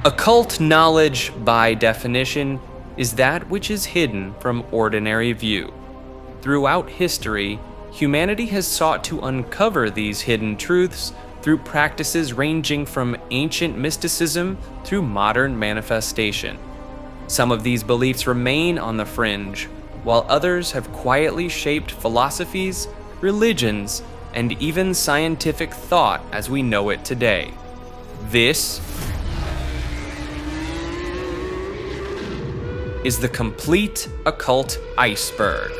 Occult knowledge, by definition, is that which is hidden from ordinary view. Throughout history, humanity has sought to uncover these hidden truths through practices ranging from ancient mysticism through modern manifestation. Some of these beliefs remain on the fringe, while others have quietly shaped philosophies, religions, and even scientific thought as we know it today. This is the complete occult iceberg.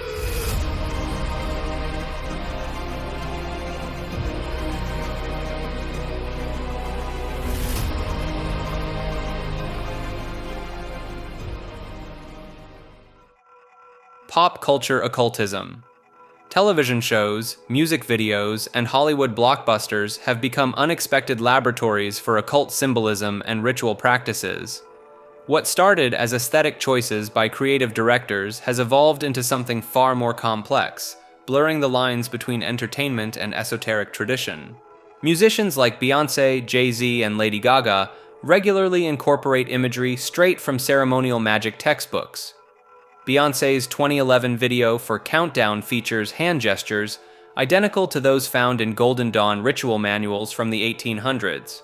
Pop culture occultism. Television shows, music videos, and Hollywood blockbusters have become unexpected laboratories for occult symbolism and ritual practices. What started as aesthetic choices by creative directors has evolved into something far more complex, blurring the lines between entertainment and esoteric tradition. Musicians like Beyoncé, Jay-Z, and Lady Gaga regularly incorporate imagery straight from ceremonial magic textbooks. Beyoncé's 2011 video for Countdown features hand gestures identical to those found in Golden Dawn ritual manuals from the 1800s.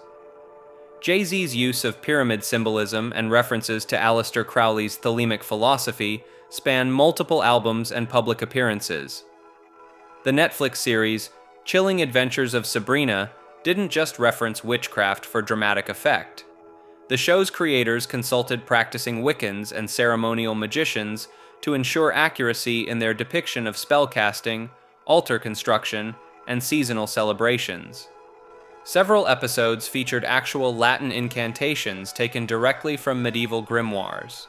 Jay-Z's use of pyramid symbolism and references to Aleister Crowley's Thelemic philosophy span multiple albums and public appearances. The Netflix series Chilling Adventures of Sabrina didn't just reference witchcraft for dramatic effect. The show's creators consulted practicing Wiccans and ceremonial magicians to ensure accuracy in their depiction of spellcasting, altar construction, and seasonal celebrations. Several episodes featured actual Latin incantations taken directly from medieval grimoires.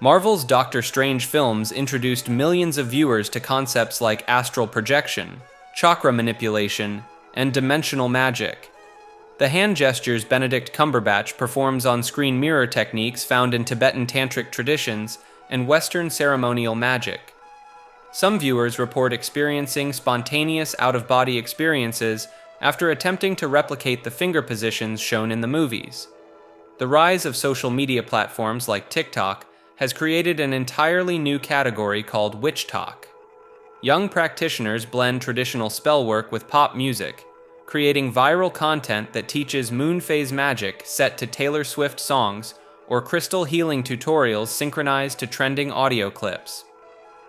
Marvel's Doctor Strange films introduced millions of viewers to concepts like astral projection, chakra manipulation, and dimensional magic. The hand gestures Benedict Cumberbatch performs on-screen mirror techniques found in Tibetan tantric traditions and Western ceremonial magic. Some viewers report experiencing spontaneous out-of-body experiences after attempting to replicate the finger positions shown in the movies. The rise of social media platforms like TikTok has created an entirely new category called witch talk. Young practitioners blend traditional spell work with pop music, creating viral content that teaches moon phase magic set to Taylor Swift songs or crystal healing tutorials synchronized to trending audio clips.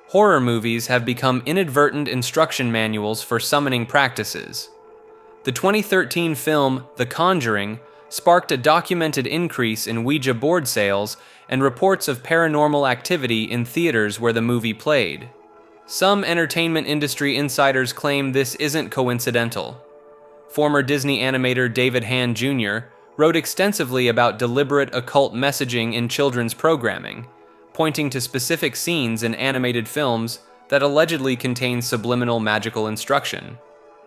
Horror movies have become inadvertent instruction manuals for summoning practices. The 2013 film The Conjuring sparked a documented increase in Ouija board sales and reports of paranormal activity in theaters where the movie played. Some entertainment industry insiders claim this isn't coincidental. Former Disney animator David Hand Jr. wrote extensively about deliberate occult messaging in children's programming, pointing to specific scenes in animated films that allegedly contain subliminal magical instruction.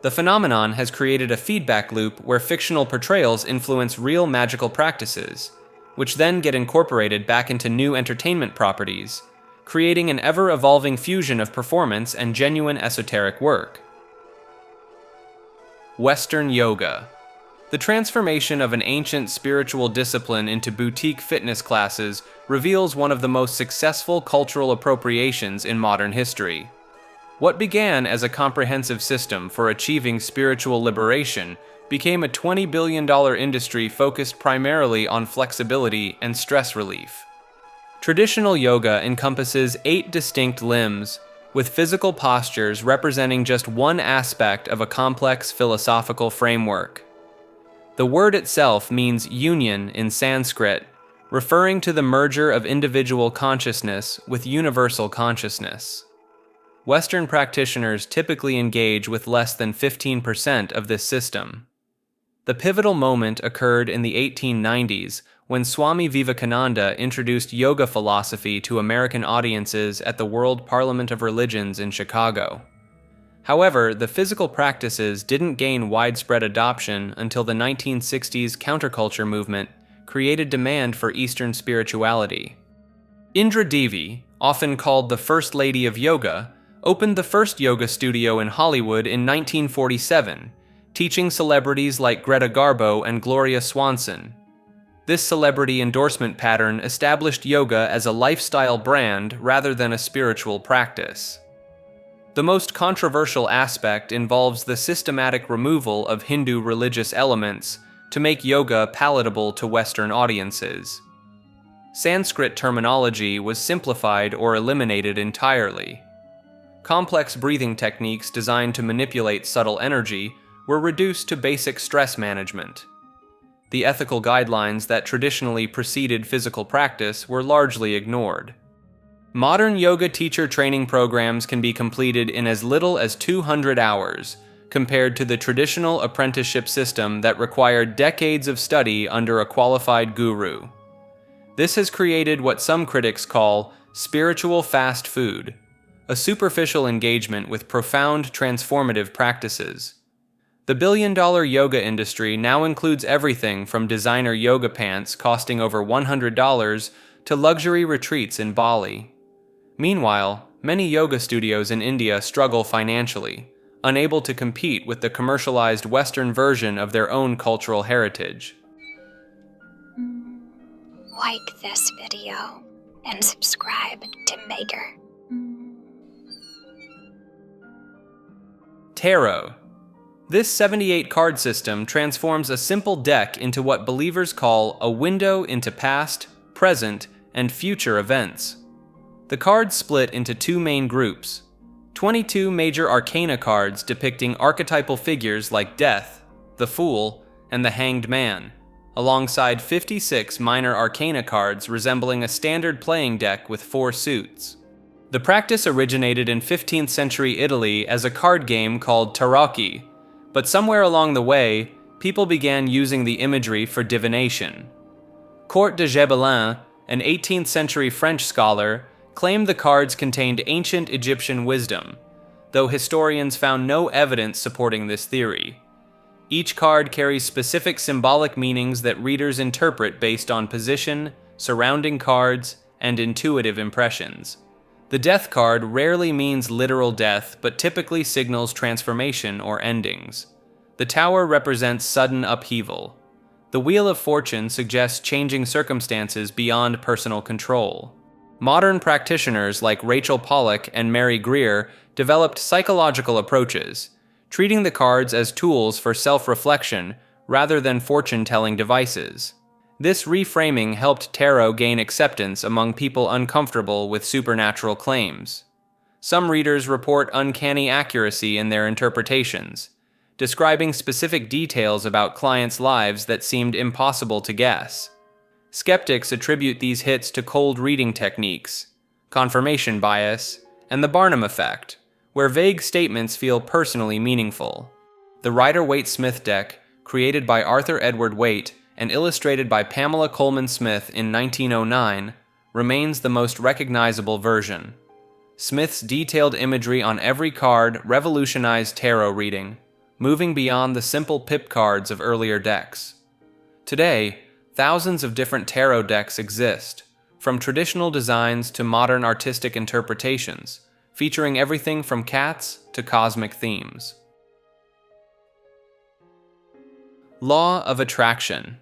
The phenomenon has created a feedback loop where fictional portrayals influence real magical practices, which then get incorporated back into new entertainment properties, creating an ever-evolving fusion of performance and genuine esoteric work. Western yoga. The transformation of an ancient spiritual discipline into boutique fitness classes reveals one of the most successful cultural appropriations in modern history. What began as a comprehensive system for achieving spiritual liberation became a $20 billion industry focused primarily on flexibility and stress relief. Traditional yoga encompasses 8 distinct limbs, with physical postures representing just one aspect of a complex philosophical framework. The word itself means union in Sanskrit, referring to the merger of individual consciousness with universal consciousness. Western practitioners typically engage with less than 15% of this system. The pivotal moment occurred in the 1890s when Swami Vivekananda introduced yoga philosophy to American audiences at the World Parliament of Religions in Chicago. However, the physical practices didn't gain widespread adoption until the 1960s counterculture movement created demand for Eastern spirituality. Indra Devi, often called the First Lady of Yoga, opened the first yoga studio in Hollywood in 1947, teaching celebrities like Greta Garbo and Gloria Swanson. This celebrity endorsement pattern established yoga as a lifestyle brand rather than a spiritual practice. The most controversial aspect involves the systematic removal of Hindu religious elements to make yoga palatable to Western audiences. Sanskrit terminology was simplified or eliminated entirely. Complex breathing techniques designed to manipulate subtle energy were reduced to basic stress management. The ethical guidelines that traditionally preceded physical practice were largely ignored. Modern yoga teacher training programs can be completed in as little as 200 hours, compared to the traditional apprenticeship system that required decades of study under a qualified guru. This has created what some critics call spiritual fast food, a superficial engagement with profound transformative practices. The billion-dollar yoga industry now includes everything from designer yoga pants costing over $100 to luxury retreats in Bali. Meanwhile, many yoga studios in India struggle financially, unable to compete with the commercialized Western version of their own cultural heritage. Like this video and subscribe to Maker. Tarot. This 78-card system transforms a simple deck into what believers call a window into past, present, and future events. The cards split into two main groups: 22 major arcana cards depicting archetypal figures like Death, the Fool, and the Hanged Man, alongside 56 minor arcana cards resembling a standard playing deck with 4 suits. The practice originated in 15th century Italy as a card game called tarocchi, but somewhere along the way, people began using the imagery for divination. Court de Gebelin, an 18th century French scholar, claimed the cards contained ancient Egyptian wisdom, though historians found no evidence supporting this theory. Each card carries specific symbolic meanings that readers interpret based on position, surrounding cards, and intuitive impressions. The Death card rarely means literal death, but typically signals transformation or endings. The Tower represents sudden upheaval. The Wheel of Fortune suggests changing circumstances beyond personal control. Modern practitioners like Rachel Pollack and Mary Greer developed psychological approaches, treating the cards as tools for self-reflection rather than fortune-telling devices. This reframing helped tarot gain acceptance among people uncomfortable with supernatural claims. Some readers report uncanny accuracy in their interpretations, describing specific details about clients' lives that seemed impossible to guess. Skeptics attribute these hits to cold reading techniques, confirmation bias, and the Barnum effect, where vague statements feel personally meaningful. The Rider-Waite-Smith deck, created by Arthur Edward Waite and illustrated by Pamela Coleman Smith in 1909, remains the most recognizable version. Smith's detailed imagery on every card revolutionized tarot reading, moving beyond the simple pip cards of earlier decks. Today, thousands of different tarot decks exist, from traditional designs to modern artistic interpretations, featuring everything from cats to cosmic themes. Law of Attraction.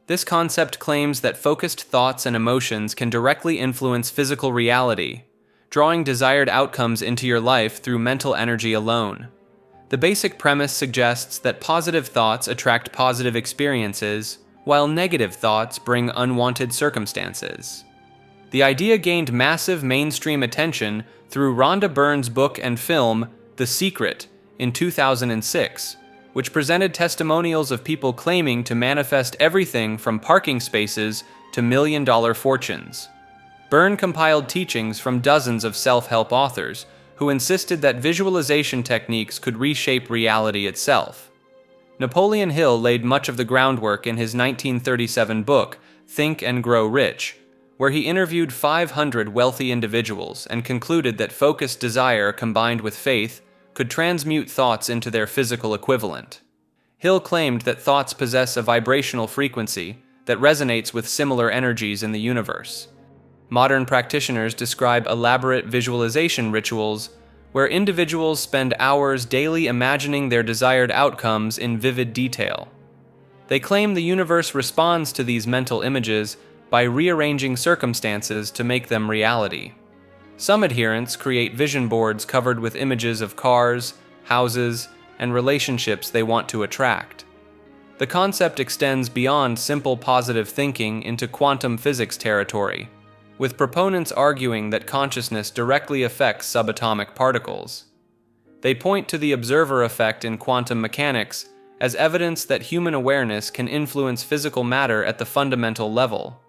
This concept claims that focused thoughts and emotions can directly influence physical reality, drawing desired outcomes into your life through mental energy alone. The basic premise suggests that positive thoughts attract positive experiences, while negative thoughts bring unwanted circumstances. The idea gained massive mainstream attention through Rhonda Byrne's book and film, The Secret, in 2006, which presented testimonials of people claiming to manifest everything from parking spaces to million-dollar fortunes. Byrne compiled teachings from dozens of self-help authors who insisted that visualization techniques could reshape reality itself. Napoleon Hill laid much of the groundwork in his 1937 book, Think and Grow Rich, where he interviewed 500 wealthy individuals and concluded that focused desire combined with faith could transmute thoughts into their physical equivalent. Hill claimed that thoughts possess a vibrational frequency that resonates with similar energies in the universe. Modern practitioners describe elaborate visualization rituals where individuals spend hours daily imagining their desired outcomes in vivid detail. They claim the universe responds to these mental images by rearranging circumstances to make them reality. Some adherents create vision boards covered with images of cars, houses, and relationships they want to attract. The concept extends beyond simple positive thinking into quantum physics territory, with proponents arguing that consciousness directly affects subatomic particles. They point to the observer effect in quantum mechanics as evidence that human awareness can influence physical matter at the fundamental level.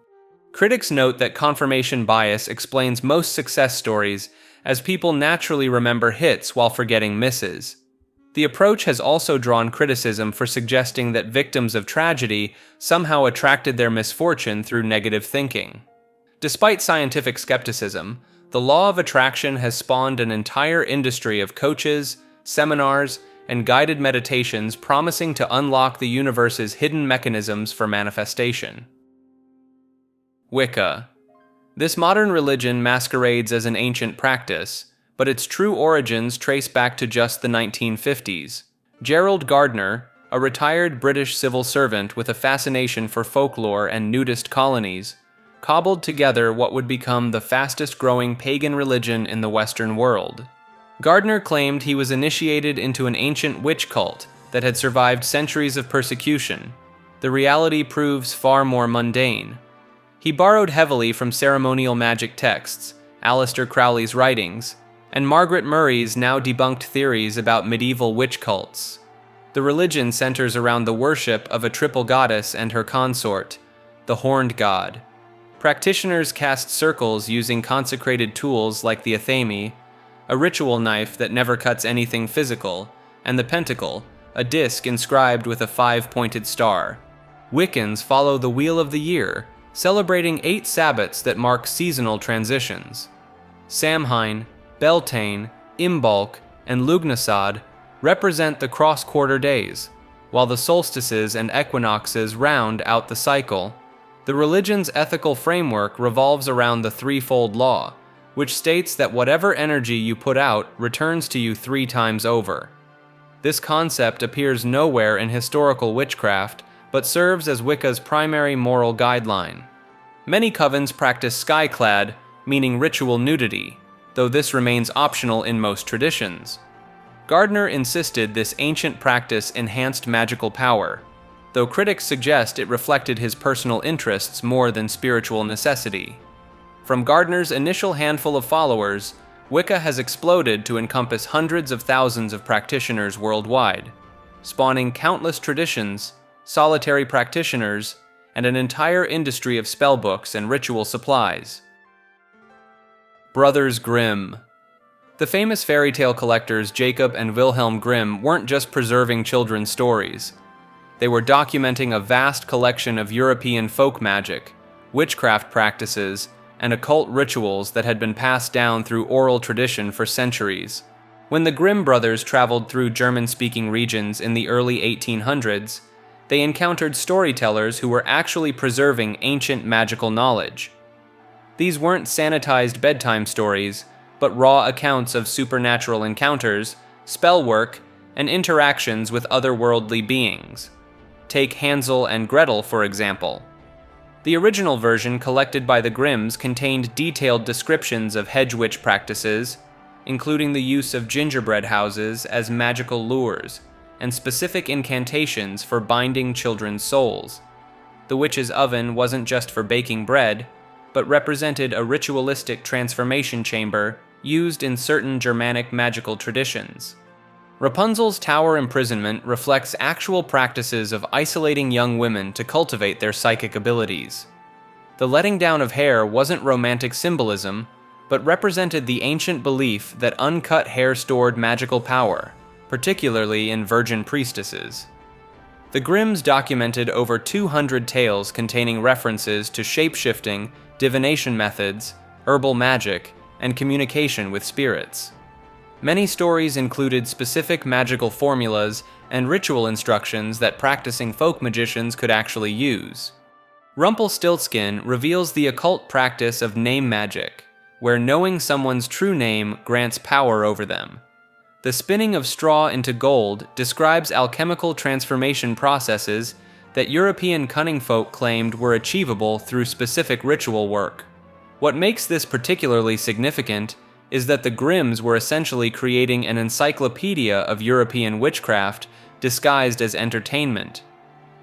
Critics note that confirmation bias explains most success stories, as people naturally remember hits while forgetting misses. The approach has also drawn criticism for suggesting that victims of tragedy somehow attracted their misfortune through negative thinking. Despite scientific skepticism, the law of attraction has spawned an entire industry of coaches, seminars, and guided meditations promising to unlock the universe's hidden mechanisms for manifestation. Wicca. This modern religion masquerades as an ancient practice, but its true origins trace back to just the 1950s. Gerald Gardner, a retired British civil servant with a fascination for folklore and nudist colonies, cobbled together what would become the fastest-growing pagan religion in the Western world. Gardner claimed he was initiated into an ancient witch cult that had survived centuries of persecution. The reality proves far more mundane. He borrowed heavily from ceremonial magic texts, Aleister Crowley's writings, and Margaret Murray's now debunked theories about medieval witch cults. The religion centers around the worship of a triple goddess and her consort, the Horned God. Practitioners cast circles using consecrated tools like the athame, a ritual knife that never cuts anything physical, and the pentacle, a disc inscribed with a 5-pointed star. Wiccans follow the Wheel of the Year, celebrating 8 Sabbats that mark seasonal transitions. Samhain, Beltane, Imbolc, and Lughnasadh represent the cross-quarter days, while the solstices and equinoxes round out the cycle. The religion's ethical framework revolves around the threefold law, which states that whatever energy you put out returns to you 3 times over. This concept appears nowhere in historical witchcraft, but serves as Wicca's primary moral guideline. Many covens practice skyclad, meaning ritual nudity, though this remains optional in most traditions. Gardner insisted this ancient practice enhanced magical power, though critics suggest it reflected his personal interests more than spiritual necessity. From Gardner's initial handful of followers, Wicca has exploded to encompass hundreds of thousands of practitioners worldwide, spawning countless traditions, solitary practitioners, and an entire industry of spellbooks and ritual supplies. Brothers Grimm. The famous fairy tale collectors Jacob and Wilhelm Grimm weren't just preserving children's stories. They were documenting a vast collection of European folk magic, witchcraft practices, and occult rituals that had been passed down through oral tradition for centuries. When the Grimm brothers traveled through German-speaking regions in the early 1800s, they encountered storytellers who were actually preserving ancient magical knowledge. These weren't sanitized bedtime stories, but raw accounts of supernatural encounters, spell work, and interactions with otherworldly beings. Take Hansel and Gretel, for example. The original version collected by the Grimms contained detailed descriptions of hedge witch practices, including the use of gingerbread houses as magical lures, and specific incantations for binding children's souls. The witch's oven wasn't just for baking bread, but represented a ritualistic transformation chamber used in certain Germanic magical traditions. Rapunzel's tower imprisonment reflects actual practices of isolating young women to cultivate their psychic abilities. The letting down of hair wasn't romantic symbolism, but represented the ancient belief that uncut hair stored magical power, particularly in virgin priestesses. The Grimms documented over 200 tales containing references to shape-shifting, divination methods, herbal magic, and communication with spirits. Many stories included specific magical formulas and ritual instructions that practicing folk magicians could actually use. Rumpelstiltskin reveals the occult practice of name magic, where knowing someone's true name grants power over them. The spinning of straw into gold describes alchemical transformation processes that European cunning folk claimed were achievable through specific ritual work. What makes this particularly significant is that the Grimms were essentially creating an encyclopedia of European witchcraft disguised as entertainment.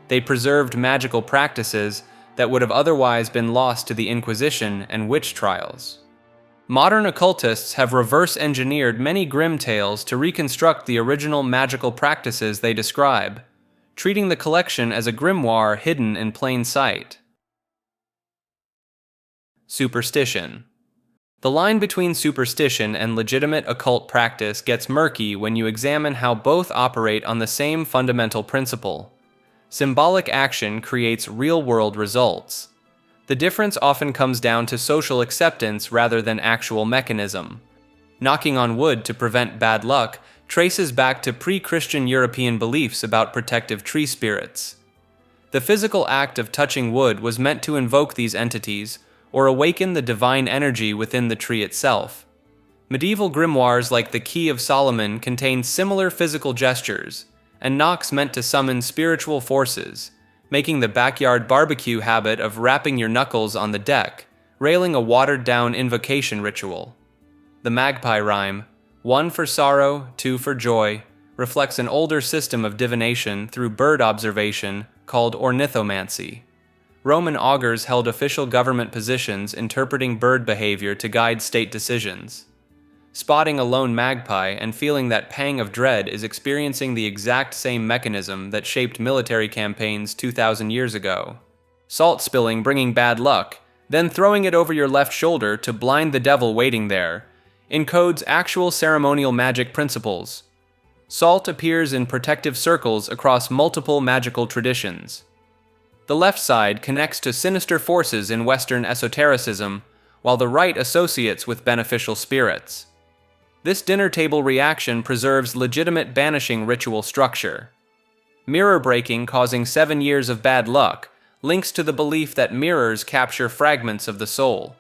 They preserved magical practices that would have otherwise been lost to the Inquisition and witch trials. Modern occultists have reverse-engineered many Grimm tales to reconstruct the original magical practices they describe, treating the collection as a grimoire hidden in plain sight. Superstition. The line between superstition and legitimate occult practice gets murky when you examine how both operate on the same fundamental principle. Symbolic action creates real-world results. The difference often comes down to social acceptance rather than actual mechanism. Knocking on wood to prevent bad luck traces back to pre-Christian European beliefs about protective tree spirits. The physical act of touching wood was meant to invoke these entities or awaken the divine energy within the tree itself. Medieval grimoires like the Key of Solomon contain similar physical gestures, and knocks meant to summon spiritual forces, making the backyard barbecue habit of rapping your knuckles on the deck, railing a watered-down invocation ritual. The magpie rhyme, 1 for sorrow, 2 for joy, reflects an older system of divination through bird observation called ornithomancy. Roman augurs held official government positions interpreting bird behavior to guide state decisions. Spotting a lone magpie and feeling that pang of dread is experiencing the exact same mechanism that shaped military campaigns 2,000 years ago. Salt spilling bringing bad luck, then throwing it over your left shoulder to blind the devil waiting there, encodes actual ceremonial magic principles. Salt appears in protective circles across multiple magical traditions. The left side connects to sinister forces in Western esotericism, while the right associates with beneficial spirits. This dinner table reaction preserves legitimate banishing ritual structure. Mirror breaking causing 7 years of bad luck links to the belief that mirrors capture fragments of the soul.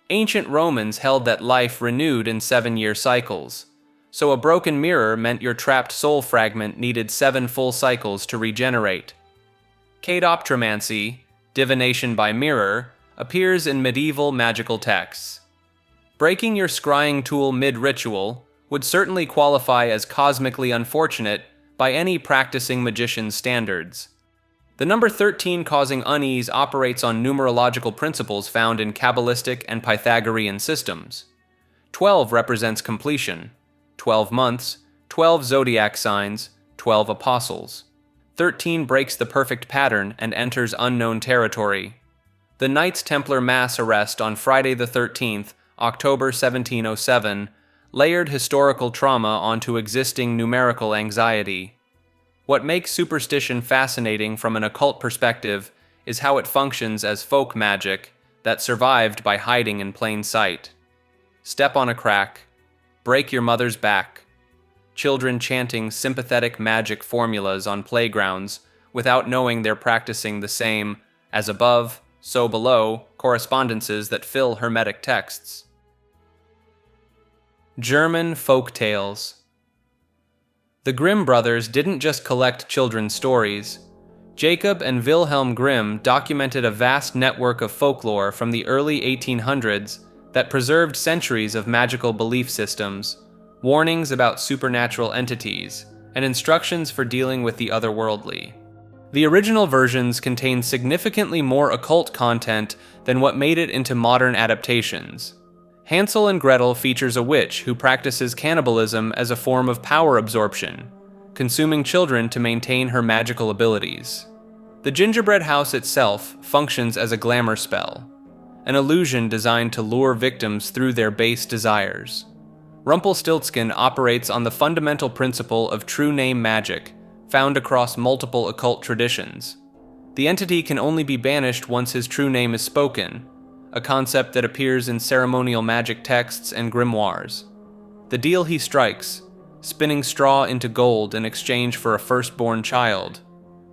Ancient Romans held that life renewed in 7-year cycles, so a broken mirror meant your trapped soul fragment needed 7 full cycles to regenerate. Cadoptromancy, divination by mirror, appears in medieval magical texts. Breaking your scrying tool mid-ritual would certainly qualify as cosmically unfortunate by any practicing magician's standards. The number 13 causing unease operates on numerological principles found in Kabbalistic and Pythagorean systems. 12 represents completion, 12 months, 12 zodiac signs, 12 apostles. 13 breaks the perfect pattern and enters unknown territory. The Knights Templar mass arrest on Friday the 13th, October 1707, layered historical trauma onto existing numerical anxiety. What makes superstition fascinating from an occult perspective is how it functions as folk magic that survived by hiding in plain sight. Step on a crack, break your mother's back. Children chanting sympathetic magic formulas on playgrounds without knowing they're practicing the same as above, so below correspondences that fill Hermetic texts. German folk tales. The Grimm brothers didn't just collect children's stories. Jacob and Wilhelm Grimm documented a vast network of folklore from the early 1800s that preserved centuries of magical belief systems, warnings about supernatural entities, and instructions for dealing with the otherworldly. The original versions contain significantly more occult content than what made it into modern adaptations. Hansel and Gretel features a witch who practices cannibalism as a form of power absorption, consuming children to maintain her magical abilities. The gingerbread house itself functions as a glamour spell, an illusion designed to lure victims through their base desires. Rumpelstiltskin operates on the fundamental principle of true name magic, found across multiple occult traditions. The entity can only be banished once his true name is spoken, a concept that appears in ceremonial magic texts and grimoires. The deal he strikes, spinning straw into gold in exchange for a firstborn child,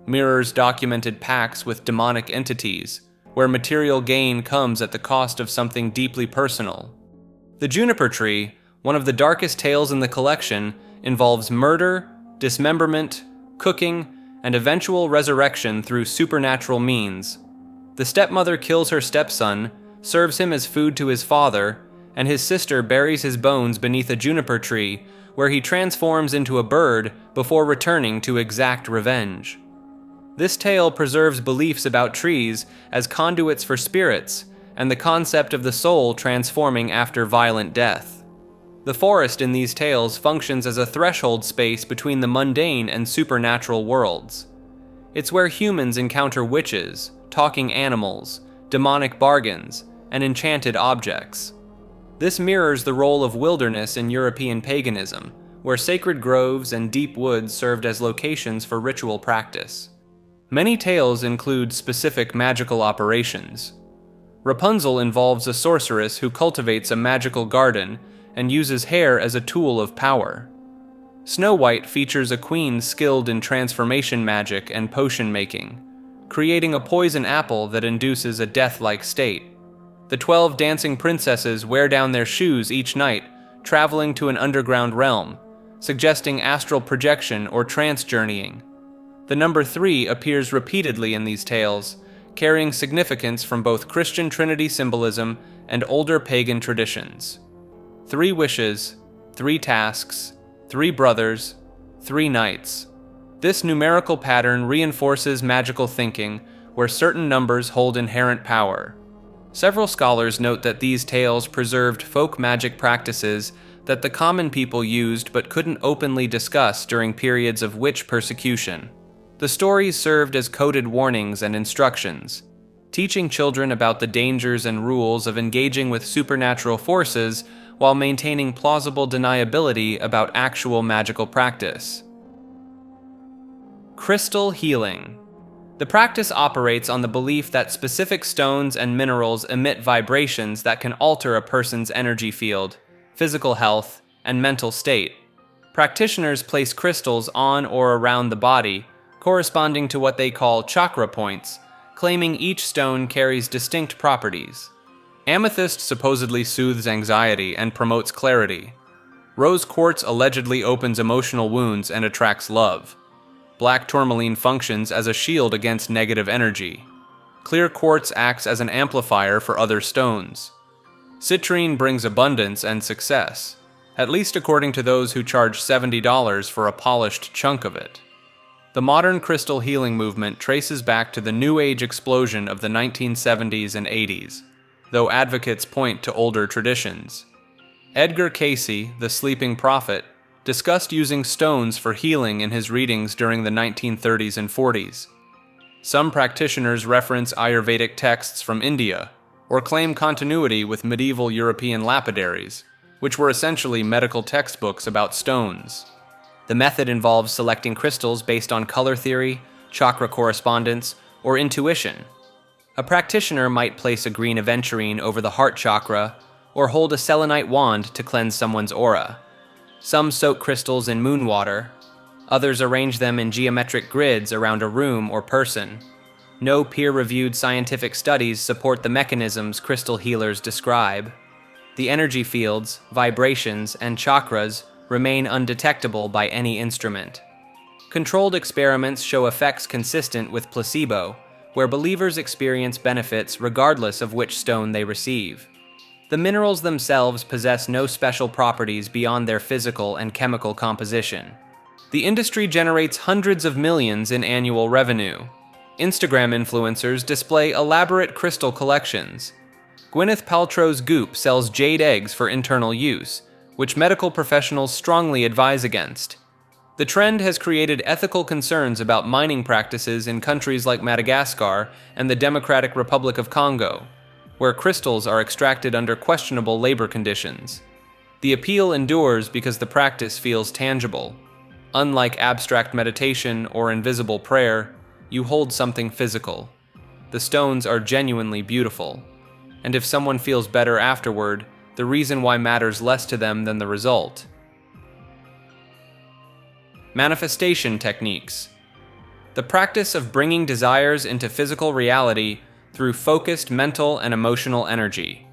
mirrors documented pacts with demonic entities, where material gain comes at the cost of something deeply personal. The juniper tree, one of the darkest tales in the collection, involves murder, dismemberment, cooking, and eventual resurrection through supernatural means. The stepmother kills her stepson, serves him as food to his father, and his sister buries his bones beneath a juniper tree, where he transforms into a bird before returning to exact revenge. This tale preserves beliefs about trees as conduits for spirits, and the concept of the soul transforming after violent death. The forest in these tales functions as a threshold space between the mundane and supernatural worlds. It's where humans encounter witches, talking animals, demonic bargains, and enchanted objects. This mirrors the role of wilderness in European paganism, where sacred groves and deep woods served as locations for ritual practice. Many tales include specific magical operations. Rapunzel involves a sorceress who cultivates a magical garden and uses hair as a tool of power. Snow White features a queen skilled in transformation magic and potion making, creating a poison apple that induces a death-like state. The 12 dancing princesses wear down their shoes each night, traveling to an underground realm, suggesting astral projection or trance journeying. The number 3 appears repeatedly in these tales, carrying significance from both Christian Trinity symbolism and older pagan traditions. 3 wishes, 3 tasks, 3 brothers, 3 knights. This numerical pattern reinforces magical thinking, where certain numbers hold inherent power. Several scholars note that these tales preserved folk magic practices that the common people used but couldn't openly discuss during periods of witch persecution. The stories served as coded warnings and instructions, teaching children about the dangers and rules of engaging with supernatural forces while maintaining plausible deniability about actual magical practice. Crystal healing. The practice operates on the belief that specific stones and minerals emit vibrations that can alter a person's energy field, physical health, and mental state. Practitioners place crystals on or around the body, corresponding to what they call chakra points, claiming each stone carries distinct properties. Amethyst supposedly soothes anxiety and promotes clarity. Rose quartz allegedly opens emotional wounds and attracts love. Black tourmaline functions as a shield against negative energy. Clear quartz acts as an amplifier for other stones. Citrine brings abundance and success, at least according to those who charge $70 for a polished chunk of it. The modern crystal healing movement traces back to the New Age explosion of the 1970s and 80s, though advocates point to older traditions. Edgar Cayce, the sleeping prophet, discussed using stones for healing in his readings during the 1930s and 40s. Some practitioners reference Ayurvedic texts from India, or claim continuity with medieval European lapidaries, which were essentially medical textbooks about stones. The method involves selecting crystals based on color theory, chakra correspondence, or intuition. A practitioner might place a green aventurine over the heart chakra, or hold a selenite wand to cleanse someone's aura. Some soak crystals in moon water. Others arrange them in geometric grids around a room or person. No peer-reviewed scientific studies support the mechanisms crystal healers describe. The energy fields, vibrations, and chakras remain undetectable by any instrument. Controlled experiments show effects consistent with placebo, where believers experience benefits regardless of which stone they receive. The minerals themselves possess no special properties beyond their physical and chemical composition. The industry generates hundreds of millions in annual revenue. Instagram influencers display elaborate crystal collections. Gwyneth Paltrow's Goop sells jade eggs for internal use, which medical professionals strongly advise against. The trend has created ethical concerns about mining practices in countries like Madagascar and the Democratic Republic of Congo, where crystals are extracted under questionable labor conditions. The appeal endures because the practice feels tangible. Unlike abstract meditation or invisible prayer, you hold something physical. The stones are genuinely beautiful, and if someone feels better afterward, the reason why matters less to them than the result. Manifestation techniques. The practice of bringing desires into physical reality through focused mental and emotional energy.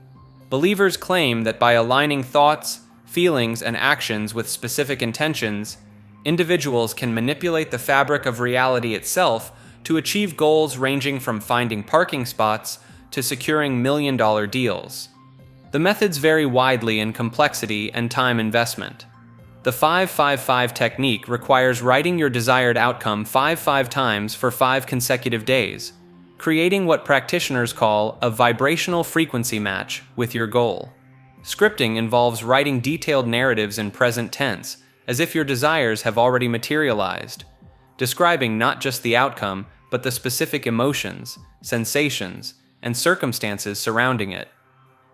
Believers claim that by aligning thoughts, feelings, and actions with specific intentions, Individuals can manipulate the fabric of reality itself to achieve goals ranging from finding parking spots to securing million-dollar deals. The methods vary widely in complexity and time investment. The 5-5-5 technique requires writing your desired outcome 5 times for 5 consecutive days, creating what practitioners call a vibrational frequency match with your goal. Scripting involves writing detailed narratives in present tense, as if your desires have already materialized, describing not just the outcome, but the specific emotions, sensations, and circumstances surrounding it.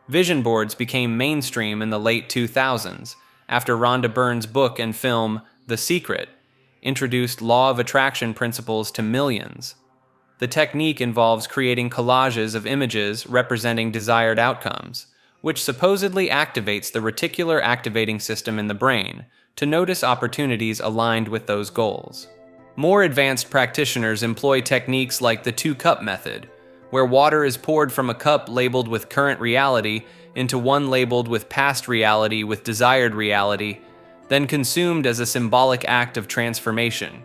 Vision boards became mainstream in the late 2000s, after Rhonda Byrne's book and film, The Secret, introduced law of attraction principles to millions. The technique involves creating collages of images representing desired outcomes, which supposedly activates the reticular activating system in the brain to notice opportunities aligned with those goals. More advanced practitioners employ techniques like the 2-cup method, where water is poured from a cup labeled with current reality into one labeled with past reality with desired reality, then consumed as a symbolic act of transformation.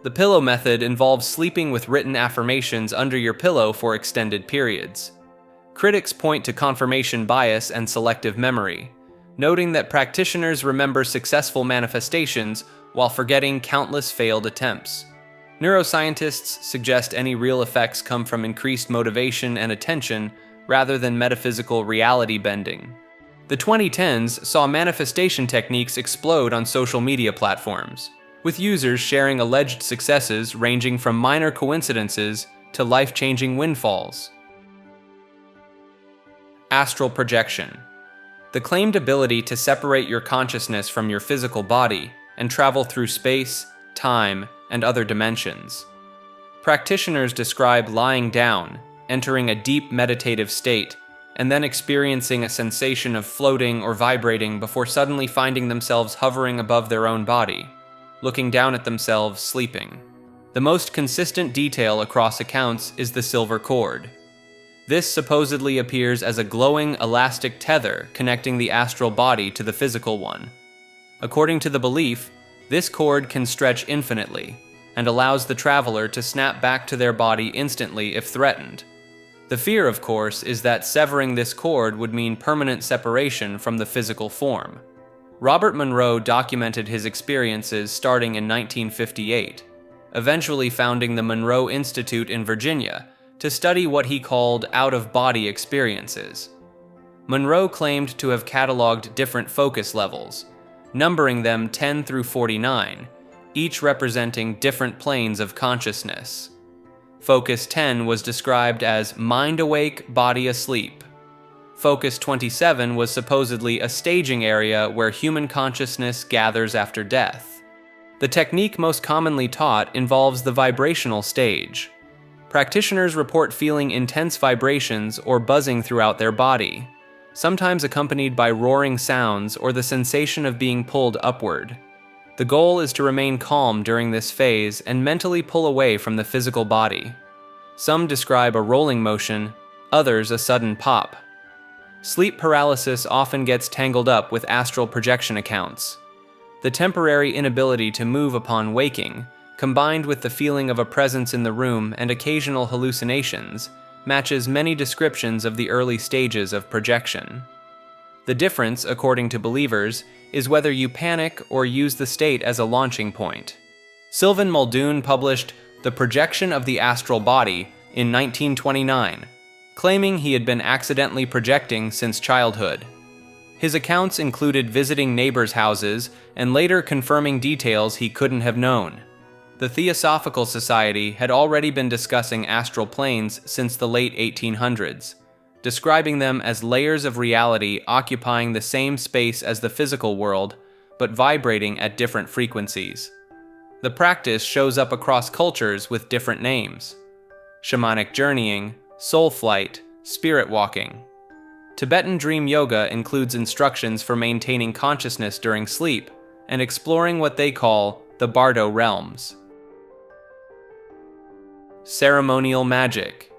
The pillow method involves sleeping with written affirmations under your pillow for extended periods. Critics point to confirmation bias and selective memory, noting that practitioners remember successful manifestations while forgetting countless failed attempts. Neuroscientists suggest any real effects come from increased motivation and attention rather than metaphysical reality bending. The 2010s saw manifestation techniques explode on social media platforms, with users sharing alleged successes ranging from minor coincidences to life-changing windfalls. Astral projection. The claimed ability to separate your consciousness from your physical body and travel through space, time, and other dimensions. Practitioners describe lying down, entering a deep meditative state, and then experiencing a sensation of floating or vibrating before suddenly finding themselves hovering above their own body, looking down at themselves sleeping. The most consistent detail across accounts is the silver cord. This supposedly appears as a glowing elastic tether connecting the astral body to the physical one. According to the belief, this cord can stretch infinitely and allows the traveler to snap back to their body instantly if threatened. The fear, of course, is that severing this cord would mean permanent separation from the physical form. Robert Monroe documented his experiences starting in 1958, eventually founding the Monroe Institute in Virginia to study what he called out-of-body experiences. Monroe claimed to have cataloged different focus levels, numbering them 10 through 49, each representing different planes of consciousness. Focus 10 was described as mind awake, body asleep. Focus 27 was supposedly a staging area where human consciousness gathers after death. The technique most commonly taught involves the vibrational stage. Practitioners report feeling intense vibrations or buzzing throughout their body, sometimes accompanied by roaring sounds or the sensation of being pulled upward. The goal is to remain calm during this phase and mentally pull away from the physical body. Some describe a rolling motion, others a sudden pop. Sleep paralysis often gets tangled up with astral projection accounts. The temporary inability to move upon waking, combined with the feeling of a presence in the room and occasional hallucinations, matches many descriptions of the early stages of projection. The difference, according to believers, is whether you panic or use the state as a launching point. Sylvan Muldoon published The Projection of the Astral Body in 1929, claiming he had been accidentally projecting since childhood. His accounts included visiting neighbors' houses and later confirming details he couldn't have known. The Theosophical Society had already been discussing astral planes since the late 1800s, describing them as layers of reality occupying the same space as the physical world, but vibrating at different frequencies. The practice shows up across cultures with different names: shamanic journeying, soul flight, spirit walking. Tibetan dream yoga includes instructions for maintaining consciousness during sleep and exploring what they call the Bardo realms. Ceremonial magic.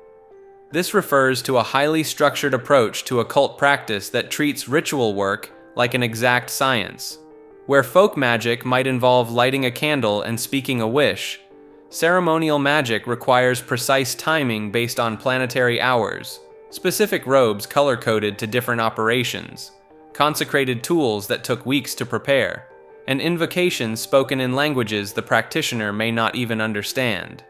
This refers to a highly structured approach to occult practice that treats ritual work like an exact science. Where folk magic might involve lighting a candle and speaking a wish, ceremonial magic requires precise timing based on planetary hours, specific robes color-coded to different operations, consecrated tools that took weeks to prepare, and invocations spoken in languages the practitioner may not even understand.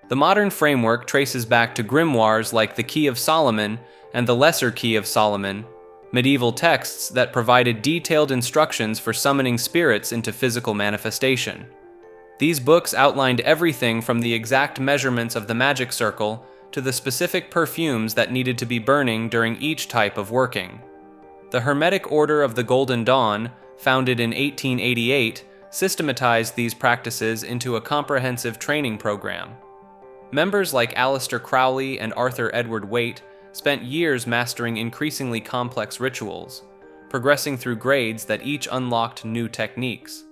The modern framework traces back to grimoires like the Key of Solomon and the Lesser Key of Solomon, medieval texts that provided detailed instructions for summoning spirits into physical manifestation. These books outlined everything from the exact measurements of the magic circle to the specific perfumes that needed to be burning during each type of working. The Hermetic Order of the Golden Dawn, founded in 1888, systematized these practices into a comprehensive training program. Members like Aleister Crowley and Arthur Edward Waite spent years mastering increasingly complex rituals, progressing through grades that each unlocked new techniques.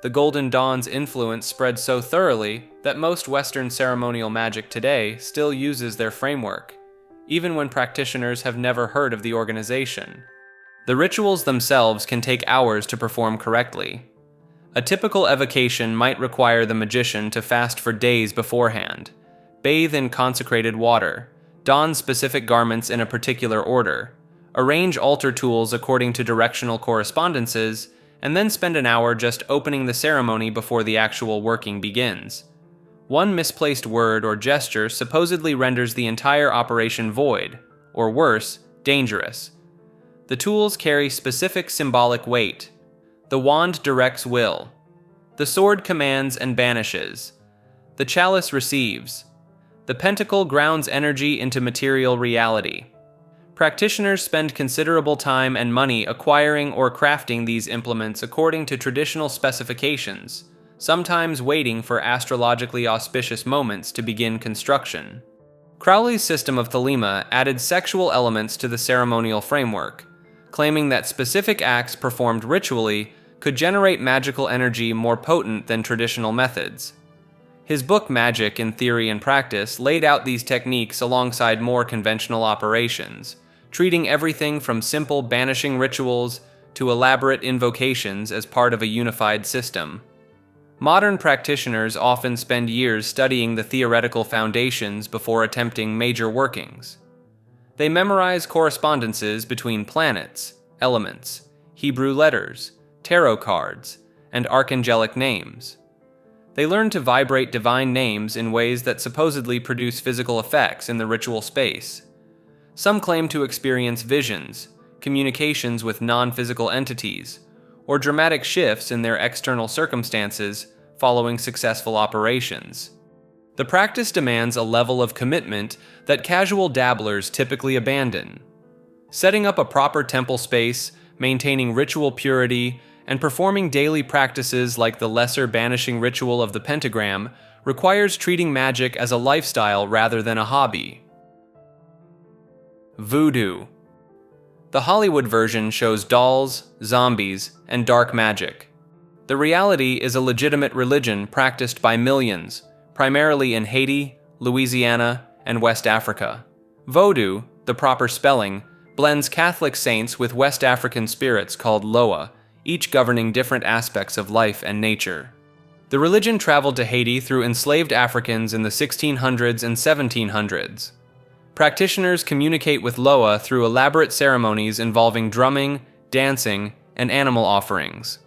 The Golden Dawn's influence spread so thoroughly that most Western ceremonial magic today still uses their framework, even when practitioners have never heard of the organization. The rituals themselves can take hours to perform correctly. A typical evocation might require the magician to fast for days beforehand, bathe in consecrated water, don specific garments in a particular order, arrange altar tools according to directional correspondences, and then spend an hour just opening the ceremony before the actual working begins. One misplaced word or gesture supposedly renders the entire operation void, or worse, dangerous. The tools carry specific symbolic weight. The wand directs will. The sword commands and banishes. The chalice receives. The pentacle grounds energy into material reality. Practitioners spend considerable time and money acquiring or crafting these implements according to traditional specifications, sometimes waiting for astrologically auspicious moments to begin construction. Crowley's system of Thelema added sexual elements to the ceremonial framework, claiming that specific acts performed ritually could generate magical energy more potent than traditional methods. His book Magic in Theory and Practice laid out these techniques alongside more conventional operations, treating everything from simple banishing rituals to elaborate invocations as part of a unified system. Modern practitioners often spend years studying the theoretical foundations before attempting major workings. They memorize correspondences between planets, elements, Hebrew letters, tarot cards, and archangelic names. They learn to vibrate divine names in ways that supposedly produce physical effects in the ritual space. Some claim to experience visions, communications with non-physical entities, or dramatic shifts in their external circumstances following successful operations. The practice demands a level of commitment that casual dabblers typically abandon. Setting up a proper temple space, maintaining ritual purity, and performing daily practices like the lesser banishing ritual of the pentagram requires treating magic as a lifestyle rather than a hobby. Voodoo. The Hollywood version shows dolls, zombies, and dark magic. The reality is a legitimate religion practiced by millions, primarily in Haiti, Louisiana, and West Africa. Vodou, the proper spelling, blends Catholic saints with West African spirits called Loa, each governing different aspects of life and nature. The religion traveled to Haiti through enslaved Africans in the 1600s and 1700s. Practitioners communicate with Loa through elaborate ceremonies involving drumming, dancing, and animal offerings.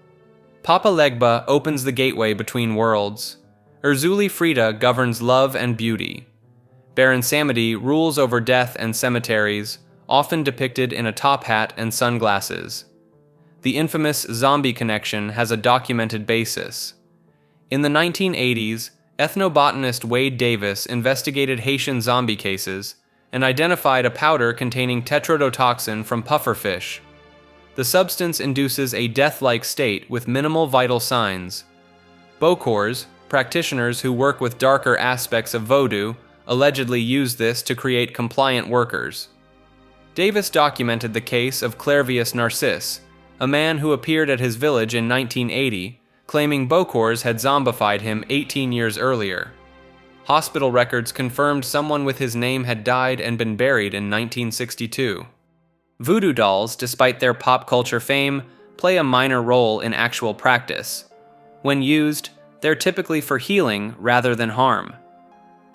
Papa Legba opens the gateway between worlds. Erzuli Frida governs love and beauty. Baron Samedi rules over death and cemeteries, often depicted in a top hat and sunglasses. The infamous zombie connection has a documented basis. In the 1980s, ethnobotanist Wade Davis investigated Haitian zombie cases and identified a powder containing tetrodotoxin from pufferfish. The substance induces a death-like state with minimal vital signs. Bokors, practitioners who work with darker aspects of Vodou, allegedly use this to create compliant workers. Davis documented the case of Clervius Narcisse, a man who appeared at his village in 1980, claiming Bokors had zombified him 18 years earlier. Hospital records confirmed someone with his name had died and been buried in 1962. Voodoo dolls, despite their pop culture fame, play a minor role in actual practice. When used, they're typically for healing rather than harm.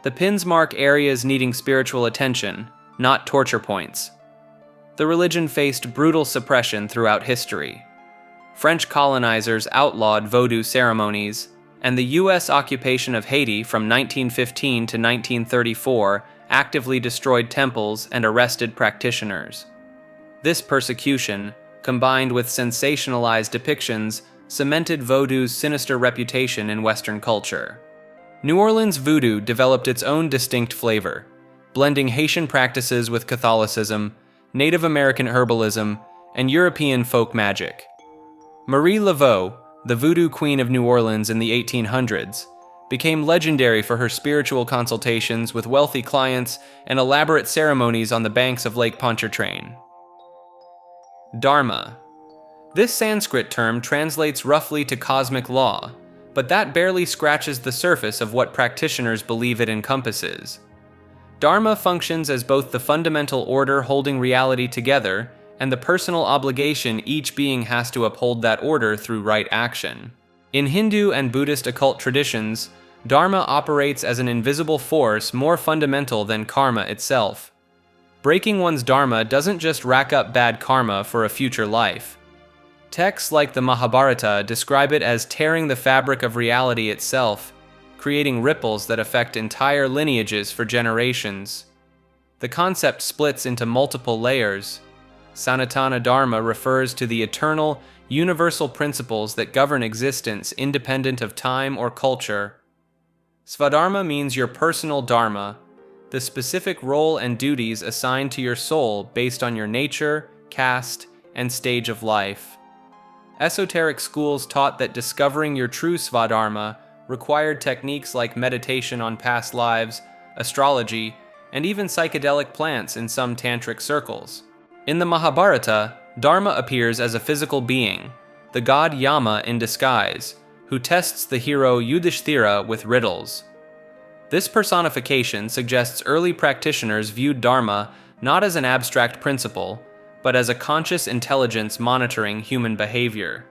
The pins mark areas needing spiritual attention, not torture points. The religion faced brutal suppression throughout history. French colonizers outlawed Voodoo ceremonies, and the U.S. occupation of Haiti from 1915 to 1934 actively destroyed temples and arrested practitioners. This persecution, combined with sensationalized depictions, cemented Voodoo's sinister reputation in Western culture. New Orleans Voodoo developed its own distinct flavor, blending Haitian practices with Catholicism, Native American herbalism, and European folk magic. Marie Laveau, the Voodoo Queen of New Orleans in the 1800s, became legendary for her spiritual consultations with wealthy clients and elaborate ceremonies on the banks of Lake Pontchartrain. Dharma. This Sanskrit term translates roughly to cosmic law, but that barely scratches the surface of what practitioners believe it encompasses. Dharma functions as both the fundamental order holding reality together and the personal obligation each being has to uphold that order through right action. In Hindu and Buddhist occult traditions, Dharma operates as an invisible force more fundamental than karma itself. Breaking one's Dharma doesn't just rack up bad karma for a future life. Texts like the Mahabharata describe it as tearing the fabric of reality itself, creating ripples that affect entire lineages for generations. The concept splits into multiple layers. Sanatana Dharma refers to the eternal, universal principles that govern existence independent of time or culture. Svadharma means your personal dharma, the specific role and duties assigned to your soul based on your nature, caste, and stage of life. Esoteric schools taught that discovering your true Svadharma required techniques like meditation on past lives, astrology, and even psychedelic plants in some tantric circles. In the Mahabharata, Dharma appears as a physical being, the god Yama in disguise, who tests the hero Yudhishthira with riddles. This personification suggests early practitioners viewed Dharma not as an abstract principle, but as a conscious intelligence monitoring human behavior.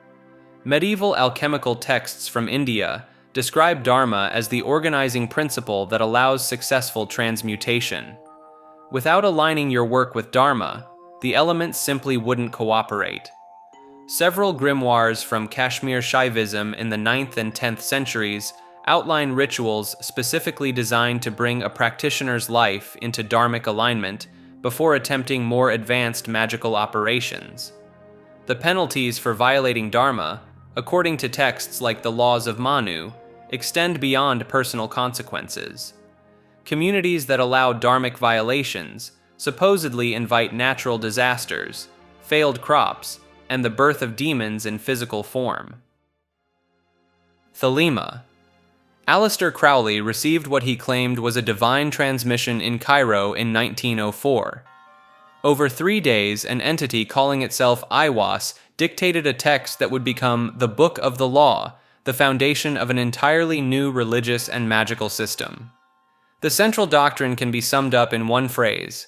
Medieval alchemical texts from India describe Dharma as the organizing principle that allows successful transmutation. Without aligning your work with Dharma, the elements simply wouldn't cooperate. Several grimoires from Kashmir Shaivism in the 9th and 10th centuries outline rituals specifically designed to bring a practitioner's life into dharmic alignment before attempting more advanced magical operations. The penalties for violating Dharma, according to texts like the Laws of Manu, extend beyond personal consequences. Communities that allow dharmic violations supposedly invite natural disasters, failed crops, and the birth of demons in physical form. Thelema. Aleister Crowley received what he claimed was a divine transmission in Cairo in 1904. Over 3 days, an entity calling itself Aiwass dictated a text that would become the Book of the Law, the foundation of an entirely new religious and magical system. The central doctrine can be summed up in one phrase: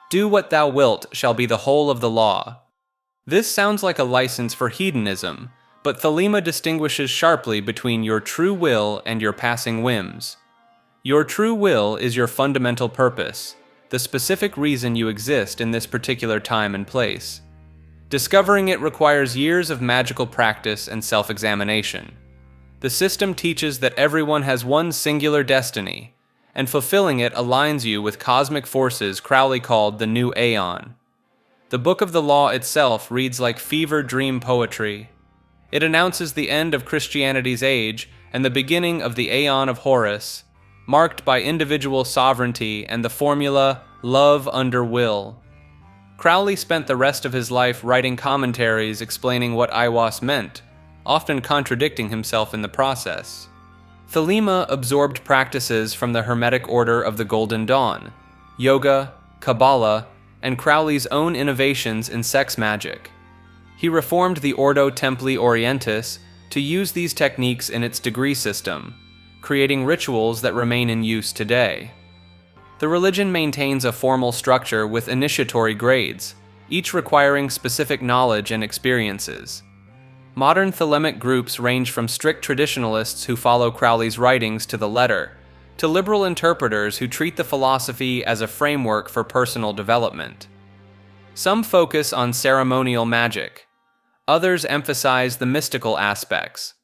"Do what thou wilt shall be the whole of the law." This sounds like a license for hedonism, but Thelema distinguishes sharply between your true will and your passing whims. Your true will is your fundamental purpose, the specific reason you exist in this particular time and place. Discovering it requires years of magical practice and self-examination. The system teaches that everyone has one singular destiny, and fulfilling it aligns you with cosmic forces Crowley called the New Aeon. The Book of the Law itself reads like fever dream poetry. It announces the end of Christianity's age and the beginning of the Aeon of Horus, marked by individual sovereignty and the formula, love under will. Crowley spent the rest of his life writing commentaries explaining what Aiwass meant, often contradicting himself in the process. Thelema absorbed practices from the Hermetic Order of the Golden Dawn, yoga, Kabbalah, and Crowley's own innovations in sex magic. He reformed the Ordo Templi Orientis to use these techniques in its degree system, creating rituals that remain in use today. The religion maintains a formal structure with initiatory grades, each requiring specific knowledge and experiences. Modern Thelemic groups range from strict traditionalists who follow Crowley's writings to the letter, to liberal interpreters who treat the philosophy as a framework for personal development. Some focus on ceremonial magic. Others emphasize the mystical aspects.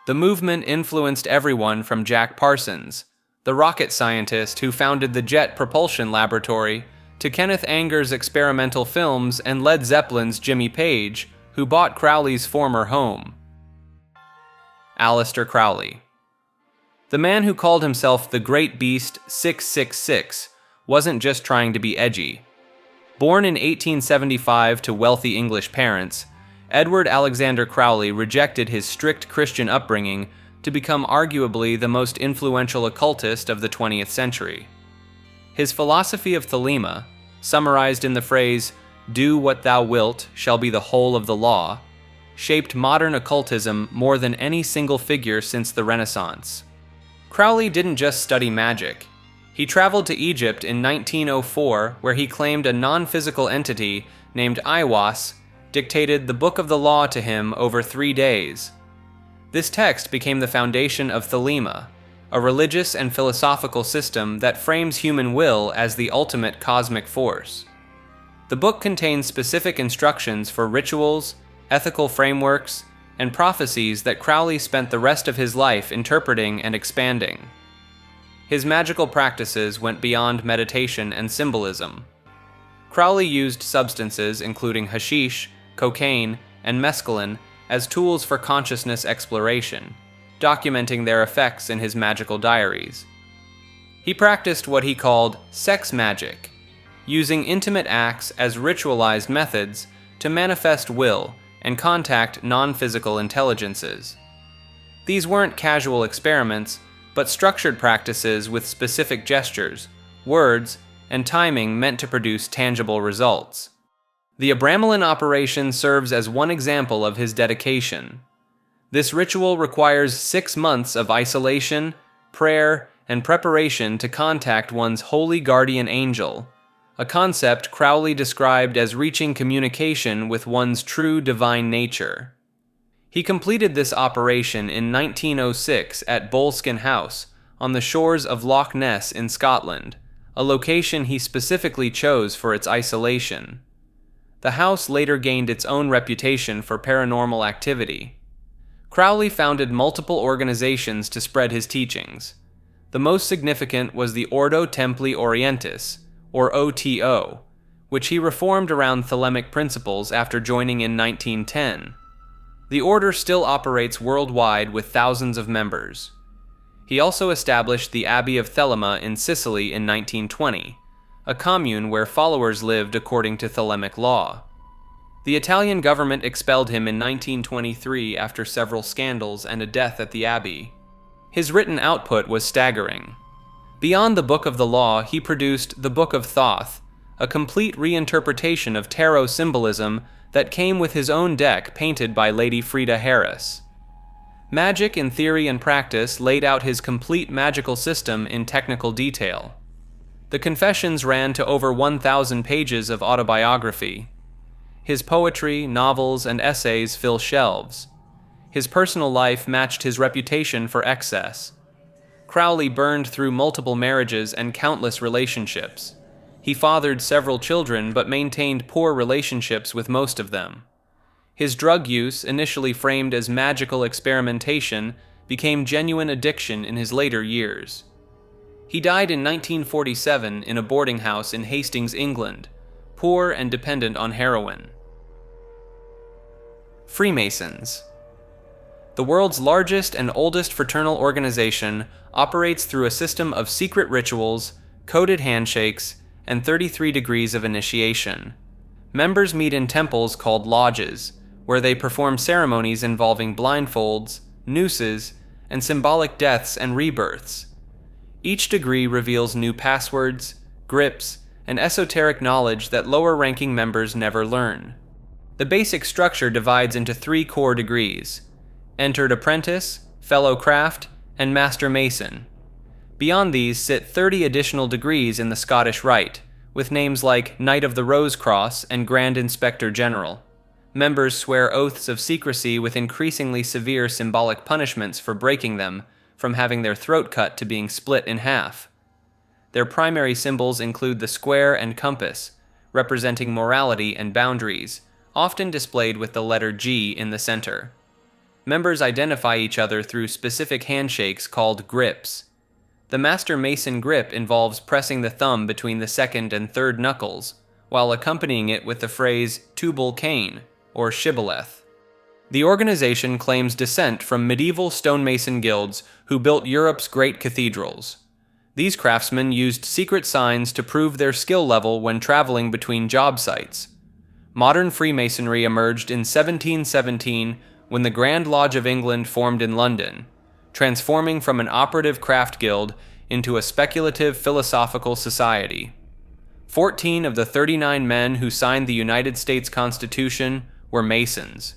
The movement influenced everyone from Jack Parsons, the rocket scientist who founded the Jet Propulsion Laboratory, to Kenneth Anger's experimental films and Led Zeppelin's Jimmy Page, who bought Crowley's former home. Aleister Crowley. The man who called himself the Great Beast 666 wasn't just trying to be edgy. Born in 1875 to wealthy English parents, Edward Alexander Crowley rejected his strict Christian upbringing to become arguably the most influential occultist of the 20th century. His philosophy of Thelema, summarized in the phrase, "Do what thou wilt shall be the whole of the law," shaped modern occultism more than any single figure since the Renaissance. Crowley didn't just study magic. He traveled to Egypt in 1904, where he claimed a non-physical entity named Aiwass dictated the Book of the Law to him over 3 days. This text became the foundation of Thelema, a religious and philosophical system that frames human will as the ultimate cosmic force. The book contains specific instructions for rituals, ethical frameworks, and prophecies that Crowley spent the rest of his life interpreting and expanding. His magical practices went beyond meditation and symbolism. Crowley used substances including hashish, cocaine, and mescaline as tools for consciousness exploration, documenting their effects in his magical diaries. He practiced what he called sex magic, using intimate acts as ritualized methods to manifest will and contact non-physical intelligences. These weren't casual experiments, but structured practices with specific gestures, words, and timing meant to produce tangible results. The Abramelin operation serves as one example of his dedication. This ritual requires 6 months of isolation, prayer, and preparation to contact one's holy guardian angel, a concept Crowley described as reaching communication with one's true divine nature. He completed this operation in 1906 at Boleskine House, on the shores of Loch Ness in Scotland, a location he specifically chose for its isolation. The house later gained its own reputation for paranormal activity. Crowley founded multiple organizations to spread his teachings. The most significant was the Ordo Templi Orientis, or OTO, which he reformed around Thelemic principles after joining in 1910. The order still operates worldwide with thousands of members. He also established the Abbey of Thelema in Sicily in 1920, a commune where followers lived according to Thelemic law. The Italian government expelled him in 1923 after several scandals and a death at the abbey. His written output was staggering. Beyond the Book of the Law, he produced the Book of Thoth, a complete reinterpretation of tarot symbolism that came with his own deck painted by Lady Frida Harris. Magic in Theory and Practice laid out his complete magical system in technical detail. The Confessions ran to over 1,000 pages of autobiography. His poetry, novels, and essays fill shelves. His personal life matched his reputation for excess. Crowley burned through multiple marriages and countless relationships. He fathered several children but maintained poor relationships with most of them. His drug use, initially framed as magical experimentation, became genuine addiction in his later years. He died in 1947 in a boarding house in Hastings, England, poor and dependent on heroin. Freemasons. The world's largest and oldest fraternal organization operates through a system of secret rituals, coded handshakes, and 33 degrees of initiation. Members meet in temples called lodges, where they perform ceremonies involving blindfolds, nooses, and symbolic deaths and rebirths. Each degree reveals new passwords, grips, and esoteric knowledge that lower-ranking members never learn. The basic structure divides into 3 core degrees: Entered Apprentice, Fellow Craft, and Master Mason. Beyond these sit 30 additional degrees in the Scottish Rite, with names like Knight of the Rose Cross and Grand Inspector General. Members swear oaths of secrecy with increasingly severe symbolic punishments for breaking them, from having their throat cut to being split in half. Their primary symbols include the square and compass, representing morality and boundaries, often displayed with the letter G in the center. Members identify each other through specific handshakes called grips. The Master Mason grip involves pressing the thumb between the second and third knuckles, while accompanying it with the phrase Tubal Cain, or Shibboleth. The organization claims descent from medieval stonemason guilds who built Europe's great cathedrals. These craftsmen used secret signs to prove their skill level when traveling between job sites. Modern Freemasonry emerged in 1717 when the Grand Lodge of England formed in London, transforming from an operative craft guild into a speculative philosophical society. 14 of the 39 men who signed the United States Constitution were Masons.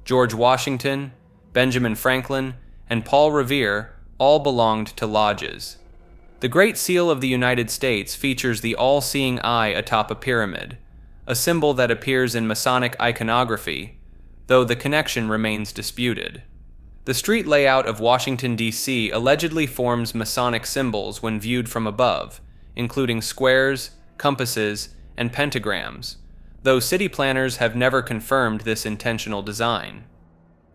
George Washington, Benjamin Franklin, and Paul Revere all belonged to lodges. The Great Seal of the United States features the all-seeing eye atop a pyramid, a symbol that appears in Masonic iconography, though the connection remains disputed. The street layout of Washington, D.C. allegedly forms Masonic symbols when viewed from above, including squares, compasses, and pentagrams, though city planners have never confirmed this intentional design.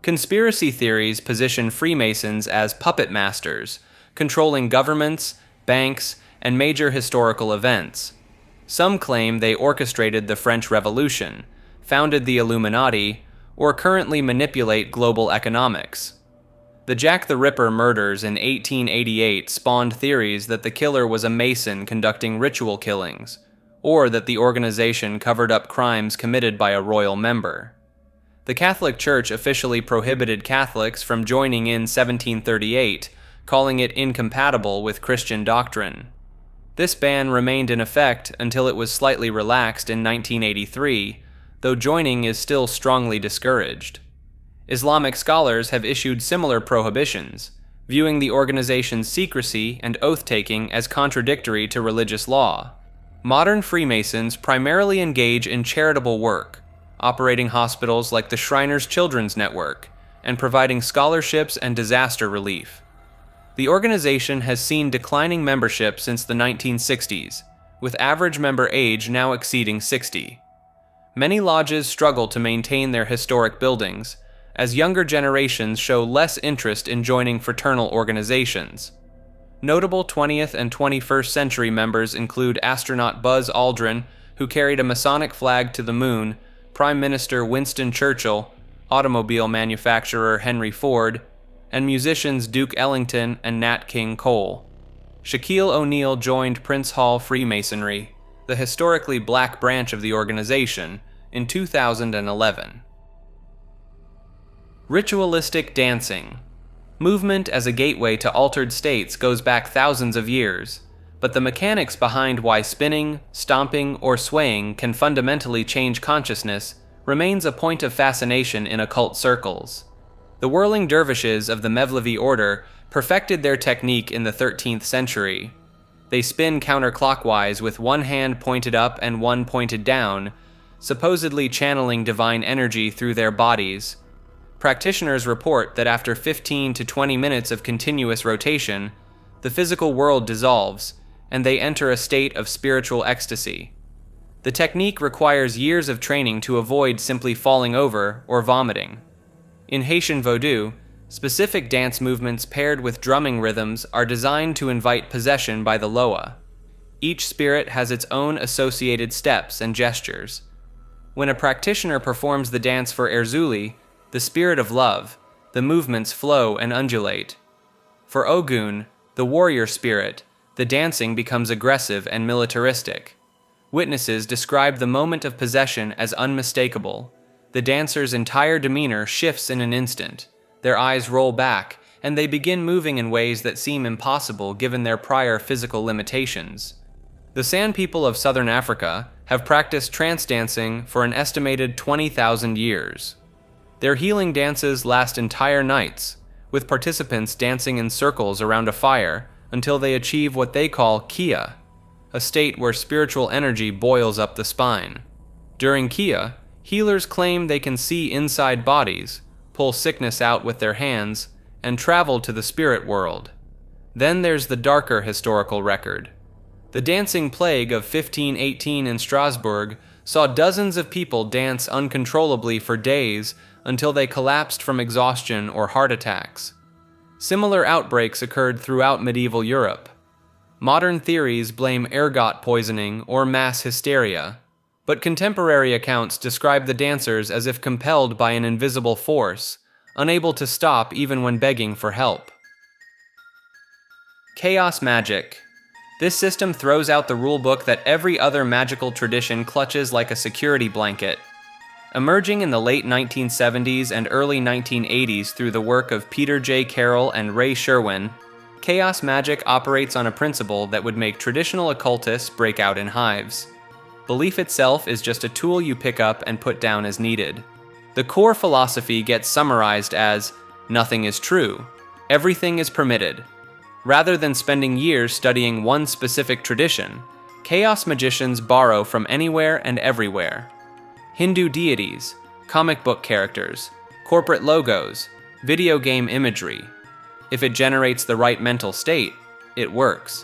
Conspiracy theories position Freemasons as puppet masters, controlling governments, banks, and major historical events. Some claim they orchestrated the French Revolution, founded the Illuminati, or currently manipulate global economics. The Jack the Ripper murders in 1888 spawned theories that the killer was a Mason conducting ritual killings, or that the organization covered up crimes committed by a royal member. The Catholic Church officially prohibited Catholics from joining in 1738, calling it incompatible with Christian doctrine. This ban remained in effect until it was slightly relaxed in 1983, though joining is still strongly discouraged. Islamic scholars have issued similar prohibitions, viewing the organization's secrecy and oath-taking as contradictory to religious law. Modern Freemasons primarily engage in charitable work, operating hospitals like the Shriners Children's Network, and providing scholarships and disaster relief. The organization has seen declining membership since the 1960s, with average member age now exceeding 60. Many lodges struggle to maintain their historic buildings, as younger generations show less interest in joining fraternal organizations. Notable 20th and 21st century members include astronaut Buzz Aldrin, who carried a Masonic flag to the moon, Prime Minister Winston Churchill, automobile manufacturer Henry Ford, and musicians Duke Ellington and Nat King Cole. Shaquille O'Neal joined Prince Hall Freemasonry, the historically black branch of the organization, in 2011. Ritualistic Dancing. Movement as a gateway to altered states goes back thousands of years, but the mechanics behind why spinning, stomping, or swaying can fundamentally change consciousness remains a point of fascination in occult circles. The whirling dervishes of the Mevlevi order perfected their technique in the 13th century. They spin counterclockwise with one hand pointed up and one pointed down, supposedly channeling divine energy through their bodies. Practitioners report that after 15 to 20 minutes of continuous rotation, the physical world dissolves, and they enter a state of spiritual ecstasy. The technique requires years of training to avoid simply falling over or vomiting. In Haitian Voodoo, specific dance movements paired with drumming rhythms are designed to invite possession by the Loa. Each spirit has its own associated steps and gestures. When a practitioner performs the dance for Erzuli, the spirit of love, the movements flow and undulate. For Ogun, the warrior spirit, the dancing becomes aggressive and militaristic. Witnesses describe the moment of possession as unmistakable. The dancer's entire demeanor shifts in an instant. Their eyes roll back, and they begin moving in ways that seem impossible given their prior physical limitations. The San people of southern Africa have practiced trance dancing for an estimated 20,000 years. Their healing dances last entire nights, with participants dancing in circles around a fire until they achieve what they call Kia, a state where spiritual energy boils up the spine. During Kia, Healers claim they can see inside bodies, pull sickness out with their hands, and travel to the spirit world. Then there's the darker historical record. The dancing plague of 1518 in Strasbourg saw dozens of people dance uncontrollably for days until they collapsed from exhaustion or heart attacks. Similar outbreaks occurred throughout medieval Europe. Modern theories blame ergot poisoning or mass hysteria, but contemporary accounts describe the dancers as if compelled by an invisible force, unable to stop even when begging for help. Chaos Magic. This system throws out the rulebook that every other magical tradition clutches like a security blanket. Emerging in the late 1970s and early 1980s through the work of Peter J. Carroll and Ray Sherwin, Chaos Magic operates on a principle that would make traditional occultists break out in hives. Belief itself is just a tool you pick up and put down as needed. The core philosophy gets summarized as, nothing is true, everything is permitted. Rather than spending years studying one specific tradition, chaos magicians borrow from anywhere and everywhere. Hindu deities, comic book characters, corporate logos, video game imagery. If it generates the right mental state, it works.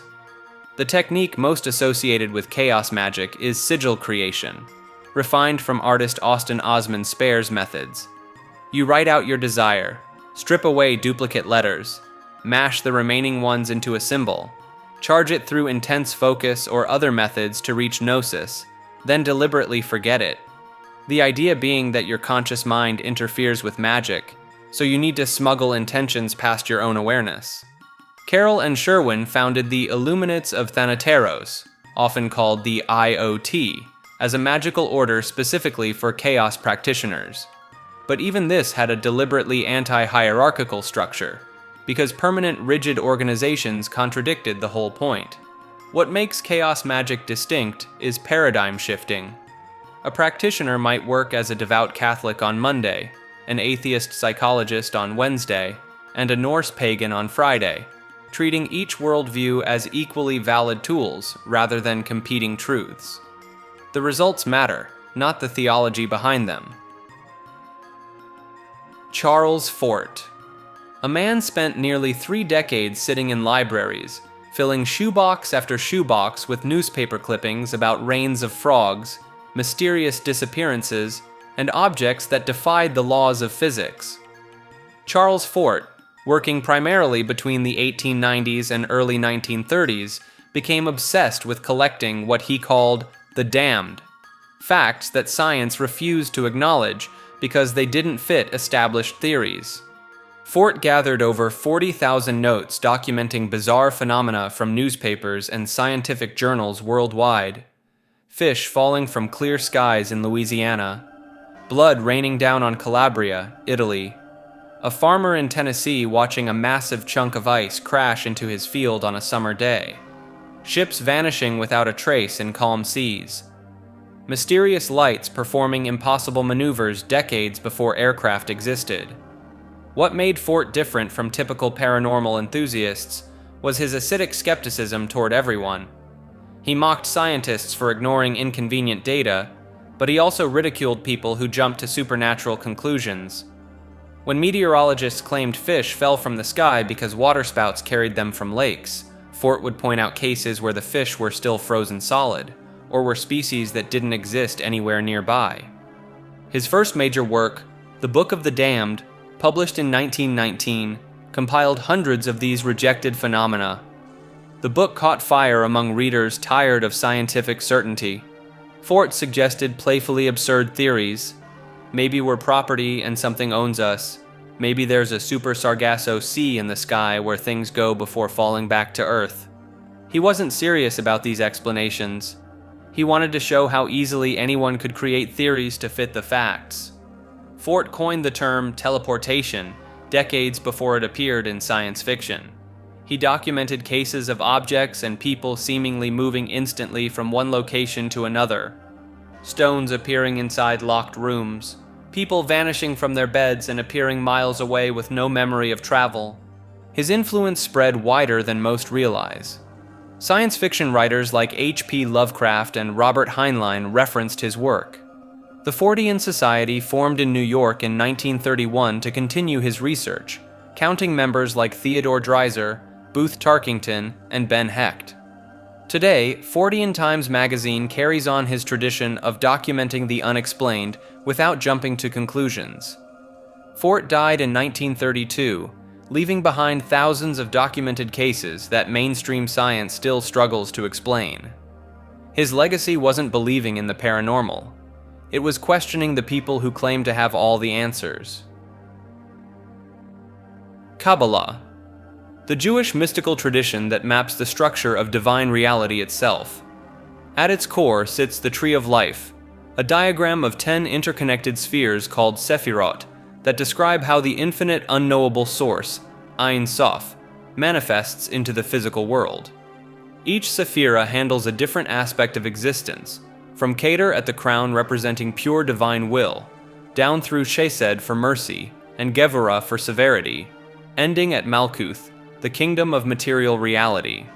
The technique most associated with chaos magic is sigil creation, refined from artist Austin Osman Spare's methods. You write out your desire, strip away duplicate letters, mash the remaining ones into a symbol, charge it through intense focus or other methods to reach gnosis, then deliberately forget it. The idea being that your conscious mind interferes with magic, so you need to smuggle intentions past your own awareness. Carroll and Sherwin founded the Illuminates of Thanateros, often called the IOT, as a magical order specifically for chaos practitioners. But even this had a deliberately anti-hierarchical structure, because permanent rigid organizations contradicted the whole point. What makes chaos magic distinct is paradigm shifting. A practitioner might work as a devout Catholic on Monday, an atheist psychologist on Wednesday, and a Norse pagan on Friday, treating each worldview as equally valid tools rather than competing truths. The results matter, not the theology behind them. Charles Fort. A man spent nearly 3 decades sitting in libraries, filling shoebox after shoebox with newspaper clippings about reigns of frogs, mysterious disappearances, and objects that defied the laws of physics. Charles Fort, working primarily between the 1890s and early 1930s, became obsessed with collecting what he called the damned, facts that science refused to acknowledge because they didn't fit established theories. Fort gathered over 40,000 notes documenting bizarre phenomena from newspapers and scientific journals worldwide. Fish falling from clear skies in Louisiana, blood raining down on Calabria, Italy, a farmer in Tennessee watching a massive chunk of ice crash into his field on a summer day, ships vanishing without a trace in calm seas, mysterious lights performing impossible maneuvers decades before aircraft existed. What made Fort different from typical paranormal enthusiasts was his acidic skepticism toward everyone. He mocked scientists for ignoring inconvenient data, but he also ridiculed people who jumped to supernatural conclusions. When meteorologists claimed fish fell from the sky because waterspouts carried them from lakes, Fort would point out cases where the fish were still frozen solid, or were species that didn't exist anywhere nearby. His first major work, The Book of the Damned, published in 1919, compiled hundreds of these rejected phenomena. The book caught fire among readers tired of scientific certainty. Fort suggested playfully absurd theories. Maybe we're property and something owns us. Maybe there's a Super Sargasso Sea in the sky where things go before falling back to Earth. He wasn't serious about these explanations. He wanted to show how easily anyone could create theories to fit the facts. Fort coined the term teleportation decades before it appeared in science fiction. He documented cases of objects and people seemingly moving instantly from one location to another, stones appearing inside locked rooms, people vanishing from their beds and appearing miles away with no memory of travel. His influence spread wider than most realize. Science fiction writers like H.P. Lovecraft and Robert Heinlein referenced his work. The Fortean Society formed in New York in 1931 to continue his research, counting members like Theodore Dreiser, Booth Tarkington, and Ben Hecht. Today, Fortean Times magazine carries on his tradition of documenting the unexplained without jumping to conclusions. Fort died in 1932, leaving behind thousands of documented cases that mainstream science still struggles to explain. His legacy wasn't believing in the paranormal. It was questioning the people who claim to have all the answers. Kabbalah, the Jewish mystical tradition that maps the structure of divine reality itself. At its core sits the Tree of Life, a diagram of 10 interconnected spheres called Sephirot that describe how the infinite unknowable source, Ein Sof, manifests into the physical world. Each Sephira handles a different aspect of existence, from Keter at the crown representing pure divine will, down through Chesed for mercy, and Gevurah for severity, ending at Malkuth, the kingdom of material reality.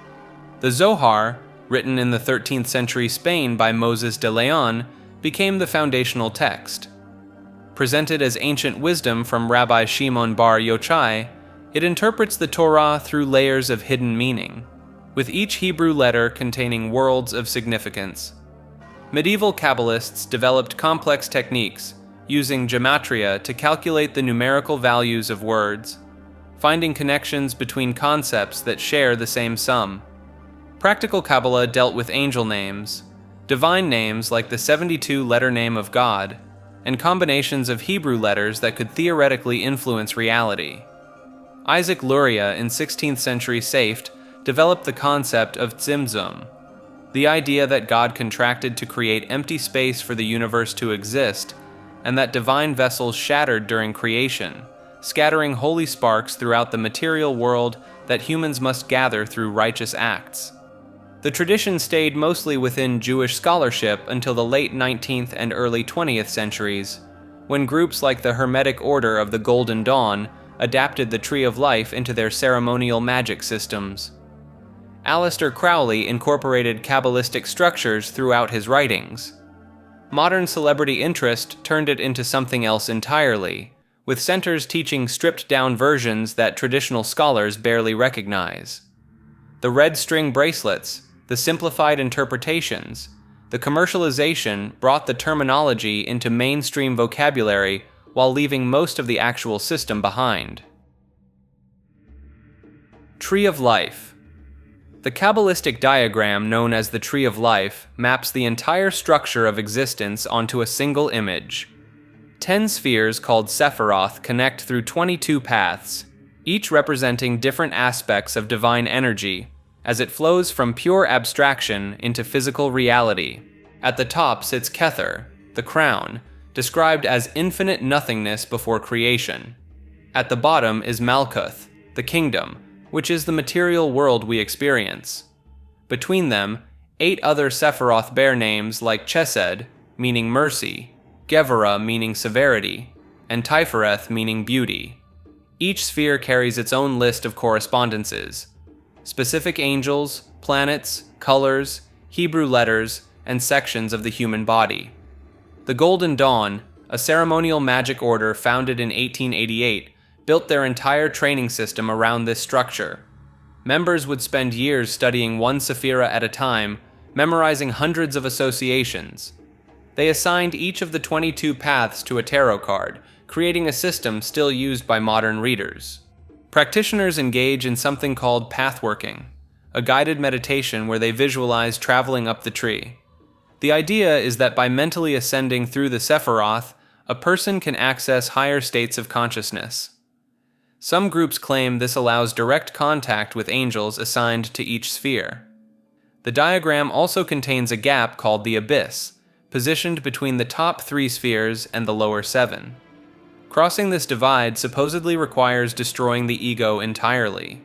The Zohar, written in the 13th century Spain by Moses de Leon, became the foundational text. Presented as ancient wisdom from Rabbi Shimon bar Yochai, it interprets the Torah through layers of hidden meaning, with each Hebrew letter containing worlds of significance. Medieval Kabbalists developed complex techniques, using gematria to calculate the numerical values of words, finding connections between concepts that share the same sum. Practical Kabbalah dealt with angel names, divine names like the 72-letter name of God, and combinations of Hebrew letters that could theoretically influence reality. Isaac Luria in 16th century Seift developed the concept of Tzimtzum, the idea that God contracted to create empty space for the universe to exist, and that divine vessels shattered during creation, scattering holy sparks throughout the material world that humans must gather through righteous acts. The tradition stayed mostly within Jewish scholarship until the late 19th and early 20th centuries, when groups like the Hermetic Order of the Golden Dawn adapted the Tree of Life into their ceremonial magic systems. Aleister Crowley incorporated Kabbalistic structures throughout his writings. Modern celebrity interest turned it into something else entirely, with centers teaching stripped-down versions that traditional scholars barely recognize. The red string bracelets, the simplified interpretations, the commercialization brought the terminology into mainstream vocabulary while leaving most of the actual system behind. Tree of Life. The Kabbalistic diagram known as the Tree of Life maps the entire structure of existence onto a single image. 10 spheres called Sephiroth connect through 22 paths, each representing different aspects of divine energy, as it flows from pure abstraction into physical reality. At the top sits Kether, the crown, described as infinite nothingness before creation. At the bottom is Malkuth, the kingdom, which is the material world we experience. Between them, 8 other Sephiroth bear names like Chesed, meaning mercy, Gevurah meaning severity, and Tifereth meaning beauty. Each sphere carries its own list of correspondences, specific angels, planets, colors, Hebrew letters, and sections of the human body. The Golden Dawn, a ceremonial magic order founded in 1888, built their entire training system around this structure. Members would spend years studying one sephira at a time, memorizing hundreds of associations. They assigned each of the 22 paths to a tarot card, creating a system still used by modern readers. Practitioners engage in something called pathworking, a guided meditation where they visualize traveling up the tree. The idea is that by mentally ascending through the Sephiroth, a person can access higher states of consciousness. Some groups claim this allows direct contact with angels assigned to each sphere. The diagram also contains a gap called the Abyss, positioned between the top 3 spheres and the lower 7. Crossing this divide supposedly requires destroying the ego entirely.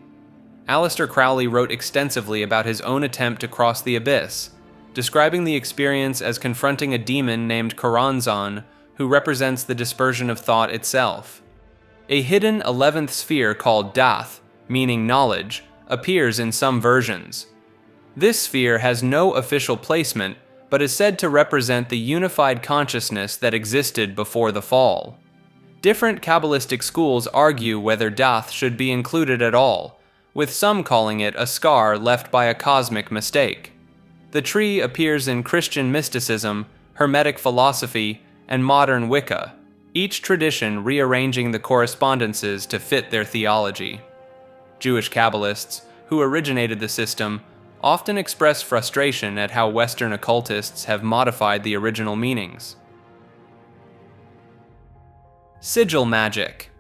Aleister Crowley wrote extensively about his own attempt to cross the abyss, describing the experience as confronting a demon named Choronzon, who represents the dispersion of thought itself. A hidden 11th sphere called Dath, meaning knowledge, appears in some versions. This sphere has no official placement, but is said to represent the unified consciousness that existed before the fall. Different Kabbalistic schools argue whether Dath should be included at all, with some calling it a scar left by a cosmic mistake. The tree appears in Christian mysticism, Hermetic philosophy, and modern Wicca, each tradition rearranging the correspondences to fit their theology. Jewish Kabbalists, who originated the system, often express frustration at how Western occultists have modified the original meanings. Sigil Magic.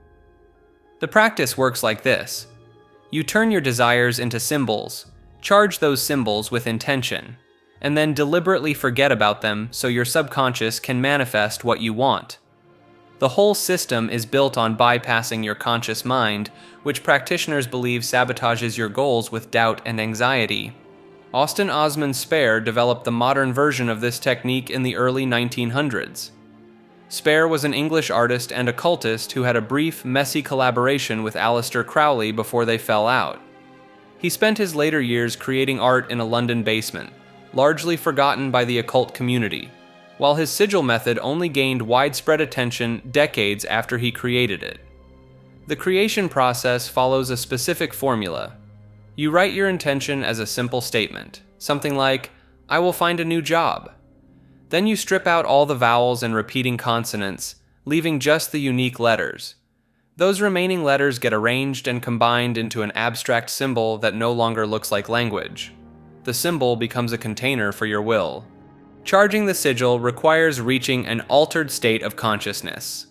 The practice works like this. You turn your desires into symbols, charge those symbols with intention, and then deliberately forget about them so your subconscious can manifest what you want. The whole system is built on bypassing your conscious mind, which practitioners believe sabotages your goals with doubt and anxiety. Austin Osman Spare developed the modern version of this technique in the early 1900s. Spare was an English artist and occultist who had a brief, messy collaboration with Aleister Crowley before they fell out. He spent his later years creating art in a London basement, largely forgotten by the occult community, while his sigil method only gained widespread attention decades after he created it. The creation process follows a specific formula. You write your intention as a simple statement, something like, "I will find a new job." Then you strip out all the vowels and repeating consonants, leaving just the unique letters. Those remaining letters get arranged and combined into an abstract symbol that no longer looks like language. The symbol becomes a container for your will. Charging the sigil requires reaching an altered state of consciousness.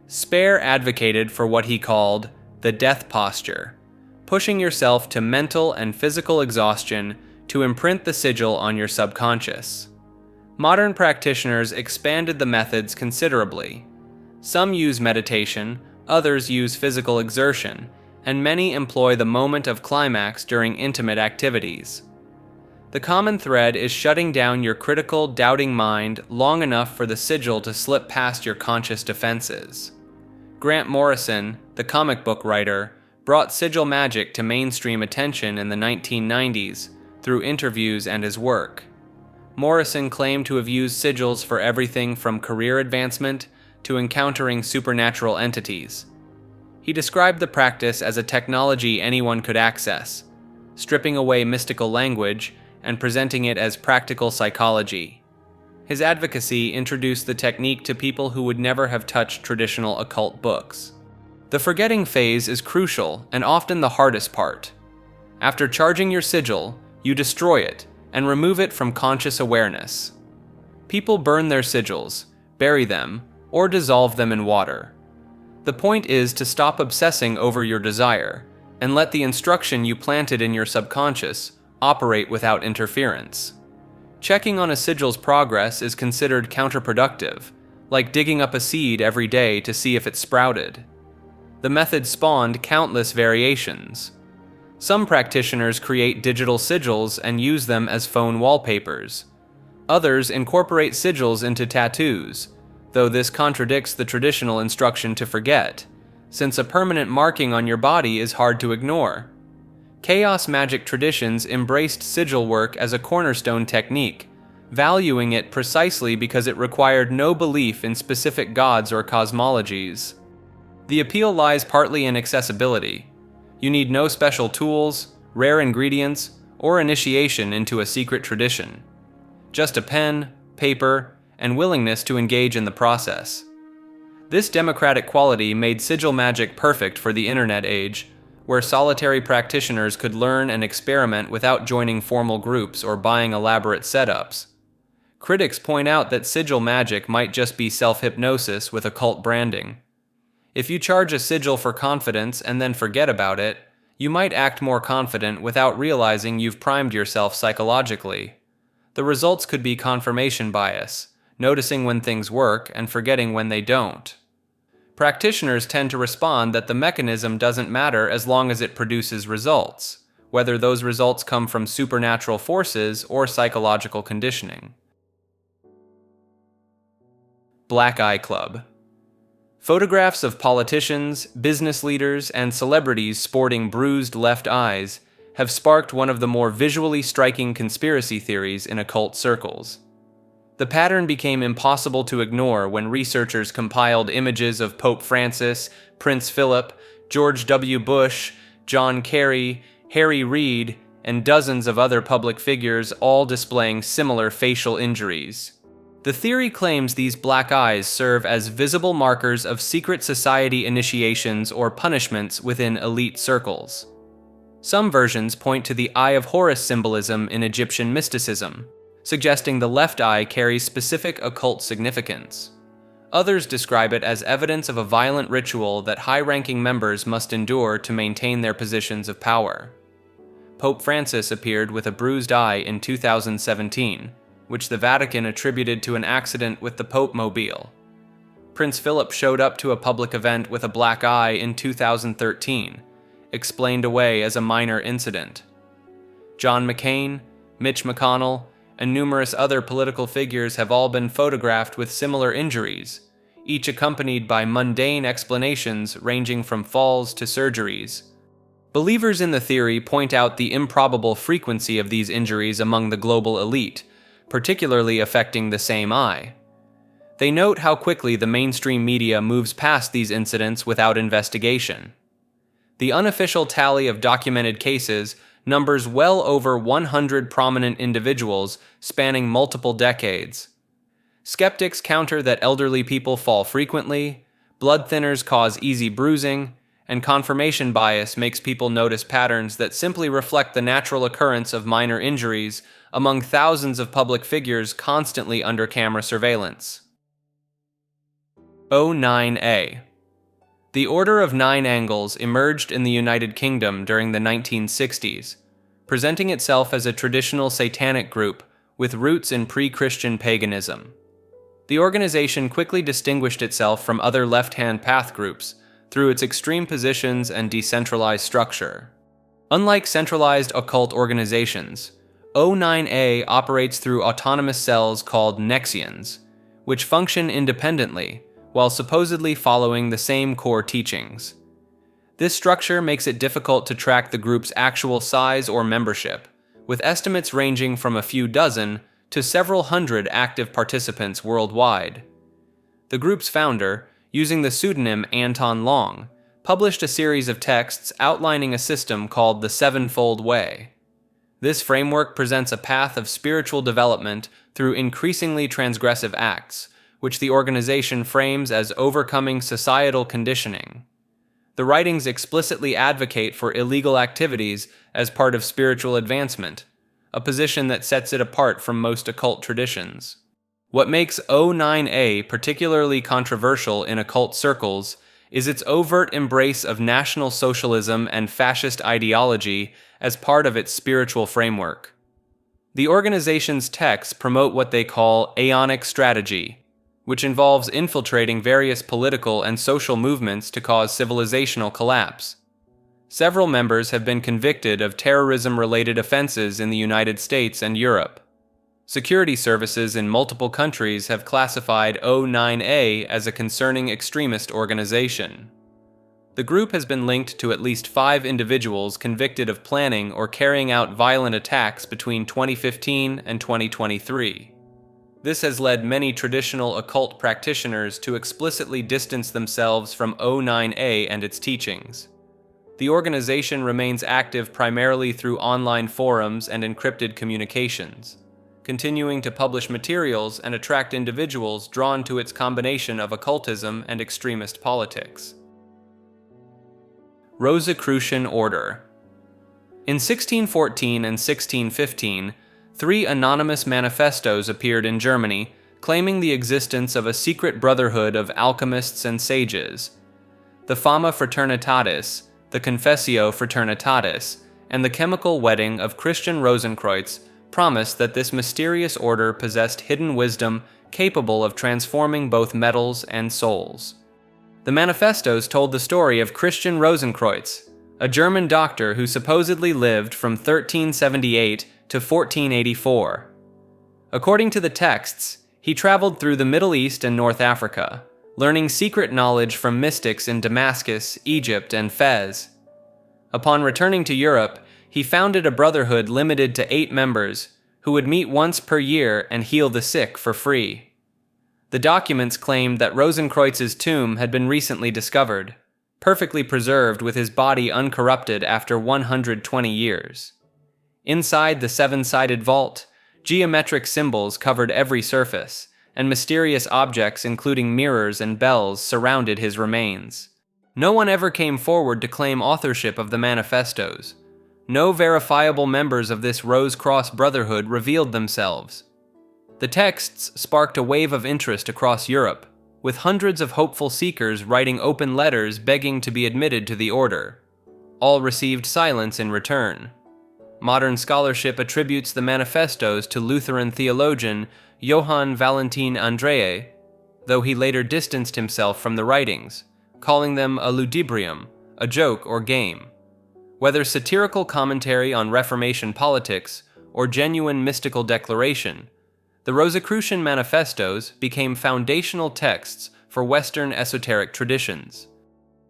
Spare advocated for what he called the death posture, pushing yourself to mental and physical exhaustion to imprint the sigil on your subconscious. Modern practitioners expanded the methods considerably. Some use meditation, others use physical exertion, and many employ the moment of climax during intimate activities. The common thread is shutting down your critical, doubting mind long enough for the sigil to slip past your conscious defenses. Grant Morrison, the comic book writer, brought sigil magic to mainstream attention in the 1990s through interviews and his work. Morrison claimed to have used sigils for everything from career advancement to encountering supernatural entities. He described the practice as a technology anyone could access, stripping away mystical language and presenting it as practical psychology. His advocacy introduced the technique to people who would never have touched traditional occult books. The forgetting phase is crucial and often the hardest part. After charging your sigil, you destroy it and remove it from conscious awareness. People burn their sigils, bury them, or dissolve them in water. The point is to stop obsessing over your desire and let the instruction you planted in your subconscious operate without interference. Checking on a sigil's progress is considered counterproductive, like digging up a seed every day to see if it sprouted. The method spawned countless variations. Some practitioners create digital sigils and use them as phone wallpapers. Others incorporate sigils into tattoos, though this contradicts the traditional instruction to forget, since a permanent marking on your body is hard to ignore. Chaos magic traditions embraced sigil work as a cornerstone technique, valuing it precisely because it required no belief in specific gods or cosmologies. The appeal lies partly in accessibility. You need no special tools, rare ingredients, or initiation into a secret tradition. Just a pen, paper, and willingness to engage in the process. This democratic quality made sigil magic perfect for the internet age, where solitary practitioners could learn and experiment without joining formal groups or buying elaborate setups. Critics point out that sigil magic might just be self-hypnosis with occult branding. If you charge a sigil for confidence and then forget about it, you might act more confident without realizing you've primed yourself psychologically. The results could be confirmation bias, noticing when things work and forgetting when they don't. Practitioners tend to respond that the mechanism doesn't matter as long as it produces results, whether those results come from supernatural forces or psychological conditioning. Black Eye Club. Photographs of politicians, business leaders, and celebrities sporting bruised left eyes have sparked one of the more visually striking conspiracy theories in occult circles. The pattern became impossible to ignore when researchers compiled images of Pope Francis, Prince Philip, George W. Bush, John Kerry, Harry Reid, and dozens of other public figures, all displaying similar facial injuries. The theory claims these black eyes serve as visible markers of secret society initiations or punishments within elite circles. Some versions point to the Eye of Horus symbolism in Egyptian mysticism, suggesting the left eye carries specific occult significance. Others describe it as evidence of a violent ritual that high-ranking members must endure to maintain their positions of power. Pope Francis appeared with a bruised eye in 2017, which the Vatican attributed to an accident with the Pope-mobile. Prince Philip showed up to a public event with a black eye in 2013, explained away as a minor incident. John McCain, Mitch McConnell, and numerous other political figures have all been photographed with similar injuries, each accompanied by mundane explanations ranging from falls to surgeries. Believers in the theory point out the improbable frequency of these injuries among the global elite, particularly affecting the same eye. They note how quickly the mainstream media moves past these incidents without investigation. The unofficial tally of documented cases numbers well over 100 prominent individuals spanning multiple decades. Skeptics counter that elderly people fall frequently, blood thinners cause easy bruising, and confirmation bias makes people notice patterns that simply reflect the natural occurrence of minor injuries among thousands of public figures constantly under camera surveillance. O9A. The Order of Nine Angles emerged in the United Kingdom during the 1960s, presenting itself as a traditional satanic group with roots in pre-Christian paganism. The organization quickly distinguished itself from other left-hand path groups through its extreme positions and decentralized structure. Unlike centralized occult organizations, O9A operates through autonomous cells called Nexions, which function independently while supposedly following the same core teachings. This structure makes it difficult to track the group's actual size or membership, with estimates ranging from a few dozen to several hundred active participants worldwide. The group's founder, using the pseudonym Anton Long, published a series of texts outlining a system called the Sevenfold Way. This framework presents a path of spiritual development through increasingly transgressive acts, which the organization frames as overcoming societal conditioning. The writings explicitly advocate for illegal activities as part of spiritual advancement, a position that sets it apart from most occult traditions. What makes O9A particularly controversial in occult circles is its overt embrace of National Socialism and fascist ideology as part of its spiritual framework. The organization's texts promote what they call aeonic strategy, which involves infiltrating various political and social movements to cause civilizational collapse. Several members have been convicted of terrorism-related offenses in the United States and Europe. Security services in multiple countries have classified O9A as a concerning extremist organization. The group has been linked to at least 5 individuals convicted of planning or carrying out violent attacks between 2015 and 2023. This has led many traditional occult practitioners to explicitly distance themselves from O9A and its teachings. The organization remains active primarily through online forums and encrypted communications, continuing to publish materials and attract individuals drawn to its combination of occultism and extremist politics. Rosicrucian Order. In 1614 and 1615, 3 anonymous manifestos appeared in Germany, claiming the existence of a secret brotherhood of alchemists and sages. The Fama Fraternitatis, the Confessio Fraternitatis, and the chemical wedding of Christian Rosenkreuz promised that this mysterious order possessed hidden wisdom capable of transforming both metals and souls. The manifestos told the story of Christian Rosenkreuz, a German doctor who supposedly lived from 1378 to 1484. According to the texts, he traveled through the Middle East and North Africa, learning secret knowledge from mystics in Damascus, Egypt, and Fez. Upon returning to Europe, he founded a brotherhood limited to 8 members, who would meet once per year and heal the sick for free. The documents claimed that Rosenkreuz's tomb had been recently discovered, perfectly preserved with his body uncorrupted after 120 years. Inside the seven-sided vault, geometric symbols covered every surface, and mysterious objects including mirrors and bells surrounded his remains. No one ever came forward to claim authorship of the manifestos. No verifiable members of this Rose-Cross Brotherhood revealed themselves. The texts sparked a wave of interest across Europe, with hundreds of hopeful seekers writing open letters begging to be admitted to the order. All received silence in return. Modern scholarship attributes the manifestos to Lutheran theologian Johann Valentin Andreae, though he later distanced himself from the writings, calling them a ludibrium, a joke or game. Whether satirical commentary on Reformation politics or genuine mystical declaration, the Rosicrucian manifestos became foundational texts for Western esoteric traditions.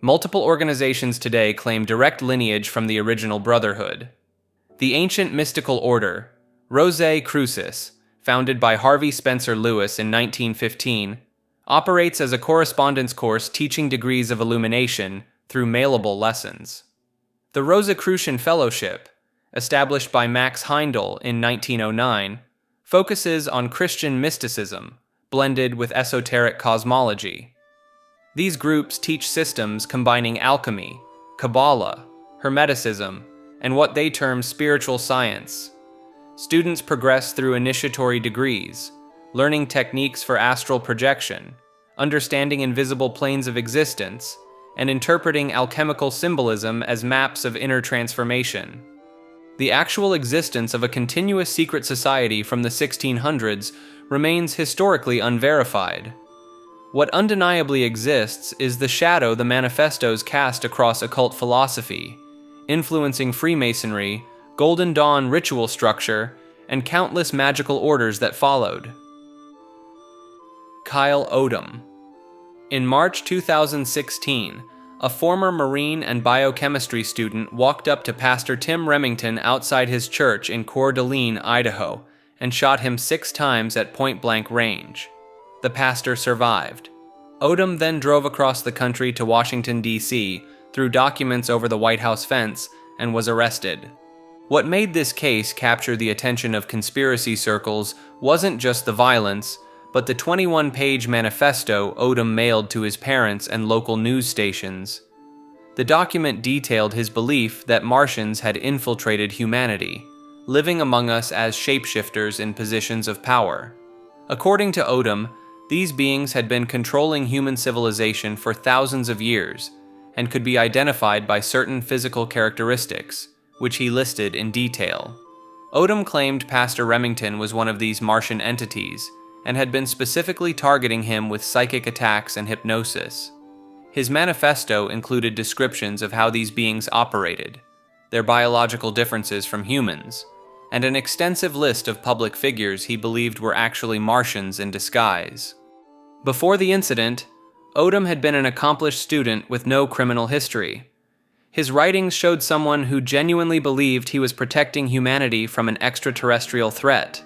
Multiple organizations today claim direct lineage from the original Brotherhood. The ancient mystical order, Rosicrucis, founded by Harvey Spencer Lewis in 1915, operates as a correspondence course teaching degrees of illumination through mailable lessons. The Rosicrucian Fellowship, established by Max Heindel in 1909, focuses on Christian mysticism, blended with esoteric cosmology. These groups teach systems combining alchemy, Kabbalah, Hermeticism, and what they term spiritual science. Students progress through initiatory degrees, learning techniques for astral projection, understanding invisible planes of existence, and interpreting alchemical symbolism as maps of inner transformation. The actual existence of a continuous secret society from the 1600s remains historically unverified. What undeniably exists is the shadow the manifestos cast across occult philosophy, influencing Freemasonry, Golden Dawn ritual structure, and countless magical orders that followed. Kyle Odom. In March 2016, a former Marine and biochemistry student walked up to Pastor Tim Remington outside his church in Coeur d'Alene, Idaho, and shot him 6 times at point-blank range. The pastor survived. Odom then drove across the country to Washington, D.C., threw documents over the White House fence, and was arrested. What made this case capture the attention of conspiracy circles wasn't just the violence, but the 21-page manifesto Odom mailed to his parents and local news stations. The document detailed his belief that Martians had infiltrated humanity, living among us as shapeshifters in positions of power. According to Odom, these beings had been controlling human civilization for thousands of years, and could be identified by certain physical characteristics, which he listed in detail. Odom claimed Pastor Remington was one of these Martian entities, and had been specifically targeting him with psychic attacks and hypnosis. His manifesto included descriptions of how these beings operated, their biological differences from humans, and an extensive list of public figures he believed were actually Martians in disguise. Before the incident, Odom had been an accomplished student with no criminal history. His writings showed someone who genuinely believed he was protecting humanity from an extraterrestrial threat.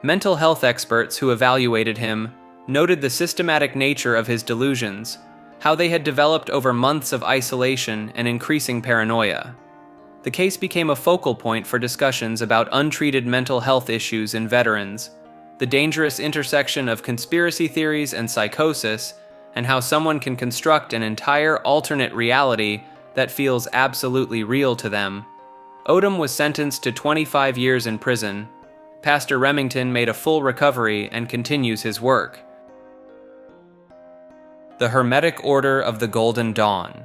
Mental health experts who evaluated him noted the systematic nature of his delusions, how they had developed over months of isolation and increasing paranoia. The case became a focal point for discussions about untreated mental health issues in veterans, the dangerous intersection of conspiracy theories and psychosis, and how someone can construct an entire alternate reality that feels absolutely real to them. Odom was sentenced to 25 years in prison. Pastor Remington made a full recovery and continues his work. The Hermetic Order of the Golden Dawn.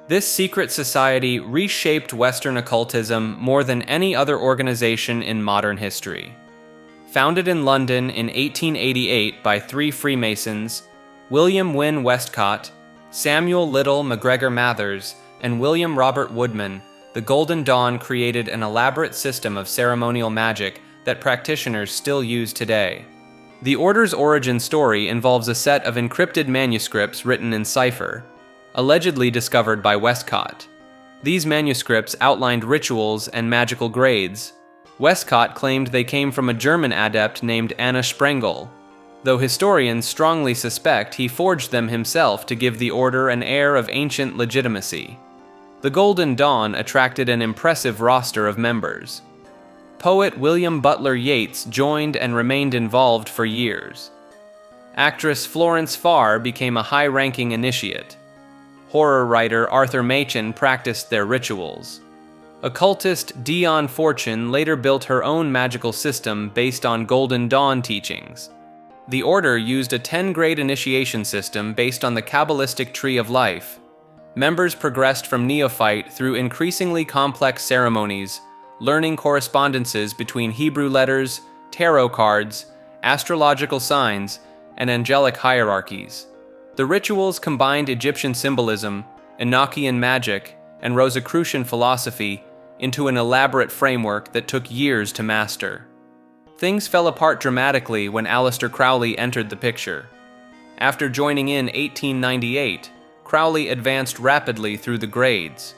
This secret society reshaped Western occultism more than any other organization in modern history. Founded in London in 1888 by 3 Freemasons, William Wynne Westcott, Samuel Little MacGregor Mathers, and William Robert Woodman, the Golden Dawn created an elaborate system of ceremonial magic that practitioners still use today. The order's origin story involves a set of encrypted manuscripts written in cipher, allegedly discovered by Westcott. These manuscripts outlined rituals and magical grades, Westcott claimed they came from a German adept named Anna Sprengel, though historians strongly suspect he forged them himself to give the order an air of ancient legitimacy. The Golden Dawn attracted an impressive roster of members. Poet William Butler Yeats joined and remained involved for years. Actress Florence Farr became a high-ranking initiate. Horror writer Arthur Machen practiced their rituals. Occultist Dion Fortune later built her own magical system based on Golden Dawn teachings. The order used a 10-grade initiation system based on the Kabbalistic Tree of Life. Members progressed from neophyte through increasingly complex ceremonies, learning correspondences between Hebrew letters, tarot cards, astrological signs, and angelic hierarchies. The rituals combined Egyptian symbolism, Enochian magic, and Rosicrucian philosophy into an elaborate framework that took years to master. Things fell apart dramatically when Aleister Crowley entered the picture. After joining in 1898, Crowley advanced rapidly through the grades.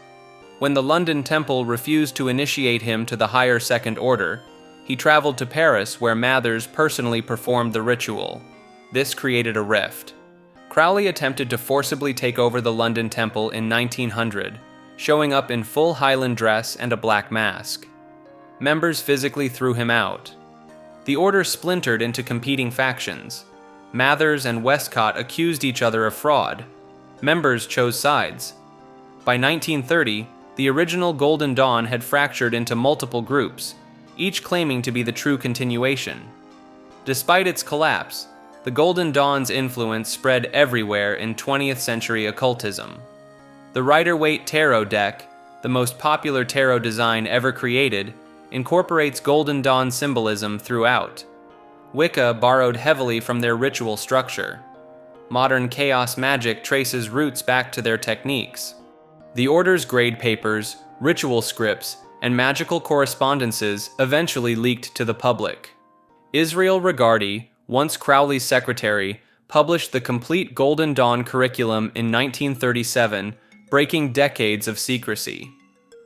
When the London Temple refused to initiate him to the higher Second Order, he traveled to Paris where Mathers personally performed the ritual. This created a rift. Crowley attempted to forcibly take over the London Temple in 1900, showing up in full Highland dress and a black mask. Members physically threw him out. The order splintered into competing factions. Mathers and Westcott accused each other of fraud. Members chose sides. By 1930, the original Golden Dawn had fractured into multiple groups, each claiming to be the true continuation. Despite its collapse, the Golden Dawn's influence spread everywhere in 20th century occultism. The Rider-Waite Tarot deck, the most popular tarot design ever created, incorporates Golden Dawn symbolism throughout. Wicca borrowed heavily from their ritual structure. Modern chaos magic traces roots back to their techniques. The Order's grade papers, ritual scripts, and magical correspondences eventually leaked to the public. Israel Regardie, once Crowley's secretary, published the complete Golden Dawn curriculum in 1937, breaking decades of secrecy.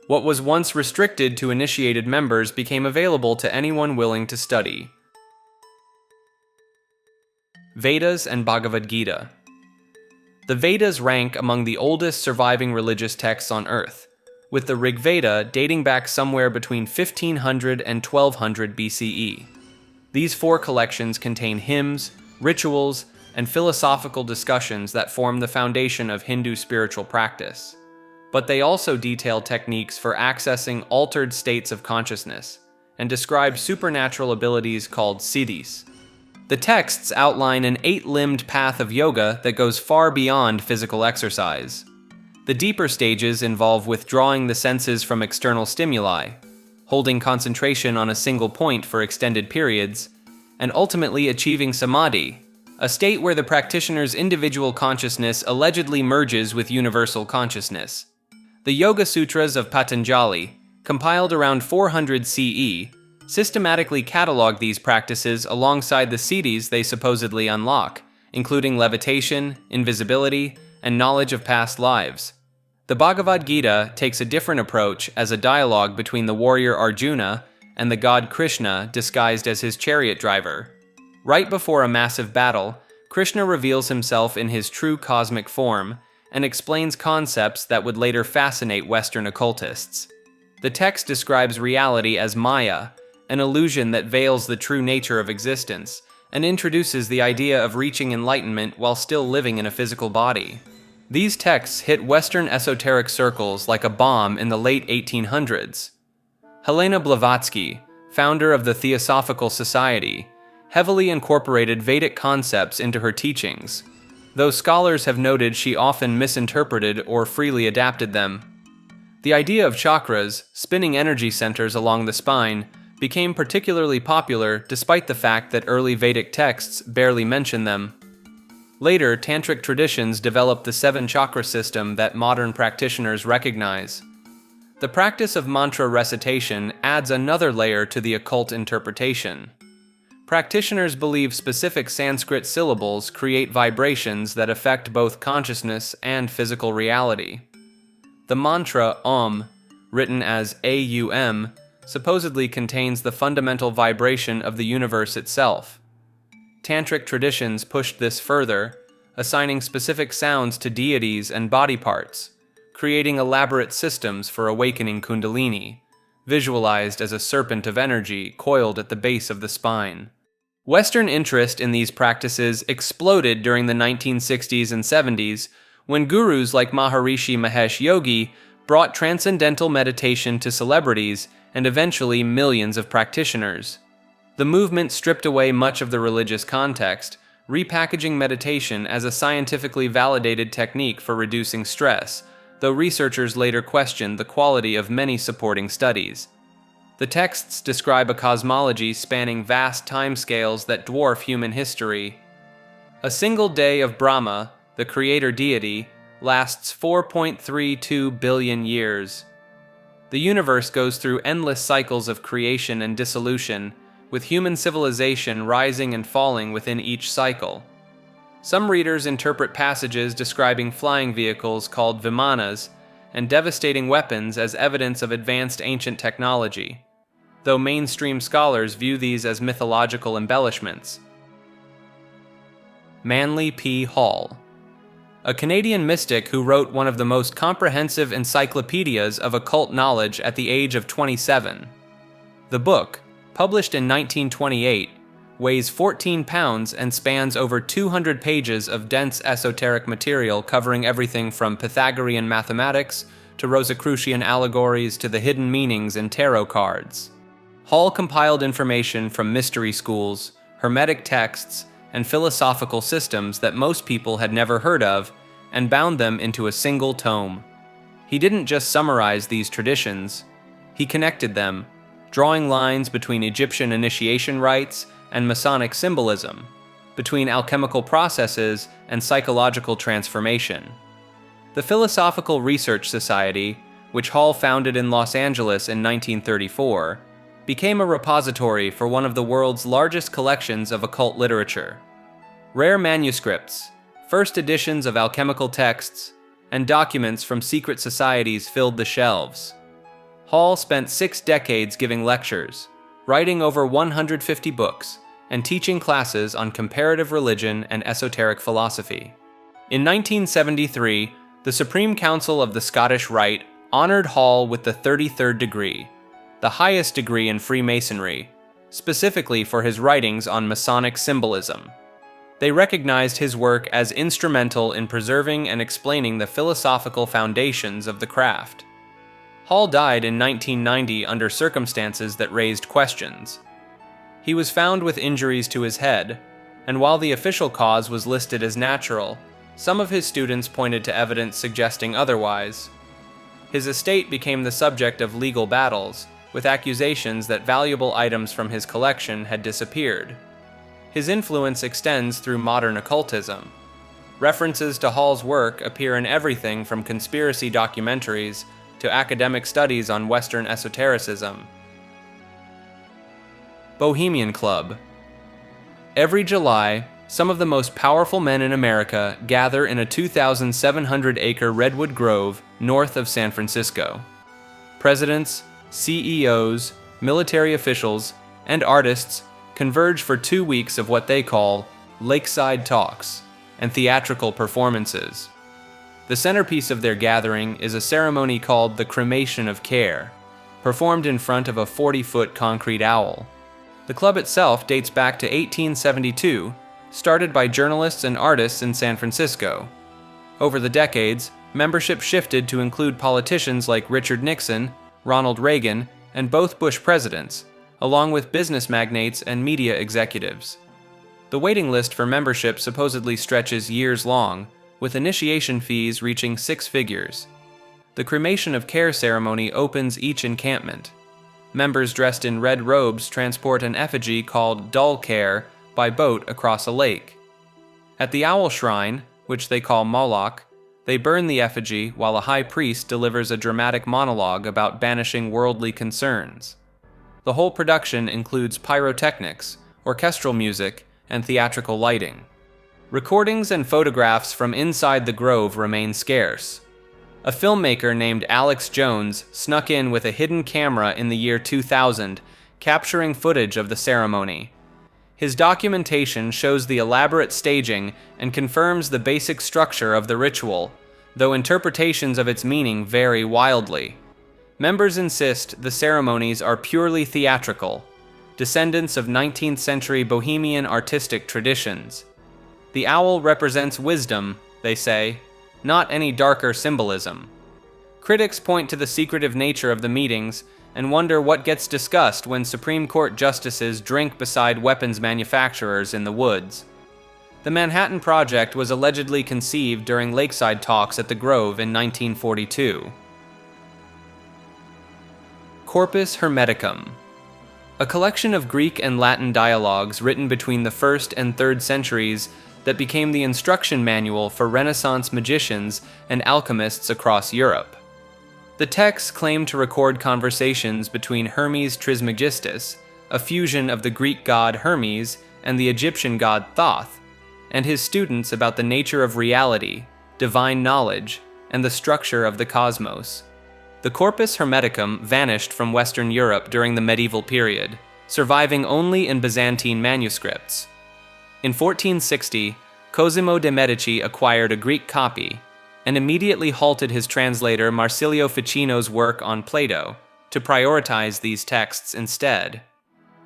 What was once restricted to initiated members became available to anyone willing to study. Vedas and Bhagavad-Gita. The Vedas rank among the oldest surviving religious texts on Earth, with the Rig Veda dating back somewhere between 1500 and 1200 BCE. These four collections contain hymns, rituals, and philosophical discussions that form the foundation of Hindu spiritual practice. But they also detail techniques for accessing altered states of consciousness and describe supernatural abilities called siddhis. The texts outline an 8-limbed path of yoga that goes far beyond physical exercise. The deeper stages involve withdrawing the senses from external stimuli, holding concentration on a single point for extended periods, and ultimately achieving samadhi, a state where the practitioner's individual consciousness allegedly merges with universal consciousness. The Yoga Sutras of Patanjali, compiled around 400 CE, systematically catalog these practices alongside the siddhis they supposedly unlock, including levitation, invisibility, and knowledge of past lives. The Bhagavad Gita takes a different approach as a dialogue between the warrior Arjuna and the god Krishna disguised as his chariot driver. Right before a massive battle, Krishna reveals himself in his true cosmic form and explains concepts that would later fascinate Western occultists. The text describes reality as Maya, an illusion that veils the true nature of existence, and introduces the idea of reaching enlightenment while still living in a physical body. These texts hit Western esoteric circles like a bomb in the late 1800s. Helena Blavatsky, founder of the Theosophical Society, heavily incorporated Vedic concepts into her teachings, though scholars have noted she often misinterpreted or freely adapted them. The idea of chakras, spinning energy centers along the spine, became particularly popular despite the fact that early Vedic texts barely mention them. Later, tantric traditions developed the 7-chakra system that modern practitioners recognize. The practice of mantra recitation adds another layer to the occult interpretation. Practitioners believe specific Sanskrit syllables create vibrations that affect both consciousness and physical reality. The mantra Om, written as AUM, supposedly contains the fundamental vibration of the universe itself. Tantric traditions pushed this further, assigning specific sounds to deities and body parts, creating elaborate systems for awakening Kundalini, visualized as a serpent of energy coiled at the base of the spine. Western interest in these practices exploded during the 1960s and 70s when gurus like Maharishi Mahesh Yogi brought transcendental meditation to celebrities and eventually millions of practitioners. The movement stripped away much of the religious context, repackaging meditation as a scientifically validated technique for reducing stress, though researchers later questioned the quality of many supporting studies. The texts describe a cosmology spanning vast timescales that dwarf human history. A single day of Brahma, the creator deity, lasts 4.32 billion years. The universe goes through endless cycles of creation and dissolution, with human civilization rising and falling within each cycle. Some readers interpret passages describing flying vehicles called vimanas and devastating weapons as evidence of advanced ancient technology, though mainstream scholars view these as mythological embellishments. Manley P. Hall, a Canadian mystic who wrote one of the most comprehensive encyclopedias of occult knowledge at the age of 27. The book, published in 1928, weighs 14 pounds and spans over 200 pages of dense esoteric material covering everything from Pythagorean mathematics to Rosicrucian allegories to the hidden meanings in tarot cards. Hall compiled information from mystery schools, hermetic texts, and philosophical systems that most people had never heard of, and bound them into a single tome. He didn't just summarize these traditions, he connected them, drawing lines between Egyptian initiation rites and Masonic symbolism, between alchemical processes and psychological transformation. The Philosophical Research Society, which Hall founded in Los Angeles in 1934, became a repository for one of the world's largest collections of occult literature. Rare manuscripts, first editions of alchemical texts, and documents from secret societies filled the shelves. Hall spent 6 decades giving lectures, writing over 150 books, and teaching classes on comparative religion and esoteric philosophy. In 1973, the Supreme Council of the Scottish Rite honored Hall with the 33rd degree, the highest degree in Freemasonry, specifically for his writings on Masonic symbolism. They recognized his work as instrumental in preserving and explaining the philosophical foundations of the craft. Hall died in 1990 under circumstances that raised questions. He was found with injuries to his head, and while the official cause was listed as natural, some of his students pointed to evidence suggesting otherwise. His estate became the subject of legal battles, with accusations that valuable items from his collection had disappeared. His influence extends through modern occultism. References to Hall's work appear in everything from conspiracy documentaries to academic studies on Western esotericism. Bohemian Club. Every July, some of the most powerful men in America gather in a 2,700-acre redwood grove north of San Francisco. Presidents, CEOs, military officials, and artists converge for 2 weeks of what they call lakeside talks and theatrical performances. The centerpiece of their gathering is a ceremony called the Cremation of Care, performed in front of a 40-foot concrete owl. The club itself dates back to 1872, started by journalists and artists in San Francisco. Over the decades, membership shifted to include politicians like Richard Nixon, Ronald Reagan, and both Bush presidents, along with business magnates and media executives. The waiting list for membership supposedly stretches years long, with initiation fees reaching 6 figures. The Cremation of Care ceremony opens each encampment. Members dressed in red robes transport an effigy called Dull Care by boat across a lake. At the Owl Shrine, which they call Moloch, they burn the effigy while a high priest delivers a dramatic monologue about banishing worldly concerns. The whole production includes pyrotechnics, orchestral music, and theatrical lighting. Recordings and photographs from inside the grove remain scarce. A filmmaker named Alex Jones snuck in with a hidden camera in the year 2000, capturing footage of the ceremony. His documentation shows the elaborate staging and confirms the basic structure of the ritual, though interpretations of its meaning vary wildly. Members insist the ceremonies are purely theatrical, descendants of 19th century Bohemian artistic traditions. The owl represents wisdom, they say, not any darker symbolism. Critics point to the secretive nature of the meetings and wonder what gets discussed when Supreme Court justices drink beside weapons manufacturers in the woods. The Manhattan Project was allegedly conceived during lakeside talks at the Grove in 1942. Corpus Hermeticum. A collection of Greek and Latin dialogues written between the 1st and 3rd centuries that became the instruction manual for Renaissance magicians and alchemists across Europe. The texts claim to record conversations between Hermes Trismegistus, a fusion of the Greek god Hermes and the Egyptian god Thoth, and his students about the nature of reality, divine knowledge, and the structure of the cosmos. The Corpus Hermeticum vanished from Western Europe during the medieval period, surviving only in Byzantine manuscripts. In 1460, Cosimo de' Medici acquired a Greek copy and immediately halted his translator Marsilio Ficino's work on Plato to prioritize these texts instead.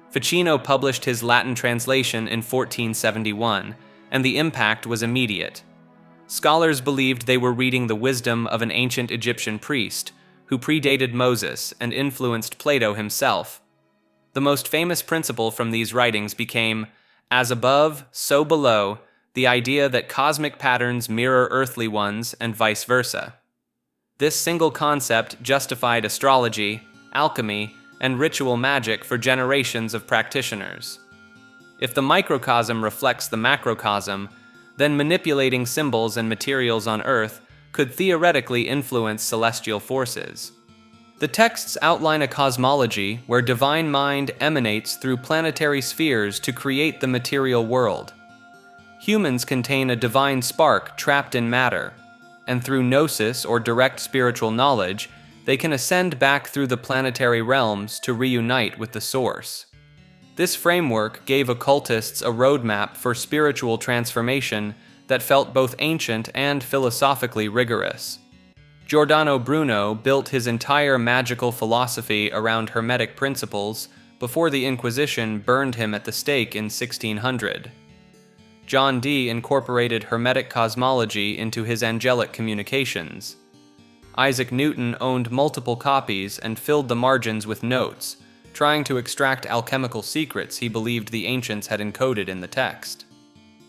Ficino published his Latin translation in 1471, and the impact was immediate. Scholars believed they were reading the wisdom of an ancient Egyptian priest who predated Moses and influenced Plato himself. The most famous principle from these writings became, as above, so below, the idea that cosmic patterns mirror earthly ones and vice versa. This single concept justified astrology, alchemy, and ritual magic for generations of practitioners. If the microcosm reflects the macrocosm, then manipulating symbols and materials on Earth could theoretically influence celestial forces. The texts outline a cosmology where divine mind emanates through planetary spheres to create the material world. Humans contain a divine spark trapped in matter, and through gnosis or direct spiritual knowledge, they can ascend back through the planetary realms to reunite with the source. This framework gave occultists a roadmap for spiritual transformation that felt both ancient and philosophically rigorous. Giordano Bruno built his entire magical philosophy around Hermetic principles before the Inquisition burned him at the stake in 1600. John Dee incorporated Hermetic cosmology into his angelic communications. Isaac Newton owned multiple copies and filled the margins with notes, trying to extract alchemical secrets he believed the ancients had encoded in the text.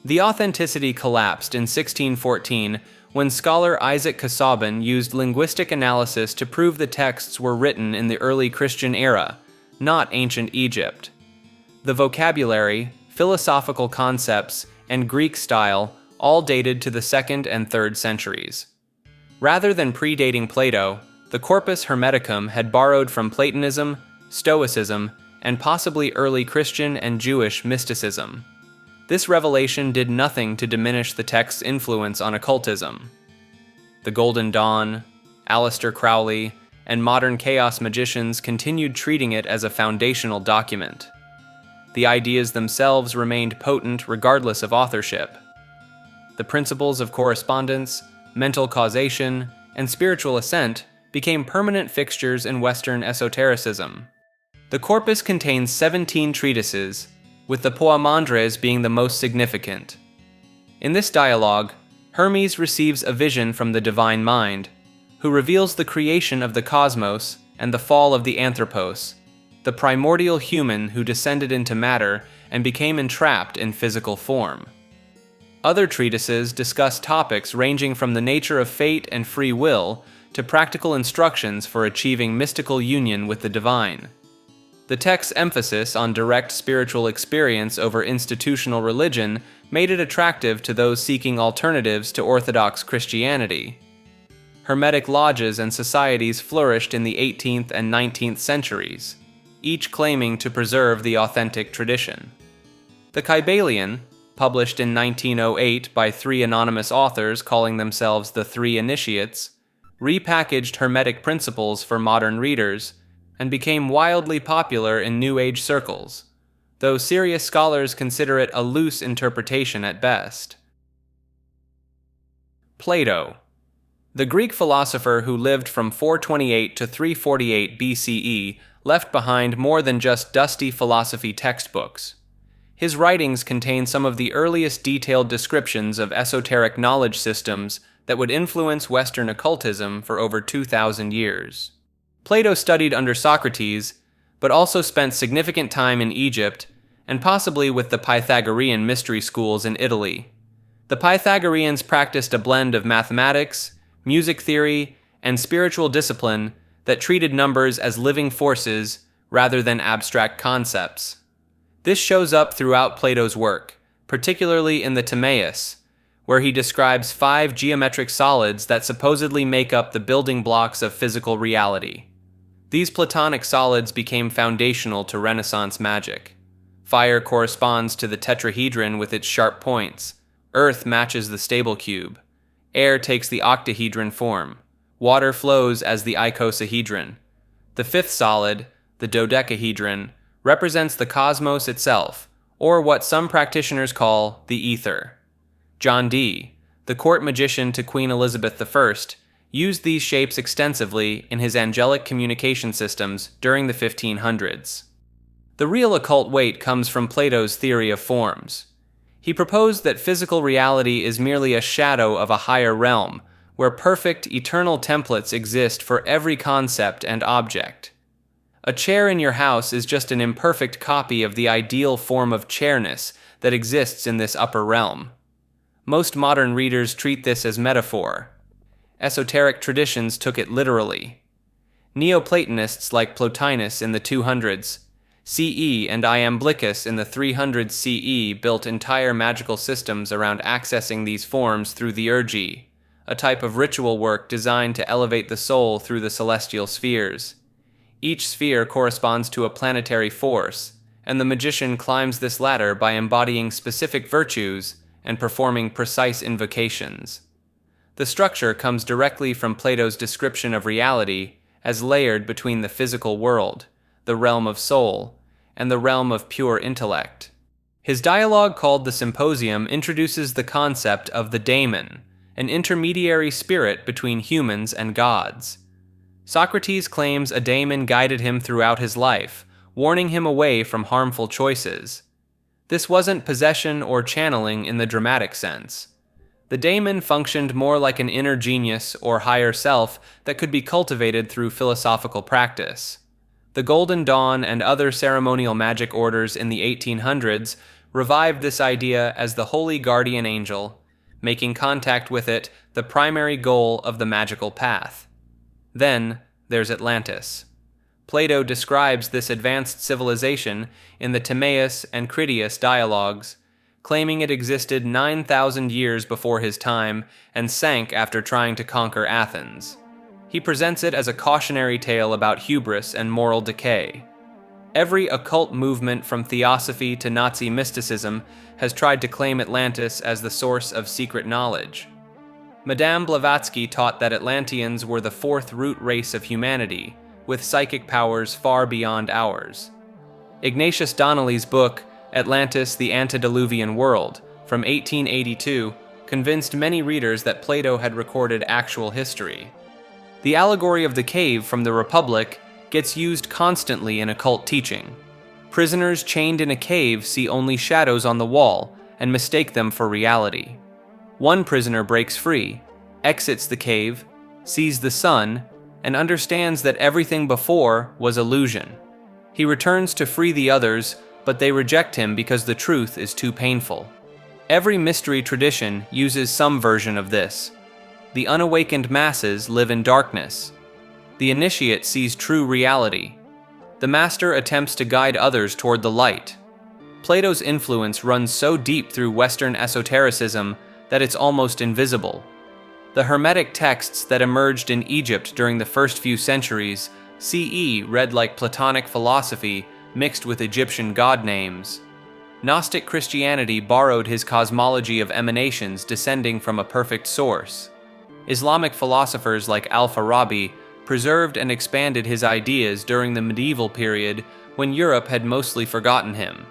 The authenticity collapsed in 1614 when scholar Isaac Casaubon used linguistic analysis to prove the texts were written in the early Christian era, not ancient Egypt. The vocabulary, philosophical concepts, and Greek style all dated to the 2nd and 3rd centuries. Rather than predating Plato, the Corpus Hermeticum had borrowed from Platonism, Stoicism, and possibly early Christian and Jewish mysticism. This revelation did nothing to diminish the text's influence on occultism. The Golden Dawn, Aleister Crowley, and modern chaos magicians continued treating it as a foundational document. The ideas themselves remained potent regardless of authorship. The principles of correspondence, mental causation, and spiritual ascent became permanent fixtures in Western esotericism. The corpus contains 17 treatises, with the Poimandres being the most significant. In this dialogue, Hermes receives a vision from the divine mind, who reveals the creation of the cosmos and the fall of the anthropos, the primordial human who descended into matter and became entrapped in physical form. Other treatises discuss topics ranging from the nature of fate and free will to practical instructions for achieving mystical union with the divine. The text's emphasis on direct spiritual experience over institutional religion made it attractive to those seeking alternatives to Orthodox Christianity. Hermetic lodges and societies flourished in the 18th and 19th centuries, each claiming to preserve the authentic tradition. The Kybalion, published in 1908 by 3 anonymous authors calling themselves the Three Initiates, repackaged Hermetic principles for modern readers, and became wildly popular in New Age circles, though serious scholars consider it a loose interpretation at best. Plato. The Greek philosopher who lived from 428 to 348 BCE left behind more than just dusty philosophy textbooks. His writings contain some of the earliest detailed descriptions of esoteric knowledge systems that would influence Western occultism for over 2,000 years. Plato studied under Socrates, but also spent significant time in Egypt and possibly with the Pythagorean mystery schools in Italy. The Pythagoreans practiced a blend of mathematics, music theory, and spiritual discipline that treated numbers as living forces rather than abstract concepts. This shows up throughout Plato's work, particularly in the Timaeus, where he describes 5 geometric solids that supposedly make up the building blocks of physical reality. These Platonic solids became foundational to Renaissance magic. Fire corresponds to the tetrahedron with its sharp points. Earth matches the stable cube. Air takes the octahedron form. Water flows as the icosahedron. The 5th solid, the dodecahedron, represents the cosmos itself, or what some practitioners call the ether. John Dee, the court magician to Queen Elizabeth I, used these shapes extensively in his angelic communication systems during the 1500s. The real occult weight comes from Plato's theory of forms. He proposed that physical reality is merely a shadow of a higher realm, where perfect, eternal templates exist for every concept and object. A chair in your house is just an imperfect copy of the ideal form of chairness that exists in this upper realm. Most modern readers treat this as metaphor. Esoteric traditions took it literally. Neoplatonists like Plotinus in the 200s, CE, and Iamblichus in the 300s CE built entire magical systems around accessing these forms through the urgi, a type of ritual work designed to elevate the soul through the celestial spheres. Each sphere corresponds to a planetary force, and the magician climbs this ladder by embodying specific virtues and performing precise invocations. The structure comes directly from Plato's description of reality as layered between the physical world, the realm of soul, and the realm of pure intellect. His dialogue called the Symposium introduces the concept of the daemon, an intermediary spirit between humans and gods. Socrates claims a daemon guided him throughout his life, warning him away from harmful choices. This wasn't possession or channeling in the dramatic sense. The daemon functioned more like an inner genius or higher self that could be cultivated through philosophical practice. The Golden Dawn and other ceremonial magic orders in the 1800s revived this idea as the holy guardian angel, making contact with it the primary goal of the magical path. Then there's Atlantis. Plato describes this advanced civilization in the Timaeus and Critias dialogues, claiming it existed 9,000 years before his time and sank after trying to conquer Athens. He presents it as a cautionary tale about hubris and moral decay. Every occult movement from theosophy to Nazi mysticism has tried to claim Atlantis as the source of secret knowledge. Madame Blavatsky taught that Atlanteans were the 4th root race of humanity, with psychic powers far beyond ours. Ignatius Donnelly's book, Atlantis, the Antediluvian World, from 1882, convinced many readers that Plato had recorded actual history. The allegory of the cave from the Republic gets used constantly in occult teaching. Prisoners chained in a cave see only shadows on the wall and mistake them for reality. One prisoner breaks free, exits the cave, sees the sun, and understands that everything before was illusion. He returns to free the others, but they reject him because the truth is too painful. Every mystery tradition uses some version of this. The unawakened masses live in darkness. The initiate sees true reality. The master attempts to guide others toward the light. Plato's influence runs so deep through Western esotericism that it's almost invisible. The Hermetic texts that emerged in Egypt during the first few centuries, CE read like Platonic philosophy mixed with Egyptian god names. Gnostic Christianity borrowed his cosmology of emanations descending from a perfect source. Islamic philosophers like Al-Farabi preserved and expanded his ideas during the medieval period when Europe had mostly forgotten him.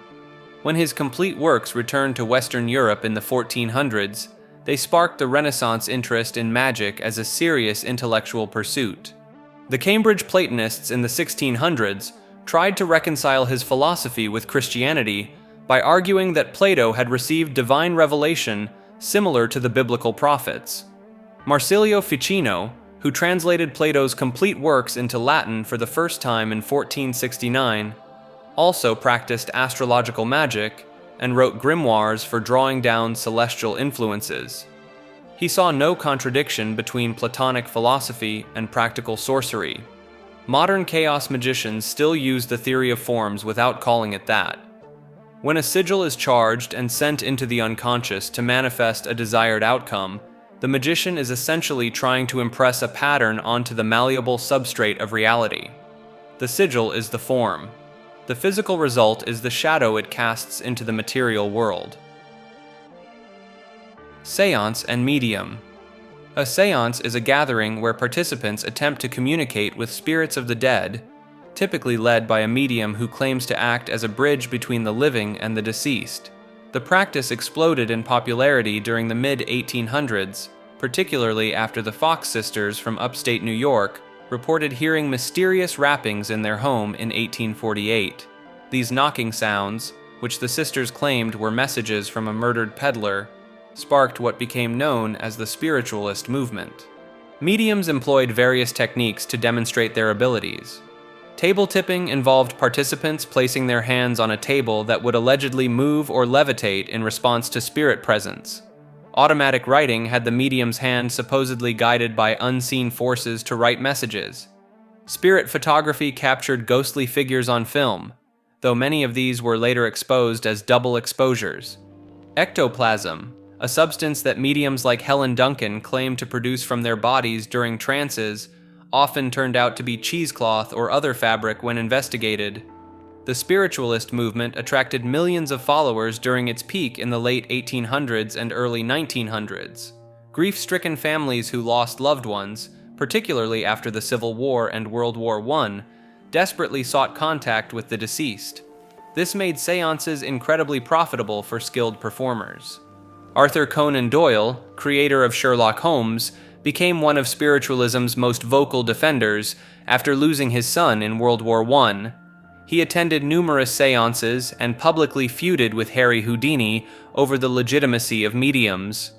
When his complete works returned to Western Europe in the 1400s, they sparked the Renaissance interest in magic as a serious intellectual pursuit. The Cambridge Platonists in the 1600s tried to reconcile his philosophy with Christianity by arguing that Plato had received divine revelation similar to the biblical prophets. Marsilio Ficino, who translated Plato's complete works into Latin for the first time in 1469, also practiced astrological magic and wrote grimoires for drawing down celestial influences. He saw no contradiction between Platonic philosophy and practical sorcery. Modern chaos magicians still use the theory of forms without calling it that. When a sigil is charged and sent into the unconscious to manifest a desired outcome, the magician is essentially trying to impress a pattern onto the malleable substrate of reality. The sigil is the form. The physical result is the shadow it casts into the material world. Séance and medium. A séance is a gathering where participants attempt to communicate with spirits of the dead, typically led by a medium who claims to act as a bridge between the living and the deceased. The practice exploded in popularity during the mid-1800s, particularly after the Fox sisters from upstate New York reported hearing mysterious rappings in their home in 1848. These knocking sounds, which the sisters claimed were messages from a murdered peddler, sparked what became known as the spiritualist movement. Mediums employed various techniques to demonstrate their abilities. Table tipping involved participants placing their hands on a table that would allegedly move or levitate in response to spirit presence. Automatic writing had the medium's hand supposedly guided by unseen forces to write messages. Spirit photography captured ghostly figures on film, though many of these were later exposed as double exposures. Ectoplasm, a substance that mediums like Helen Duncan claimed to produce from their bodies during trances, often turned out to be cheesecloth or other fabric when investigated. The spiritualist movement attracted millions of followers during its peak in the late 1800s and early 1900s. Grief-stricken families who lost loved ones, particularly after the Civil War and World War I, desperately sought contact with the deceased. This made séances incredibly profitable for skilled performers. Arthur Conan Doyle, creator of Sherlock Holmes, became one of spiritualism's most vocal defenders after losing his son in World War I. He attended numerous séances and publicly feuded with Harry Houdini over the legitimacy of mediums.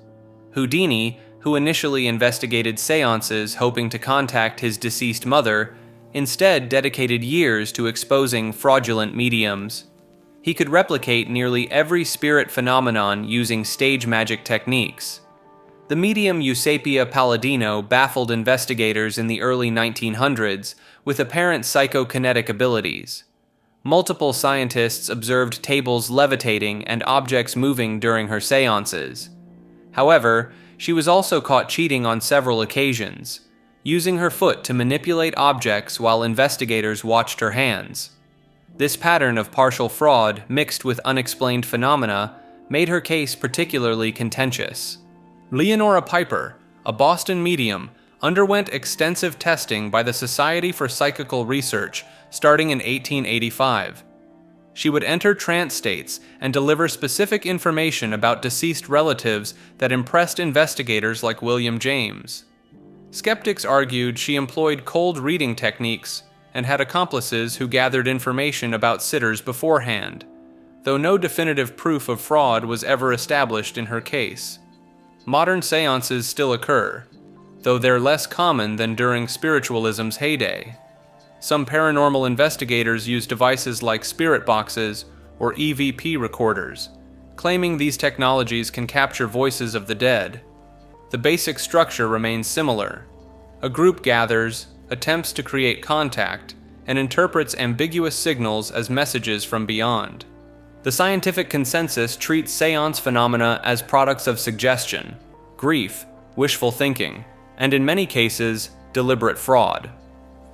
Houdini, who initially investigated séances hoping to contact his deceased mother, instead dedicated years to exposing fraudulent mediums. He could replicate nearly every spirit phenomenon using stage magic techniques. The medium Eusapia Palladino baffled investigators in the early 1900s with apparent psychokinetic abilities. Multiple scientists observed tables levitating and objects moving during her séances. However, she was also caught cheating on several occasions, using her foot to manipulate objects while investigators watched her hands. This pattern of partial fraud mixed with unexplained phenomena made her case particularly contentious. Leonora Piper, a Boston medium, underwent extensive testing by the Society for Psychical Research starting in 1885. She would enter trance states and deliver specific information about deceased relatives that impressed investigators like William James. Skeptics argued she employed cold reading techniques and had accomplices who gathered information about sitters beforehand, though no definitive proof of fraud was ever established in her case. Modern séances still occur, though they're less common than during spiritualism's heyday. Some paranormal investigators use devices like spirit boxes or EVP recorders, claiming these technologies can capture voices of the dead. The basic structure remains similar. A group gathers, attempts to create contact, and interprets ambiguous signals as messages from beyond. The scientific consensus treats séance phenomena as products of suggestion, grief, wishful thinking, and in many cases, deliberate fraud.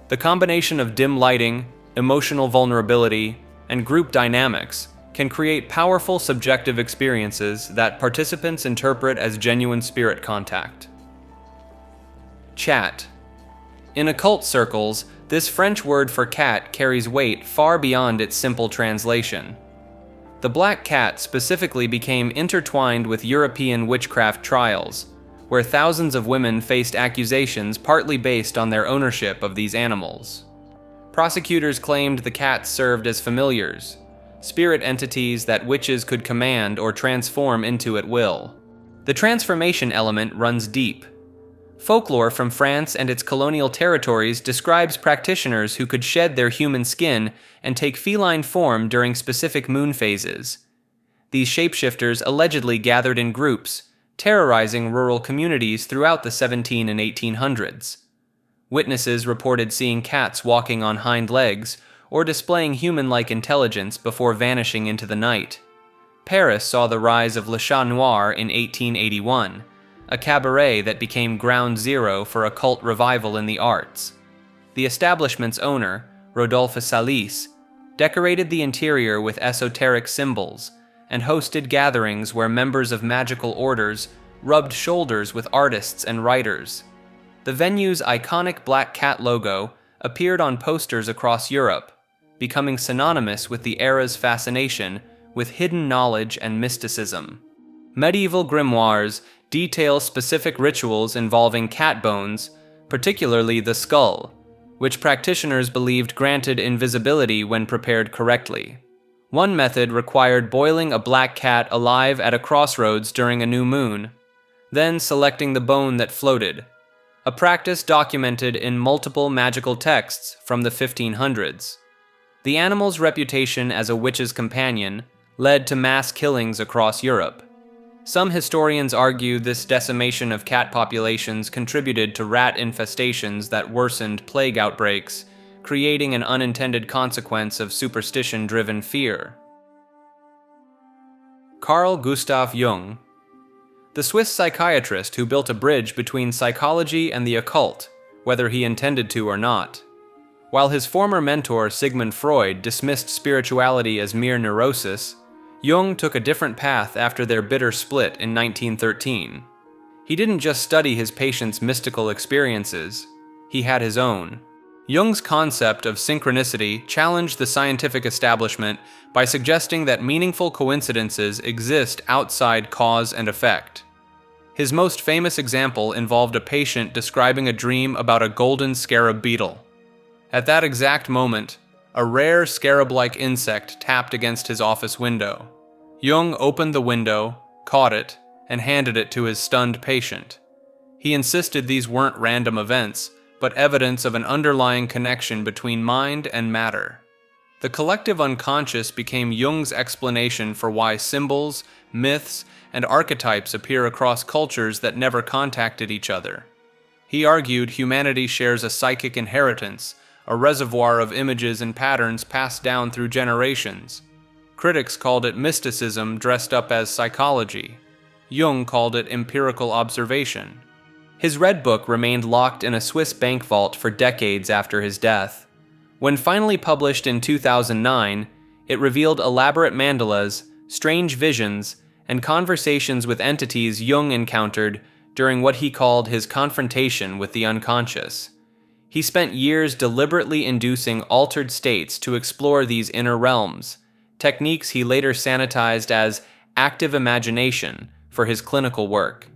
The combination of dim lighting, emotional vulnerability, and group dynamics can create powerful subjective experiences that participants interpret as genuine spirit contact. chat. In occult circles, this French word for cat carries weight far beyond its simple translation. The black cat specifically became intertwined with European witchcraft trials, where thousands of women faced accusations partly based on their ownership of these animals. Prosecutors claimed the cats served as familiars, spirit entities that witches could command or transform into at will. The transformation element runs deep. Folklore from France and its colonial territories describes practitioners who could shed their human skin and take feline form during specific moon phases. These shapeshifters allegedly gathered in groups, terrorizing rural communities throughout the 1700s and 1800s. Witnesses reported seeing cats walking on hind legs or displaying human-like intelligence before vanishing into the night. Paris saw the rise of Le Chat Noir in 1881, a cabaret that became ground zero for occult revival in the arts. The establishment's owner, Rudolph Steiner, decorated the interior with esoteric symbols and hosted gatherings where members of magical orders rubbed shoulders with artists and writers. The venue's iconic black cat logo appeared on posters across Europe, becoming synonymous with the era's fascination with hidden knowledge and mysticism. Medieval grimoires detail specific rituals involving cat bones, particularly the skull, which practitioners believed granted invisibility when prepared correctly. One method required boiling a black cat alive at a crossroads during a new moon, then selecting the bone that floated, a practice documented in multiple magical texts from the 1500s. The animal's reputation as a witch's companion led to mass killings across Europe. Some historians argue this decimation of cat populations contributed to rat infestations that worsened plague outbreaks, creating an unintended consequence of superstition-driven fear. Carl Gustav Jung, the Swiss psychiatrist who built a bridge between psychology and the occult, whether he intended to or not. While his former mentor Sigmund Freud dismissed spirituality as mere neurosis, Jung took a different path after their bitter split in 1913. He didn't just study his patients' mystical experiences, he had his own. Jung's concept of synchronicity challenged the scientific establishment by suggesting that meaningful coincidences exist outside cause and effect. His most famous example involved a patient describing a dream about a golden scarab beetle. At that exact moment, a rare scarab-like insect tapped against his office window. Jung opened the window, caught it, and handed it to his stunned patient. He insisted these weren't random events, but evidence of an underlying connection between mind and matter. The collective unconscious became Jung's explanation for why symbols, myths, and archetypes appear across cultures that never contacted each other. He argued humanity shares a psychic inheritance, a reservoir of images and patterns passed down through generations. Critics called it mysticism dressed up as psychology. Jung called it empirical observation. His Red Book remained locked in a Swiss bank vault for decades after his death. When finally published in 2009, it revealed elaborate mandalas, strange visions, and conversations with entities Jung encountered during what he called his confrontation with the unconscious. He spent years deliberately inducing altered states to explore these inner realms, techniques he later sanitized as active imagination for his clinical work.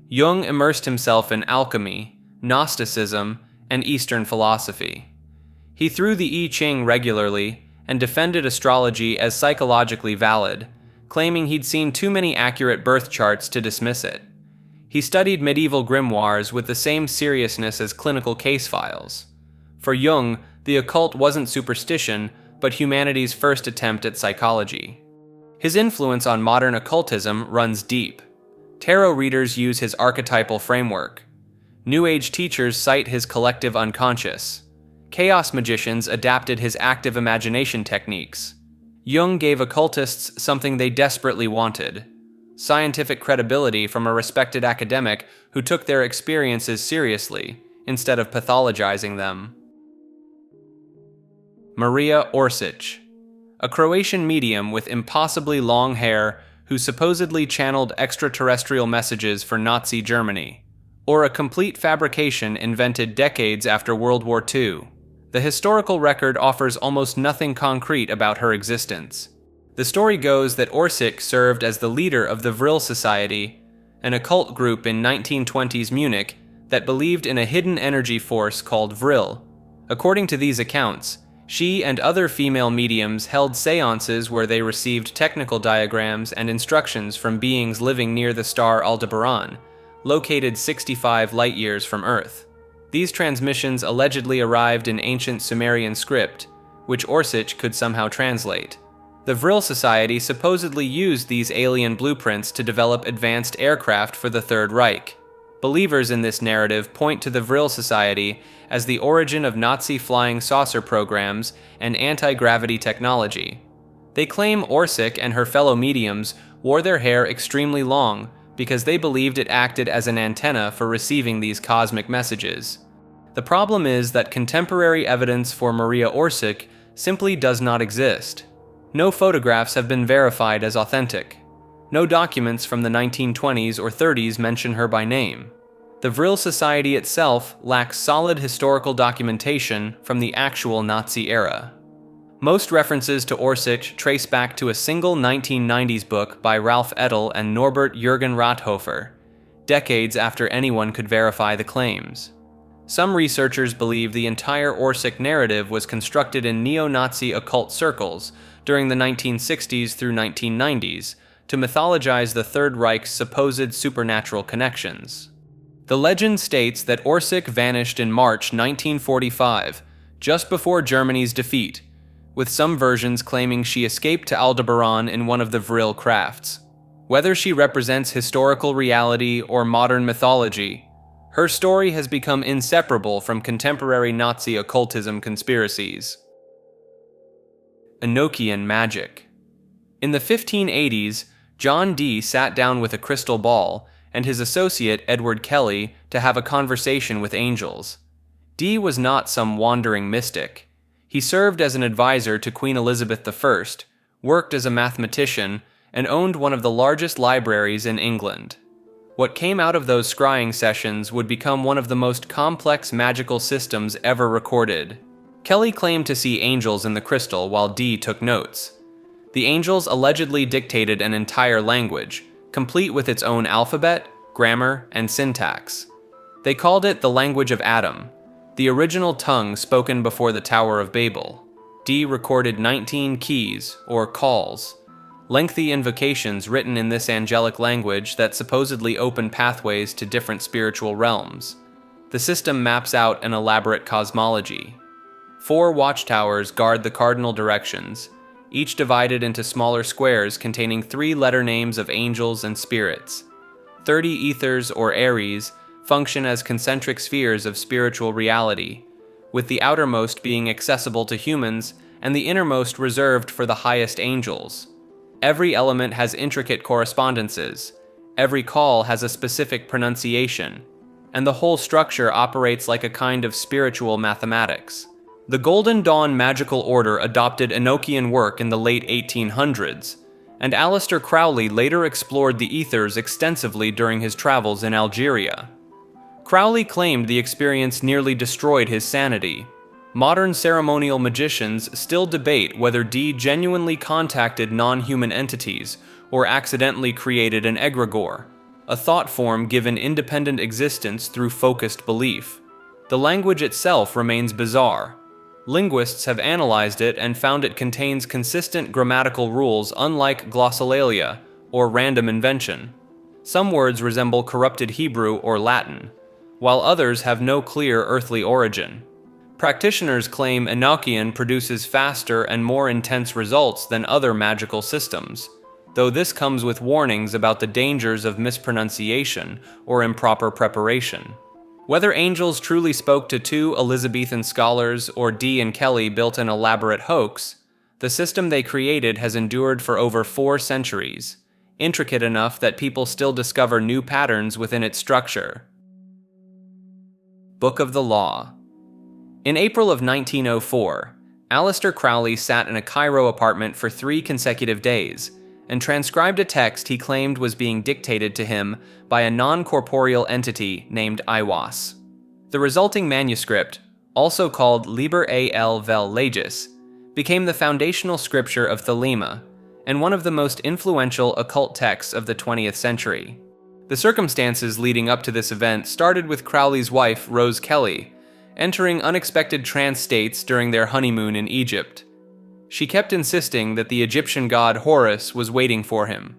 Jung immersed himself in alchemy, Gnosticism, and Eastern philosophy. He threw the I Ching regularly and defended astrology as psychologically valid, claiming he'd seen too many accurate birth charts to dismiss it. He studied medieval grimoires with the same seriousness as clinical case files. For Jung, the occult wasn't superstition, but humanity's first attempt at psychology. His influence on modern occultism runs deep. Tarot readers use his archetypal framework. New Age teachers cite his collective unconscious. Chaos magicians adapted his active imagination techniques. Jung gave occultists something they desperately wanted: scientific credibility from a respected academic who took their experiences seriously, instead of pathologizing them. Maria Orsic, a Croatian medium with impossibly long hair who supposedly channeled extraterrestrial messages for Nazi Germany. or a complete fabrication invented decades after World War II. The historical record offers almost nothing concrete about her existence. The story goes that Orsic served as the leader of the Vril Society, an occult group in 1920s Munich that believed in a hidden energy force called Vril. According to these accounts, she and other female mediums held seances where they received technical diagrams and instructions from beings living near the star Aldebaran, located 65 light-years from Earth. These transmissions allegedly arrived in ancient Sumerian script, which Orsic could somehow translate. The Vril Society supposedly used these alien blueprints to develop advanced aircraft for the Third Reich. Believers in this narrative point to the Vril Society as the origin of Nazi flying saucer programs and anti-gravity technology. They claim Orsic and her fellow mediums wore their hair extremely long because they believed it acted as an antenna for receiving these cosmic messages. The problem is that contemporary evidence for Maria Orsic simply does not exist. No photographs have been verified as authentic. No documents from the 1920s or 30s mention her by name. The Vril Society itself lacks solid historical documentation from the actual Nazi era. Most references to Orsic trace back to a single 1990s book by Ralph Edel and Norbert Jürgen Rathofer, decades after anyone could verify the claims. Some researchers believe the entire Orsic narrative was constructed in neo-Nazi occult circles during the 1960s through 1990s to mythologize the Third Reich's supposed supernatural connections. The legend states that Orsic vanished in March 1945, just before Germany's defeat, with some versions claiming she escaped to Aldebaran in one of the Vril crafts. Whether she represents historical reality or modern mythology, her story has become inseparable from contemporary Nazi occultism conspiracies. Enochian Magic. In the 1580s, John Dee sat down with a crystal ball and his associate Edward Kelly to have a conversation with angels. Dee was not some wandering mystic. He served as an advisor to Queen Elizabeth I, worked as a mathematician, and owned one of the largest libraries in England. What came out of those scrying sessions would become one of the most complex magical systems ever recorded. Kelly claimed to see angels in the crystal while Dee took notes. The angels allegedly dictated an entire language, complete with its own alphabet, grammar, and syntax. They called it the language of Adam, the original tongue spoken before the Tower of Babel. Dee recorded 19 keys, or calls, lengthy invocations written in this angelic language that supposedly open pathways to different spiritual realms. The system maps out an elaborate cosmology. 4 watchtowers guard the cardinal directions, each divided into smaller squares containing 3-letter names of angels and spirits. 30 ethers, or Aries, function as concentric spheres of spiritual reality, with the outermost being accessible to humans and the innermost reserved for the highest angels. Every element has intricate correspondences, every call has a specific pronunciation, and the whole structure operates like a kind of spiritual mathematics. The Golden Dawn magical order adopted Enochian work in the late 1800s, and Aleister Crowley later explored the ethers extensively during his travels in Algeria. Crowley claimed the experience nearly destroyed his sanity. Modern ceremonial magicians still debate whether Dee genuinely contacted non-human entities or accidentally created an egregore, a thought form given independent existence through focused belief. The language itself remains bizarre. Linguists have analyzed it and found it contains consistent grammatical rules unlike glossolalia or random invention. Some words resemble corrupted Hebrew or Latin, while others have no clear earthly origin. Practitioners claim Enochian produces faster and more intense results than other magical systems, though this comes with warnings about the dangers of mispronunciation or improper preparation. Whether angels truly spoke to 2 Elizabethan scholars or Dee and Kelly built an elaborate hoax, the system they created has endured for over 4 centuries, intricate enough that people still discover new patterns within its structure. Book of the Law. In April of 1904, Aleister Crowley sat in a Cairo apartment for 3 consecutive days, and transcribed a text he claimed was being dictated to him by a non-corporeal entity named Aiwass. The resulting manuscript, also called Liber al vel Legis, became the foundational scripture of Thelema, and one of the most influential occult texts of the 20th century. The circumstances leading up to this event started with Crowley's wife, Rose Kelly, entering unexpected trance states during their honeymoon in Egypt. She kept insisting that the Egyptian god Horus was waiting for him.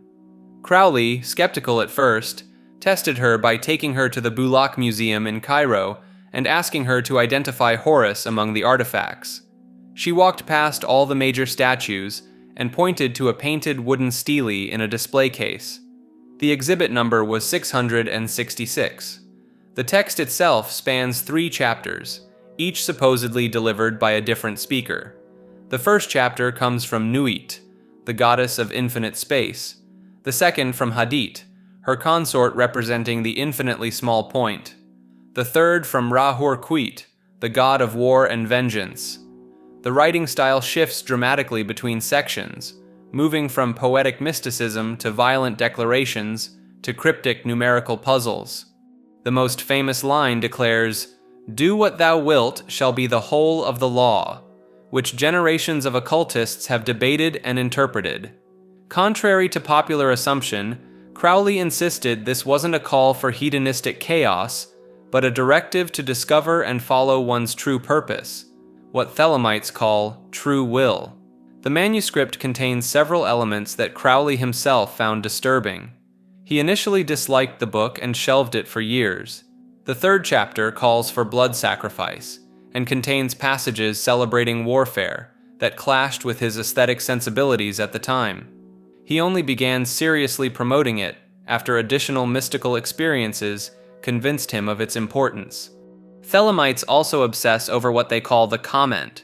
Crowley, skeptical at first, tested her by taking her to the Bulaq Museum in Cairo and asking her to identify Horus among the artifacts. She walked past all the major statues and pointed to a painted wooden stele in a display case. The exhibit number was 666. The text itself spans 3 chapters, each supposedly delivered by a different speaker. The first chapter comes from Nuit, the goddess of infinite space. The second from Hadit, her consort representing the infinitely small point. The third from Ra-Hor-Khuit, the god of war and vengeance. The writing style shifts dramatically between sections, moving from poetic mysticism to violent declarations to cryptic numerical puzzles. The most famous line declares, "Do what thou wilt shall be the whole of the law," which generations of occultists have debated and interpreted. Contrary to popular assumption, Crowley insisted this wasn't a call for hedonistic chaos, but a directive to discover and follow one's true purpose, what Thelemites call true will. The manuscript contains several elements that Crowley himself found disturbing. He initially disliked the book and shelved it for years. The third chapter calls for blood sacrifice and contains passages celebrating warfare that clashed with his aesthetic sensibilities at the time. He only began seriously promoting it after additional mystical experiences convinced him of its importance. Thelemites also obsess over what they call the comment,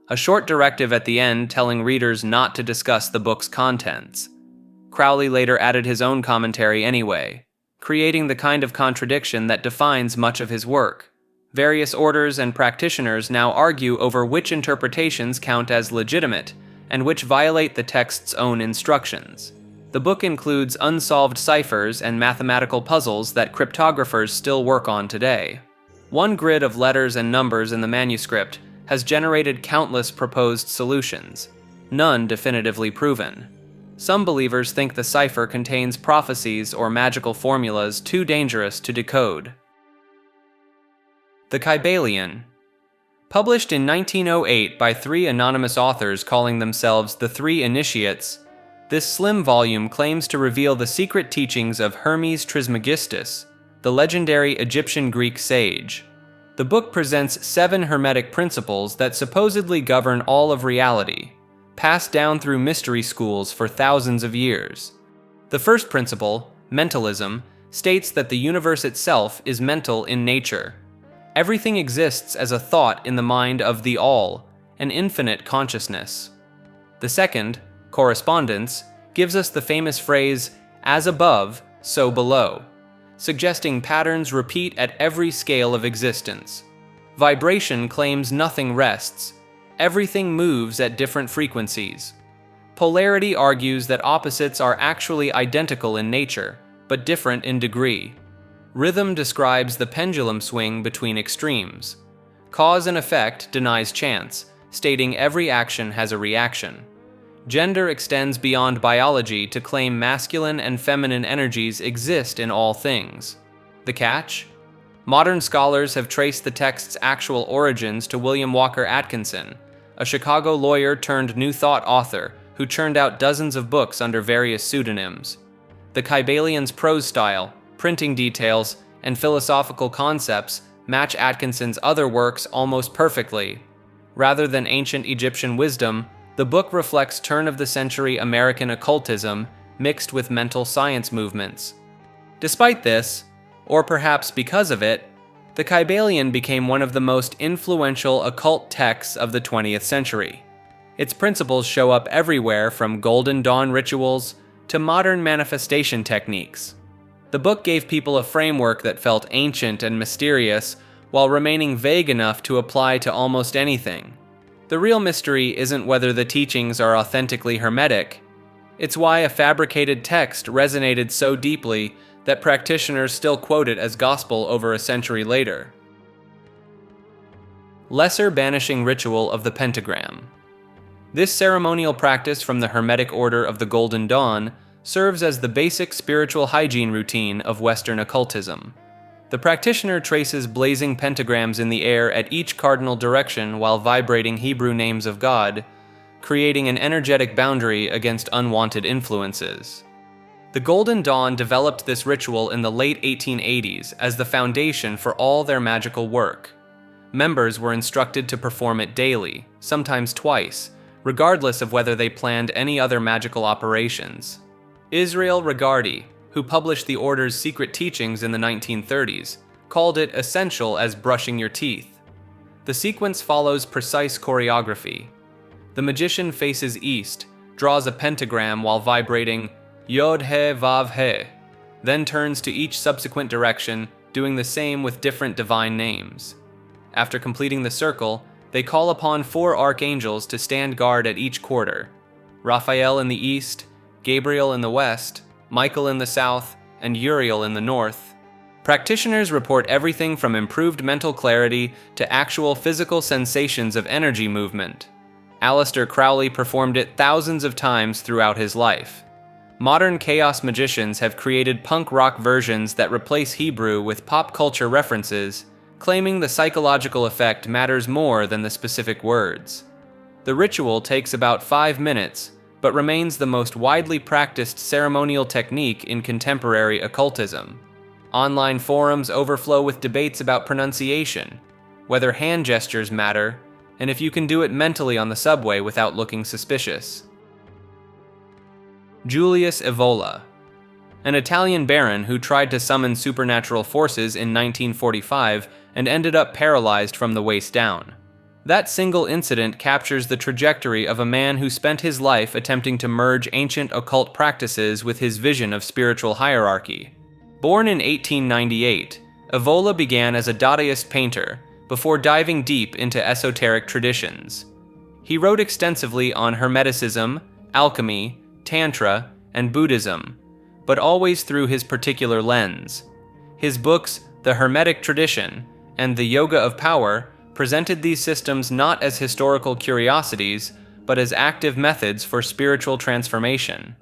a short directive at the end telling readers not to discuss the book's contents. Crowley later added his own commentary anyway, creating the kind of contradiction that defines much of his work. Various orders and practitioners now argue over which interpretations count as legitimate and which violate the text's own instructions. The book includes unsolved ciphers and mathematical puzzles that cryptographers still work on today. One grid of letters and numbers in the manuscript has generated countless proposed solutions, none definitively proven. Some believers think the cipher contains prophecies or magical formulas too dangerous to decode. The Kybalion. Published in 1908 by 3 anonymous authors calling themselves the Three Initiates, this slim volume claims to reveal the secret teachings of Hermes Trismegistus, the legendary Egyptian Greek sage. The book presents 7 hermetic principles that supposedly govern all of reality, passed down through mystery schools for thousands of years. The first principle, mentalism, states that the universe itself is mental in nature. Everything exists as a thought in the mind of the All, an infinite consciousness. The second, correspondence, gives us the famous phrase, "as above, so below," suggesting patterns repeat at every scale of existence. Vibration claims nothing rests. Everything moves at different frequencies. Polarity argues that opposites are actually identical in nature, but different in degree. Rhythm describes the pendulum swing between extremes. Cause and effect denies chance, stating every action has a reaction. Gender extends beyond biology to claim masculine and feminine energies exist in all things. The catch? Modern scholars have traced the text's actual origins to William Walker Atkinson, a Chicago lawyer turned New Thought author who churned out dozens of books under various pseudonyms. The Kybalion's prose style, printing details, and philosophical concepts match Atkinson's other works almost perfectly. Rather than ancient Egyptian wisdom, the book reflects turn-of-the-century American occultism mixed with mental science movements. Despite this, or perhaps because of it, the Kybalion became one of the most influential occult texts of the 20th century. Its principles show up everywhere from Golden Dawn rituals to modern manifestation techniques. The book gave people a framework that felt ancient and mysterious while remaining vague enough to apply to almost anything. The real mystery isn't whether the teachings are authentically hermetic, It's why a fabricated text resonated so deeply that practitioners still quote it as gospel over a century later. Lesser banishing ritual of the pentagram. This ceremonial practice from the Hermetic Order of the Golden Dawn serves as the basic spiritual hygiene routine of Western occultism. The practitioner traces blazing pentagrams in the air at each cardinal direction while vibrating Hebrew names of God, creating an energetic boundary against unwanted influences. The Golden Dawn developed this ritual in the late 1880s as the foundation for all their magical work. Members were instructed to perform it daily, sometimes twice, regardless of whether they planned any other magical operations. Israel Regardie, who published the order's secret teachings in the 1930s, called it essential as brushing your teeth. The sequence follows precise choreography. The magician faces east, draws a pentagram while vibrating Yod-He Vav-He, then turns to each subsequent direction, doing the same with different divine names. After completing the circle, they call upon 4 archangels to stand guard at each quarter: Raphael in the east, Gabriel in the west, Michael in the south, and Uriel in the north. Practitioners report everything from improved mental clarity to actual physical sensations of energy movement. Aleister Crowley performed it thousands of times throughout his life. Modern chaos magicians have created punk rock versions that replace Hebrew with pop culture references, claiming the psychological effect matters more than the specific words. The ritual takes about 5 minutes, but remains the most widely practiced ceremonial technique in contemporary occultism. Online forums overflow with debates about pronunciation, whether hand gestures matter, and if you can do it mentally on the subway without looking suspicious. Julius Evola, an Italian baron who tried to summon supernatural forces in 1945 and ended up paralyzed from the waist down. That single incident captures the trajectory of a man who spent his life attempting to merge ancient occult practices with his vision of spiritual hierarchy. Born in 1898, Evola began as a Dadaist painter before diving deep into esoteric traditions. He wrote extensively on Hermeticism, alchemy, Tantra, and Buddhism, but always through his particular lens. His books, The Hermetic Tradition and The Yoga of Power, presented these systems not as historical curiosities, but as active methods for spiritual transformation.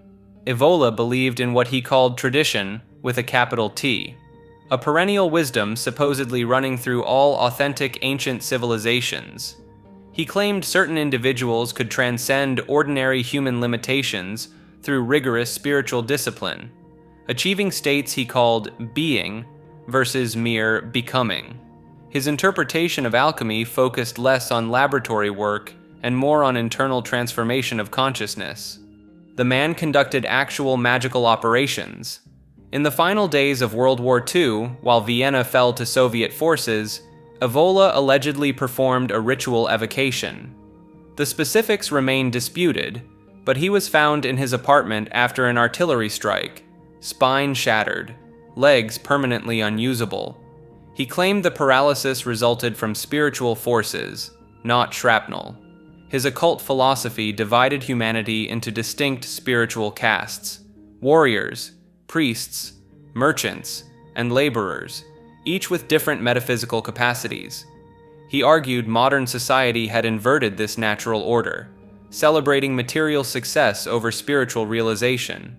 Evola believed in what he called tradition with a capital T, a perennial wisdom supposedly running through all authentic ancient civilizations. He claimed certain individuals could transcend ordinary human limitations through rigorous spiritual discipline, achieving states he called being versus mere becoming. His interpretation of alchemy focused less on laboratory work and more on internal transformation of consciousness. The man conducted actual magical operations. In the final days of World War II, while Vienna fell to Soviet forces, Evola allegedly performed a ritual evocation. The specifics remain disputed, but he was found in his apartment after an artillery strike, spine shattered, legs permanently unusable. He claimed the paralysis resulted from spiritual forces, not shrapnel. His occult philosophy divided humanity into distinct spiritual castes: warriors, priests, merchants, and laborers, each with different metaphysical capacities. He argued modern society had inverted this natural order, celebrating material success over spiritual realization.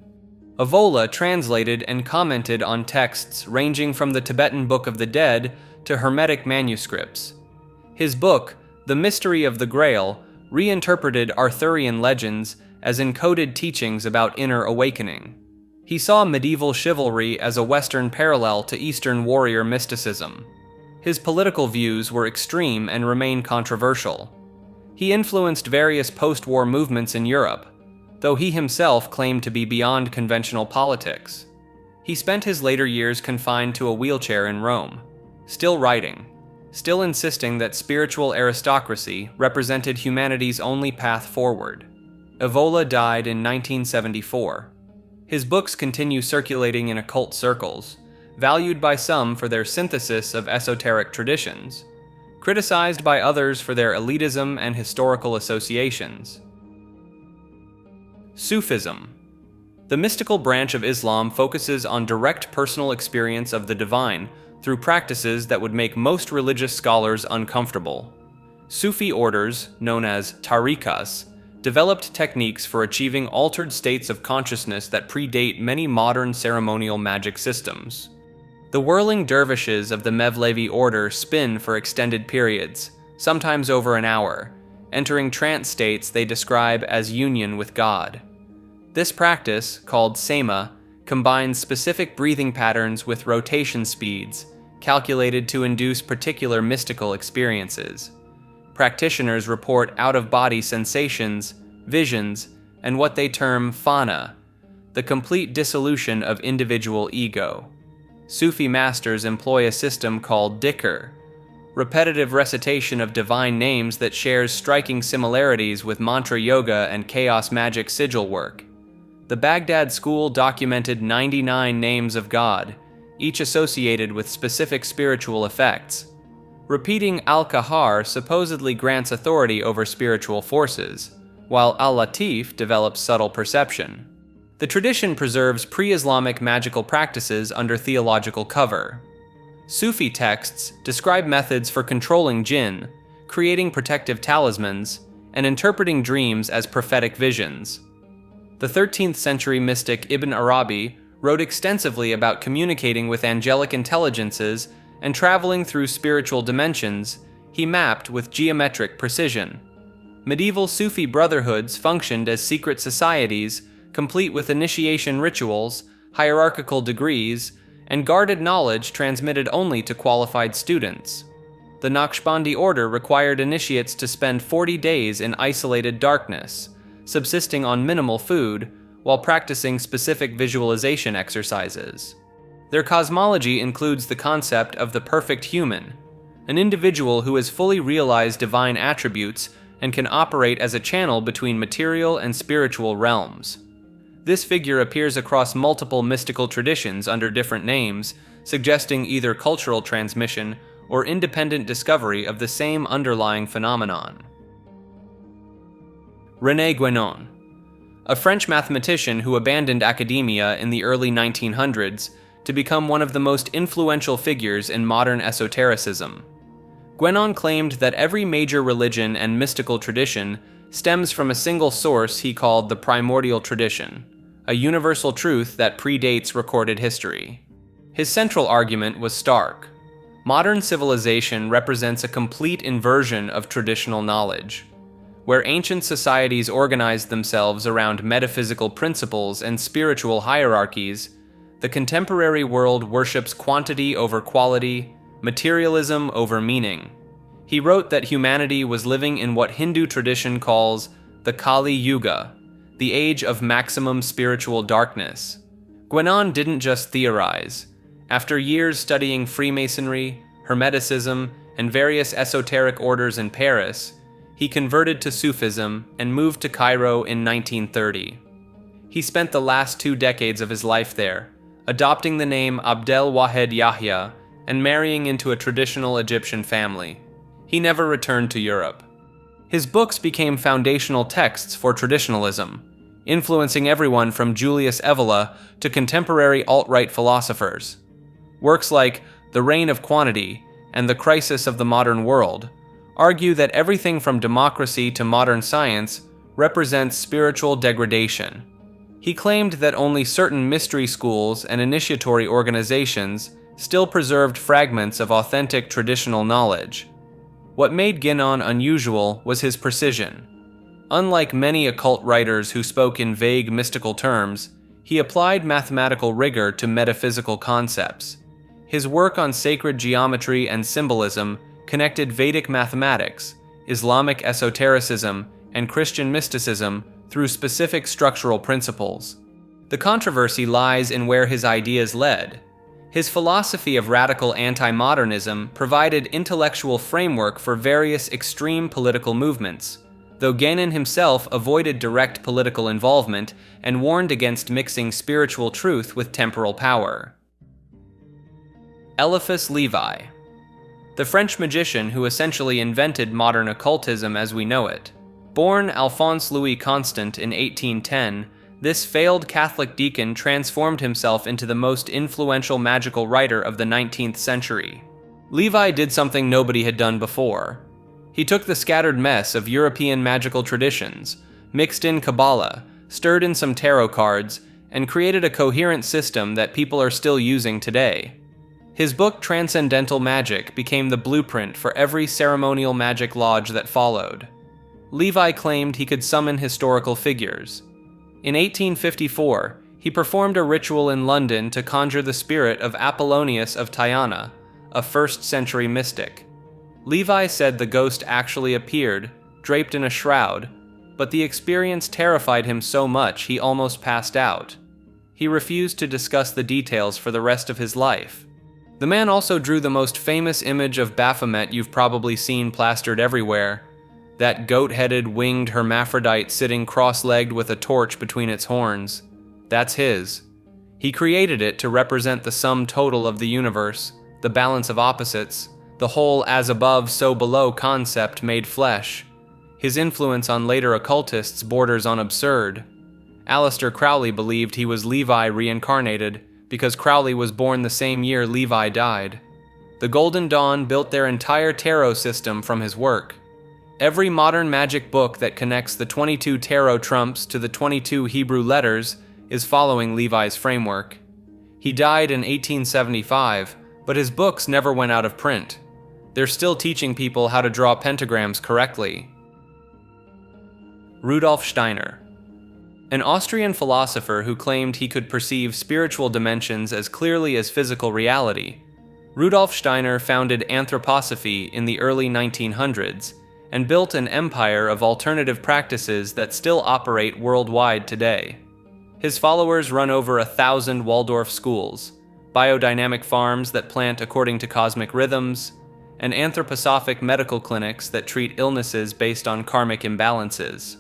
Evola translated and commented on texts ranging from the Tibetan Book of the Dead to Hermetic manuscripts. His book, The Mystery of the Grail, reinterpreted Arthurian legends as encoded teachings about inner awakening. He saw medieval chivalry as a Western parallel to Eastern warrior mysticism. His political views were extreme and remain controversial. He influenced various post-war movements in Europe, though he himself claimed to be beyond conventional politics. He spent his later years confined to a wheelchair in Rome, still writing, still insisting that spiritual aristocracy represented humanity's only path forward. Evola died in 1974. His books continue circulating in occult circles, valued by some for their synthesis of esoteric traditions, criticized by others for their elitism and historical associations. Sufism. The mystical branch of Islam focuses on direct personal experience of the divine through practices that would make most religious scholars uncomfortable. Sufi orders, known as tariqas, developed techniques for achieving altered states of consciousness that predate many modern ceremonial magic systems. The whirling dervishes of the Mevlevi order spin for extended periods, sometimes over an hour, entering trance states they describe as union with God. This practice, called sema, combines specific breathing patterns with rotation speeds, calculated to induce particular mystical experiences. Practitioners report out-of-body sensations, visions, and what they term fana, the complete dissolution of individual ego. Sufi masters employ a system called dhikr, repetitive recitation of divine names that shares striking similarities with mantra yoga and chaos magic sigil work. The Baghdad school documented 99 names of God, each associated with specific spiritual effects. Repeating al-Kahar supposedly grants authority over spiritual forces, while al-Latif develops subtle perception. The tradition preserves pre-Islamic magical practices under theological cover. Sufi texts describe methods for controlling jinn, creating protective talismans, and interpreting dreams as prophetic visions. The 13th century mystic Ibn Arabi wrote extensively about communicating with angelic intelligences and traveling through spiritual dimensions. He mapped with geometric precision. Medieval Sufi brotherhoods functioned as secret societies, complete with initiation rituals, hierarchical degrees, and guarded knowledge transmitted only to qualified students. The Naqshbandi order required initiates to spend 40 days in isolated darkness, subsisting on minimal food, while practicing specific visualization exercises. Their cosmology includes the concept of the perfect human, an individual who has fully realized divine attributes and can operate as a channel between material and spiritual realms. This figure appears across multiple mystical traditions under different names, suggesting either cultural transmission or independent discovery of the same underlying phenomenon. Rene Guenon, a French mathematician who abandoned academia in the early 1900s to become one of the most influential figures in modern esotericism. Guenon claimed that every major religion and mystical tradition stems from a single source he called the primordial tradition, a universal truth that predates recorded history. His central argument was stark. Modern civilization represents a complete inversion of traditional knowledge. Where ancient societies organized themselves around metaphysical principles and spiritual hierarchies, the contemporary world worships quantity over quality, materialism over meaning. He wrote that humanity was living in what Hindu tradition calls the Kali Yuga, the age of maximum spiritual darkness. Guenon didn't just theorize. After years studying Freemasonry, Hermeticism, and various esoteric orders in Paris, he converted to Sufism and moved to Cairo in 1930. He spent the last 2 decades of his life there, adopting the name Abdel Wahed Yahya and marrying into a traditional Egyptian family. He never returned to Europe. His books became foundational texts for traditionalism, influencing everyone from Julius Evola to contemporary alt-right philosophers. Works like The Reign of Quantity and The Crisis of the Modern World argue that everything from democracy to modern science represents spiritual degradation. He claimed that only certain mystery schools and initiatory organizations still preserved fragments of authentic traditional knowledge. What made Guenon unusual was his precision. Unlike many occult writers who spoke in vague mystical terms, he applied mathematical rigor to metaphysical concepts. His work on sacred geometry and symbolism connected Vedic mathematics, Islamic esotericism, and Christian mysticism through specific structural principles. The controversy lies in where his ideas led. His philosophy of radical anti-modernism provided intellectual framework for various extreme political movements, though Guenon himself avoided direct political involvement and warned against mixing spiritual truth with temporal power. Eliphas Levi, the French magician who essentially invented modern occultism as we know it. Born Alphonse Louis Constant in 1810, This failed Catholic deacon transformed himself into the most influential magical writer of the 19th century. Levi did something nobody had done before. He took the scattered mess of European magical traditions, mixed in Kabbalah, stirred in some tarot cards, and created a coherent system that people are still using today. His book Transcendental Magic became the blueprint for every ceremonial magic lodge that followed. Levi claimed he could summon historical figures. In 1854, he performed a ritual in London to conjure the spirit of Apollonius of Tyana, a 1st century mystic. Levi said the ghost actually appeared, draped in a shroud, but the experience terrified him so much he almost passed out. He refused to discuss the details for the rest of his life. The man also drew the most famous image of Baphomet you've probably seen plastered everywhere, that goat-headed winged hermaphrodite sitting cross-legged with a torch between its horns. That's his. He created it to represent the sum total of the universe, the balance of opposites, the whole as above so below concept made flesh. His influence on later occultists borders on absurd. Aleister Crowley believed he was Levi reincarnated because Crowley was born the same year Levi died. The Golden Dawn built their entire tarot system from his work. Every modern magic book that connects the 22 tarot trumps to the 22 Hebrew letters is following Levi's framework. He died in 1875, but his books never went out of print. They're still teaching people how to draw pentagrams correctly. Rudolph Steiner. An Austrian philosopher who claimed he could perceive spiritual dimensions as clearly as physical reality, Rudolph Steiner founded anthroposophy in the early 1900s and built an empire of alternative practices that still operate worldwide today. His followers run over 1,000 Waldorf schools, biodynamic farms that plant according to cosmic rhythms, and anthroposophic medical clinics that treat illnesses based on karmic imbalances.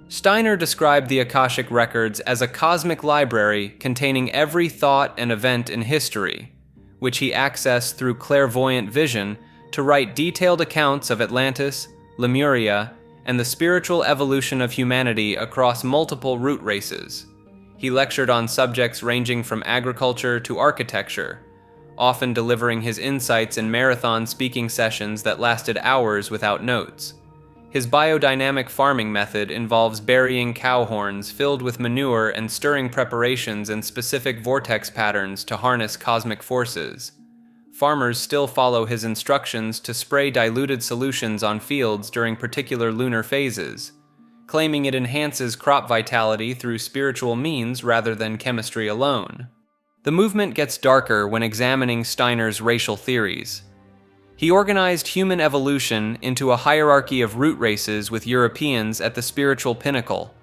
Steiner described the Akashic Records as a cosmic library containing every thought and event in history, which he accessed through clairvoyant vision to write detailed accounts of Atlantis, Lemuria, and the spiritual evolution of humanity across multiple root races. He lectured on subjects ranging from agriculture to architecture, often delivering his insights in marathon speaking sessions that lasted hours without notes. His biodynamic farming method involves burying cow horns filled with manure and stirring preparations in specific vortex patterns to harness cosmic forces. Farmers still follow his instructions to spray diluted solutions on fields during particular lunar phases, claiming it enhances crop vitality through spiritual means rather than chemistry alone. The movement gets darker when examining Steiner's racial theories. He organized human evolution into a hierarchy of root races with Europeans at the spiritual pinnacle,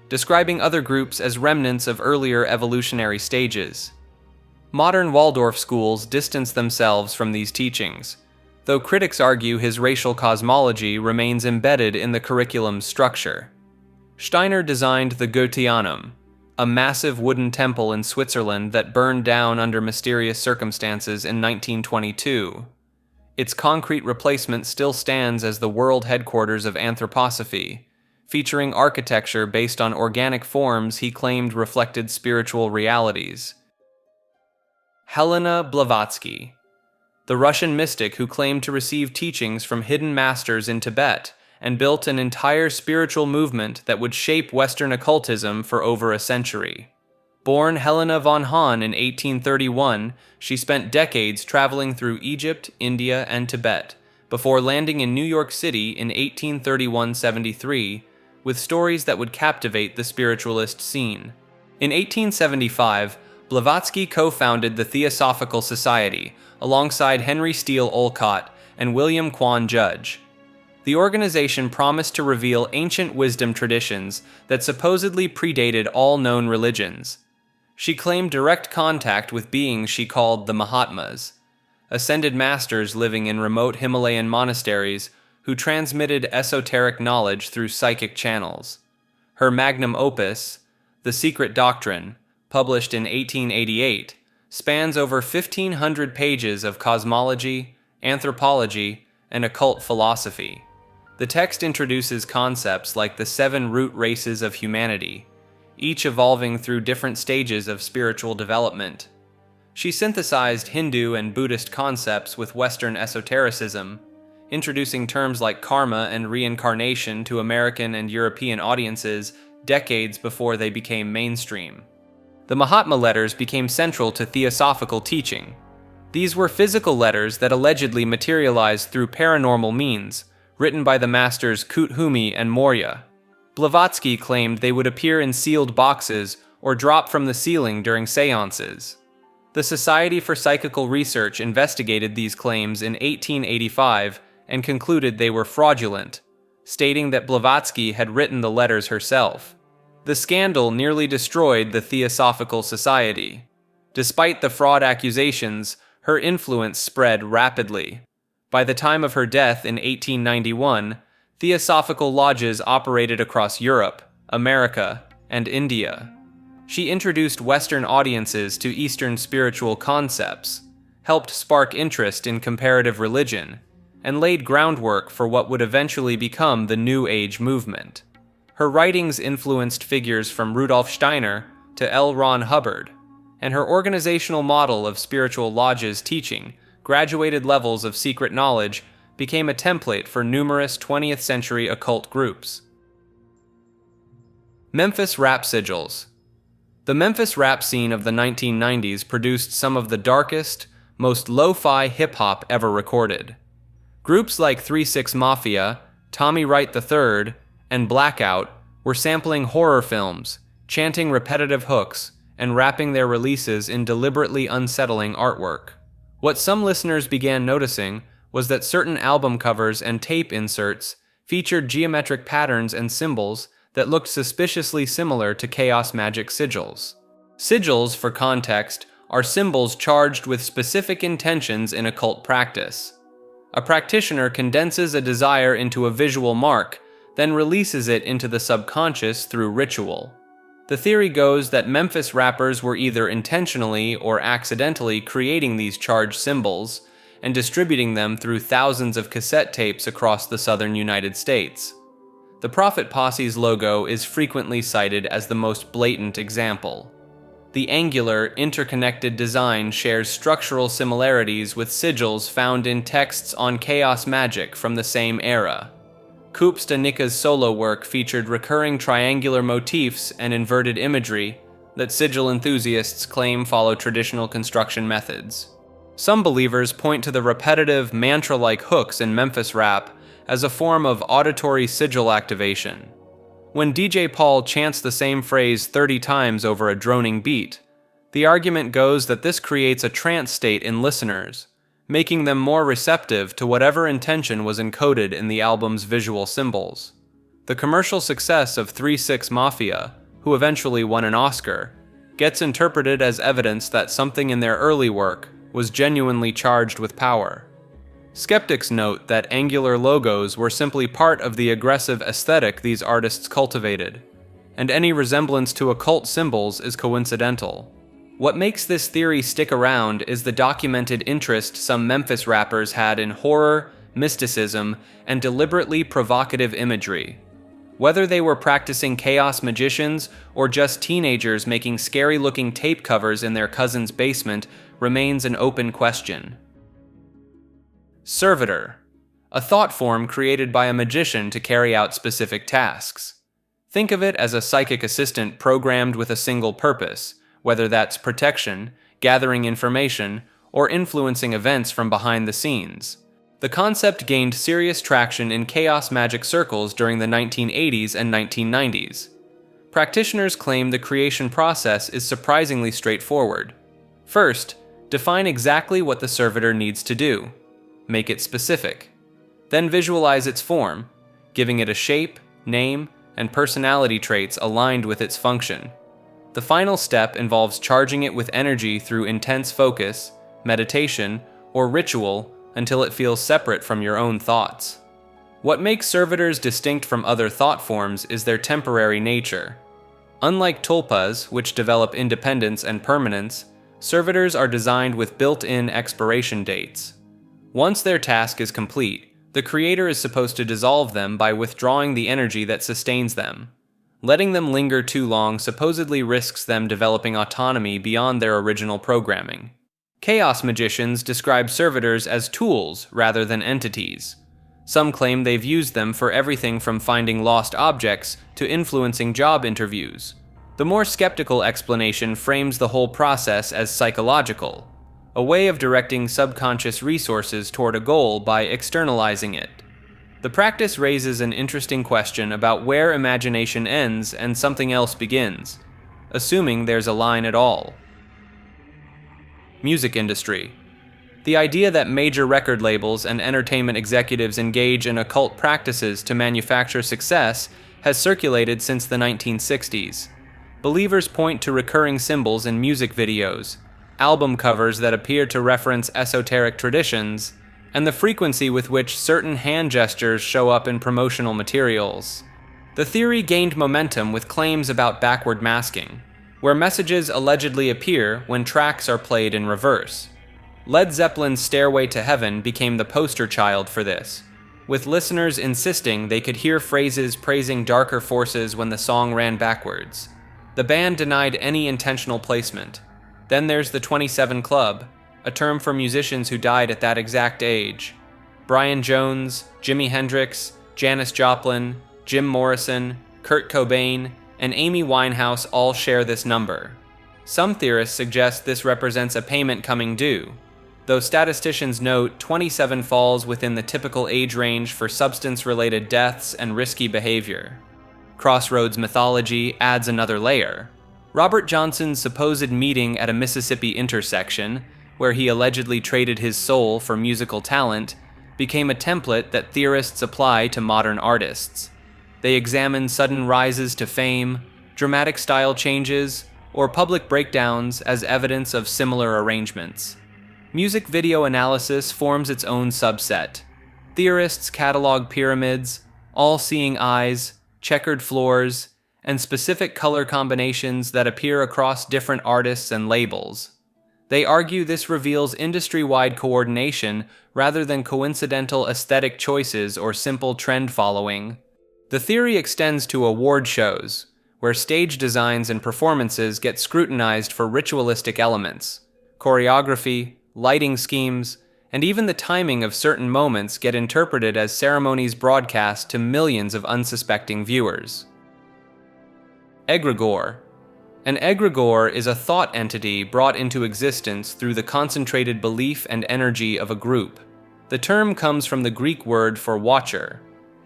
describing other groups as remnants of earlier evolutionary stages. Modern Waldorf schools distance themselves from these teachings, though critics argue his racial cosmology remains embedded in the curriculum's structure. Steiner designed the Goetheanum, a massive wooden temple in Switzerland that burned down under mysterious circumstances in 1922. Its concrete replacement still stands as the world headquarters of anthroposophy, featuring architecture based on organic forms he claimed reflected spiritual realities. Helena Blavatsky, the Russian mystic who claimed to receive teachings from hidden masters in Tibet and built an entire spiritual movement that would shape Western occultism for over a century. Born Helena von Hahn in 1831, she spent decades traveling through Egypt, India, and Tibet, before landing in New York City in 1831-73, with stories that would captivate the spiritualist scene. In 1875, Blavatsky co-founded the Theosophical Society, alongside Henry Steele Olcott and William Quan Judge. The organization promised to reveal ancient wisdom traditions that supposedly predated all known religions. She claimed direct contact with beings she called the Mahatmas, ascended masters living in remote Himalayan monasteries who transmitted esoteric knowledge through psychic channels. Her magnum opus, The Secret Doctrine, published in 1888, spans over 1,500 pages of cosmology, anthropology, and occult philosophy. The text introduces concepts like the 7 root races of humanity, each evolving through different stages of spiritual development. She synthesized Hindu and Buddhist concepts with Western esotericism, introducing terms like karma and reincarnation to American and European audiences decades before they became mainstream. The Mahatma letters became central to theosophical teaching. These were physical letters that allegedly materialized through paranormal means, written by the masters Kuthumi and Morya. Blavatsky claimed they would appear in sealed boxes or drop from the ceiling during seances. The Society for Psychical Research investigated these claims in 1885 and concluded they were fraudulent, stating that Blavatsky had written the letters herself. The scandal nearly destroyed the Theosophical Society. Despite the fraud accusations, her influence spread rapidly. By the time of her death in 1891, Theosophical lodges operated across Europe, America, and India. She introduced Western audiences to Eastern spiritual concepts, helped spark interest in comparative religion, and laid groundwork for what would eventually become the New Age movement. Her writings influenced figures from Rudolph Steiner to L. Ron Hubbard, and her organizational model of spiritual lodges teaching graduated levels of secret knowledge became a template for numerous 20th century occult groups. Memphis Rap Sigils. The Memphis rap scene of the 1990s produced some of the darkest, most lo-fi hip-hop ever recorded. Groups like 3-6 Mafia, Tommy Wright III, and Blackout were sampling horror films, chanting repetitive hooks, and wrapping their releases in deliberately unsettling artwork. What some listeners began noticing was that certain album covers and tape inserts featured geometric patterns and symbols that looked suspiciously similar to chaos magic sigils. Sigils, for context, are symbols charged with specific intentions in occult practice. A practitioner condenses a desire into a visual mark, then releases it into the subconscious through ritual. The theory goes that Memphis rappers were either intentionally or accidentally creating these charged symbols and distributing them through thousands of cassette tapes across the southern United States. The Prophet Posse's logo is frequently cited as the most blatant example. The angular, interconnected design shares structural similarities with sigils found in texts on chaos magic from the same era. Coop Stanika's solo work featured recurring triangular motifs and inverted imagery that sigil enthusiasts claim follow traditional construction methods. Some believers point to the repetitive, mantra-like hooks in Memphis rap as a form of auditory sigil activation. When DJ Paul chants the same phrase 30 times over a droning beat, the argument goes that this creates a trance state in listeners, making them more receptive to whatever intention was encoded in the album's visual symbols. The commercial success of 3-6 Mafia, who eventually won an Oscar, gets interpreted as evidence that something in their early work was genuinely charged with power. Skeptics note that angular logos were simply part of the aggressive aesthetic these artists cultivated, and any resemblance to occult symbols is coincidental. What makes this theory stick around is the documented interest some Memphis rappers had in horror, mysticism, and deliberately provocative imagery. Whether they were practicing chaos magicians or just teenagers making scary-looking tape covers in their cousin's basement remains an open question. Servitor, a thought form created by a magician to carry out specific tasks. Think of it as a psychic assistant programmed with a single purpose, whether that's protection, gathering information, or influencing events from behind the scenes. The concept gained serious traction in chaos magic circles during the 1980s and 1990s. Practitioners claim the creation process is surprisingly straightforward. First, define exactly what the servitor needs to do. Make it specific. Then visualize its form, giving it a shape, name, and personality traits aligned with its function. The final step involves charging it with energy through intense focus, meditation, or ritual until it feels separate from your own thoughts. What makes servitors distinct from other thought forms is their temporary nature. Unlike tulpas, which develop independence and permanence, servitors are designed with built-in expiration dates. Once their task is complete, the creator is supposed to dissolve them by withdrawing the energy that sustains them. Letting them linger too long supposedly risks them developing autonomy beyond their original programming. Chaos magicians describe servitors as tools rather than entities. Some claim they've used them for everything from finding lost objects to influencing job interviews. The more skeptical explanation frames the whole process as psychological, a way of directing subconscious resources toward a goal by externalizing it. The practice raises an interesting question about where imagination ends and something else begins, assuming there's a line at all. Music industry. The idea that major record labels and entertainment executives engage in occult practices to manufacture success has circulated since the 1960s. Believers point to recurring symbols in music videos, album covers that appear to reference esoteric traditions, and the frequency with which certain hand gestures show up in promotional materials. The theory gained momentum with claims about backward masking, where messages allegedly appear when tracks are played in reverse. Led Zeppelin's Stairway to Heaven became the poster child for this, with listeners insisting they could hear phrases praising darker forces when the song ran backwards. The band denied any intentional placement. Then there's the 27 Club, a term for musicians who died at that exact age. Brian Jones, Jimi Hendrix, Janis Joplin, Jim Morrison, Kurt Cobain, and Amy Winehouse all share this number. Some theorists suggest this represents a payment coming due, though statisticians note 27 falls within the typical age range for substance-related deaths and risky behavior. Crossroads mythology adds another layer. Robert Johnson's supposed meeting at a Mississippi intersection, where he allegedly traded his soul for musical talent, became a template that theorists apply to modern artists. They examine sudden rises to fame, dramatic style changes, or public breakdowns as evidence of similar arrangements. Music video analysis forms its own subset. Theorists catalog pyramids, all-seeing eyes, checkered floors, and specific color combinations that appear across different artists and labels. They argue this reveals industry-wide coordination rather than coincidental aesthetic choices or simple trend following. The theory extends to award shows, where stage designs and performances get scrutinized for ritualistic elements. Choreography, lighting schemes, and even the timing of certain moments get interpreted as ceremonies broadcast to millions of unsuspecting viewers. Egregore. An egregore is a thought entity brought into existence through the concentrated belief and energy of a group. The term comes from the Greek word for watcher,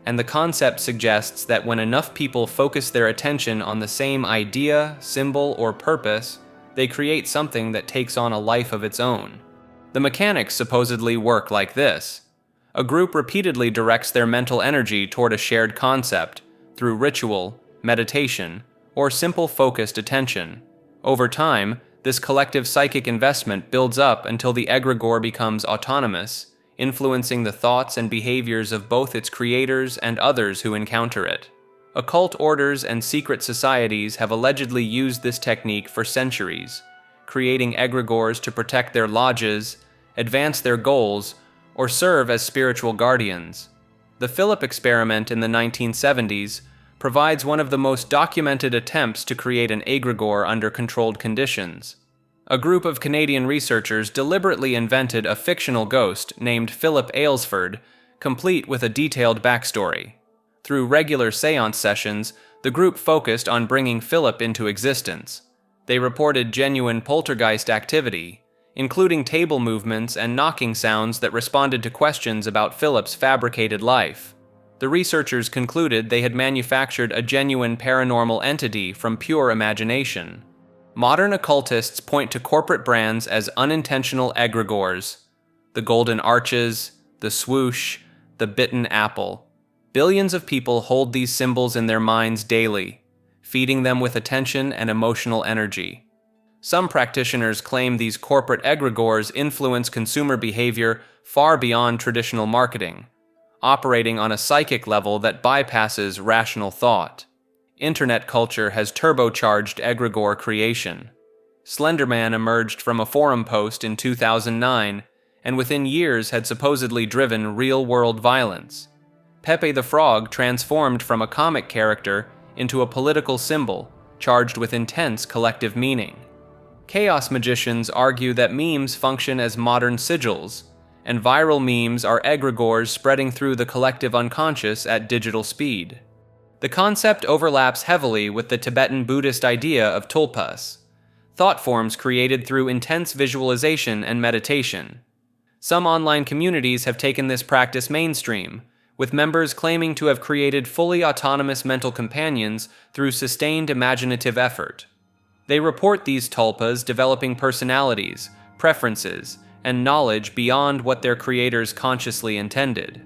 and the concept suggests that when enough people focus their attention on the same idea, symbol, or purpose, they create something that takes on a life of its own. The mechanics supposedly work like this. A group repeatedly directs their mental energy toward a shared concept through ritual, meditation, or simple focused attention. Over time, this collective psychic investment builds up until the egregore becomes autonomous, influencing the thoughts and behaviors of both its creators and others who encounter it. Occult orders and secret societies have allegedly used this technique for centuries, creating egregores to protect their lodges, advance their goals, or serve as spiritual guardians. The Philip experiment in the 1970s provides one of the most documented attempts to create an egregore under controlled conditions. A group of Canadian researchers deliberately invented a fictional ghost named Philip Aylesford, complete with a detailed backstory. Through regular séance sessions, the group focused on bringing Philip into existence. They reported genuine poltergeist activity, including table movements and knocking sounds that responded to questions about Philip's fabricated life. The researchers concluded they had manufactured a genuine paranormal entity from pure imagination. Modern occultists point to corporate brands as unintentional egregores: the golden arches, the swoosh, the bitten apple. Billions of people hold these symbols in their minds daily, feeding them with attention and emotional energy. Some practitioners claim these corporate egregores influence consumer behavior far beyond traditional marketing, operating on a psychic level that bypasses rational thought. Internet culture has turbocharged egregore creation. Slenderman emerged from a forum post in 2009, and within years had supposedly driven real-world violence. Pepe the Frog transformed from a comic character into a political symbol charged with intense collective meaning. Chaos magicians argue that memes function as modern sigils, and viral memes are egregores spreading through the collective unconscious at digital speed. The concept overlaps heavily with the Tibetan Buddhist idea of tulpas, thought forms created through intense visualization and meditation. Some online communities have taken this practice mainstream, with members claiming to have created fully autonomous mental companions through sustained imaginative effort. They report these tulpas developing personalities, preferences, and knowledge beyond what their creators consciously intended.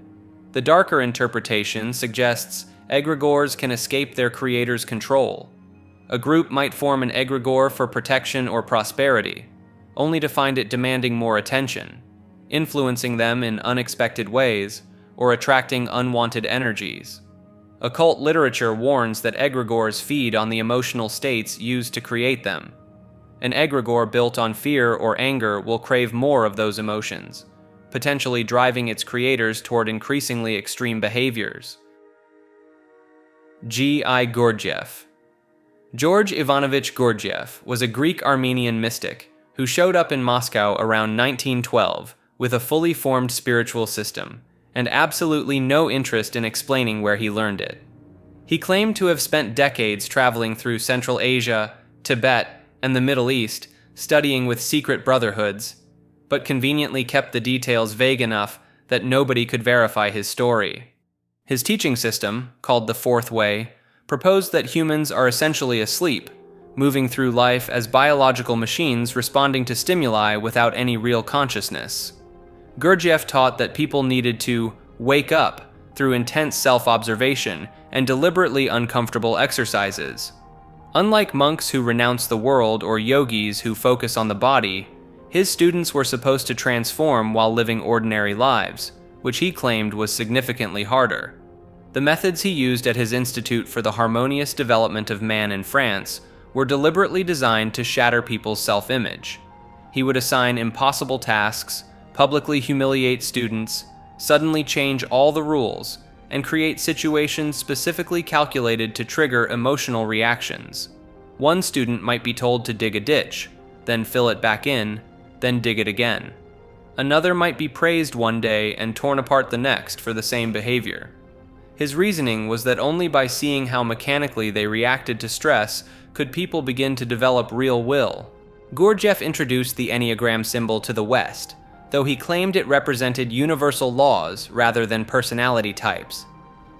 The darker interpretation suggests egregores can escape their creators' control. A group might form an egregore for protection or prosperity, only to find it demanding more attention, influencing them in unexpected ways, or attracting unwanted energies. Occult literature warns that egregores feed on the emotional states used to create them. An egregore built on fear or anger will crave more of those emotions, potentially driving its creators toward increasingly extreme behaviors. G.I Gurdjieff. George Ivanovich Gurdjieff was a Greek-Armenian mystic who showed up in Moscow around 1912 with a fully formed spiritual system, and absolutely no interest in explaining where he learned it. He claimed to have spent decades traveling through Central Asia, Tibet, and the Middle East, studying with secret brotherhoods, but conveniently kept the details vague enough that nobody could verify his story. His teaching system, called the Fourth Way, proposed that humans are essentially asleep, moving through life as biological machines responding to stimuli without any real consciousness. Gurdjieff taught that people needed to wake up through intense self-observation and deliberately uncomfortable exercises. Unlike monks who renounce the world or yogis who focus on the body, his students were supposed to transform while living ordinary lives, which he claimed was significantly harder. The methods he used at his Institute for the Harmonious Development of Man in France were deliberately designed to shatter people's self-image. He would assign impossible tasks, publicly humiliate students, suddenly change all the rules, and create situations specifically calculated to trigger emotional reactions. One student might be told to dig a ditch, then fill it back in, then dig it again. Another might be praised one day and torn apart the next for the same behavior. His reasoning was that only by seeing how mechanically they reacted to stress could people begin to develop real will. Gurdjieff introduced the Enneagram symbol to the West, though he claimed it represented universal laws rather than personality types.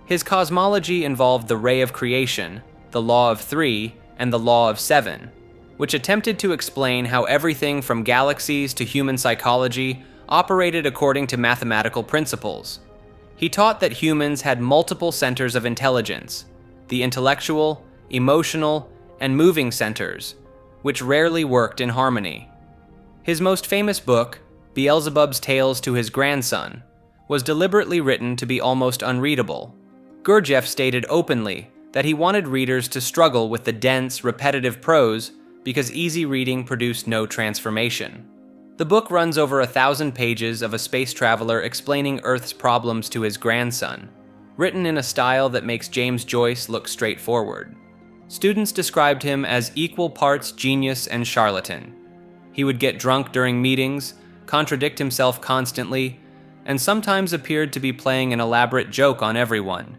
His cosmology involved the ray of creation, the law of 3, and the law of 7, which attempted to explain how everything from galaxies to human psychology operated according to mathematical principles. He taught that humans had multiple centers of intelligence, the intellectual, emotional, and moving centers, which rarely worked in harmony. His most famous book, Beelzebub's Tales to His Grandson, was deliberately written to be almost unreadable. Gurdjieff stated openly that he wanted readers to struggle with the dense, repetitive prose because easy reading produced no transformation. The book runs over 1,000 pages of a space traveler explaining Earth's problems to his grandson, written in a style that makes James Joyce look straightforward. Students described him as equal parts genius and charlatan. He would get drunk during meetings, contradict himself constantly, and sometimes appeared to be playing an elaborate joke on everyone.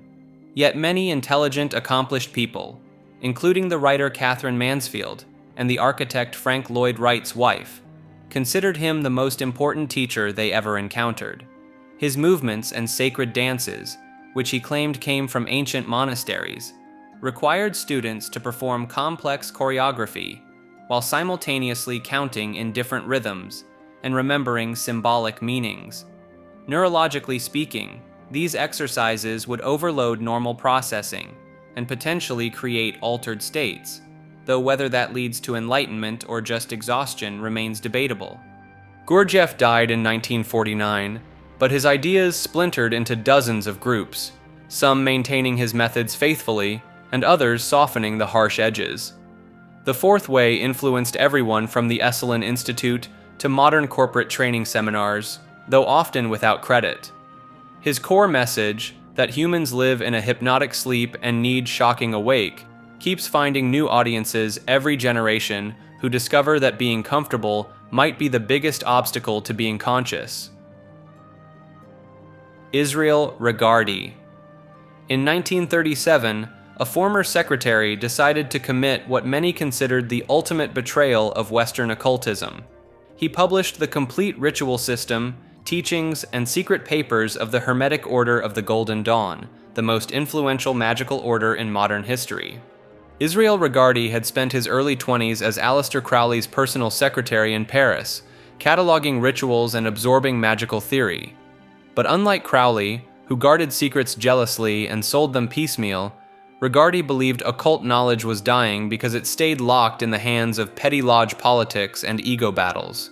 Yet many intelligent, accomplished people, including the writer Catherine Mansfield and the architect Frank Lloyd Wright's wife, considered him the most important teacher they ever encountered. His movements and sacred dances, which he claimed came from ancient monasteries, required students to perform complex choreography while simultaneously counting in different rhythms and remembering symbolic meanings. Neurologically speaking, these exercises would overload normal processing and potentially create altered states, though whether that leads to enlightenment or just exhaustion remains debatable. Gurdjieff died in 1949, but his ideas splintered into dozens of groups, some maintaining his methods faithfully and others softening the harsh edges. The Fourth Way influenced everyone from the Esalen Institute to modern corporate training seminars, though often without credit. His core message, that humans live in a hypnotic sleep and need shocking awake, keeps finding new audiences every generation who discover that being comfortable might be the biggest obstacle to being conscious. Israel Regardie. In 1937, a former secretary decided to commit what many considered the ultimate betrayal of Western occultism. He published the complete ritual system, teachings, and secret papers of the Hermetic Order of the Golden Dawn, the most influential magical order in modern history. Israel Regardie had spent his early 20s as Aleister Crowley's personal secretary in Paris, cataloging rituals and absorbing magical theory. But unlike Crowley, who guarded secrets jealously and sold them piecemeal, Regardie believed occult knowledge was dying because it stayed locked in the hands of petty lodge politics and ego battles.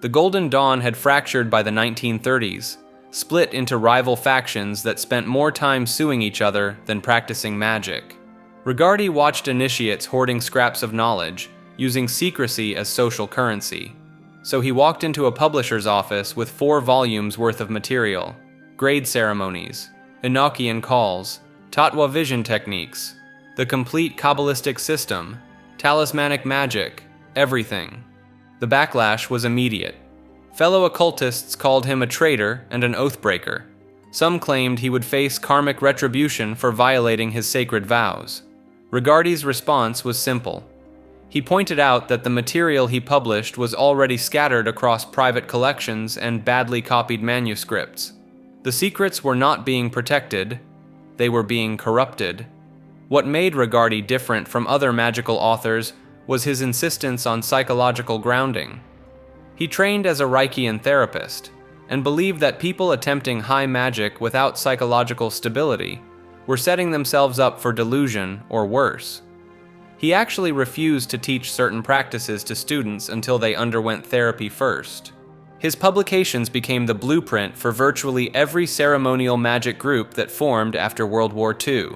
The Golden Dawn had fractured by the 1930s, split into rival factions that spent more time suing each other than practicing magic. Regardie watched initiates hoarding scraps of knowledge, using secrecy as social currency. So he walked into a publisher's office with 4 volumes worth of material: grade ceremonies, Enochian calls, Tatwa vision techniques, the complete Kabbalistic system, talismanic magic, everything. The backlash was immediate. Fellow occultists called him a traitor and an oathbreaker. Some claimed he would face karmic retribution for violating his sacred vows. Regardie's response was simple. He pointed out that the material he published was already scattered across private collections and badly copied manuscripts. The secrets were not being protected, they were being corrupted. What made Regardie different from other magical authors was his insistence on psychological grounding. He trained as a Reichian therapist, and believed that people attempting high magic without psychological stability were setting themselves up for delusion or worse. He actually refused to teach certain practices to students until they underwent therapy first. His publications became the blueprint for virtually every ceremonial magic group that formed after World War II.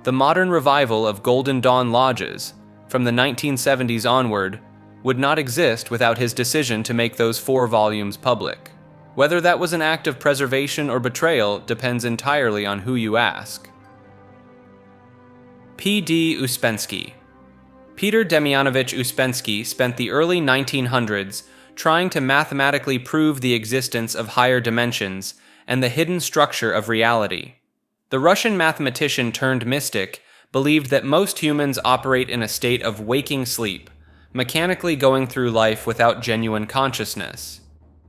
The modern revival of Golden Dawn lodges, from the 1970s onward, would not exist without his decision to make those 4 volumes public. Whether that was an act of preservation or betrayal depends entirely on who you ask. P.D. Ouspensky. Peter Demianovich Ouspensky spent the early 1900s trying to mathematically prove the existence of higher dimensions and the hidden structure of reality. The Russian mathematician turned mystic believed that most humans operate in a state of waking sleep, mechanically going through life without genuine consciousness.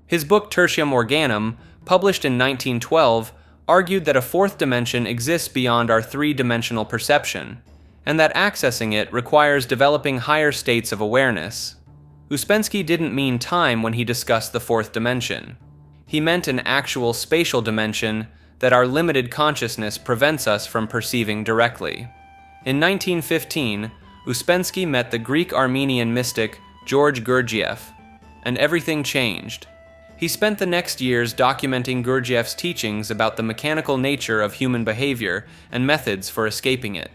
His book Tertium Organum, published in 1912, argued that a 4th dimension exists beyond our 3-dimensional perception, and that accessing it requires developing higher states of awareness. Ouspensky didn't mean time when he discussed the 4th dimension. He meant an actual spatial dimension that our limited consciousness prevents us from perceiving directly. In 1915, Ouspensky met the Greek-Armenian mystic G.I Gurdjieff, and everything changed. He spent the next years documenting Gurdjieff's teachings about the mechanical nature of human behavior and methods for escaping it.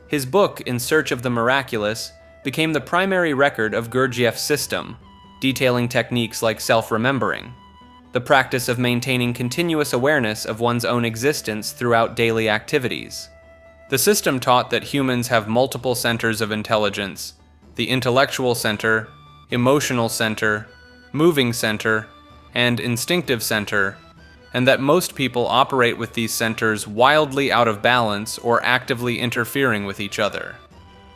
His book, In Search of the Miraculous, became the primary record of Gurdjieff's system, detailing techniques like self-remembering, the practice of maintaining continuous awareness of one's own existence throughout daily activities. The system taught that humans have multiple centers of intelligence: the intellectual center, emotional center, moving center, and instinctive center, and that most people operate with these centers wildly out of balance or actively interfering with each other.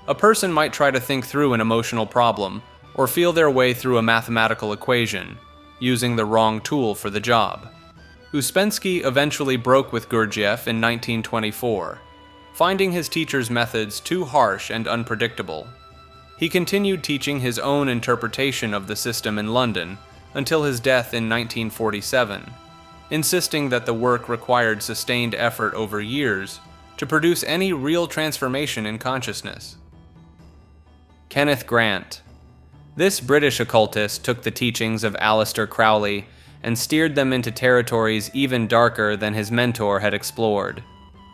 A person might try to think through an emotional problem, or feel their way through a mathematical equation, using the wrong tool for the job. Ouspensky eventually broke with Gurdjieff in 1924, finding his teacher's methods too harsh and unpredictable. He continued teaching his own interpretation of the system in London until his death in 1947, insisting that the work required sustained effort over years to produce any real transformation in consciousness. Kenneth Grant. This British occultist took the teachings of Aleister Crowley and steered them into territories even darker than his mentor had explored.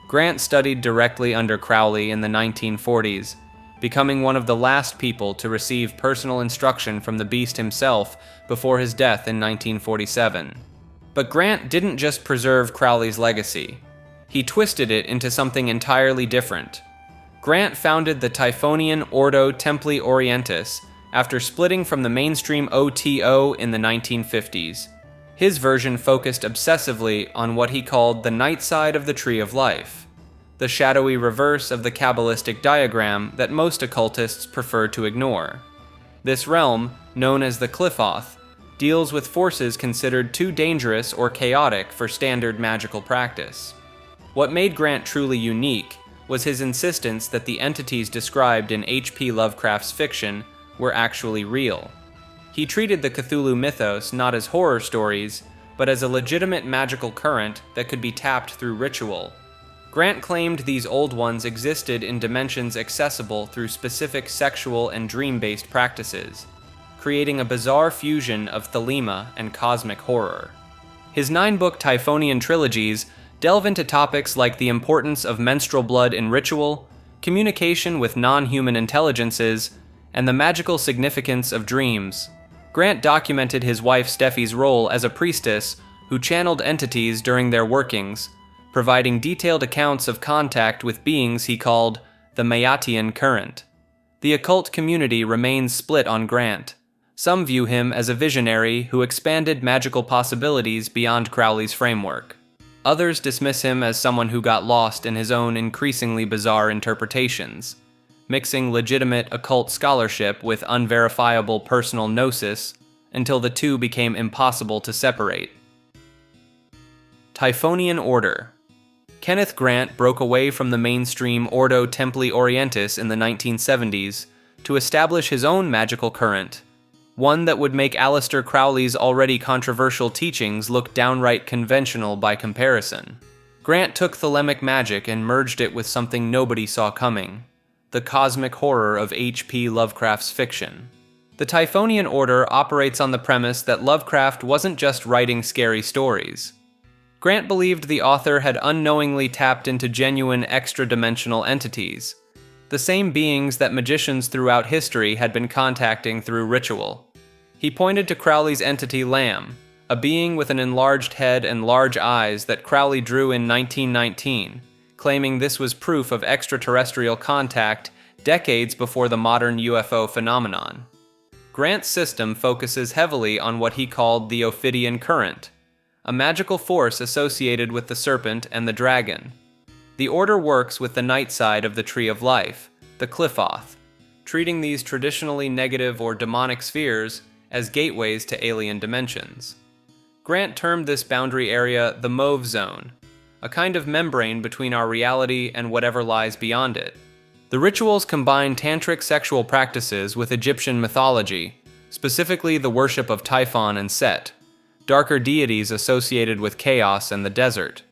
Grant studied directly under Crowley in the 1940s, becoming one of the last people to receive personal instruction from the beast himself before his death in 1947. But Grant didn't just preserve Crowley's legacy. he twisted it into something entirely different. Grant founded the Typhonian Ordo Templi Orientis after splitting from the mainstream OTO in the 1950s. His version focused obsessively on what he called the night side of the Tree of Life, the shadowy reverse of the Kabbalistic diagram that most occultists prefer to ignore. This realm, known as the Qliphoth, deals with forces considered too dangerous or chaotic for standard magical practice. What made Grant truly unique was his insistence that the entities described in H.P. Lovecraft's fiction were actually real. He treated the Cthulhu mythos not as horror stories, but as a legitimate magical current that could be tapped through ritual. Grant claimed these old ones existed in dimensions accessible through specific sexual and dream-based practices, creating a bizarre fusion of Thelema and cosmic horror. His 9-book Typhonian trilogies delve into topics like the importance of menstrual blood in ritual, communication with non-human intelligences, and the magical significance of dreams. Grant documented his wife Steffi's role as a priestess who channeled entities during their workings, providing detailed accounts of contact with beings he called the Mayatian current. The occult community remains split on Grant. Some view him as a visionary who expanded magical possibilities beyond Crowley's framework. Others dismiss him as someone who got lost in his own increasingly bizarre interpretations, mixing legitimate occult scholarship with unverifiable personal gnosis until the two became impossible to separate. Typhonian Order. Kenneth Grant broke away from the mainstream Ordo Templi Orientis in the 1970s to establish his own magical current, one that would make Aleister Crowley's already controversial teachings look downright conventional by comparison. Grant took Thelemic magic and merged it with something nobody saw coming: the cosmic horror of H.P. Lovecraft's fiction. The Typhonian Order operates on the premise that Lovecraft wasn't just writing scary stories. Grant believed the author had unknowingly tapped into genuine extra-dimensional entities, the same beings that magicians throughout history had been contacting through ritual. He pointed to Crowley's entity Lamb, a being with an enlarged head and large eyes that Crowley drew in 1919, claiming this was proof of extraterrestrial contact decades before the modern UFO phenomenon. Grant's system focuses heavily on what he called the Ophidian current, a magical force associated with the serpent and the dragon. The order works with the night side of the Tree of Life, the Qliphoth, treating these traditionally negative or demonic spheres as gateways to alien dimensions. Grant termed this boundary area the Mauve Zone, a kind of membrane between our reality and whatever lies beyond it. The rituals combine tantric sexual practices with Egyptian mythology, specifically the worship of Typhon and Set, darker deities associated with chaos and the desert.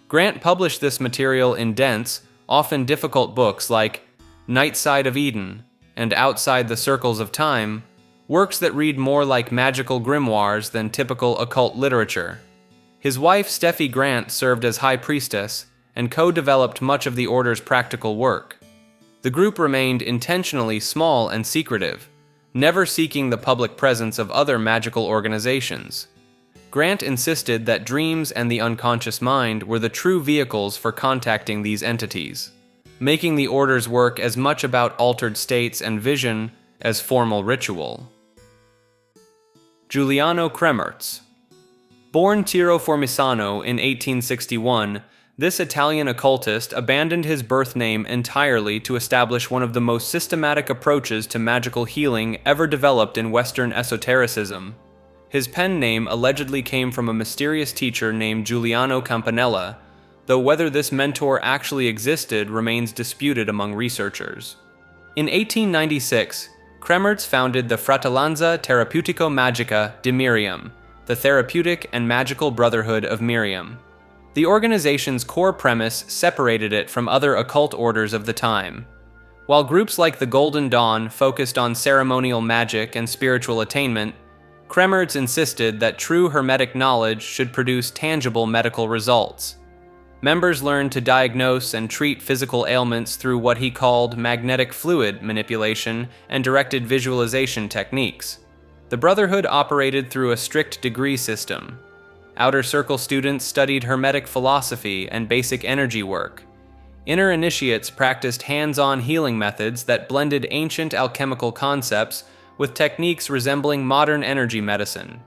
Grant published this material in dense, often difficult books like Night Side of Eden and Outside the Circles of Time, works that read more like magical grimoires than typical occult literature. His wife Steffi Grant served as high priestess and co-developed much of the order's practical work. The group remained intentionally small and secretive, never seeking the public presence of other magical organizations. Grant insisted that dreams and the unconscious mind were the true vehicles for contacting these entities, making the order's work as much about altered states and vision as formal ritual. Giuliano Cremerz. Born Tiro Formisano in 1861, this Italian occultist abandoned his birth name entirely to establish one of the most systematic approaches to magical healing ever developed in Western esotericism. His pen name allegedly came from a mysterious teacher named Giuliano Campanella, though whether this mentor actually existed remains disputed among researchers. In 1896, Cremerz founded the Fratellanza Terapeutico Magica di Miriam, the Therapeutic and Magical Brotherhood of Miriam. The organization's core premise separated it from other occult orders of the time. While groups like the Golden Dawn focused on ceremonial magic and spiritual attainment, Cremerz insisted that true Hermetic knowledge should produce tangible medical results. Members learned to diagnose and treat physical ailments through what he called magnetic fluid manipulation and directed visualization techniques. The Brotherhood operated through a strict degree system. Outer Circle students studied Hermetic philosophy and basic energy work. Inner initiates practiced hands-on healing methods that blended ancient alchemical concepts with techniques resembling modern energy medicine.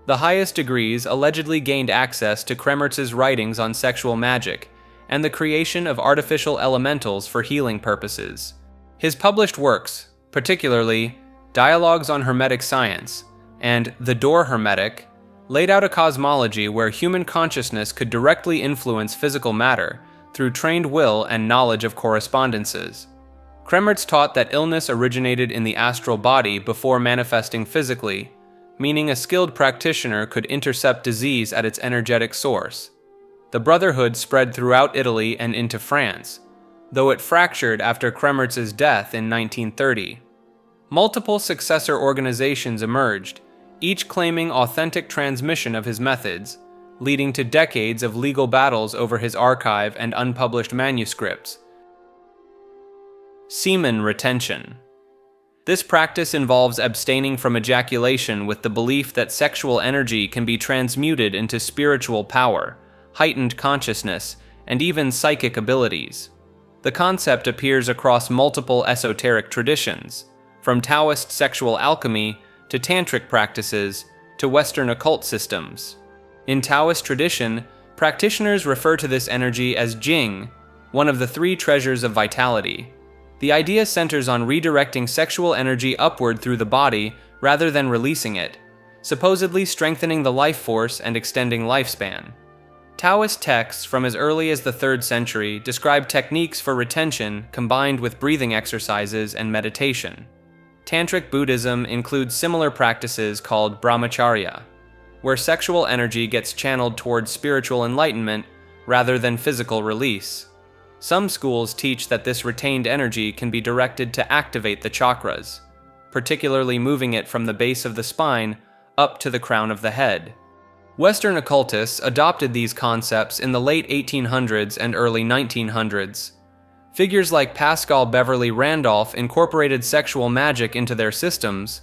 The highest degrees allegedly gained access to Kremmertz's writings on sexual magic and the creation of artificial elementals for healing purposes. His published works, particularly Dialogues on Hermetic Science and The Door Hermetic, laid out a cosmology where human consciousness could directly influence physical matter through trained will and knowledge of correspondences. Kremmertz taught that illness originated in the astral body before manifesting physically, meaning a skilled practitioner could intercept disease at its energetic source. The Brotherhood spread throughout Italy and into France, though it fractured after Kremmertz's death in 1930. Multiple successor organizations emerged, each claiming authentic transmission of his methods, leading to decades of legal battles over his archive and unpublished manuscripts. Semen retention. This practice involves abstaining from ejaculation with the belief that sexual energy can be transmuted into spiritual power, heightened consciousness, and even psychic abilities. The concept appears across multiple esoteric traditions, from Taoist sexual alchemy to tantric practices to Western occult systems. In Taoist tradition, practitioners refer to this energy as Jing, one of the three treasures of vitality. The idea centers on redirecting sexual energy upward through the body rather than releasing it, supposedly strengthening the life force and extending lifespan. Taoist texts from as early as the 3rd century describe techniques for retention combined with breathing exercises and meditation. Tantric Buddhism includes similar practices called brahmacharya, where sexual energy gets channeled towards spiritual enlightenment rather than physical release. Some schools teach that this retained energy can be directed to activate the chakras, particularly moving it from the base of the spine up to the crown of the head. Western occultists adopted these concepts in the late 1800s and early 1900s. Figures like Pascal Beverly Randolph incorporated sexual magic into their systems,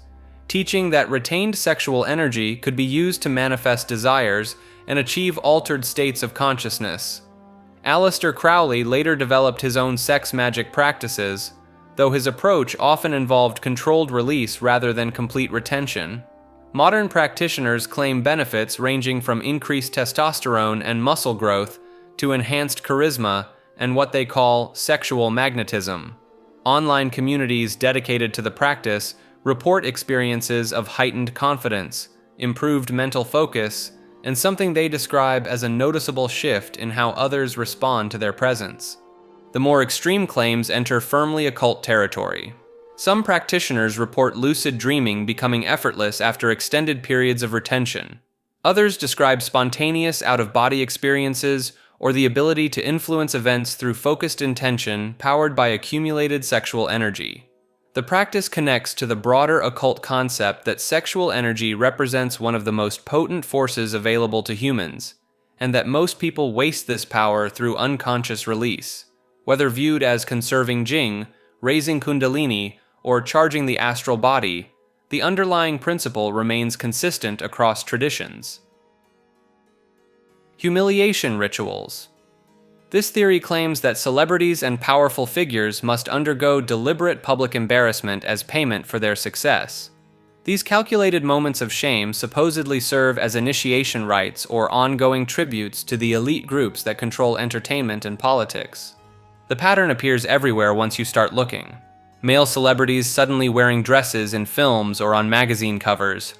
teaching that retained sexual energy could be used to manifest desires and achieve altered states of consciousness. Aleister Crowley later developed his own sex magic practices, though his approach often involved controlled release rather than complete retention. Modern practitioners claim benefits ranging from increased testosterone and muscle growth to enhanced charisma and what they call sexual magnetism. Online communities dedicated to the practice report experiences of heightened confidence, improved mental focus, and something they describe as a noticeable shift in how others respond to their presence. The more extreme claims enter firmly occult territory. Some practitioners report lucid dreaming becoming effortless after extended periods of retention. Others describe spontaneous out-of-body experiences or the ability to influence events through focused intention powered by accumulated sexual energy. The practice connects to the broader occult concept that sexual energy represents one of the most potent forces available to humans, and that most people waste this power through unconscious release. Whether viewed as conserving Jing, raising Kundalini, or charging the astral body, the underlying principle remains consistent across traditions. Humiliation rituals. This theory claims that celebrities and powerful figures must undergo deliberate public embarrassment as payment for their success. These calculated moments of shame supposedly serve as initiation rites or ongoing tributes to the elite groups that control entertainment and politics. The pattern appears everywhere once you start looking. Male celebrities suddenly wearing dresses in films or on magazine covers.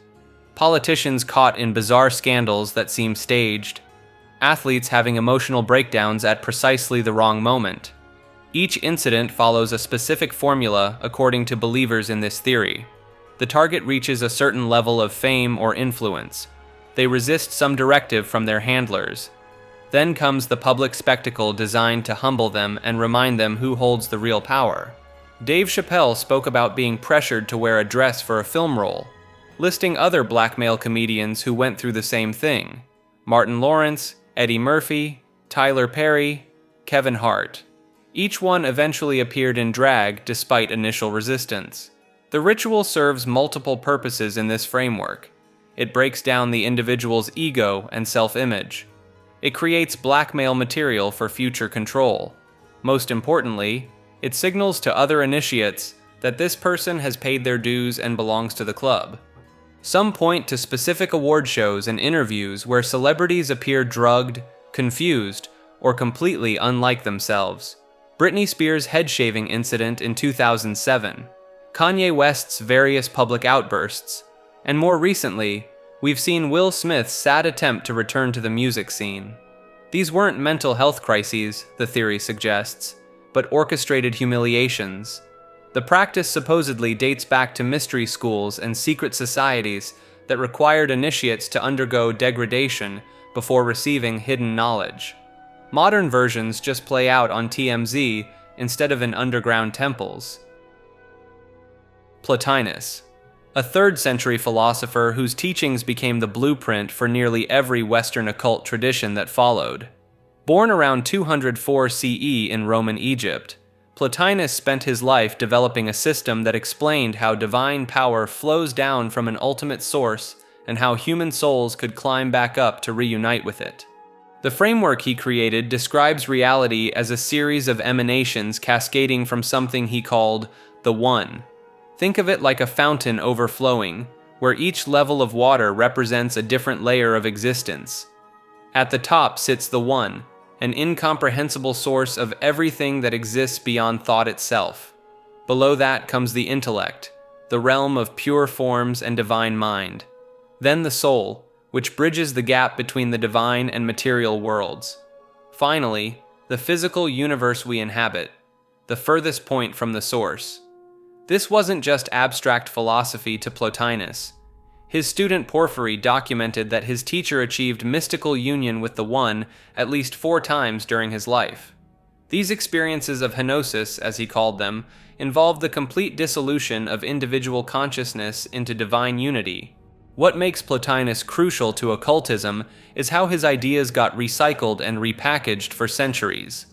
Politicians caught in bizarre scandals that seem staged. Athletes having emotional breakdowns at precisely the wrong moment. Each incident follows a specific formula according to believers in this theory. The target reaches a certain level of fame or influence. They resist some directive from their handlers. Then comes the public spectacle designed to humble them and remind them who holds the real power. Dave Chappelle spoke about being pressured to wear a dress for a film role, listing other blackmail comedians who went through the same thing: Martin Lawrence, Eddie Murphy, Tyler Perry, Kevin Hart. Each one eventually appeared in drag despite initial resistance. The ritual serves multiple purposes in this framework. It breaks down the individual's ego and self-image. It creates blackmail material for future control. Most importantly, it signals to other initiates that this person has paid their dues and belongs to the club. Some point to specific award shows and interviews where celebrities appear drugged, confused, or completely unlike themselves. Britney Spears' head-shaving incident in 2007, Kanye West's various public outbursts, and more recently, we've seen Will Smith's sad attempt to return to the music scene. These weren't mental health crises, the theory suggests, but orchestrated humiliations. The practice supposedly dates back to mystery schools and secret societies that required initiates to undergo degradation before receiving hidden knowledge. Modern versions just play out on TMZ instead of in underground temples. Plotinus, a 3rd century philosopher whose teachings became the blueprint for nearly every Western occult tradition that followed. Born around 204 CE in Roman Egypt, Plotinus spent his life developing a system that explained how divine power flows down from an ultimate source and how human souls could climb back up to reunite with it. The framework he created describes reality as a series of emanations cascading from something he called the One. Think of it like a fountain overflowing, where each level of water represents a different layer of existence. At the top sits the One, an incomprehensible source of everything that exists beyond thought itself. Below that comes the intellect, the realm of pure forms and divine mind. Then the soul, which bridges the gap between the divine and material worlds. Finally, the physical universe we inhabit, the furthest point from the source. This wasn't just abstract philosophy to Plotinus. His student Porphyry documented that his teacher achieved mystical union with the One at least 4 times during his life. These experiences of henosis, as he called them, involved the complete dissolution of individual consciousness into divine unity. What makes Plotinus crucial to occultism is how his ideas got recycled and repackaged for centuries.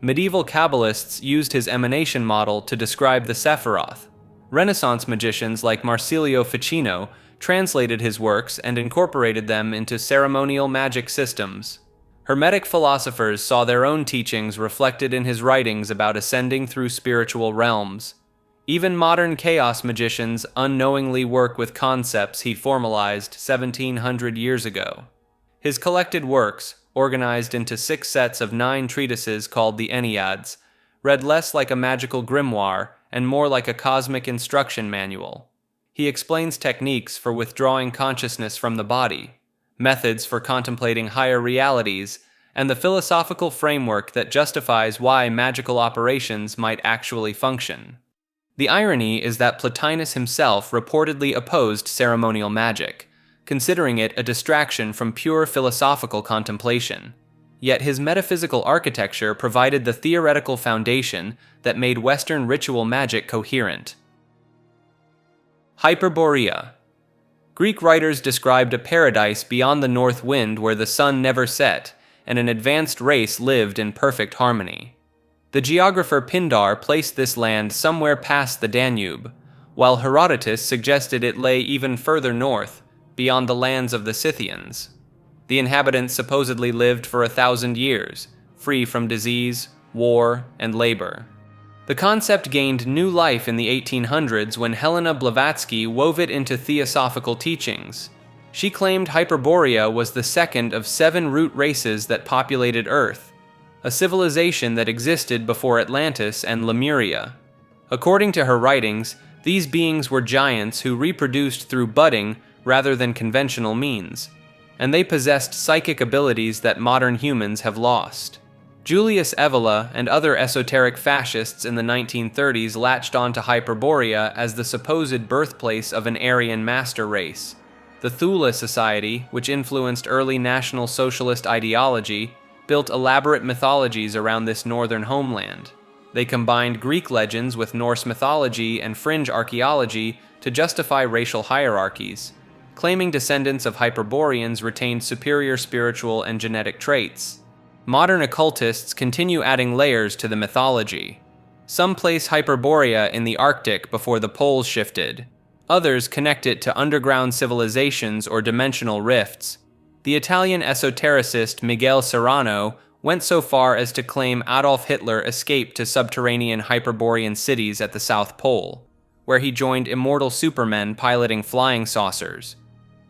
Medieval Kabbalists used his emanation model to describe the Sephiroth. Renaissance magicians like Marsilio Ficino translated his works and incorporated them into ceremonial magic systems. Hermetic philosophers saw their own teachings reflected in his writings about ascending through spiritual realms. Even modern chaos magicians unknowingly work with concepts he formalized 1700 years ago. His collected works, organized into 6 sets of 9 treatises called the Enneads, read less like a magical grimoire and more like a cosmic instruction manual. He explains techniques for withdrawing consciousness from the body, methods for contemplating higher realities, and the philosophical framework that justifies why magical operations might actually function. The irony is that Plotinus himself reportedly opposed ceremonial magic, considering it a distraction from pure philosophical contemplation. Yet his metaphysical architecture provided the theoretical foundation that made Western ritual magic coherent. Hyperborea. Greek writers described a paradise beyond the north wind where the sun never set, and an advanced race lived in perfect harmony. The geographer Pindar placed this land somewhere past the Danube, while Herodotus suggested it lay even further north, beyond the lands of the Scythians. The inhabitants supposedly lived for 1,000 years, free from disease, war, and labor. The concept gained new life in the 1800s when Helena Blavatsky wove it into theosophical teachings. She claimed Hyperborea was the second of 7 root races that populated Earth, a civilization that existed before Atlantis and Lemuria. According to her writings, these beings were giants who reproduced through budding rather than conventional means, and they possessed psychic abilities that modern humans have lost. Julius Evola and other esoteric fascists in the 1930s latched onto Hyperborea as the supposed birthplace of an Aryan master race. The Thule Society, which influenced early National Socialist ideology, built elaborate mythologies around this northern homeland. They combined Greek legends with Norse mythology and fringe archaeology to justify racial hierarchies, claiming descendants of Hyperboreans retained superior spiritual and genetic traits. Modern occultists continue adding layers to the mythology. Some place Hyperborea in the Arctic before the poles shifted. Others connect it to underground civilizations or dimensional rifts. The Italian esotericist Miguel Serrano went so far as to claim Adolf Hitler escaped to subterranean Hyperborean cities at the South Pole, where he joined immortal supermen piloting flying saucers.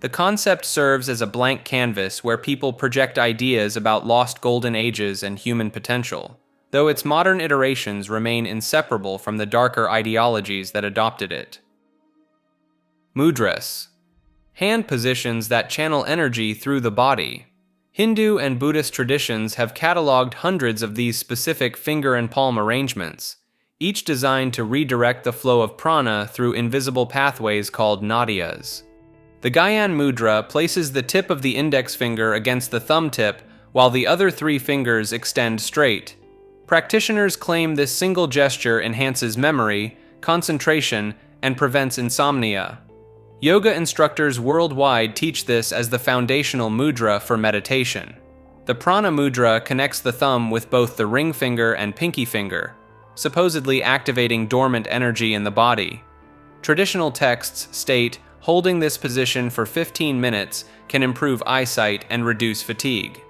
The concept serves as a blank canvas where people project ideas about lost golden ages and human potential, though its modern iterations remain inseparable from the darker ideologies that adopted it. Mudras. Hand positions that channel energy through the body. Hindu and Buddhist traditions have cataloged hundreds of these specific finger and palm arrangements, each designed to redirect the flow of prana through invisible pathways called nadiyas. The Gyan Mudra places the tip of the index finger against the thumb tip while the other three fingers extend straight. Practitioners claim this single gesture enhances memory, concentration, and prevents insomnia. Yoga instructors worldwide teach this as the foundational mudra for meditation. The prana mudra connects the thumb with both the ring finger and pinky finger, supposedly activating dormant energy in the body. Traditional texts state holding this position for 15 minutes can improve eyesight and reduce fatigue.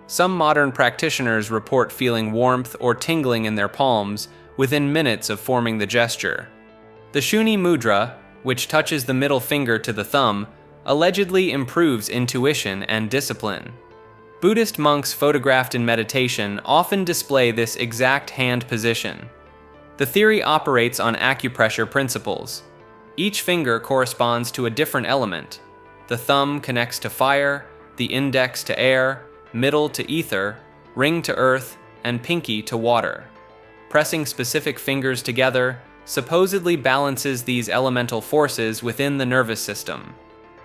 Some modern practitioners report feeling warmth or tingling in their palms within minutes of forming the gesture. The Shuni mudra, which touches the middle finger to the thumb, allegedly improves intuition and discipline. Buddhist monks photographed in meditation often display this exact hand position. The theory operates on acupressure principles. Each finger corresponds to a different element. The thumb connects to fire, the index to air, middle to ether, ring to earth, and pinky to water. Pressing specific fingers together supposedly balances these elemental forces within the nervous system.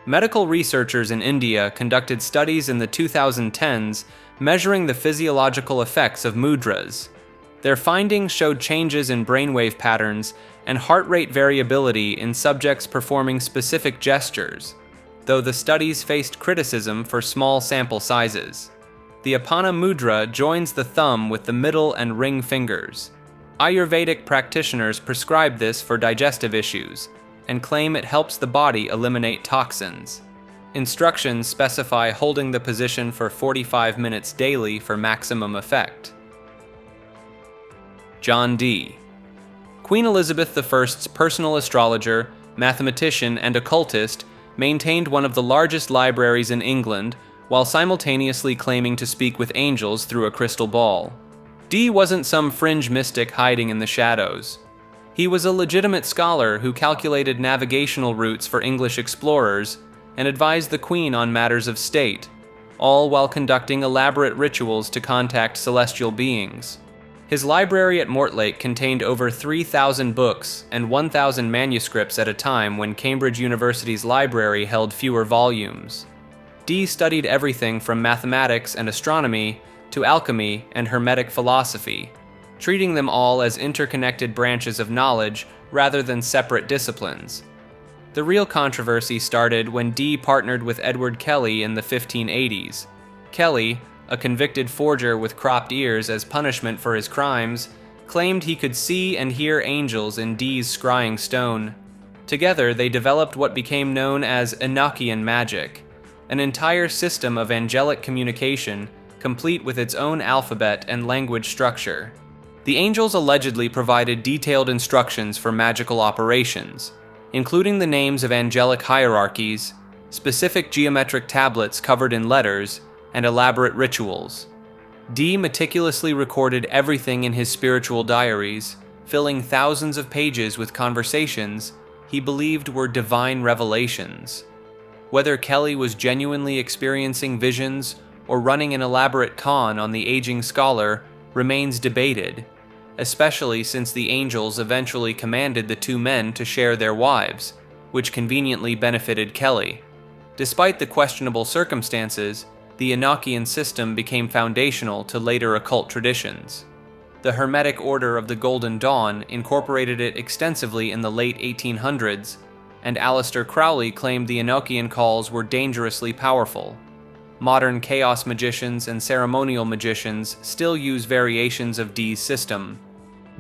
Medical researchers in India conducted studies in the 2010s measuring the physiological effects of mudras. Their findings showed changes in brainwave patterns and heart rate variability in subjects performing specific gestures, though the studies faced criticism for small sample sizes. The Apana mudra joins the thumb with the middle and ring fingers. Ayurvedic practitioners prescribe this for digestive issues and claim it helps the body eliminate toxins. Instructions specify holding the position for 45 minutes daily for maximum effect. John Dee. Queen Elizabeth I's personal astrologer, mathematician, and occultist maintained one of the largest libraries in England while simultaneously claiming to speak with angels through a crystal ball. Dee wasn't some fringe mystic hiding in the shadows. He was a legitimate scholar who calculated navigational routes for English explorers and advised the Queen on matters of state, all while conducting elaborate rituals to contact celestial beings. His library at Mortlake contained over 3,000 books and 1,000 manuscripts at a time when Cambridge University's library held fewer volumes. Dee studied everything from mathematics and astronomy to alchemy and Hermetic philosophy, treating them all as interconnected branches of knowledge rather than separate disciplines. The real controversy started when Dee partnered with Edward Kelly in the 1580s. Kelly, a convicted forger with cropped ears as punishment for his crimes, claimed he could see and hear angels in Dee's scrying stone. Together, they developed what became known as Enochian Magic, an entire system of angelic communication complete with its own alphabet and language structure. The angels allegedly provided detailed instructions for magical operations, including the names of angelic hierarchies, specific geometric tablets covered in letters, and elaborate rituals. Dee meticulously recorded everything in his spiritual diaries, filling thousands of pages with conversations he believed were divine revelations. Whether Kelly was genuinely experiencing visions or running an elaborate con on the aging scholar remains debated, especially since the angels eventually commanded the two men to share their wives, which conveniently benefited Kelly. Despite the questionable circumstances, the Enochian system became foundational to later occult traditions. The Hermetic Order of the Golden Dawn incorporated it extensively in the late 1800s, and Aleister Crowley claimed the Enochian calls were dangerously powerful. Modern chaos magicians and ceremonial magicians still use variations of Dee's system.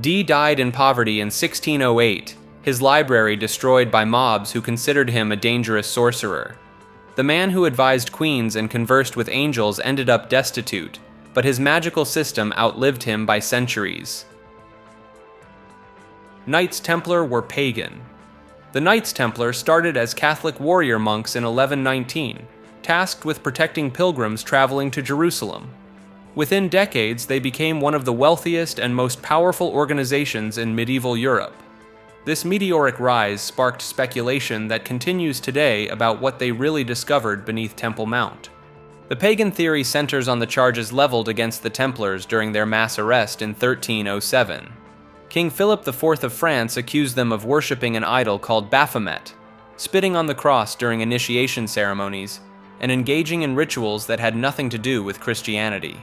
Dee died in poverty in 1608, his library destroyed by mobs who considered him a dangerous sorcerer. The man who advised queens and conversed with angels ended up destitute, but his magical system outlived him by centuries. Knights Templar were pagan. The Knights Templar started as Catholic warrior monks in 1119, tasked with protecting pilgrims traveling to Jerusalem. Within decades, they became one of the wealthiest and most powerful organizations in medieval Europe. This meteoric rise sparked speculation that continues today about what they really discovered beneath Temple Mount. The pagan theory centers on the charges leveled against the Templars during their mass arrest in 1307. King Philip IV of France accused them of worshipping an idol called Baphomet, spitting on the cross during initiation ceremonies, and engaging in rituals that had nothing to do with Christianity.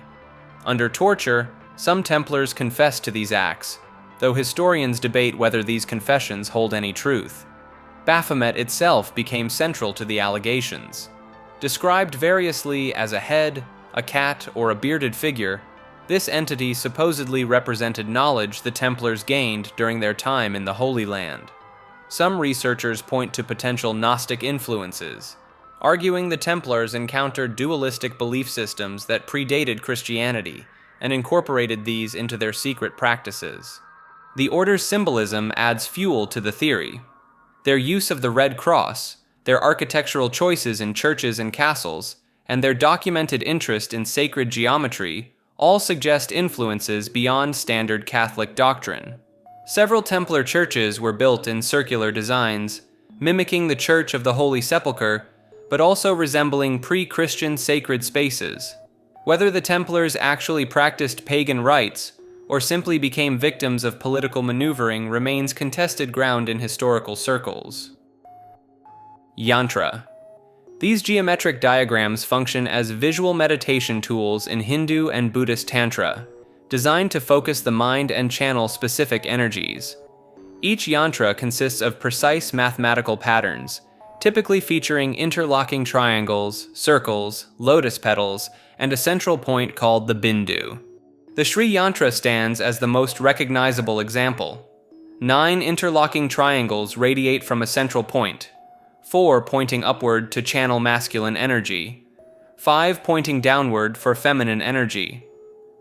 Under torture, some Templars confessed to these acts, though historians debate whether these confessions hold any truth. Baphomet itself became central to the allegations. Described variously as a head, a cat, or a bearded figure, this entity supposedly represented knowledge the Templars gained during their time in the Holy Land. Some researchers point to potential Gnostic influences, arguing the Templars encountered dualistic belief systems that predated Christianity and incorporated these into their secret practices. The order's symbolism adds fuel to the theory. Their use of the Red Cross, their architectural choices in churches and castles, and their documented interest in sacred geometry all suggest influences beyond standard Catholic doctrine. Several Templar churches were built in circular designs, mimicking the Church of the Holy Sepulchre, but also resembling pre-Christian sacred spaces. Whether the Templars actually practiced pagan rites or simply became victims of political maneuvering remains contested ground in historical circles. Yantra. These geometric diagrams function as visual meditation tools in Hindu and Buddhist Tantra, designed to focus the mind and channel specific energies. Each yantra consists of precise mathematical patterns, typically featuring interlocking triangles, circles, lotus petals, and a central point called the bindu. The Sri Yantra stands as the most recognizable example. 9 interlocking triangles radiate from a central point, 4 pointing upward to channel masculine energy, 5 pointing downward for feminine energy.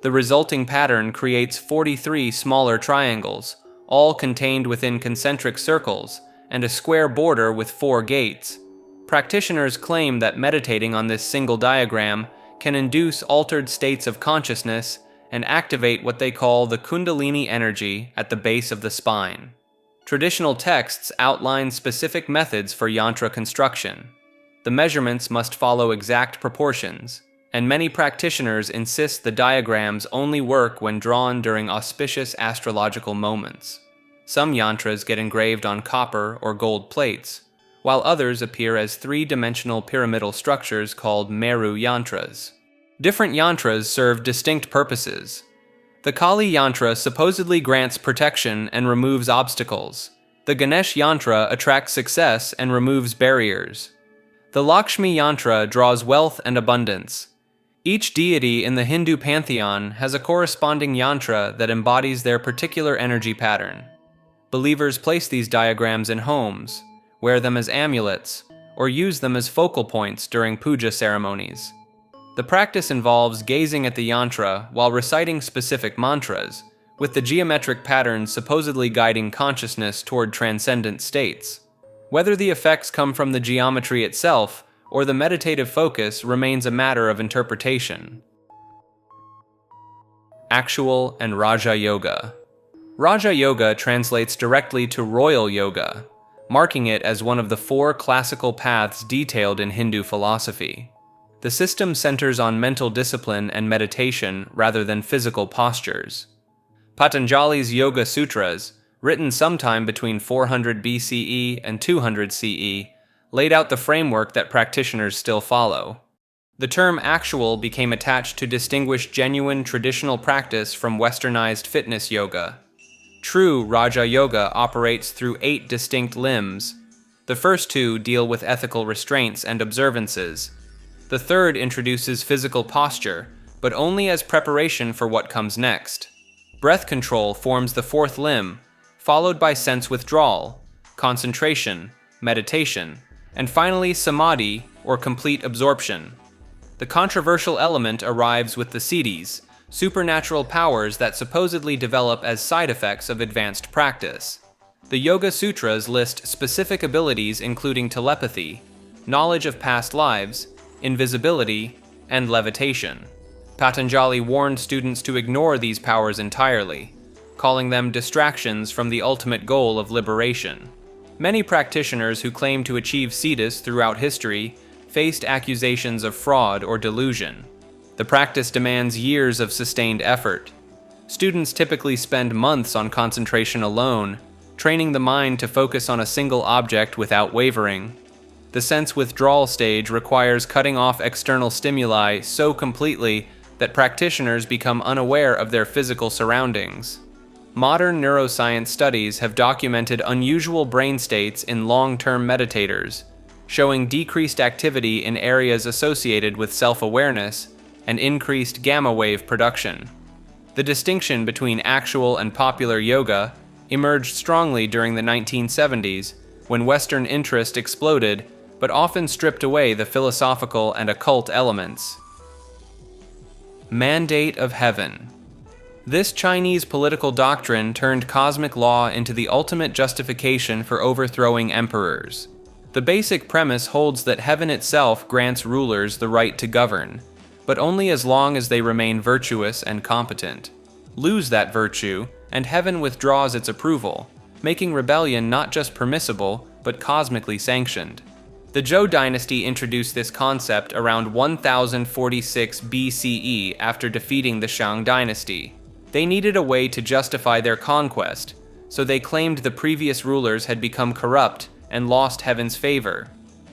The resulting pattern creates 43 smaller triangles, all contained within concentric circles, and a square border with 4 gates. Practitioners claim that meditating on this single diagram can induce altered states of consciousness and activate what they call the Kundalini energy at the base of the spine. Traditional texts outline specific methods for yantra construction. The measurements must follow exact proportions, and many practitioners insist the diagrams only work when drawn during auspicious astrological moments. Some yantras get engraved on copper or gold plates, while others appear as 3-dimensional pyramidal structures called Meru yantras. Different yantras serve distinct purposes. The Kali yantra supposedly grants protection and removes obstacles. The Ganesh yantra attracts success and removes barriers. The Lakshmi yantra draws wealth and abundance. Each deity in the Hindu pantheon has a corresponding yantra that embodies their particular energy pattern. Believers place these diagrams in homes, wear them as amulets, or use them as focal points during puja ceremonies. The practice involves gazing at the yantra while reciting specific mantras, with the geometric patterns supposedly guiding consciousness toward transcendent states. Whether the effects come from the geometry itself or the meditative focus remains a matter of interpretation. Actual and Raja Yoga. Raja Yoga translates directly to royal yoga, marking it as one of the 4 classical paths detailed in Hindu philosophy. The system centers on mental discipline and meditation rather than physical postures. Patanjali's Yoga Sutras, written sometime between 400 BCE and 200 CE, laid out the framework that practitioners still follow. The term actual became attached to distinguish genuine traditional practice from westernized fitness yoga. True Raja Yoga operates through 8 distinct limbs. The first 2 deal with ethical restraints and observances. The third introduces physical posture, but only as preparation for what comes next. Breath control forms the 4th limb, followed by sense withdrawal, concentration, meditation, and finally samadhi, or complete absorption. The controversial element arrives with the siddhis, supernatural powers that supposedly develop as side effects of advanced practice. The Yoga Sutras list specific abilities including telepathy, knowledge of past lives, invisibility, and levitation. Patanjali warned students to ignore these powers entirely, calling them distractions from the ultimate goal of liberation. Many practitioners who claim to achieve siddhis throughout history faced accusations of fraud or delusion. The practice demands years of sustained effort. Students typically spend months on concentration alone, training the mind to focus on a single object without wavering. The sense withdrawal stage requires cutting off external stimuli so completely that practitioners become unaware of their physical surroundings. Modern neuroscience studies have documented unusual brain states in long-term meditators, showing decreased activity in areas associated with self-awareness and increased gamma wave production. The distinction between actual and popular yoga emerged strongly during the 1970s when Western interest exploded, but often stripped away the philosophical and occult elements. Mandate of Heaven. This Chinese political doctrine turned cosmic law into the ultimate justification for overthrowing emperors. The basic premise holds that heaven itself grants rulers the right to govern, but only as long as they remain virtuous and competent. Lose that virtue, and heaven withdraws its approval, making rebellion not just permissible, but cosmically sanctioned. The Zhou dynasty introduced this concept around 1046 BCE after defeating the Shang dynasty. They needed a way to justify their conquest, so they claimed the previous rulers had become corrupt and lost heaven's favor.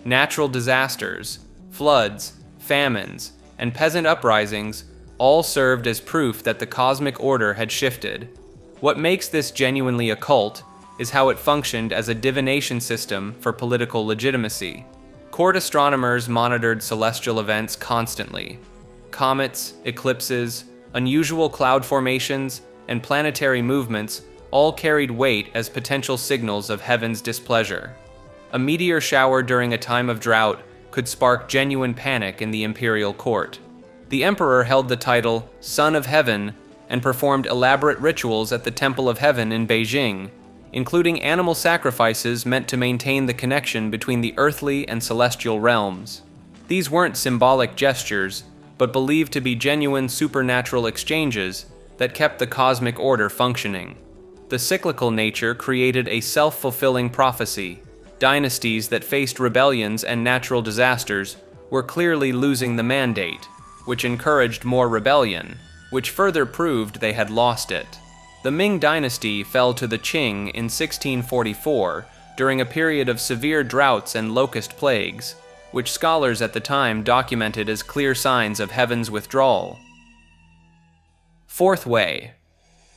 Natural disasters, floods, famines, and peasant uprisings all served as proof that the cosmic order had shifted. What makes this genuinely occult is how it functioned as a divination system for political legitimacy. Court astronomers monitored celestial events constantly. Comets, eclipses, unusual cloud formations, and planetary movements all carried weight as potential signals of heaven's displeasure. A meteor shower during a time of drought could spark genuine panic in the imperial court. The emperor held the title Son of Heaven and performed elaborate rituals at the Temple of Heaven in Beijing, including animal sacrifices meant to maintain the connection between the earthly and celestial realms. These weren't symbolic gestures, but believed to be genuine supernatural exchanges that kept the cosmic order functioning. The cyclical nature created a self-fulfilling prophecy. Dynasties that faced rebellions and natural disasters were clearly losing the mandate, which encouraged more rebellion, which further proved they had lost it. The Ming dynasty fell to the Qing in 1644 during a period of severe droughts and locust plagues, which scholars at the time documented as clear signs of heaven's withdrawal. Fourth Way.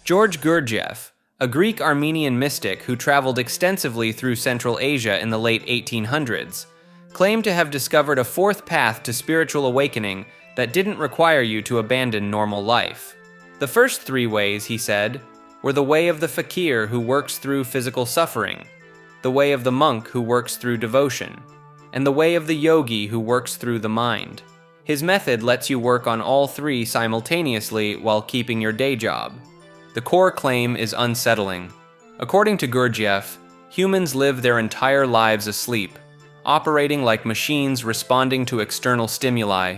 George Gurdjieff, a Greek-Armenian mystic who traveled extensively through Central Asia in the late 1800s, claimed to have discovered a fourth path to spiritual awakening that didn't require you to abandon normal life. The first three ways, he said, were the way of the fakir who works through physical suffering, the way of the monk who works through devotion, and the way of the yogi who works through the mind. His method lets you work on all three simultaneously while keeping your day job. The core claim is unsettling. According to Gurdjieff, humans live their entire lives asleep, operating like machines responding to external stimuli.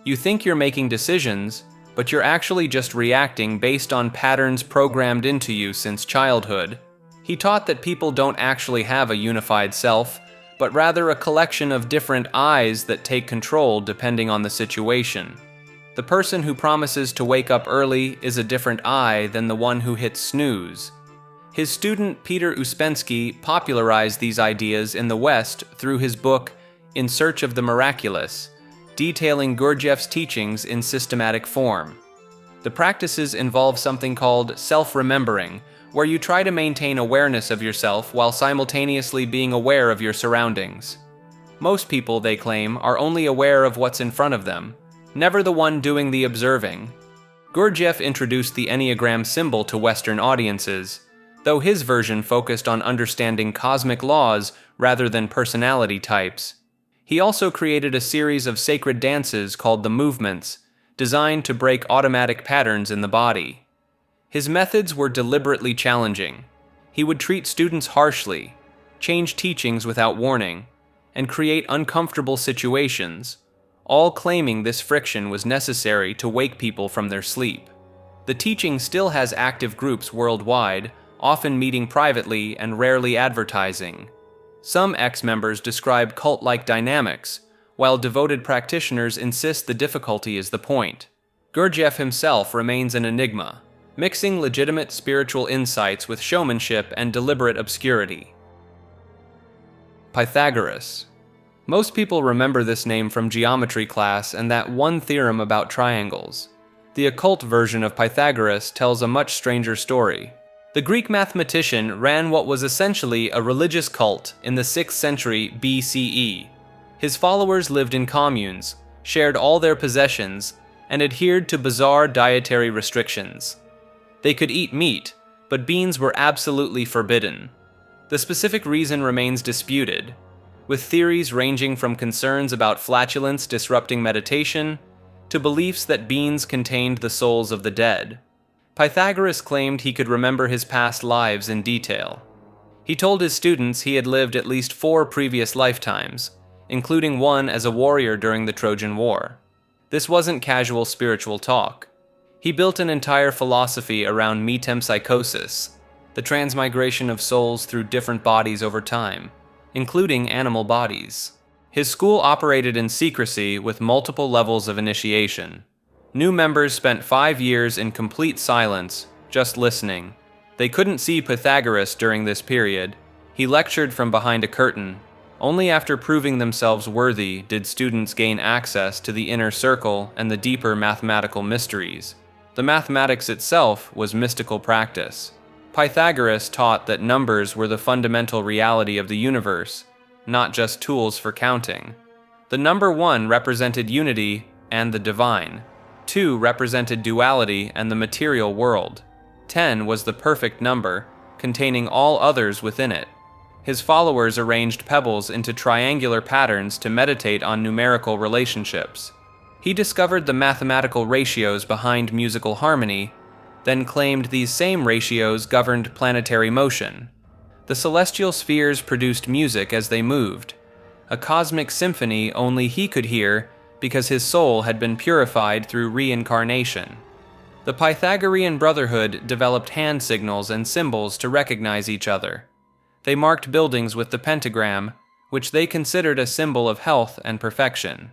You think you're making decisions, but you're actually just reacting based on patterns programmed into you since childhood. He taught that people don't actually have a unified self, but rather a collection of different I's that take control depending on the situation. The person who promises to wake up early is a different I than the one who hits snooze. His student Peter Uspensky popularized these ideas in the West through his book In Search of the Miraculous, detailing Gurdjieff's teachings in systematic form. The practices involve something called self-remembering, where you try to maintain awareness of yourself while simultaneously being aware of your surroundings. Most people, they claim, are only aware of what's in front of them, never the one doing the observing. Gurdjieff introduced the Enneagram symbol to Western audiences, though his version focused on understanding cosmic laws rather than personality types. He also created a series of sacred dances called the movements, designed to break automatic patterns in the body. His methods were deliberately challenging. He would treat students harshly, change teachings without warning, and create uncomfortable situations, all claiming this friction was necessary to wake people from their sleep. The teaching still has active groups worldwide, often meeting privately and rarely advertising. Some ex-members describe cult-like dynamics, while devoted practitioners insist the difficulty is the point. Gurdjieff himself remains an enigma, mixing legitimate spiritual insights with showmanship and deliberate obscurity. Pythagoras. Most people remember this name from geometry class and that one theorem about triangles. The occult version of Pythagoras tells a much stranger story. The Greek mathematician ran what was essentially a religious cult in the 6th century BCE. His followers lived in communes, shared all their possessions, and adhered to bizarre dietary restrictions. They could eat meat, but beans were absolutely forbidden. The specific reason remains disputed, with theories ranging from concerns about flatulence disrupting meditation to beliefs that beans contained the souls of the dead. Pythagoras claimed he could remember his past lives in detail. He told his students he had lived at least 4 previous lifetimes, including one as a warrior during the Trojan War. This wasn't casual spiritual talk. He built an entire philosophy around metempsychosis, the transmigration of souls through different bodies over time, including animal bodies. His school operated in secrecy with multiple levels of initiation. New members spent 5 years in complete silence, just listening. They couldn't see Pythagoras during this period. He lectured from behind a curtain. Only after proving themselves worthy did students gain access to the inner circle and the deeper mathematical mysteries. The mathematics itself was mystical practice. Pythagoras taught that numbers were the fundamental reality of the universe, not just tools for counting. The number 1 represented unity and the divine. 2 represented duality and the material world. 10 was the perfect number, containing all others within it. His followers arranged pebbles into triangular patterns to meditate on numerical relationships. He discovered the mathematical ratios behind musical harmony, then claimed these same ratios governed planetary motion. The celestial spheres produced music as they moved, a cosmic symphony only he could hear because his soul had been purified through reincarnation. The Pythagorean Brotherhood developed hand signals and symbols to recognize each other. They marked buildings with the pentagram, which they considered a symbol of health and perfection.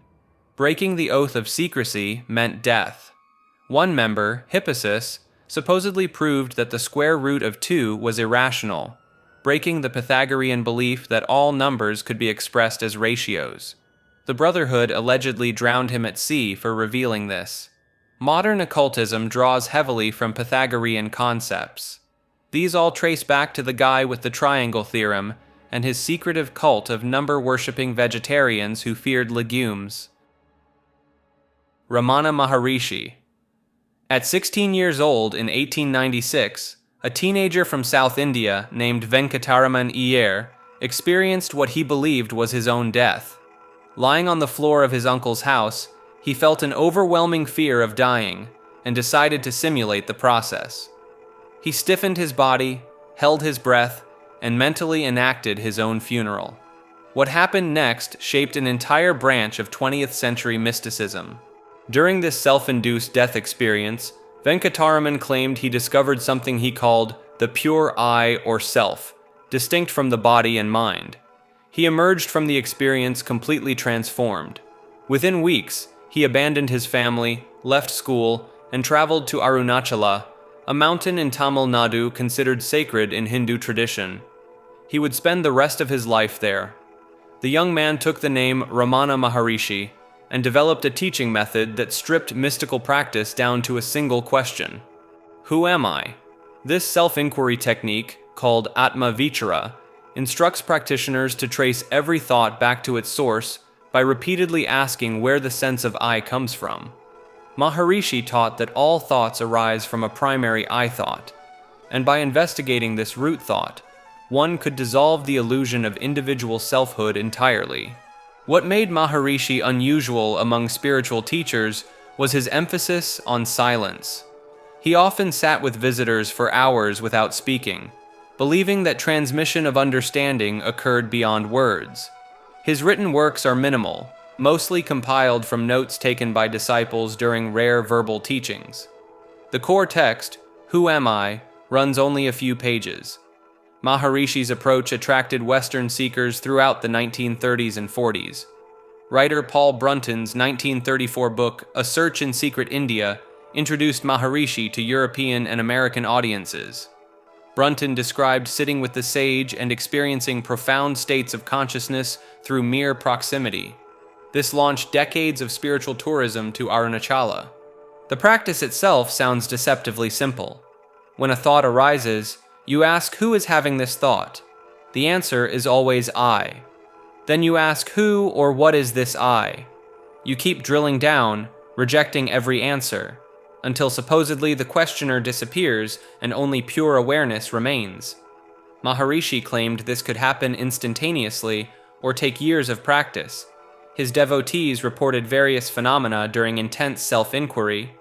Breaking the oath of secrecy meant death. One member, Hippasus, supposedly proved that the square root of 2 was irrational, breaking the Pythagorean belief that all numbers could be expressed as ratios. The Brotherhood allegedly drowned him at sea for revealing this. Modern occultism draws heavily from Pythagorean concepts. These all trace back to the guy with the triangle theorem and his secretive cult of number-worshipping vegetarians who feared legumes. Ramana Maharishi. At 16 years old in 1896, a teenager from South India named Venkataraman Iyer experienced what he believed was his own death. Lying on the floor of his uncle's house, he felt an overwhelming fear of dying and decided to simulate the process. He stiffened his body, held his breath, and mentally enacted his own funeral. What happened next shaped an entire branch of 20th century mysticism. During this self-induced death experience, Venkataraman claimed he discovered something he called the pure I or self, distinct from the body and mind. He emerged from the experience completely transformed. Within weeks, he abandoned his family, left school, and traveled to Arunachala, a mountain in Tamil Nadu considered sacred in Hindu tradition. He would spend the rest of his life there. The young man took the name Ramana Maharishi and developed a teaching method that stripped mystical practice down to a single question. Who am I? This self-inquiry technique, called Atma Vichara, instructs practitioners to trace every thought back to its source by repeatedly asking where the sense of I comes from. Maharishi taught that all thoughts arise from a primary I thought. and by investigating this root thought, one could dissolve the illusion of individual selfhood entirely. What made Maharishi unusual among spiritual teachers was his emphasis on silence. He often sat with visitors for hours without speaking, believing that transmission of understanding occurred beyond words. His written works are minimal, mostly compiled from notes taken by disciples during rare verbal teachings. The core text, Who Am I?, runs only a few pages. Maharishi's approach attracted Western seekers throughout the 1930s and 40s. Writer Paul Brunton's 1934 book, A Search in Secret India, introduced Maharishi to European and American audiences. Brunton described sitting with the sage and experiencing profound states of consciousness through mere proximity. This launched decades of spiritual tourism to Arunachala. The practice itself sounds deceptively simple. When a thought arises, you ask who is having this thought. The answer is always I. Then you ask who or what is this I. You keep drilling down, rejecting every answer, until supposedly the questioner disappears and only pure awareness remains. Maharishi claimed this could happen instantaneously or take years of practice. His devotees reported various phenomena during intense self-inquiry.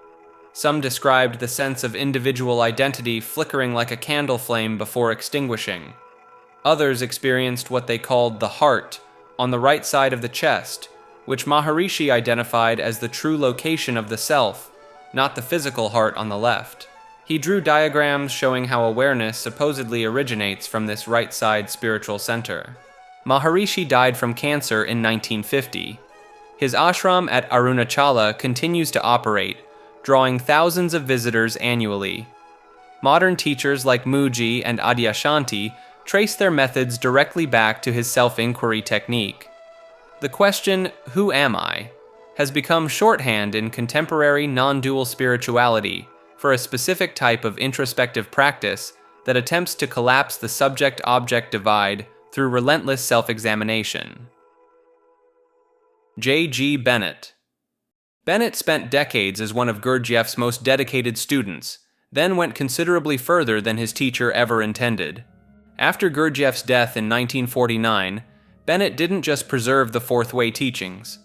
Some described the sense of individual identity flickering like a candle flame before extinguishing. Others experienced what they called the heart on the right side of the chest, which Maharishi identified as the true location of the self, not the physical heart on the left. He drew diagrams showing how awareness supposedly originates from this right side spiritual center. Maharishi died from cancer in 1950. His ashram at Arunachala continues to operate, drawing thousands of visitors annually. Modern teachers like Muji and Adyashanti trace their methods directly back to his self-inquiry technique. The question, who am I, has become shorthand in contemporary non-dual spirituality for a specific type of introspective practice that attempts to collapse the subject-object divide through relentless self-examination. J.G. Bennett. Bennett spent decades as one of Gurdjieff's most dedicated students, then went considerably further than his teacher ever intended. After Gurdjieff's death in 1949, Bennett didn't just preserve the Fourth Way teachings.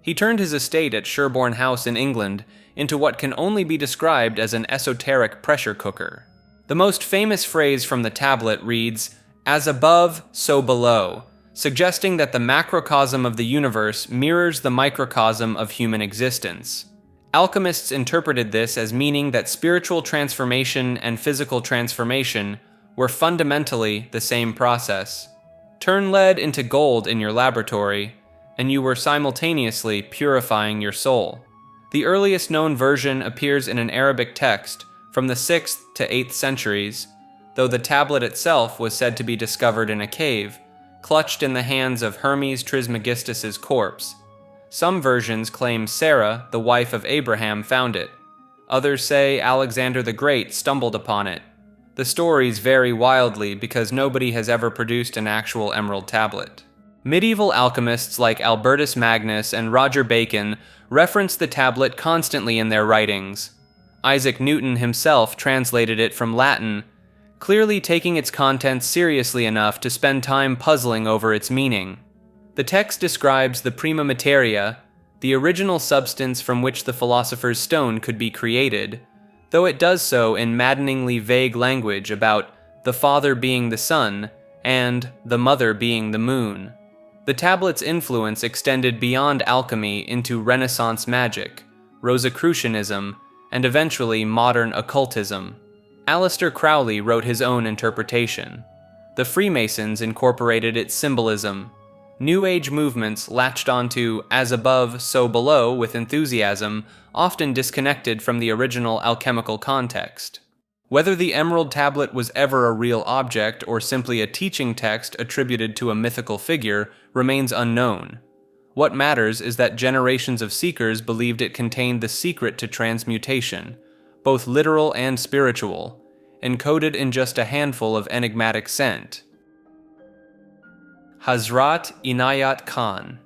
He turned his estate at Sherborne House in England into what can only be described as an esoteric pressure cooker. The most famous phrase from the tablet reads, "As above, so below," suggesting that the macrocosm of the universe mirrors the microcosm of human existence. Alchemists interpreted this as meaning that spiritual transformation and physical transformation were fundamentally the same process. Turn lead into gold in your laboratory, and you were simultaneously purifying your soul. The earliest known version appears in an Arabic text from the 6th to 8th centuries, though the tablet itself was said to be discovered in a cave, clutched in the hands of Hermes Trismegistus's corpse. Some versions claim Sarah, the wife of Abraham, found it. Others say Alexander the Great stumbled upon it. The stories vary wildly because nobody has ever produced an actual emerald tablet. Medieval alchemists like Albertus Magnus and Roger Bacon referenced the tablet constantly in their writings. Isaac Newton himself translated it from Latin, clearly taking its contents seriously enough to spend time puzzling over its meaning. The text describes the prima materia, the original substance from which the philosopher's stone could be created, though it does so in maddeningly vague language about the father being the sun and the mother being the moon. The tablet's influence extended beyond alchemy into Renaissance magic, Rosicrucianism, and eventually modern occultism. Aleister Crowley wrote his own interpretation. The Freemasons incorporated its symbolism. New Age movements latched onto as above, so below with enthusiasm, often disconnected from the original alchemical context. Whether the Emerald Tablet was ever a real object or simply a teaching text attributed to a mythical figure remains unknown. What matters is that generations of seekers believed it contained the secret to transmutation, both literal and spiritual, encoded in just a handful of enigmatic scent. Hazrat Inayat Khan.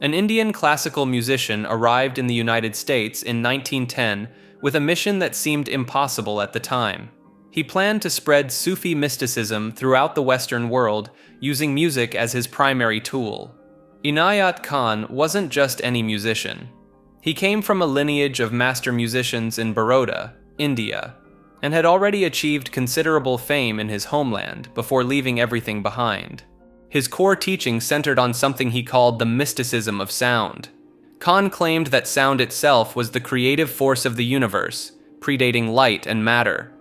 An Indian classical musician arrived in the United States in 1910 with a mission that seemed impossible at the time. He planned to spread Sufi mysticism throughout the Western world using music as his primary tool. Inayat Khan wasn't just any musician. He came from a lineage of master musicians in Baroda, India, and had already achieved considerable fame in his homeland before leaving everything behind. His core teaching centered on something he called the mysticism of sound. Khan claimed that sound itself was the creative force of the universe, predating light and matter.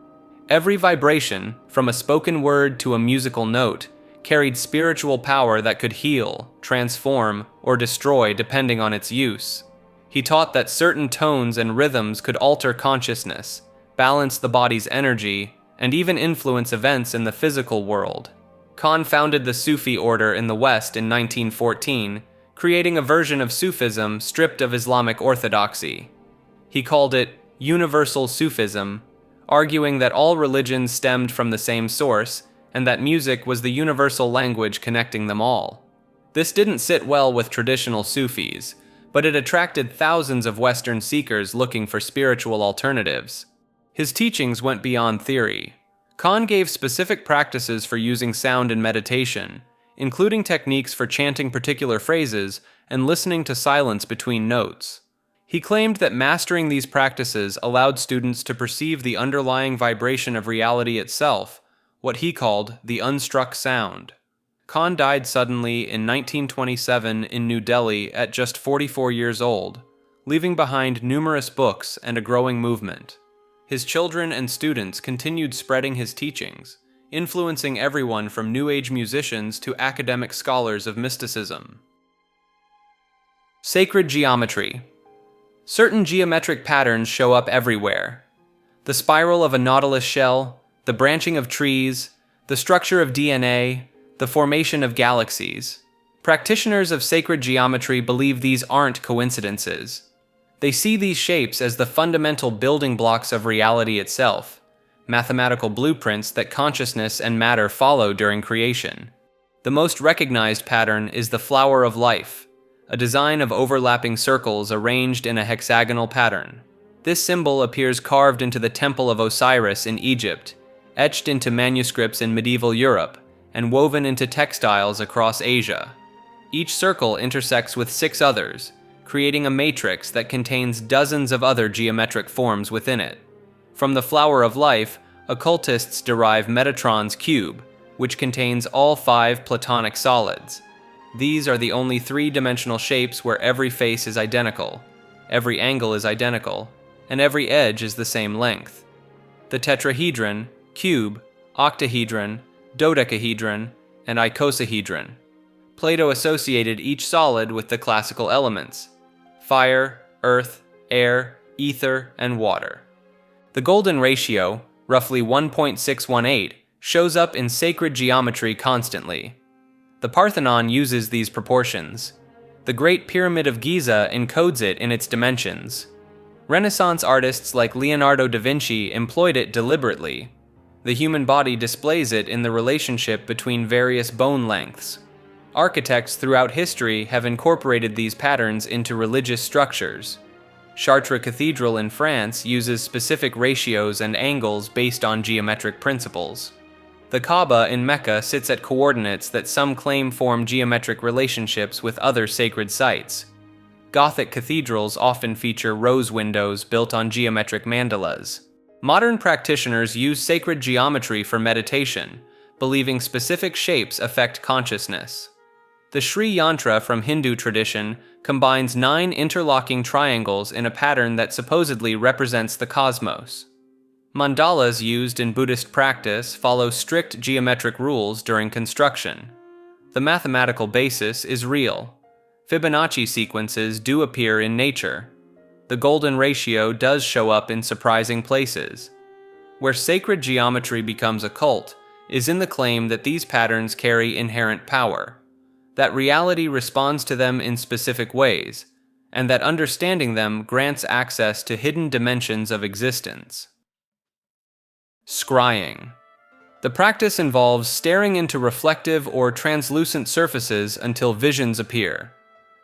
Every vibration, from a spoken word to a musical note, carried spiritual power that could heal, transform, or destroy depending on its use. He taught that certain tones and rhythms could alter consciousness, balance the body's energy, and even influence events in the physical world. Khan founded the Sufi order in the West in 1914, creating a version of Sufism stripped of Islamic orthodoxy. He called it Universal Sufism, arguing that all religions stemmed from the same source and that music was the universal language connecting them all. This didn't sit well with traditional Sufis, but it attracted thousands of Western seekers looking for spiritual alternatives. His teachings went beyond theory. Khan gave specific practices for using sound in meditation, including techniques for chanting particular phrases and listening to silence between notes. He claimed that mastering these practices allowed students to perceive the underlying vibration of reality itself, what he called the unstruck sound. Khan died suddenly in 1927 in New Delhi at just 44 years old, leaving behind numerous books and a growing movement. His children and students continued spreading his teachings, influencing everyone from New Age musicians to academic scholars of mysticism. Sacred geometry. Certain geometric patterns show up everywhere. The spiral of a nautilus shell, the branching of trees, the structure of DNA, the formation of galaxies. Practitioners of sacred geometry believe these aren't coincidences. They see these shapes as the fundamental building blocks of reality itself, mathematical blueprints that consciousness and matter follow during creation. The most recognized pattern is the flower of life, a design of overlapping circles arranged in a hexagonal pattern. This symbol appears carved into the Temple of Osiris in Egypt, etched into manuscripts in medieval Europe, and woven into textiles across Asia. Each circle intersects with 6 others, creating a matrix that contains dozens of other geometric forms within it. From the flower of life, occultists derive Metatron's cube, which contains all 5 Platonic solids. These are the only 3-dimensional shapes where every face is identical, every angle is identical, and every edge is the same length. The tetrahedron, cube, octahedron, dodecahedron, and icosahedron. Plato associated each solid with the classical elements: fire, earth, air, ether, and water. The golden ratio, roughly 1.618, shows up in sacred geometry constantly. The Parthenon uses these proportions. The Great Pyramid of Giza encodes it in its dimensions. Renaissance artists like Leonardo da Vinci employed it deliberately. The human body displays it in the relationship between various bone lengths. Architects throughout history have incorporated these patterns into religious structures. Chartres Cathedral in France uses specific ratios and angles based on geometric principles. The Kaaba in Mecca sits at coordinates that some claim form geometric relationships with other sacred sites. Gothic cathedrals often feature rose windows built on geometric mandalas. Modern practitioners use sacred geometry for meditation, believing specific shapes affect consciousness. The Sri Yantra from Hindu tradition combines 9 interlocking triangles in a pattern that supposedly represents the cosmos. Mandalas used in Buddhist practice follow strict geometric rules during construction. The mathematical basis is real. Fibonacci sequences do appear in nature. The golden ratio does show up in surprising places. Where sacred geometry becomes occult is in the claim that these patterns carry inherent power, that reality responds to them in specific ways, and that understanding them grants access to hidden dimensions of existence. Scrying. The practice involves staring into reflective or translucent surfaces until visions appear.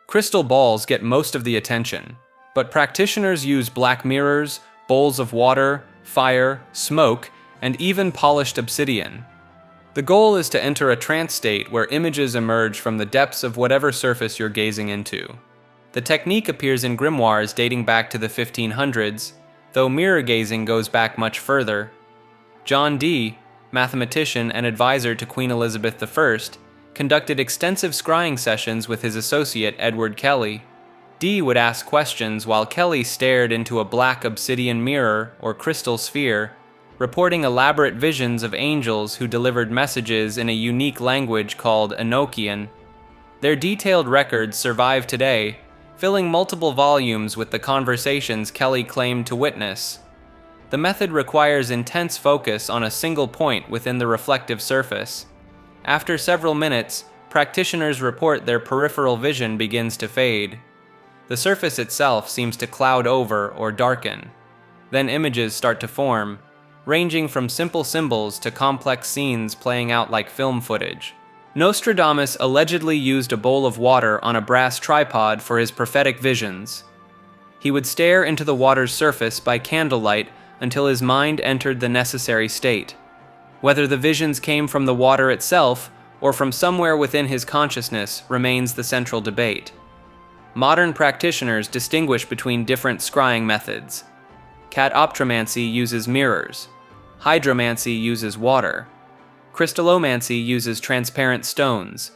Crystal balls get most of the attention, but practitioners use black mirrors, bowls of water, fire, smoke, and even polished obsidian. The goal is to enter a trance state where images emerge from the depths of whatever surface you're gazing into. The technique appears in grimoires dating back to the 1500s, though mirror gazing goes back much further. John Dee, mathematician and advisor to Queen Elizabeth I, conducted extensive scrying sessions with his associate Edward Kelly. Dee would ask questions while Kelly stared into a black obsidian mirror or crystal sphere, reporting elaborate visions of angels who delivered messages in a unique language called Enochian. Their detailed records survive today, filling multiple volumes with the conversations Kelly claimed to witness. The method requires intense focus on a single point within the reflective surface. After several minutes, practitioners report their peripheral vision begins to fade. The surface itself seems to cloud over or darken. Then images start to form, ranging from simple symbols to complex scenes playing out like film footage. Nostradamus allegedly used a bowl of water on a brass tripod for his prophetic visions. He would stare into the water's surface by candlelight until his mind entered the necessary state. Whether the visions came from the water itself or from somewhere within his consciousness remains the central debate. Modern practitioners distinguish between different scrying methods. Catoptromancy uses mirrors. Hydromancy uses water. Crystallomancy uses transparent stones.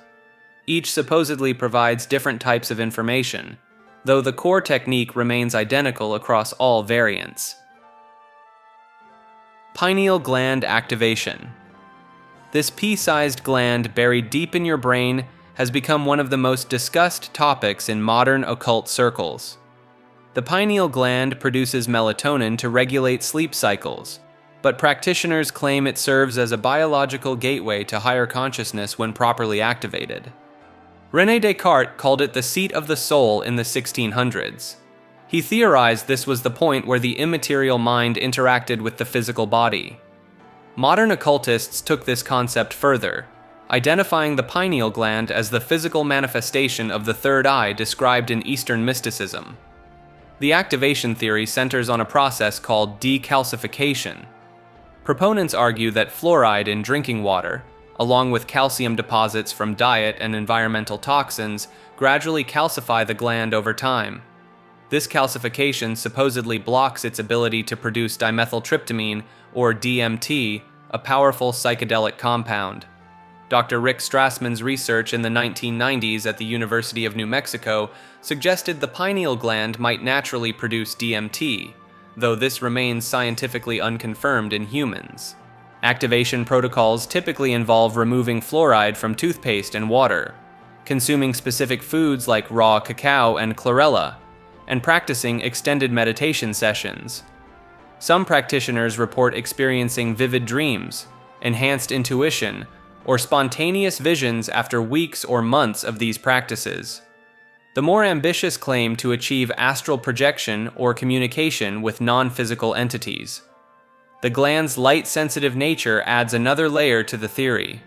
Each supposedly provides different types of information, though the core technique remains identical across all variants. Pineal gland activation. This pea-sized gland buried deep in your brain has become one of the most discussed topics in modern occult circles. The pineal gland produces melatonin to regulate sleep cycles, but practitioners claim it serves as a biological gateway to higher consciousness when properly activated. René Descartes called it the seat of the soul in the 1600s. He theorized this was the point where the immaterial mind interacted with the physical body. Modern occultists took this concept further, identifying the pineal gland as the physical manifestation of the third eye described in Eastern mysticism. The activation theory centers on a process called decalcification. Proponents argue that fluoride in drinking water, along with calcium deposits from diet and environmental toxins, gradually calcify the gland over time. This calcification supposedly blocks its ability to produce dimethyltryptamine, or DMT, a powerful psychedelic compound. Dr. Rick Strassman's research in the 1990s at the University of New Mexico suggested the pineal gland might naturally produce DMT, though this remains scientifically unconfirmed in humans. Activation protocols typically involve removing fluoride from toothpaste and water, consuming specific foods like raw cacao and chlorella, and practicing extended meditation sessions. Some practitioners report experiencing vivid dreams, enhanced intuition, or spontaneous visions after weeks or months of these practices. The more ambitious claim to achieve astral projection or communication with non-physical entities. The gland's light-sensitive nature adds another layer to the theory.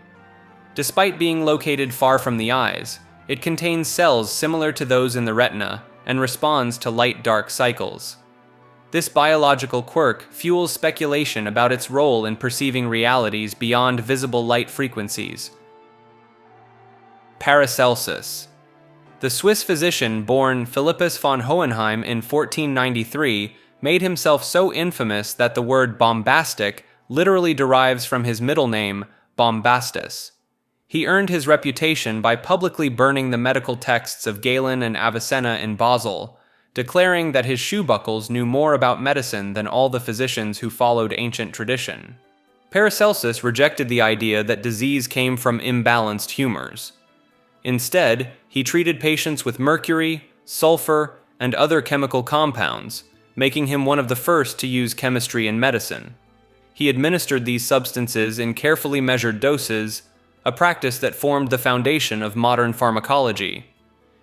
Despite being located far from the eyes, it contains cells similar to those in the retina and responds to light-dark cycles. This biological quirk fuels speculation about its role in perceiving realities beyond visible light frequencies. Paracelsus. The Swiss physician born Philippus von Hohenheim in 1493 made himself so infamous that the word bombastic literally derives from his middle name, Bombastus. He earned his reputation by publicly burning the medical texts of Galen and Avicenna in Basel, declaring that his shoe buckles knew more about medicine than all the physicians who followed ancient tradition. Paracelsus rejected the idea that disease came from imbalanced humors. Instead, he treated patients with mercury, sulfur, and other chemical compounds, making him one of the first to use chemistry in medicine. He administered these substances in carefully measured doses, a practice that formed the foundation of modern pharmacology.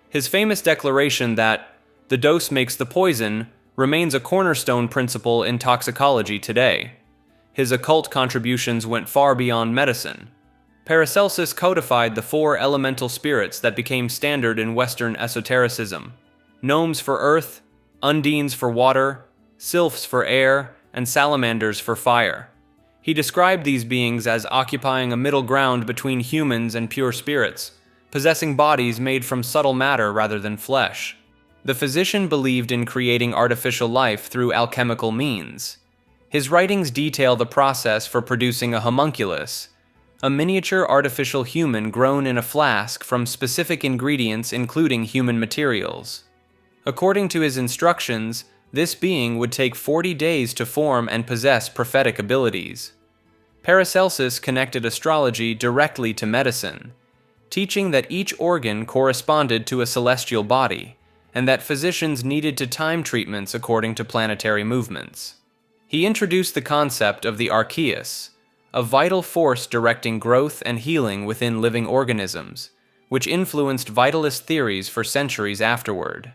His famous declaration that the dose makes the poison remains a cornerstone principle in toxicology today. His occult contributions went far beyond medicine. Paracelsus codified the 4 elemental spirits that became standard in Western esotericism: gnomes for earth, undines for water, sylphs for air, and salamanders for fire. He described these beings as occupying a middle ground between humans and pure spirits, possessing bodies made from subtle matter rather than flesh. The physician believed in creating artificial life through alchemical means. His writings detail the process for producing a homunculus, a miniature artificial human grown in a flask from specific ingredients including human materials. According to his instructions, this being would take 40 days to form and possess prophetic abilities. Paracelsus connected astrology directly to medicine, teaching that each organ corresponded to a celestial body, and that physicians needed to time treatments according to planetary movements. He introduced the concept of the archeus, a vital force directing growth and healing within living organisms, which influenced vitalist theories for centuries afterward.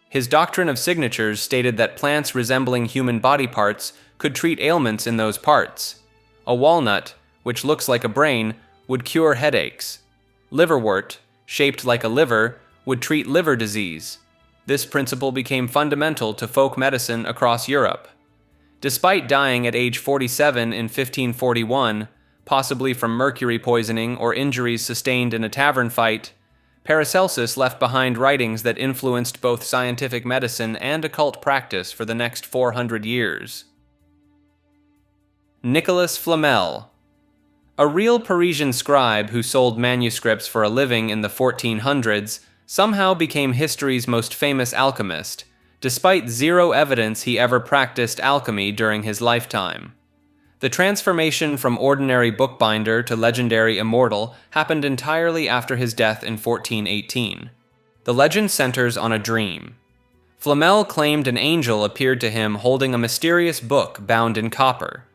His doctrine of signatures stated that plants resembling human body parts could treat ailments in those parts. A walnut, which looks like a brain, would cure headaches. Liverwort, shaped like a liver, would treat liver disease. This principle became fundamental to folk medicine across Europe. Despite dying at age 47 in 1541, possibly from mercury poisoning or injuries sustained in a tavern fight, Paracelsus left behind writings that influenced both scientific medicine and occult practice for the next 400 years. Nicolas Flamel. A real Parisian scribe who sold manuscripts for a living in the 1400s, somehow became history's most famous alchemist, despite zero evidence he ever practiced alchemy during his lifetime. The transformation from ordinary bookbinder to legendary immortal happened entirely after his death in 1418. The legend centers on a dream. Flamel claimed an angel appeared to him holding a mysterious book bound in copper.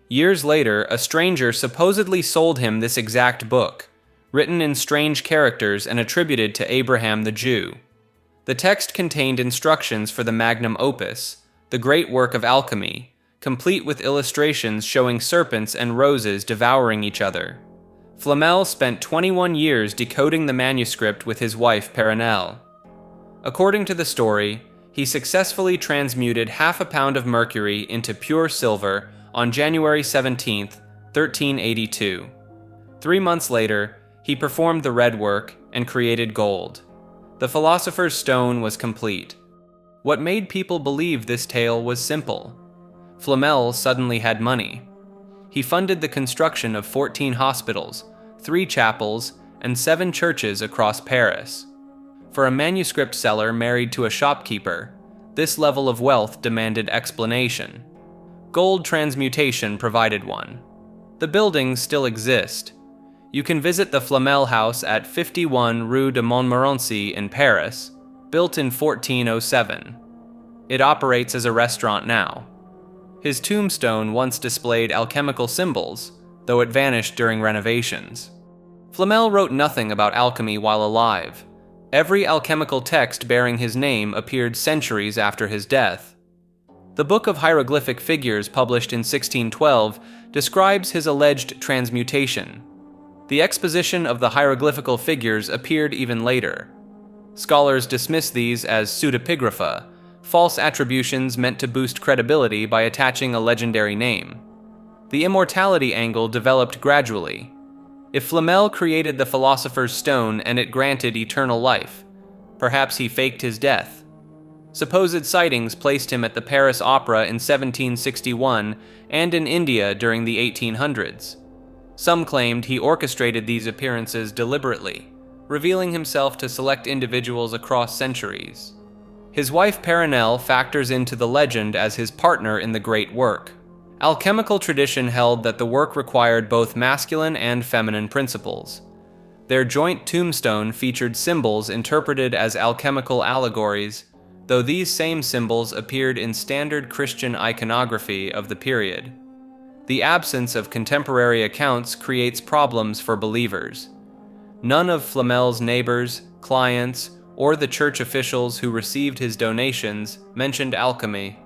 Years later, a stranger supposedly sold him this exact book, written in strange characters and attributed to Abraham the Jew. The text contained instructions for the magnum opus, the great work of alchemy, complete with illustrations showing serpents and roses devouring each other. Flamel spent 21 years decoding the manuscript with his wife Perenelle. According to the story, he successfully transmuted half a pound of mercury into pure silver on January 17, 1382. 3 months later, he performed the red work and created gold. The philosopher's stone was complete. What made people believe this tale was simple. Flamel suddenly had money. He funded the construction of 14 hospitals, 3 chapels, and 7 churches across Paris. For a manuscript seller married to a shopkeeper, this level of wealth demanded explanation. Gold transmutation provided one. The buildings still exist. You can visit the Flamel House at 51 Rue de Montmorency in Paris, built in 1407. It operates as a restaurant now. His tombstone once displayed alchemical symbols, though it vanished during renovations. Flamel wrote nothing about alchemy while alive. Every alchemical text bearing his name appeared centuries after his death. The Book of Hieroglyphic Figures, published in 1612, describes his alleged transmutation. The exposition of the hieroglyphical figures appeared even later. Scholars dismiss these as pseudepigrapha, false attributions meant to boost credibility by attaching a legendary name. The immortality angle developed gradually. If Flamel created the Philosopher's Stone and it granted eternal life, perhaps he faked his death. Supposed sightings placed him at the Paris Opera in 1761 and in India during the 1800s. Some claimed he orchestrated these appearances deliberately, revealing himself to select individuals across centuries. His wife Perenelle factors into the legend as his partner in the great work. Alchemical tradition held that the work required both masculine and feminine principles. Their joint tombstone featured symbols interpreted as alchemical allegories, though these same symbols appeared in standard Christian iconography of the period. The absence of contemporary accounts creates problems for believers. None of Flamel's neighbors, clients, or the church officials who received his donations mentioned alchemy.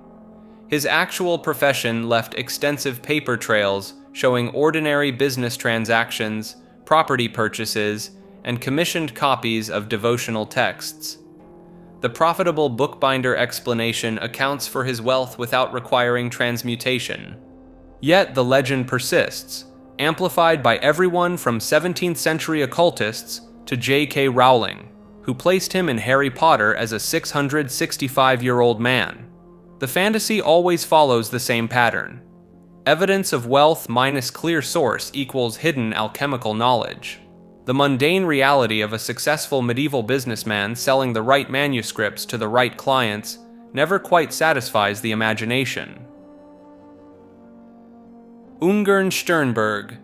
His actual profession left extensive paper trails showing ordinary business transactions, property purchases, and commissioned copies of devotional texts. The profitable bookbinder explanation accounts for his wealth without requiring transmutation. Yet the legend persists, amplified by everyone from 17th century occultists to J.K. Rowling, who placed him in Harry Potter as a 665-year-old man. The fantasy always follows the same pattern. Evidence of wealth minus clear source equals hidden alchemical knowledge. The mundane reality of a successful medieval businessman selling the right manuscripts to the right clients never quite satisfies the imagination. Ungern-Sternberg.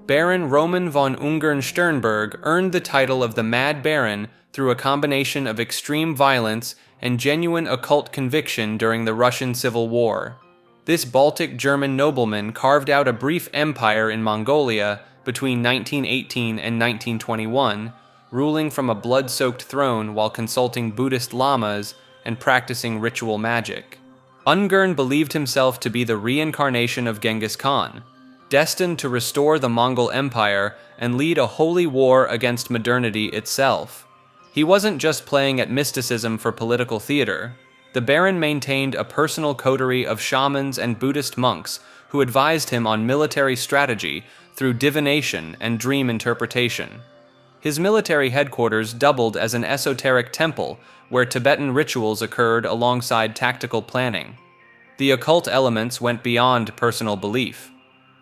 Baron Roman von Ungern-Sternberg earned the title of the Mad Baron through a combination of extreme violence and genuine occult conviction during the Russian Civil War. This Baltic German nobleman carved out a brief empire in Mongolia between 1918 and 1921, ruling from a blood-soaked throne while consulting Buddhist lamas and practicing ritual magic. Ungern believed himself to be the reincarnation of Genghis Khan, destined to restore the Mongol Empire and lead a holy war against modernity itself. He wasn't just playing at mysticism for political theater. The Baron maintained a personal coterie of shamans and Buddhist monks who advised him on military strategy through divination and dream interpretation. His military headquarters doubled as an esoteric temple where Tibetan rituals occurred alongside tactical planning. The occult elements went beyond personal belief.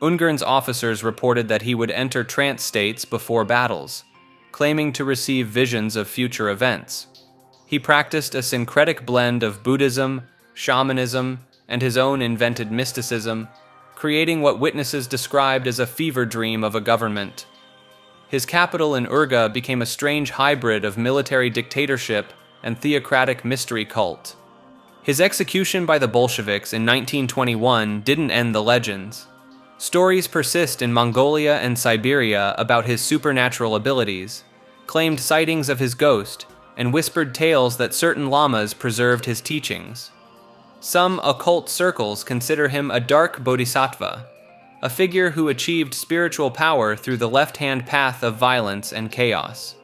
Ungern's officers reported that he would enter trance states before battles, claiming to receive visions of future events. He practiced a syncretic blend of Buddhism, shamanism, and his own invented mysticism, creating what witnesses described as a fever dream of a government. His capital in Urga became a strange hybrid of military dictatorship and theocratic mystery cult. His execution by the Bolsheviks in 1921 didn't end the legends. Stories persist in Mongolia and Siberia about his supernatural abilities, claimed sightings of his ghost, and whispered tales that certain lamas preserved his teachings. Some occult circles consider him a dark bodhisattva, a figure who achieved spiritual power through the left-hand path of violence and chaos.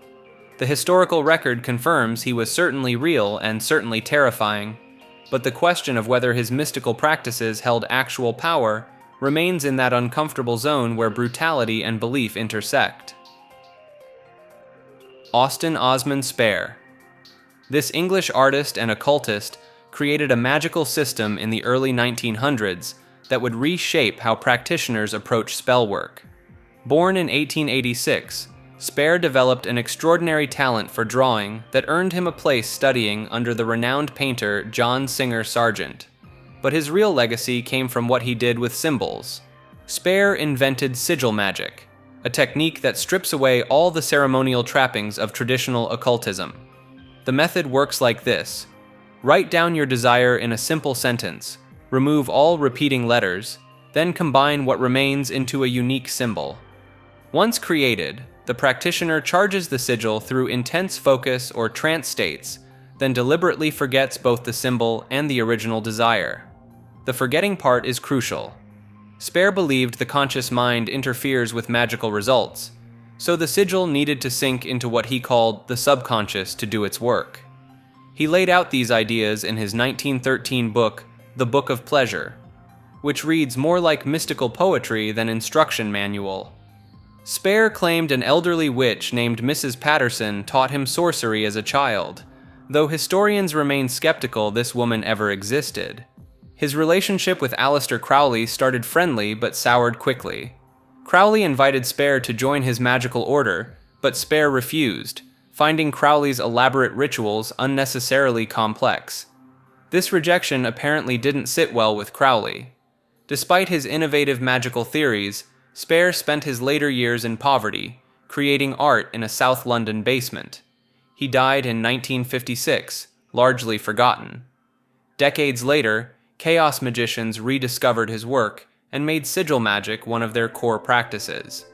The historical record confirms he was certainly real and certainly terrifying, but the question of whether his mystical practices held actual power remains in that uncomfortable zone where brutality and belief intersect. Austin Osman Spare. This English artist and occultist created a magical system in the early 1900s that would reshape how practitioners approach spellwork. Born in 1886, Spare developed an extraordinary talent for drawing that earned him a place studying under the renowned painter John Singer Sargent. But his real legacy came from what he did with symbols. Spare invented Sigil Magic, a technique that strips away all the ceremonial trappings of traditional occultism. The method works like this. Write down your desire in a simple sentence, remove all repeating letters, then combine what remains into a unique symbol. Once created, the practitioner charges the sigil through intense focus or trance states, then deliberately forgets both the symbol and the original desire. The forgetting part is crucial. Spare believed the conscious mind interferes with magical results, so the sigil needed to sink into what he called the subconscious to do its work. He laid out these ideas in his 1913 book, The Book of Pleasure, which reads more like mystical poetry than instruction manual. Spare claimed an elderly witch named Mrs. Patterson taught him sorcery as a child, though historians remain skeptical this woman ever existed. His relationship with Aleister Crowley started friendly but soured quickly. Crowley invited Spare to join his magical order, but Spare refused, finding Crowley's elaborate rituals unnecessarily complex. This rejection apparently didn't sit well with Crowley. Despite his innovative magical theories, Spare spent his later years in poverty, creating art in a South London basement. He died in 1956, largely forgotten. Decades later, chaos magicians rediscovered his work and made sigil magic one of their core practices.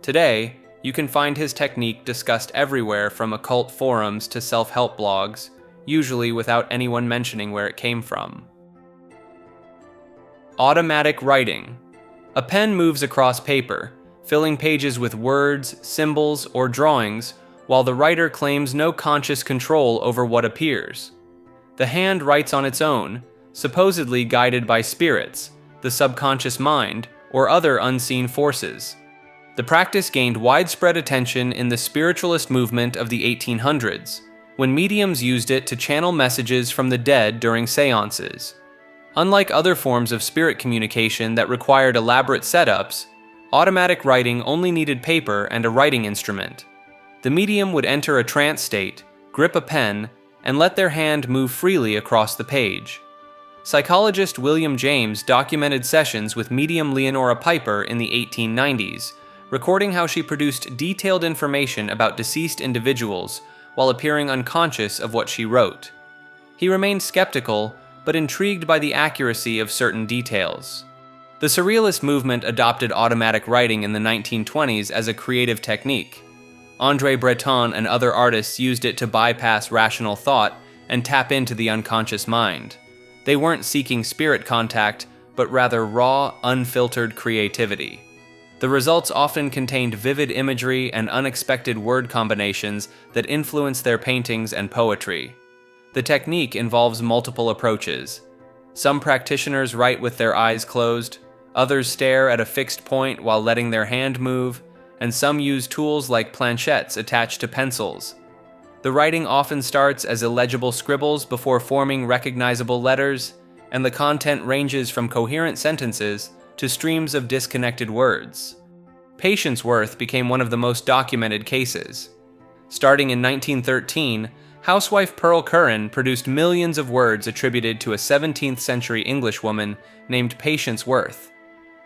Today, you can find his technique discussed everywhere from occult forums to self-help blogs, usually without anyone mentioning where it came from. Automatic writing. A pen moves across paper, filling pages with words, symbols, or drawings, while the writer claims no conscious control over what appears. The hand writes on its own, supposedly guided by spirits, the subconscious mind, or other unseen forces. The practice gained widespread attention in the spiritualist movement of the 1800s, when mediums used it to channel messages from the dead during seances. Unlike other forms of spirit communication that required elaborate setups, automatic writing only needed paper and a writing instrument. The medium would enter a trance state, grip a pen, and let their hand move freely across the page. Psychologist William James documented sessions with medium Leonora Piper in the 1890s, recording how she produced detailed information about deceased individuals while appearing unconscious of what she wrote. He remained skeptical, but intrigued by the accuracy of certain details. The Surrealist movement adopted automatic writing in the 1920s as a creative technique. André Breton and other artists used it to bypass rational thought and tap into the unconscious mind. They weren't seeking spirit contact, but rather raw, unfiltered creativity. The results often contained vivid imagery and unexpected word combinations that influenced their paintings and poetry. The technique involves multiple approaches. Some practitioners write with their eyes closed, others stare at a fixed point while letting their hand move, and some use tools like planchettes attached to pencils. The writing often starts as illegible scribbles before forming recognizable letters, and the content ranges from coherent sentences to streams of disconnected words. Patience worth became one of the most documented cases. Starting in 1913, housewife Pearl Curran produced millions of words attributed to a 17th century Englishwoman named Patience Worth.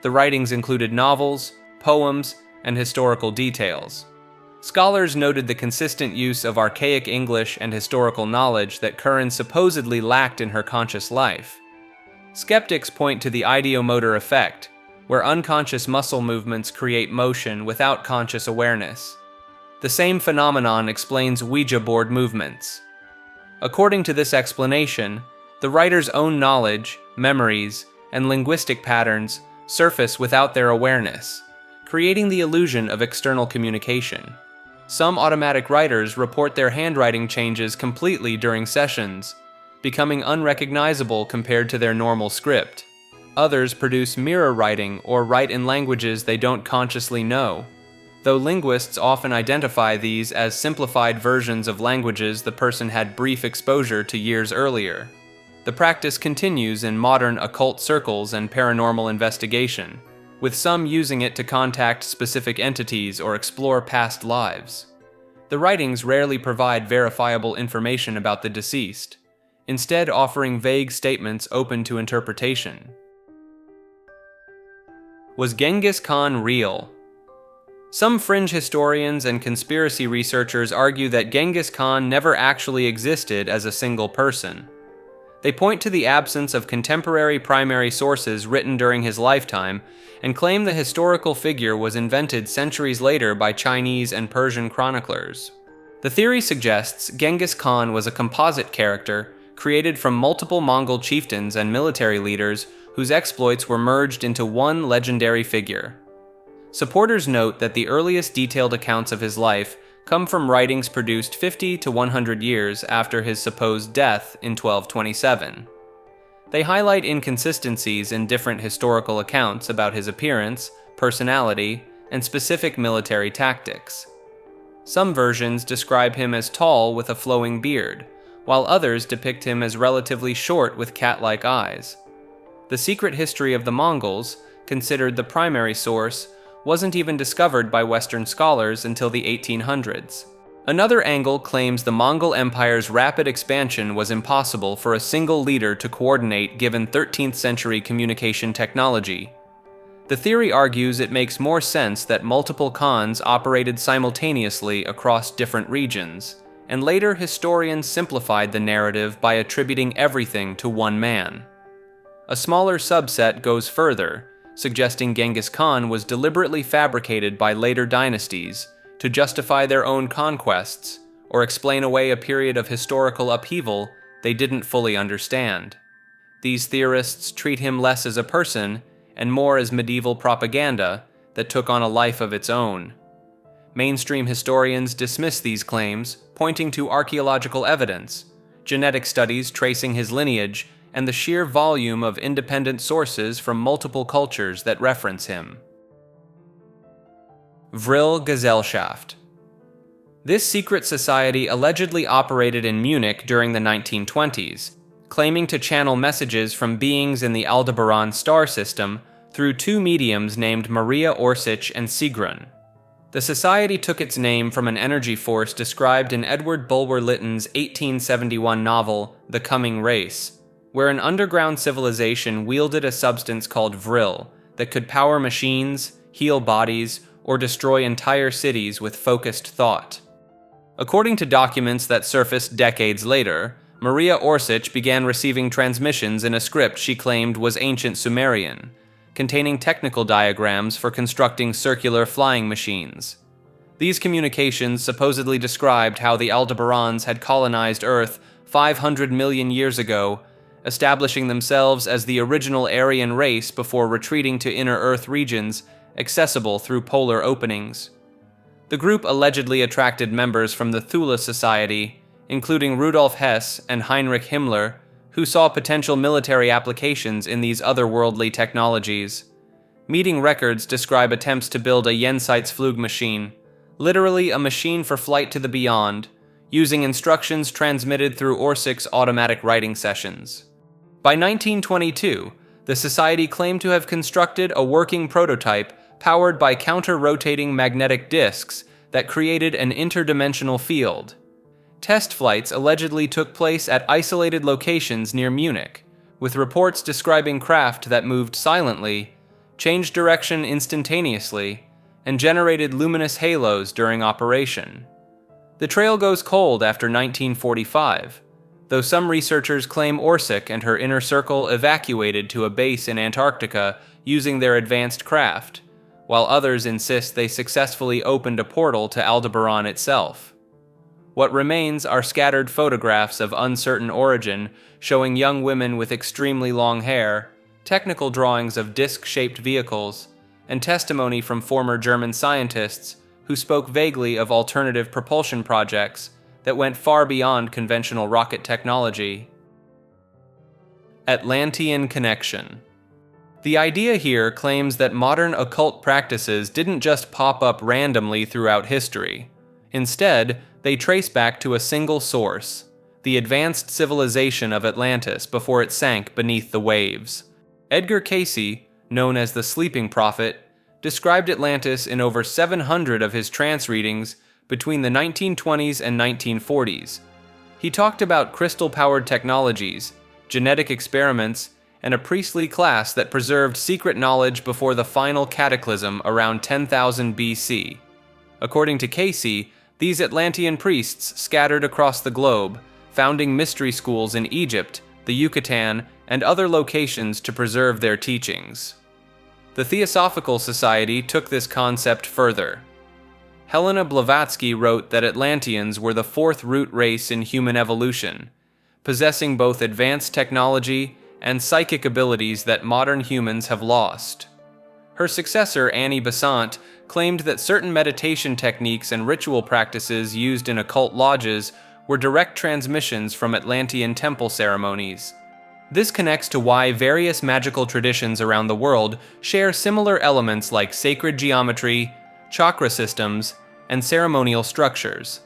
The writings included novels, poems, and historical details. Scholars noted the consistent use of archaic English and historical knowledge that Curran supposedly lacked in her conscious life. Skeptics point to the ideomotor effect, where unconscious muscle movements create motion without conscious awareness. The same phenomenon explains Ouija board movements. According to this explanation, the writer's own knowledge, memories, and linguistic patterns surface without their awareness, creating the illusion of external communication. Some automatic writers report their handwriting changes completely during sessions, becoming unrecognizable compared to their normal script. Others produce mirror writing or write in languages they don't consciously know, though linguists often identify these as simplified versions of languages the person had brief exposure to years earlier. The practice continues in modern occult circles and paranormal investigation, with some using it to contact specific entities or explore past lives. The writings rarely provide verifiable information about the deceased, instead offering vague statements open to interpretation. Was Genghis Khan real? Some fringe historians and conspiracy researchers argue that Genghis Khan never actually existed as a single person. They point to the absence of contemporary primary sources written during his lifetime and claim the historical figure was invented centuries later by Chinese and Persian chroniclers. The theory suggests Genghis Khan was a composite character created from multiple Mongol chieftains and military leaders whose exploits were merged into one legendary figure. Supporters note that the earliest detailed accounts of his life come from writings produced 50 to 100 years after his supposed death in 1227. They highlight inconsistencies in different historical accounts about his appearance, personality, and specific military tactics. Some versions describe him as tall with a flowing beard, while others depict him as relatively short with cat-like eyes. The secret history of the Mongols, considered the primary source, wasn't even discovered by Western scholars until the 1800s. Another angle claims the Mongol Empire's rapid expansion was impossible for a single leader to coordinate given 13th century communication technology. The theory argues it makes more sense that multiple Khans operated simultaneously across different regions, and later historians simplified the narrative by attributing everything to one man. A smaller subset goes further, suggesting Genghis Khan was deliberately fabricated by later dynasties to justify their own conquests or explain away a period of historical upheaval they didn't fully understand. These theorists treat him less as a person and more as medieval propaganda that took on a life of its own. Mainstream historians dismiss these claims, pointing to archaeological evidence, genetic studies tracing his lineage, and the sheer volume of independent sources from multiple cultures that reference him. Vril Gesellschaft. This secret society allegedly operated in Munich during the 1920s, claiming to channel messages from beings in the Aldebaran star system through two mediums named Maria Orsic and Sigrun. The society took its name from an energy force described in Edward Bulwer-Lytton's 1871 novel, The Coming Race, where an underground civilization wielded a substance called vril that could power machines, heal bodies, or destroy entire cities with focused thought. According to documents that surfaced decades later, Maria Orsic began receiving transmissions in a script she claimed was ancient Sumerian, containing technical diagrams for constructing circular flying machines. These communications supposedly described how the Aldebarans had colonized Earth 500 million years ago, establishing themselves as the original Aryan race before retreating to inner Earth regions accessible through polar openings. The group allegedly attracted members from the Thule Society, including Rudolf Hess and Heinrich Himmler, who saw potential military applications in these otherworldly technologies. Meeting records describe attempts to build a Jenseitsflug machine, literally a machine for flight to the beyond, using instructions transmitted through Orsic's automatic writing sessions. By 1922, the society claimed to have constructed a working prototype powered by counter-rotating magnetic disks that created an interdimensional field. Test flights allegedly took place at isolated locations near Munich, with reports describing craft that moved silently, changed direction instantaneously, and generated luminous halos during operation. The trail goes cold after 1945, though some researchers claim Orsic and her inner circle evacuated to a base in Antarctica using their advanced craft, while others insist they successfully opened a portal to Aldebaran itself. What remains are scattered photographs of uncertain origin showing young women with extremely long hair, technical drawings of disc-shaped vehicles, and testimony from former German scientists who spoke vaguely of alternative propulsion projects that went far beyond conventional rocket technology. Atlantean Connection. The idea here claims that modern occult practices didn't just pop up randomly throughout history. Instead, they trace back to a single source, the advanced civilization of Atlantis before it sank beneath the waves. Edgar Cayce, known as the Sleeping Prophet, described Atlantis in over 700 of his trance readings between the 1920s and 1940s. He talked about crystal-powered technologies, genetic experiments, and a priestly class that preserved secret knowledge before the final cataclysm around 10,000 BC. According to Cayce, these Atlantean priests scattered across the globe, founding mystery schools in Egypt, the Yucatan, and other locations to preserve their teachings. The Theosophical Society took this concept further. Helena Blavatsky wrote that Atlanteans were the fourth root race in human evolution, possessing both advanced technology and psychic abilities that modern humans have lost. Her successor, Annie Besant, claimed that certain meditation techniques and ritual practices used in occult lodges were direct transmissions from Atlantean temple ceremonies. This connects to why various magical traditions around the world share similar elements like sacred geometry, chakra systems, and ceremonial structures.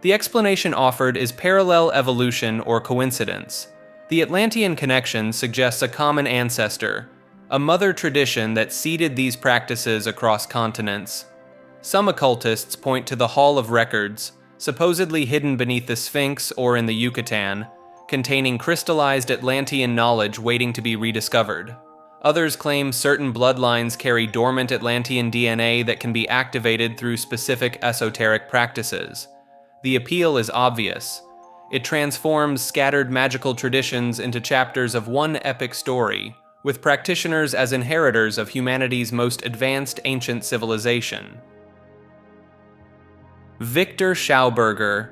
The explanation offered is parallel evolution or coincidence. The Atlantean connection suggests a common ancestor, a mother tradition that seeded these practices across continents. Some occultists point to the Hall of Records, supposedly hidden beneath the Sphinx or in the Yucatan, containing crystallized Atlantean knowledge waiting to be rediscovered. Others claim certain bloodlines carry dormant Atlantean DNA that can be activated through specific esoteric practices. The appeal is obvious. It transforms scattered magical traditions into chapters of one epic story, with practitioners as inheritors of humanity's most advanced ancient civilization. Victor Schauberger.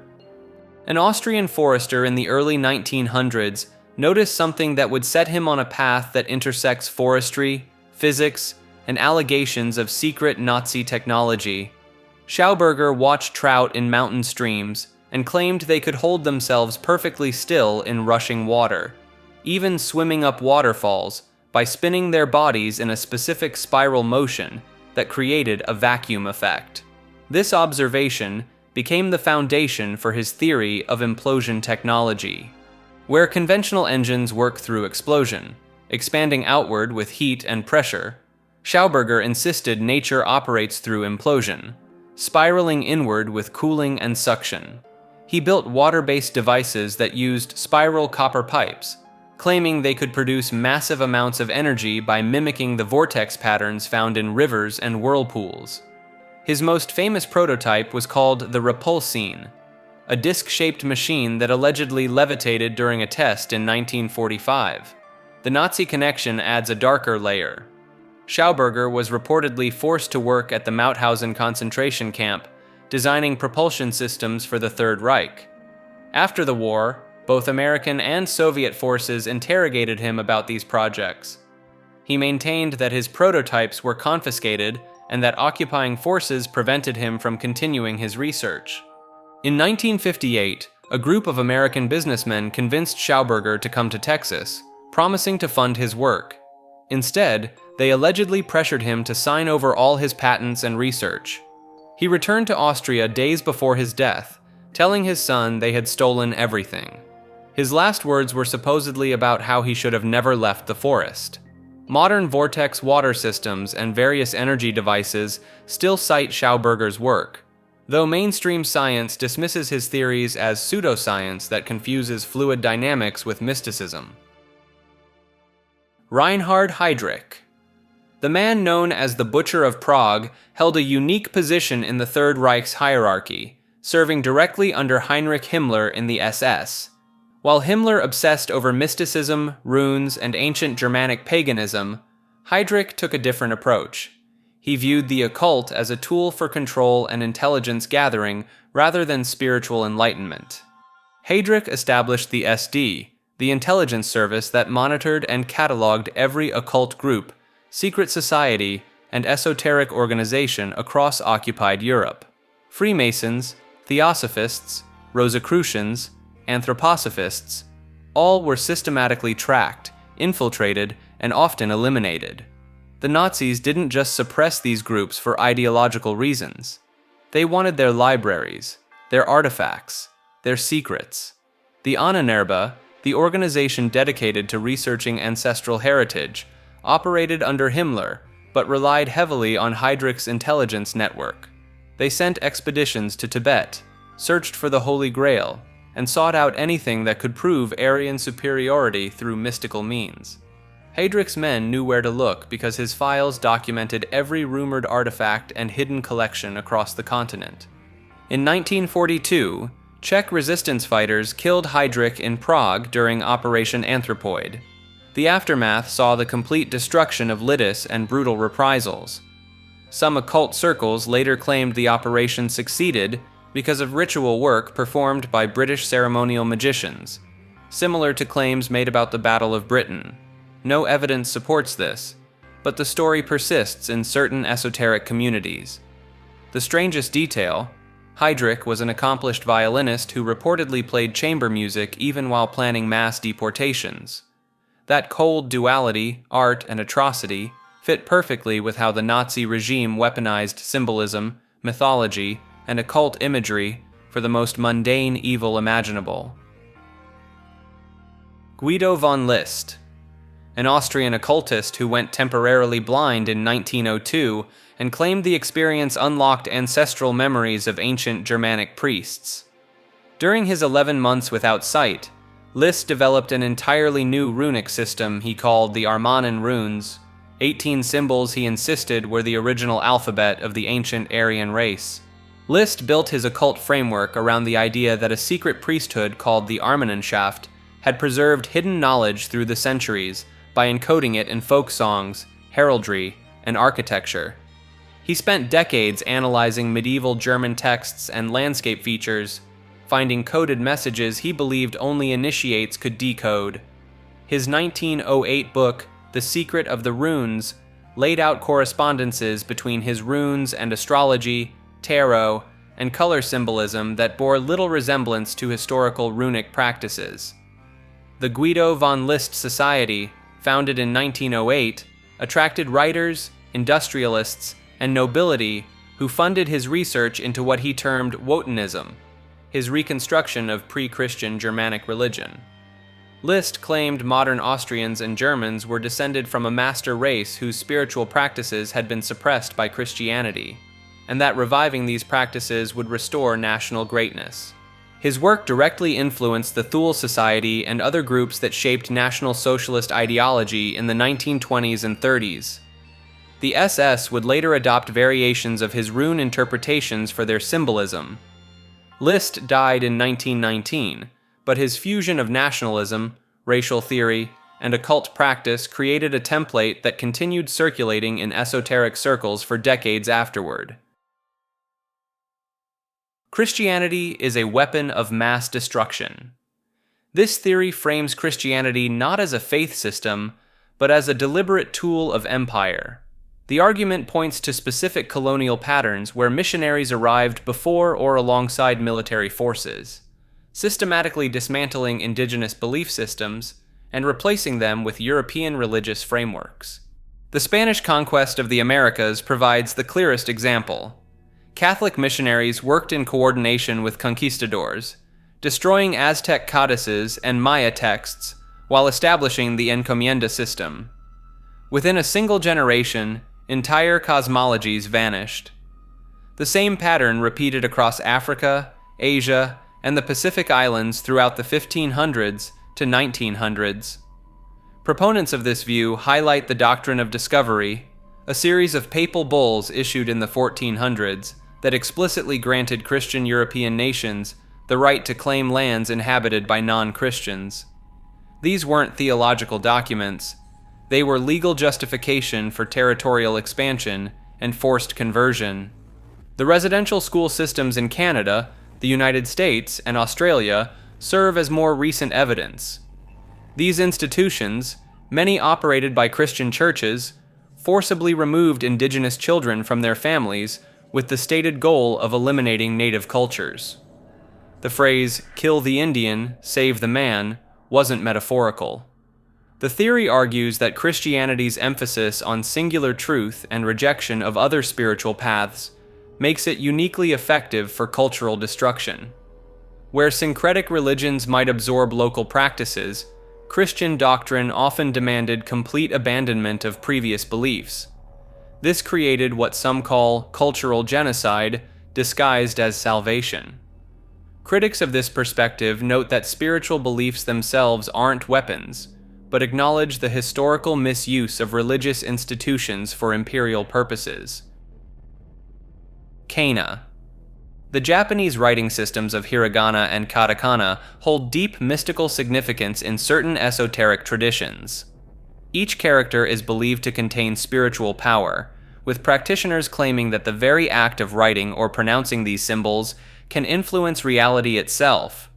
An Austrian forester in the early 1900s noticed something that would set him on a path that intersects forestry, physics, and allegations of secret Nazi technology. Schauberger watched trout in mountain streams and claimed they could hold themselves perfectly still in rushing water. even swimming up waterfalls by spinning their bodies in a specific spiral motion that created a vacuum effect. This observation became the foundation for his theory of implosion technology, where conventional engines work through explosion, expanding outward with heat and pressure. Schauberger insisted nature operates through implosion, spiraling inward with cooling and suction. He built water-based devices that used spiral copper pipes, claiming they could produce massive amounts of energy by mimicking the vortex patterns found in rivers and whirlpools. His most famous prototype was called the Repulsine, a disc-shaped machine that allegedly levitated during a test in 1945. The Nazi connection adds a darker layer. Schauberger was reportedly forced to work at the Mauthausen concentration camp, designing propulsion systems for the Third Reich. After the war, both American and Soviet forces interrogated him about these projects. He maintained that his prototypes were confiscated and that occupying forces prevented him from continuing his research. In 1958, a group of American businessmen convinced Schauberger to come to Texas, promising to fund his work. Instead, they allegedly pressured him to sign over all his patents and research. He returned to Austria days before his death, telling his son they had stolen everything. His last words were supposedly about how he should have never left the forest. Modern vortex water systems and various energy devices still cite Schauberger's work, though mainstream science dismisses his theories as pseudoscience that confuses fluid dynamics with mysticism. Reinhard Heydrich. The man known as the Butcher of Prague held a unique position in the Third Reich's hierarchy, serving directly under Heinrich Himmler in the SS. While Himmler obsessed over mysticism, runes, and ancient Germanic paganism, Heydrich took a different approach. He viewed the occult as a tool for control and intelligence gathering rather than spiritual enlightenment. Heydrich established the SD, the intelligence service that monitored and cataloged every occult group, secret society, and esoteric organization across occupied Europe. Freemasons, Theosophists, Rosicrucians, Anthroposophists, all were systematically tracked, infiltrated, and often eliminated. The Nazis didn't just suppress these groups for ideological reasons. They wanted their libraries, their artifacts, their secrets. The Ahnenerbe, the organization dedicated to researching ancestral heritage, operated under Himmler, but relied heavily on Heydrich's intelligence network. They sent expeditions to Tibet, searched for the Holy Grail, and sought out anything that could prove Aryan superiority through mystical means. Heydrich's men knew where to look because his files documented every rumored artifact and hidden collection across the continent. In 1942, Czech resistance fighters killed Heydrich in Prague during Operation Anthropoid. The aftermath saw the complete destruction of Litis and brutal reprisals. Some occult circles later claimed the operation succeeded because of ritual work performed by British ceremonial magicians, similar to claims made about the Battle of Britain. No evidence supports this, but the story persists in certain esoteric communities. The strangest detail, Heydrich was an accomplished violinist who reportedly played chamber music even while planning mass deportations. That cold duality, art and atrocity, fit perfectly with how the Nazi regime weaponized symbolism, mythology, and occult imagery for the most mundane evil imaginable. Guido von List, an Austrian occultist who went temporarily blind in 1902 and claimed the experience unlocked ancestral memories of ancient Germanic priests. During his 11 months without sight, List developed an entirely new runic system he called the Armanen runes, 18 symbols he insisted were the original alphabet of the ancient Aryan race. List built his occult framework around the idea that a secret priesthood called the Armanenschaft had preserved hidden knowledge through the centuries by encoding it in folk songs, heraldry, and architecture. He spent decades analyzing medieval German texts and landscape features, finding coded messages he believed only initiates could decode. His 1908 book, The Secret of the Runes, laid out correspondences between his runes and astrology, tarot, and color symbolism that bore little resemblance to historical runic practices. the Guido von List Society, founded in 1908, attracted writers, industrialists, and nobility who funded his research into what he termed Wotanism, his reconstruction of pre-Christian Germanic religion. List claimed modern Austrians and Germans were descended from a master race whose spiritual practices had been suppressed by Christianity, and that reviving these practices would restore national greatness. His work directly influenced the Thule Society and other groups that shaped National Socialist ideology in the 1920s and 30s. The SS would later adopt variations of his rune interpretations for their symbolism. List died in 1919, but his fusion of nationalism, racial theory, and occult practice created a template that continued circulating in esoteric circles for decades afterward. Christianity is a weapon of mass destruction. This theory frames Christianity not as a faith system, but as a deliberate tool of empire. The argument points to specific colonial patterns where missionaries arrived before or alongside military forces, systematically dismantling indigenous belief systems and replacing them with European religious frameworks. The Spanish conquest of the Americas provides the clearest example. Catholic missionaries worked in coordination with conquistadors, destroying Aztec codices and Maya texts while establishing the encomienda system. Within a single generation, entire cosmologies vanished. The same pattern repeated across Africa, Asia, and the Pacific Islands throughout the 1500s to 1900s. Proponents of this view highlight the doctrine of discovery, a series of papal bulls issued in the 1400s that explicitly granted Christian European nations the right to claim lands inhabited by non-Christians. These weren't theological documents. They were legal justification for territorial expansion and forced conversion. The residential school systems in Canada, the United States, and Australia serve as more recent evidence. These institutions, many operated by Christian churches, forcibly removed indigenous children from their families with the stated goal of eliminating native cultures. The phrase, "kill the Indian, save the man," wasn't metaphorical. The theory argues that Christianity's emphasis on singular truth and rejection of other spiritual paths makes it uniquely effective for cultural destruction. Where syncretic religions might absorb local practices, Christian doctrine often demanded complete abandonment of previous beliefs. This created what some call cultural genocide, disguised as salvation. Critics of this perspective note that spiritual beliefs themselves aren't weapons, but acknowledge the historical misuse of religious institutions for imperial purposes. Kana. The Japanese writing systems of hiragana and katakana hold deep mystical significance in certain esoteric traditions. Each character is believed to contain spiritual power, with practitioners claiming that the very act of writing or pronouncing these symbols can influence reality itself.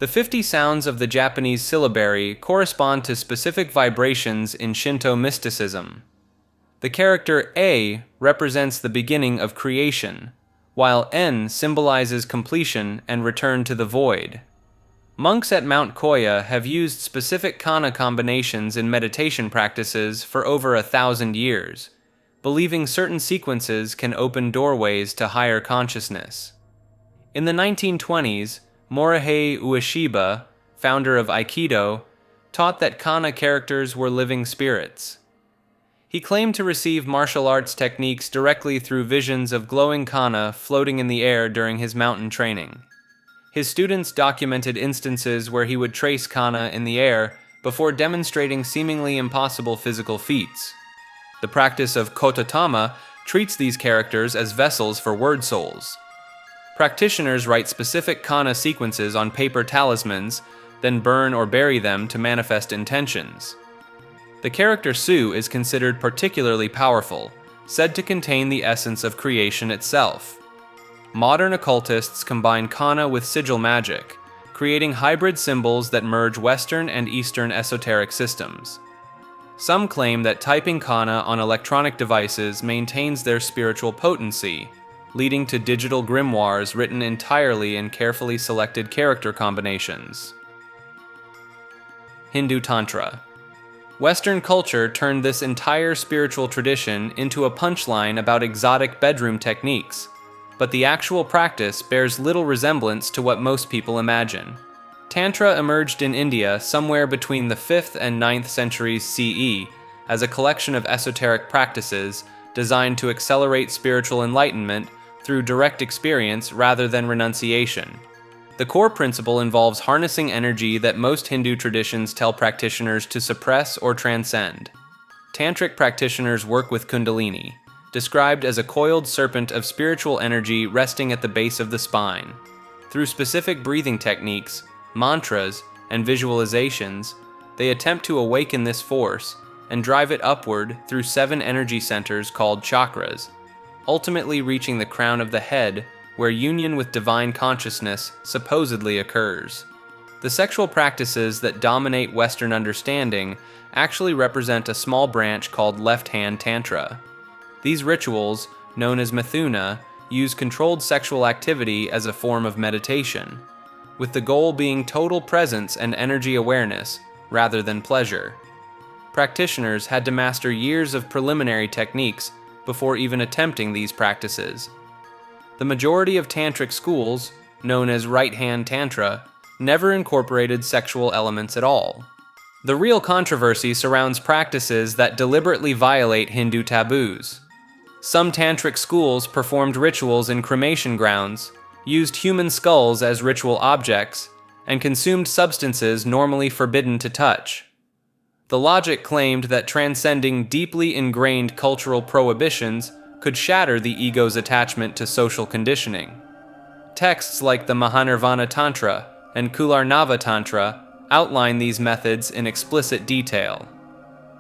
The 50 sounds of the Japanese syllabary correspond to specific vibrations in Shinto mysticism. The character A represents the beginning of creation, while N symbolizes completion and return to the void. Monks at Mount Koya have used specific kana combinations in meditation practices for over 1,000 years, believing certain sequences can open doorways to higher consciousness. In the 1920s, Morihei Ueshiba, founder of Aikido, taught that kana characters were living spirits. He claimed to receive martial arts techniques directly through visions of glowing kana floating in the air during his mountain training. His students documented instances where he would trace kana in the air before demonstrating seemingly impossible physical feats. The practice of kotatama treats these characters as vessels for word souls. Practitioners write specific kana sequences on paper talismans, then burn or bury them to manifest intentions. The character Su is considered particularly powerful, said to contain the essence of creation itself. Modern occultists combine kana with sigil magic, creating hybrid symbols that merge Western and Eastern esoteric systems. Some claim that typing kana on electronic devices maintains their spiritual potency, leading to digital grimoires written entirely in carefully selected character combinations. Hindu Tantra. Western culture turned this entire spiritual tradition into a punchline about exotic bedroom techniques, but the actual practice bears little resemblance to what most people imagine. Tantra emerged in India somewhere between the 5th and 9th centuries CE as a collection of esoteric practices designed to accelerate spiritual enlightenment through direct experience rather than renunciation. The core principle involves harnessing energy that most Hindu traditions tell practitioners to suppress or transcend. Tantric practitioners work with Kundalini, described as a coiled serpent of spiritual energy resting at the base of the spine. Through specific breathing techniques, mantras, and visualizations, they attempt to awaken this force and drive it upward through 7 energy centers called chakras, ultimately reaching the crown of the head, where union with divine consciousness supposedly occurs. The sexual practices that dominate Western understanding actually represent a small branch called left-hand tantra. These rituals, known as mithuna, use controlled sexual activity as a form of meditation, with the goal being total presence and energy awareness rather than pleasure. Practitioners had to master years of preliminary techniques before even attempting these practices. The majority of tantric schools, known as right-hand tantra, never incorporated sexual elements at all. The real controversy surrounds practices that deliberately violate Hindu taboos. Some tantric schools performed rituals in cremation grounds, used human skulls as ritual objects, and consumed substances normally forbidden to touch. The logic claimed that transcending deeply ingrained cultural prohibitions could shatter the ego's attachment to social conditioning. Texts like the Mahanirvana Tantra and Kularnava Tantra outline these methods in explicit detail.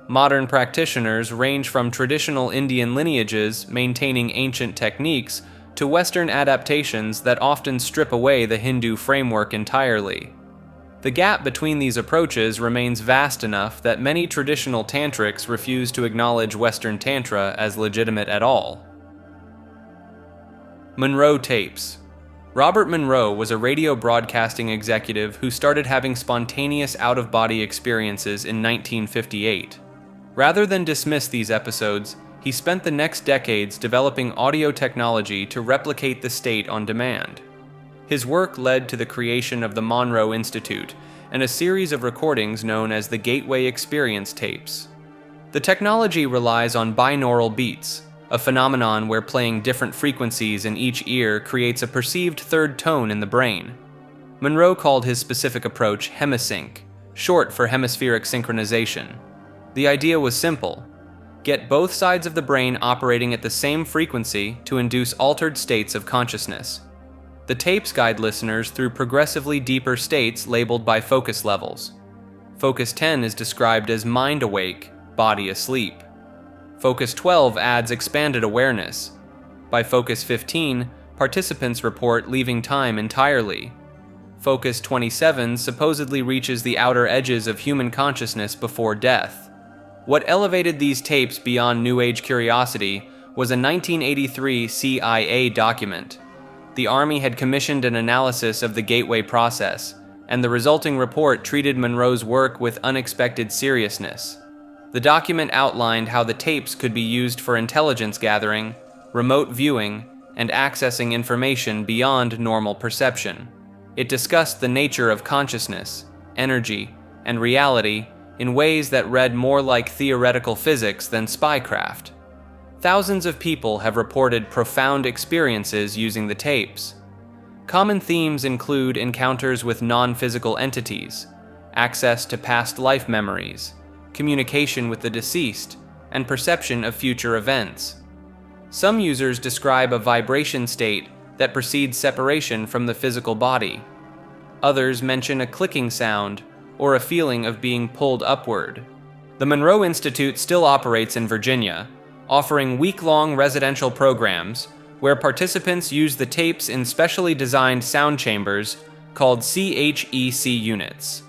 Modern practitioners range from traditional Indian lineages maintaining ancient techniques to Western adaptations that often strip away the Hindu framework entirely. The gap between these approaches remains vast enough that many traditional tantrics refuse to acknowledge Western Tantra as legitimate at all. Monroe tapes. Robert Monroe was a radio broadcasting executive who started having spontaneous out-of-body experiences in 1958. Rather than dismiss these episodes, he spent the next decades developing audio technology to replicate the state on demand. His work led to the creation of the Monroe Institute and a series of recordings known as the Gateway Experience tapes. The technology relies on binaural beats, a phenomenon where playing different frequencies in each ear creates a perceived third tone in the brain. Monroe called his specific approach hemisync, short for hemispheric synchronization. The idea was simple: get both sides of the brain operating at the same frequency to induce altered states of consciousness. The tapes guide listeners through progressively deeper states labeled by focus levels. Focus 10 is described as mind awake, body asleep. Focus 12 adds expanded awareness. By Focus 15, participants report leaving time entirely. Focus 27 supposedly reaches the outer edges of human consciousness before death. What elevated these tapes beyond New Age curiosity was a 1983 CIA document. The Army had commissioned an analysis of the Gateway process, and the resulting report treated Monroe's work with unexpected seriousness. The document outlined how the tapes could be used for intelligence gathering, remote viewing, and accessing information beyond normal perception. It discussed the nature of consciousness, energy, and reality in ways that read more like theoretical physics than spycraft. Thousands of people have reported profound experiences using the tapes. Common themes include encounters with non-physical entities, access to past life memories, communication with the deceased, and perception of future events. Some users describe a vibration state that precedes separation from the physical body. Others mention a clicking sound or a feeling of being pulled upward. The Monroe Institute still operates in Virginia, offering week-long residential programs where participants use the tapes in specially designed sound chambers called CHEC units.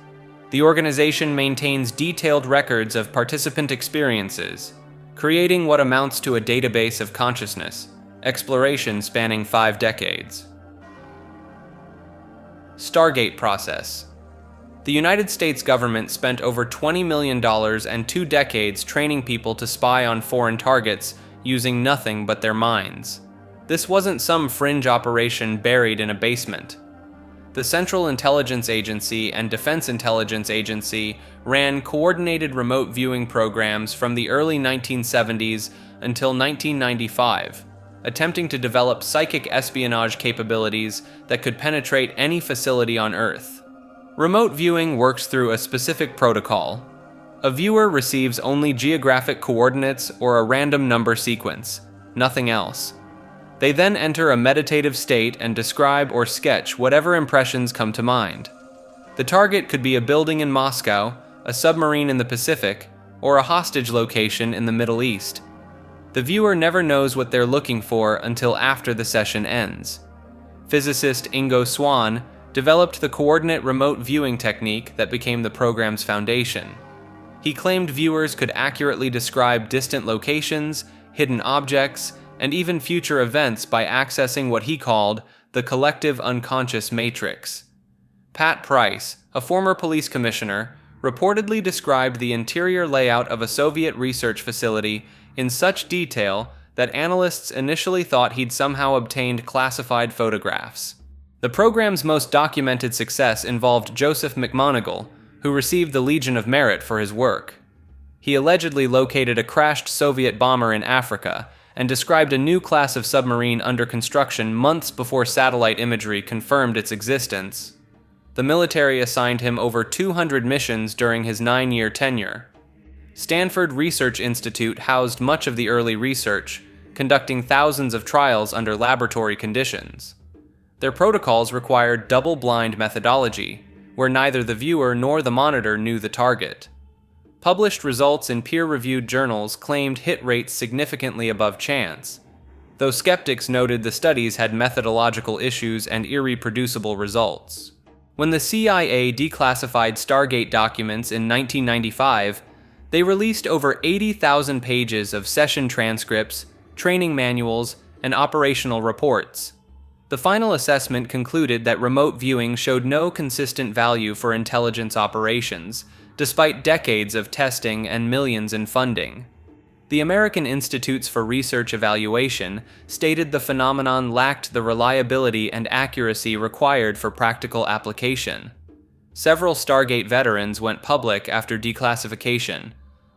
The organization maintains detailed records of participant experiences, creating what amounts to a database of consciousness, exploration spanning 5 decades. Stargate process. The United States government spent over $20 million and 2 decades training people to spy on foreign targets using nothing but their minds. This wasn't some fringe operation buried in a basement. The Central Intelligence Agency and Defense Intelligence Agency ran coordinated remote viewing programs from the early 1970s until 1995, attempting to develop psychic espionage capabilities that could penetrate any facility on Earth. Remote viewing works through a specific protocol. A viewer receives only geographic coordinates or a random number sequence, nothing else. They then enter a meditative state and describe or sketch whatever impressions come to mind. The target could be a building in Moscow, a submarine in the Pacific, or a hostage location in the Middle East. The viewer never knows what they're looking for until after the session ends. Physicist Ingo Swann developed the coordinate remote viewing technique that became the program's foundation. He claimed viewers could accurately describe distant locations, hidden objects, and even future events by accessing what he called the collective unconscious matrix. Pat Price, a former police commissioner, reportedly described the interior layout of a Soviet research facility in such detail that analysts initially thought he'd somehow obtained classified photographs. The program's most documented success involved Joseph McMoneagle, who received the Legion of Merit for his work. He allegedly located a crashed Soviet bomber in Africa and described a new class of submarine under construction months before satellite imagery confirmed its existence. The military assigned him over 200 missions during his 9-year tenure. Stanford Research Institute housed much of the early research, conducting thousands of trials under laboratory conditions. Their protocols required double-blind methodology, where neither the viewer nor the monitor knew the target. Published results in peer-reviewed journals claimed hit rates significantly above chance, though skeptics noted the studies had methodological issues and irreproducible results. When the CIA declassified Stargate documents in 1995, they released over 80,000 pages of session transcripts, training manuals, and operational reports. The final assessment concluded that remote viewing showed no consistent value for intelligence operations, despite decades of testing and millions in funding. The American Institutes for Research Evaluation stated the phenomenon lacked the reliability and accuracy required for practical application. Several Stargate veterans went public after declassification,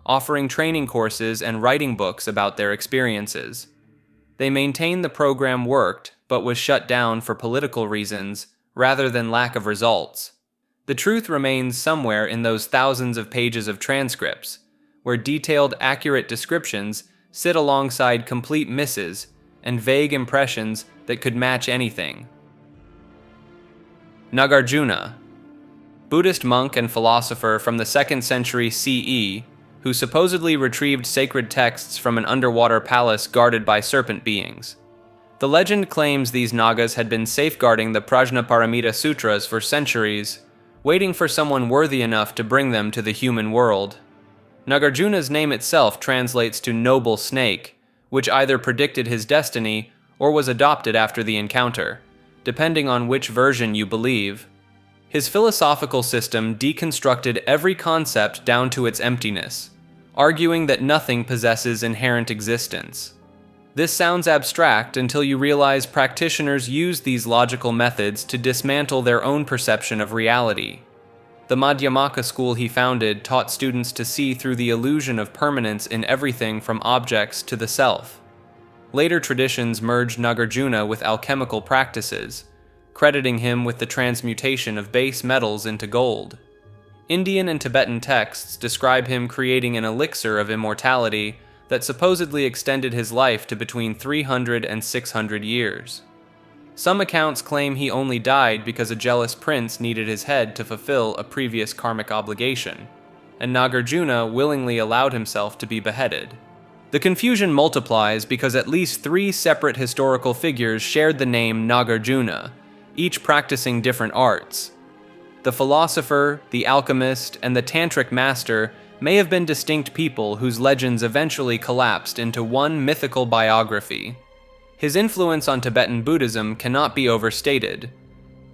offering training courses and writing books about their experiences. They maintained the program worked, but was shut down for political reasons rather than lack of results. The truth remains somewhere in those thousands of pages of transcripts, where detailed, accurate descriptions sit alongside complete misses and vague impressions that could match anything. Nagarjuna, Buddhist monk and philosopher from the 2nd century CE, who supposedly retrieved sacred texts from an underwater palace guarded by serpent beings. The legend claims these Nagas had been safeguarding the Prajnaparamita Sutras for centuries, waiting for someone worthy enough to bring them to the human world. Nagarjuna's name itself translates to noble snake, which either predicted his destiny or was adopted after the encounter, depending on which version you believe. His philosophical system deconstructed every concept down to its emptiness, arguing that nothing possesses inherent existence. This sounds abstract until you realize practitioners use these logical methods to dismantle their own perception of reality. The Madhyamaka school he founded taught students to see through the illusion of permanence in everything from objects to the self. Later traditions merged Nagarjuna with alchemical practices, crediting him with the transmutation of base metals into gold. Indian and Tibetan texts describe him creating an elixir of immortality that supposedly extended his life to between 300 and 600 years. Some accounts claim he only died because a jealous prince needed his head to fulfill a previous karmic obligation, and Nagarjuna willingly allowed himself to be beheaded. The confusion multiplies because at least 3 separate historical figures shared the name Nagarjuna, each practicing different arts. The philosopher, the alchemist, and the tantric master may have been distinct people whose legends eventually collapsed into one mythical biography. His influence on Tibetan Buddhism cannot be overstated.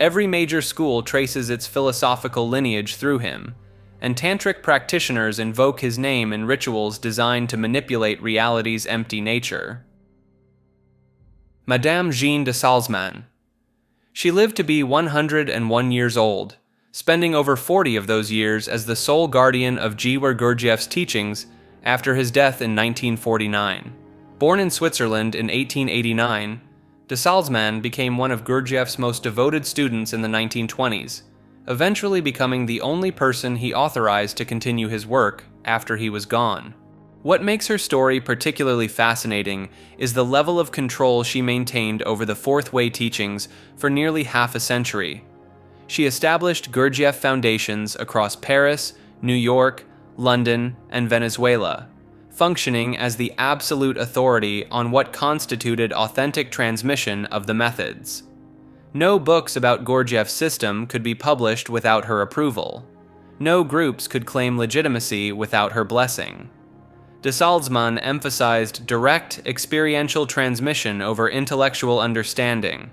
Every major school traces its philosophical lineage through him, and tantric practitioners invoke his name in rituals designed to manipulate reality's empty nature. Madame Jeanne de Salzmann. She lived to be 101 years old, spending over 40 of those years as the sole guardian of G.I Gurdjieff's teachings after his death in 1949. Born in Switzerland in 1889, de Salzmann became one of Gurdjieff's most devoted students in the 1920s, eventually becoming the only person he authorized to continue his work after he was gone. What makes her story particularly fascinating is the level of control she maintained over the Fourth Way teachings for nearly half a century. She established Gurdjieff foundations across Paris, New York, London, and Venezuela, functioning as the absolute authority on what constituted authentic transmission of the methods. No books about Gurdjieff's system could be published without her approval. No groups could claim legitimacy without her blessing. De Salzmann emphasized direct, experiential transmission over intellectual understanding.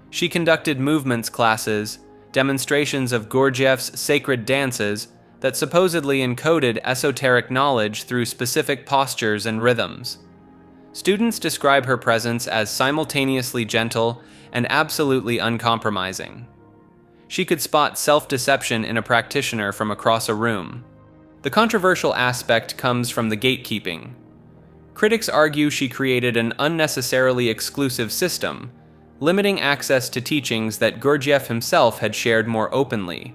She conducted movements classes, demonstrations of Gurdjieff's sacred dances that supposedly encoded esoteric knowledge through specific postures and rhythms. Students describe her presence as simultaneously gentle and absolutely uncompromising. She could spot self-deception in a practitioner from across a room. The controversial aspect comes from the gatekeeping. Critics argue she created an unnecessarily exclusive system, limiting access to teachings that Gurdjieff himself had shared more openly.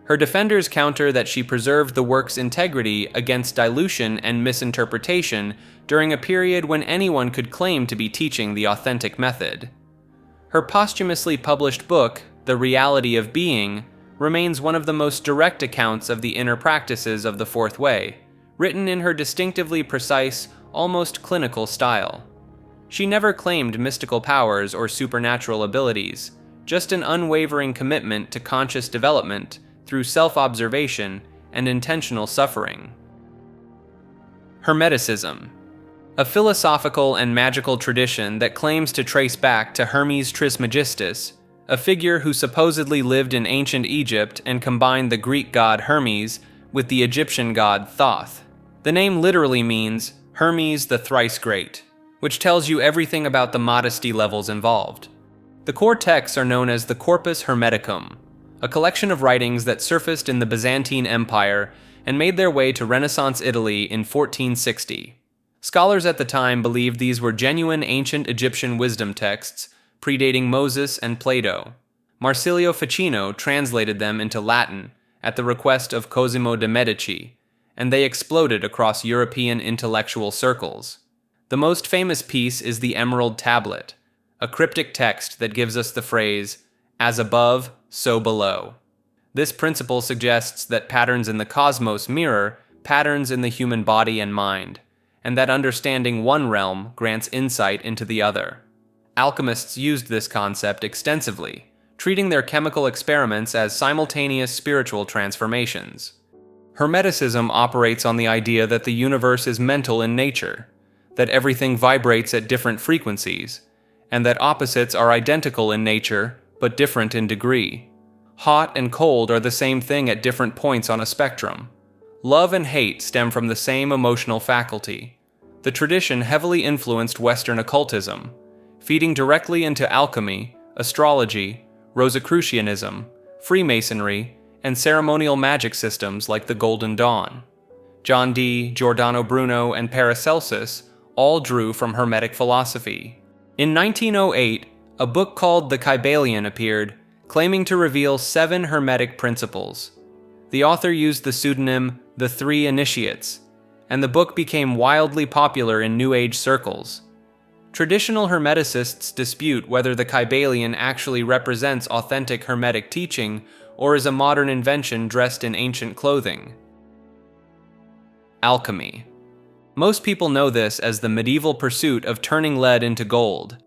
Her defenders counter that she preserved the work's integrity against dilution and misinterpretation during a period when anyone could claim to be teaching the authentic method. Her posthumously published book, The Reality of Being, remains one of the most direct accounts of the inner practices of the Fourth Way, written in her distinctively precise, almost clinical style. She never claimed mystical powers or supernatural abilities, just an unwavering commitment to conscious development through self-observation and intentional suffering. Hermeticism, a philosophical and magical tradition that claims to trace back to Hermes Trismegistus, a figure who supposedly lived in ancient Egypt and combined the Greek god Hermes with the Egyptian god Thoth. The name literally means Hermes the Thrice Great, which tells you everything about the modesty levels involved. The core texts are known as the Corpus Hermeticum, a collection of writings that surfaced in the Byzantine Empire and made their way to Renaissance Italy in 1460. Scholars at the time believed these were genuine ancient Egyptian wisdom texts, predating Moses and Plato. Marsilio Ficino translated them into Latin at the request of Cosimo de' Medici, and they exploded across European intellectual circles. The most famous piece is the Emerald Tablet, a cryptic text that gives us the phrase, "as above, so below." This principle suggests that patterns in the cosmos mirror patterns in the human body and mind, and that understanding one realm grants insight into the other. Alchemists used this concept extensively, treating their chemical experiments as simultaneous spiritual transformations. Hermeticism operates on the idea that the universe is mental in nature, that everything vibrates at different frequencies, and that opposites are identical in nature, but different in degree. Hot and cold are the same thing at different points on a spectrum. Love and hate stem from the same emotional faculty. The tradition heavily influenced Western occultism, feeding directly into alchemy, astrology, Rosicrucianism, Freemasonry, and ceremonial magic systems like the Golden Dawn. John Dee, Giordano Bruno, and Paracelsus all drew from Hermetic philosophy. In 1908, a book called The Kybalion appeared, claiming to reveal 7 Hermetic principles. The author used the pseudonym The Three Initiates, and the book became wildly popular in New Age circles. Traditional Hermeticists dispute whether the Kybalion actually represents authentic Hermetic teaching or is a modern invention dressed in ancient clothing. Alchemy. Most people know this as the medieval pursuit of turning lead into gold,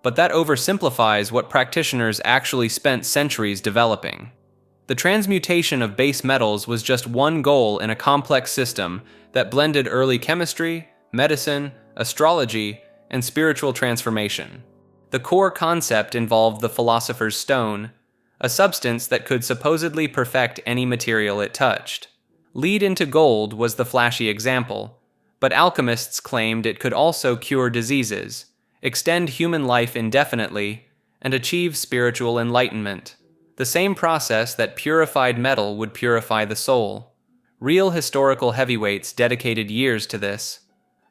but that oversimplifies what practitioners actually spent centuries developing. The transmutation of base metals was just one goal in a complex system that blended early chemistry, medicine, astrology, and spiritual transformation. The core concept involved the philosopher's stone, a substance that could supposedly perfect any material it touched. Lead into gold was the flashy example, but alchemists claimed it could also cure diseases, extend human life indefinitely, and achieve spiritual enlightenment. The same process that purified metal would purify the soul. Real historical heavyweights dedicated years to this.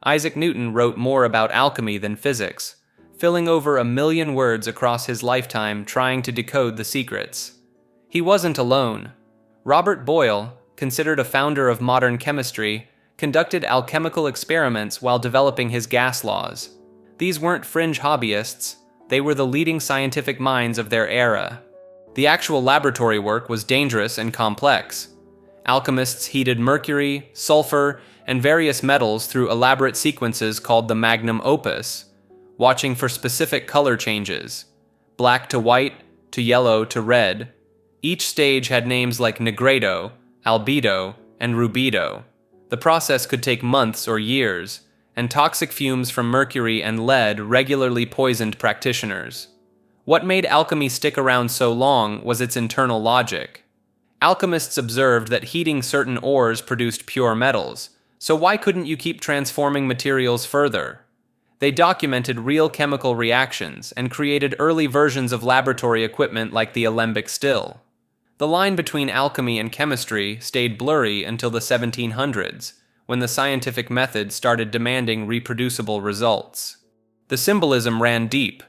Isaac Newton wrote more about alchemy than physics, filling over 1 million words across his lifetime trying to decode the secrets. He wasn't alone. Robert Boyle, considered a founder of modern chemistry, conducted alchemical experiments while developing his gas laws. These weren't fringe hobbyists, they were the leading scientific minds of their era. The actual laboratory work was dangerous and complex. Alchemists heated mercury, sulfur, and various metals through elaborate sequences called the magnum opus, watching for specific color changes, black to white, to yellow to red. Each stage had names like nigredo, albedo, and rubedo. The process could take months or years, and toxic fumes from mercury and lead regularly poisoned practitioners. What made alchemy stick around so long was its internal logic. Alchemists observed that heating certain ores produced pure metals, so why couldn't you keep transforming materials further? They documented real chemical reactions and created early versions of laboratory equipment like the alembic still. The line between alchemy and chemistry stayed blurry until the 1700s, when the scientific method started demanding reproducible results. The symbolism ran deep.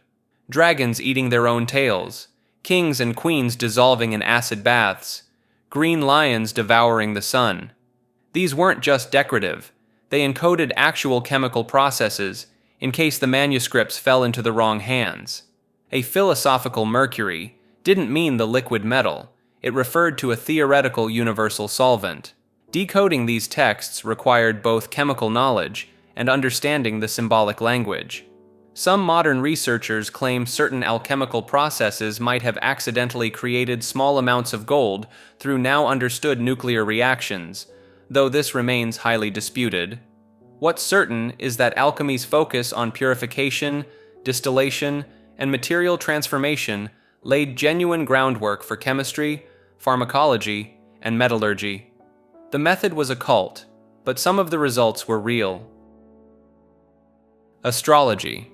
Dragons eating their own tails, kings and queens dissolving in acid baths, green lions devouring the sun. These weren't just decorative, they encoded actual chemical processes in case the manuscripts fell into the wrong hands. A philosophical mercury didn't mean the liquid metal, it referred to a theoretical universal solvent. Decoding these texts required both chemical knowledge and understanding the symbolic language. Some modern researchers claim certain alchemical processes might have accidentally created small amounts of gold through now understood nuclear reactions, though this remains highly disputed. What's certain is that alchemy's focus on purification, distillation, and material transformation laid genuine groundwork for chemistry, pharmacology, and metallurgy. The method was occult, but some of the results were real. Astrology.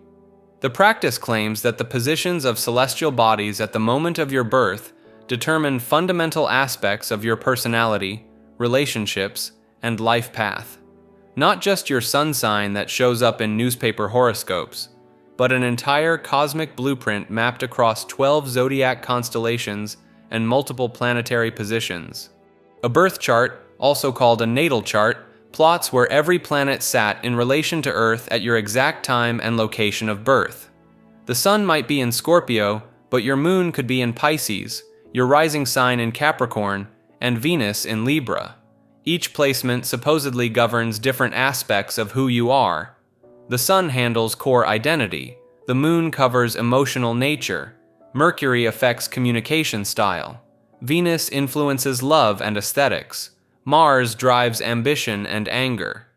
The practice claims that the positions of celestial bodies at the moment of your birth determine fundamental aspects of your personality, relationships, and life path. Not just your sun sign that shows up in newspaper horoscopes, but an entire cosmic blueprint mapped across 12 zodiac constellations and multiple planetary positions. A birth chart, also called a natal chart, plots where every planet sat in relation to Earth at your exact time and location of birth. The sun might be in Scorpio, but your moon could be in Pisces, your rising sign in Capricorn, and Venus in Libra. Each placement supposedly governs different aspects of who you are. The sun handles core identity, the moon covers emotional nature, Mercury affects communication style, Venus influences love and aesthetics, Mars drives ambition and anger.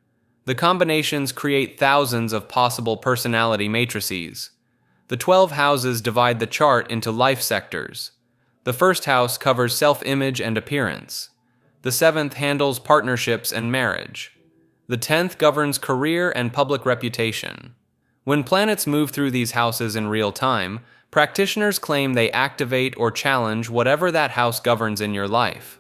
The combinations create thousands of possible personality matrices. The 12 houses divide the chart into life sectors. The first house covers self-image and appearance. The 7th handles partnerships and marriage. The 10th governs career and public reputation. When planets move through these houses in real time, practitioners claim they activate or challenge whatever that house governs in your life.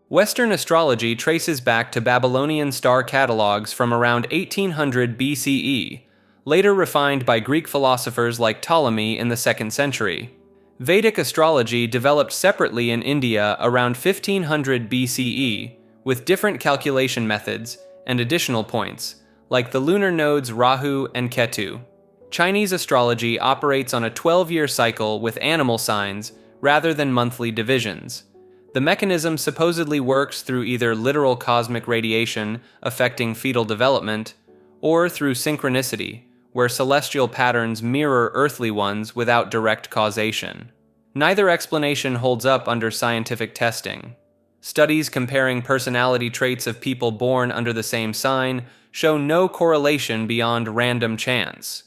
Western astrology traces back to Babylonian star catalogs from around 1800 BCE, later refined by Greek philosophers like Ptolemy in the 2nd century. Vedic astrology developed separately in India around 1500 BCE, with different calculation methods and additional points, like the lunar nodes Rahu and Ketu. Chinese astrology operates on a 12-year cycle with animal signs rather than monthly divisions. The mechanism supposedly works through either literal cosmic radiation affecting fetal development, or through synchronicity, where celestial patterns mirror earthly ones without direct causation. Neither explanation holds up under scientific testing. Studies comparing personality traits of people born under the same sign show no correlation beyond random chance.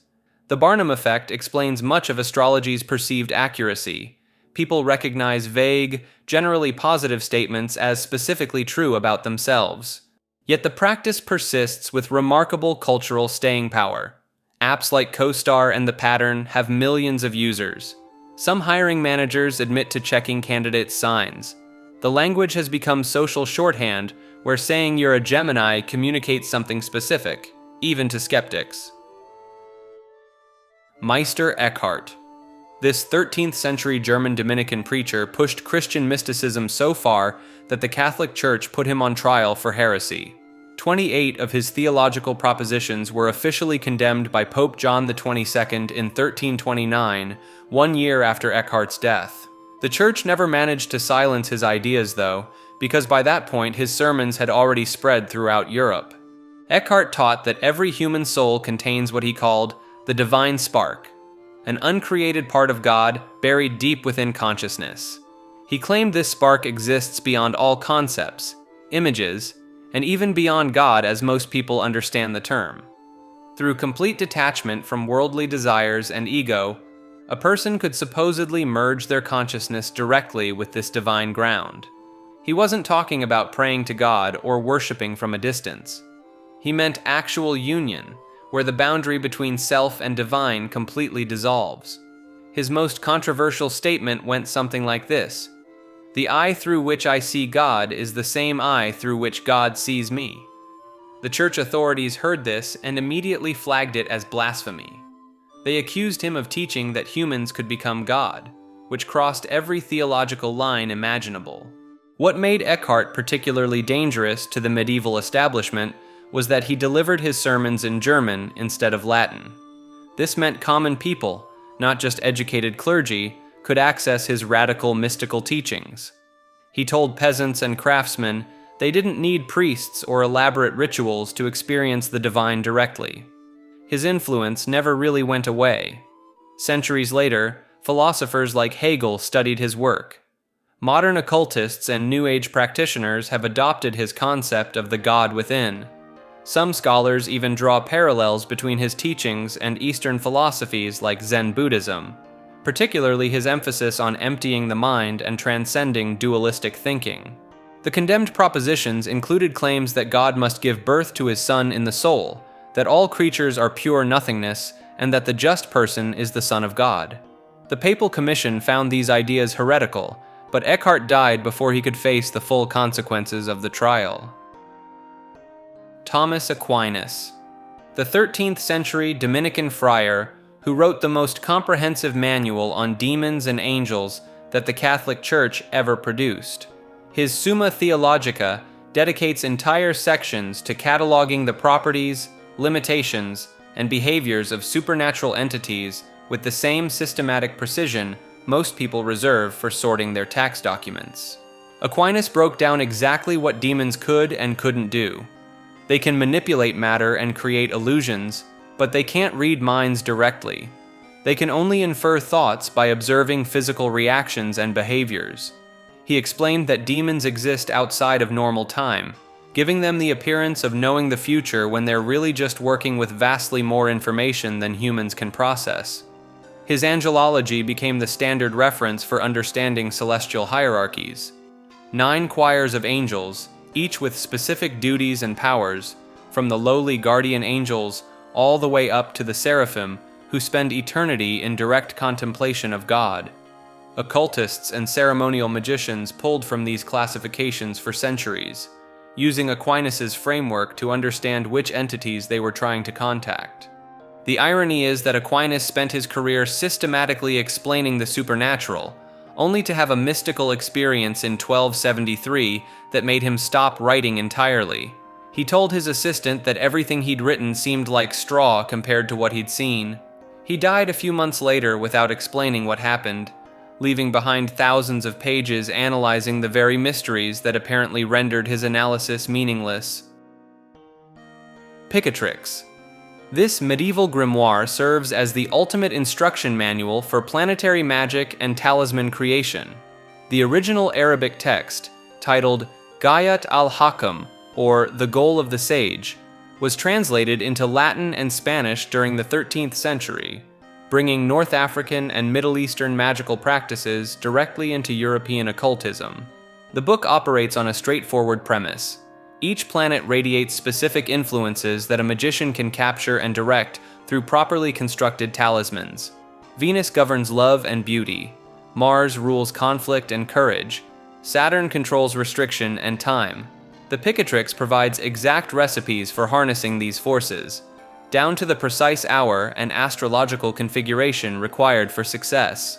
The Barnum effect explains much of astrology's perceived accuracy. People recognize vague, generally positive statements as specifically true about themselves. Yet the practice persists with remarkable cultural staying power. Apps like CoStar and The Pattern have millions of users. Some hiring managers admit to checking candidates' signs. The language has become social shorthand, where saying you're a Gemini communicates something specific, even to skeptics. Meister Eckhart. This 13th century German Dominican preacher pushed Christian mysticism so far that the Catholic Church put him on trial for heresy. 28 of his theological propositions were officially condemned by Pope John XXII in 1329, 1 year after Eckhart's death. The Church never managed to silence his ideas, though, because by that point his sermons had already spread throughout Europe. Eckhart taught that every human soul contains what he called the divine spark, an uncreated part of God buried deep within consciousness. He claimed this spark exists beyond all concepts, images, and even beyond God as most people understand the term. Through complete detachment from worldly desires and ego, a person could supposedly merge their consciousness directly with this divine ground. He wasn't talking about praying to God or worshiping from a distance. He meant actual union, where the boundary between self and divine completely dissolves. His most controversial statement went something like this: "The eye through which I see God is the same eye through which God sees me." The church authorities heard this and immediately flagged it as blasphemy. They accused him of teaching that humans could become God, which crossed every theological line imaginable. What made Eckhart particularly dangerous to the medieval establishment was that he delivered his sermons in German instead of Latin. This meant common people, not just educated clergy, could access his radical mystical teachings. He told peasants and craftsmen they didn't need priests or elaborate rituals to experience the divine directly. His influence never really went away. Centuries later, philosophers like Hegel studied his work. Modern occultists and New Age practitioners have adopted his concept of the God within. Some scholars even draw parallels between his teachings and Eastern philosophies like Zen Buddhism, particularly his emphasis on emptying the mind and transcending dualistic thinking. The condemned propositions included claims that God must give birth to his son in the soul, that all creatures are pure nothingness, and that the just person is the Son of God. The Papal Commission found these ideas heretical, but Eckhart died before he could face the full consequences of the trial. Thomas Aquinas. The 13th century Dominican friar who wrote the most comprehensive manual on demons and angels that the Catholic Church ever produced. His Summa Theologica dedicates entire sections to cataloging the properties, limitations, and behaviors of supernatural entities with the same systematic precision most people reserve for sorting their tax documents. Aquinas broke down exactly what demons could and couldn't do. They can manipulate matter and create illusions, but they can't read minds directly. They can only infer thoughts by observing physical reactions and behaviors. He explained that demons exist outside of normal time, giving them the appearance of knowing the future when they're really just working with vastly more information than humans can process. His angelology became the standard reference for understanding celestial hierarchies. 9 choirs of angels, each with specific duties and powers, from the lowly guardian angels all the way up to the seraphim, who spend eternity in direct contemplation of God. Occultists and ceremonial magicians pulled from these classifications for centuries, using Aquinas' framework to understand which entities they were trying to contact. The irony is that Aquinas spent his career systematically explaining the supernatural, only to have a mystical experience in 1273 that made him stop writing entirely. He told his assistant that everything he'd written seemed like straw compared to what he'd seen. He died a few months later without explaining what happened, leaving behind thousands of pages analyzing the very mysteries that apparently rendered his analysis meaningless. Picatrix. This medieval grimoire serves as the ultimate instruction manual for planetary magic and talisman creation. The original Arabic text, titled Gayat al-Hakam, or The Goal of the Sage, was translated into Latin and Spanish during the 13th century, bringing North African and Middle Eastern magical practices directly into European occultism. The book operates on a straightforward premise. Each planet radiates specific influences that a magician can capture and direct through properly constructed talismans. Venus governs love and beauty. Mars rules conflict and courage. Saturn controls restriction and time. The Picatrix provides exact recipes for harnessing these forces, down to the precise hour and astrological configuration required for success.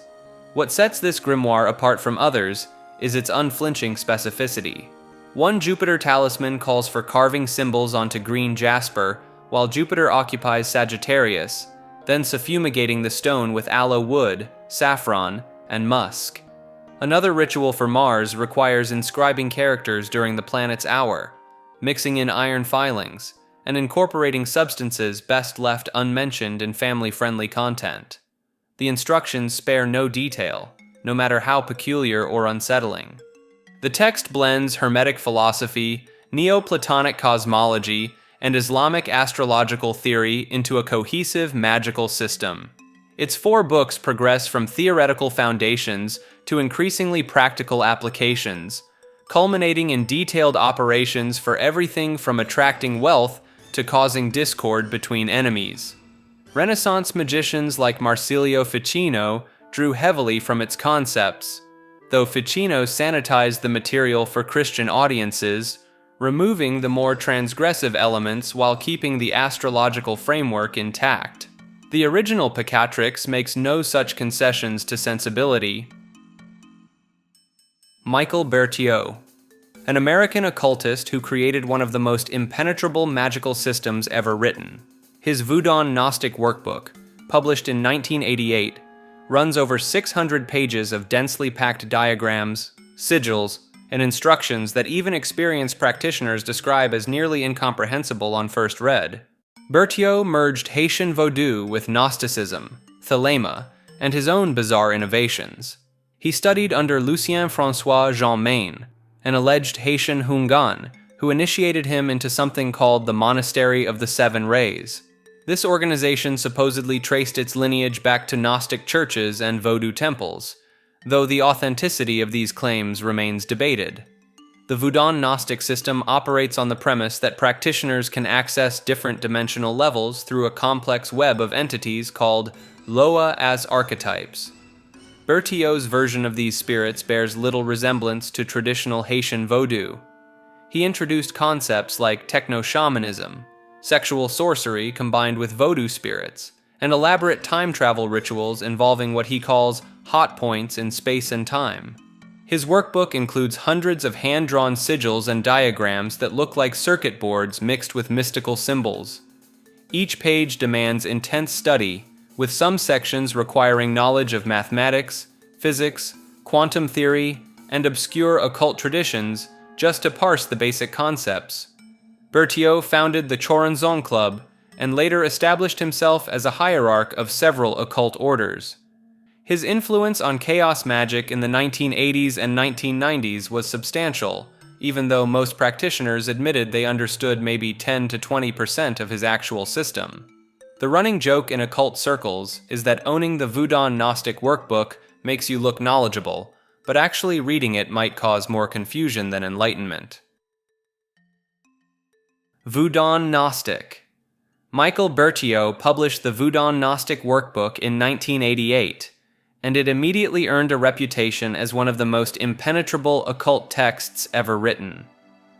What sets this grimoire apart from others is its unflinching specificity. One Jupiter talisman calls for carving symbols onto green jasper, while Jupiter occupies Sagittarius, then suffumigating the stone with aloe wood, saffron, and musk. Another ritual for Mars requires inscribing characters during the planet's hour, mixing in iron filings, and incorporating substances best left unmentioned in family-friendly content. The instructions spare no detail, no matter how peculiar or unsettling. The text blends Hermetic philosophy, Neoplatonic cosmology, and Islamic astrological theory into a cohesive magical system. Its 4 books progress from theoretical foundations to increasingly practical applications, culminating in detailed operations for everything from attracting wealth to causing discord between enemies. Renaissance magicians like Marsilio Ficino drew heavily from its concepts, though Ficino sanitized the material for Christian audiences, removing the more transgressive elements while keeping the astrological framework intact. The original Picatrix makes no such concessions to sensibility. Michael Berthiaud, an American occultist who created one of the most impenetrable magical systems ever written. His Voodoo Gnostic workbook, published in 1988, runs over 600 pages of densely packed diagrams, sigils, and instructions that even experienced practitioners describe as nearly incomprehensible on first read. Berthiaud merged Haitian Voodoo with Gnosticism, Thelema, and his own bizarre innovations. He studied under Lucien François Jean Maine, an alleged Haitian Hungan, who initiated him into something called the Monastery of the Seven Rays. This organization supposedly traced its lineage back to Gnostic churches and Voodoo temples, though the authenticity of these claims remains debated. The Voodoo Gnostic system operates on the premise that practitioners can access different dimensional levels through a complex web of entities called Loa as archetypes. Berthiaud's version of these spirits bears little resemblance to traditional Haitian Voodoo. He introduced concepts like techno-shamanism, sexual sorcery combined with Voodoo spirits, and elaborate time travel rituals involving what he calls hot points in space and time. His workbook includes hundreds of hand-drawn sigils and diagrams that look like circuit boards mixed with mystical symbols. Each page demands intense study, with some sections requiring knowledge of mathematics, physics, quantum theory, and obscure occult traditions just to parse the basic concepts. Berthiaud founded the Choronzon Club and later established himself as a hierarch of several occult orders. His influence on chaos magic in the 1980s and 1990s was substantial, even though most practitioners admitted they understood maybe 10 to 20% of his actual system. The running joke in occult circles is that owning the Voodoo Gnostic workbook makes you look knowledgeable, but actually reading it might cause more confusion than enlightenment. Voodoo Gnostic. Michael Berthiaud published the Voodoo Gnostic workbook in 1988, and it immediately earned a reputation as one of the most impenetrable occult texts ever written.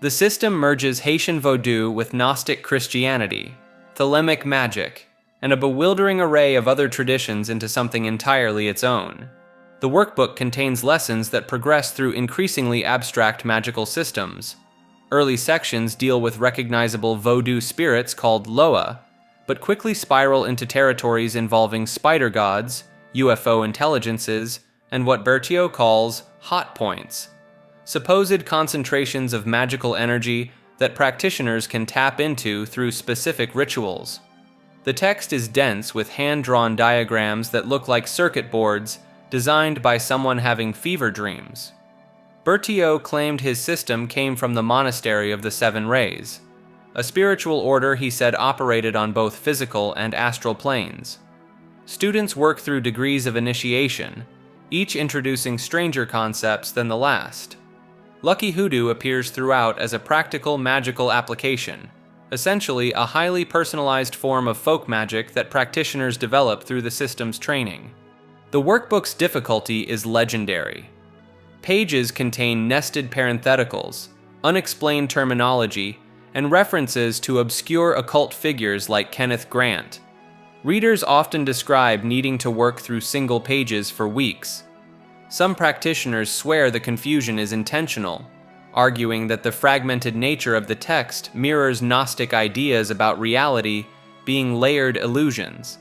The system merges Haitian Voodoo with Gnostic Christianity, Thelemic magic, and a bewildering array of other traditions into something entirely its own. The workbook contains lessons that progress through increasingly abstract magical systems. Early sections deal with recognizable Voodoo spirits called Loa, but quickly spiral into territories involving spider gods, UFO intelligences, and what Berthiaud calls hot points, supposed concentrations of magical energy that practitioners can tap into through specific rituals. The text is dense with hand-drawn diagrams that look like circuit boards designed by someone having fever dreams. Berthiaud claimed his system came from the Monastery of the Seven Rays, a spiritual order he said operated on both physical and astral planes. Students work through degrees of initiation, each introducing stranger concepts than the last. Lucky Hoodoo appears throughout as a practical magical application, essentially a highly personalized form of folk magic that practitioners develop through the system's training. The workbook's difficulty is legendary. Pages contain nested parentheticals, unexplained terminology, and references to obscure occult figures like Kenneth Grant. Readers often describe needing to work through single pages for weeks. Some practitioners swear the confusion is intentional, arguing that the fragmented nature of the text mirrors Gnostic ideas about reality being layered illusions.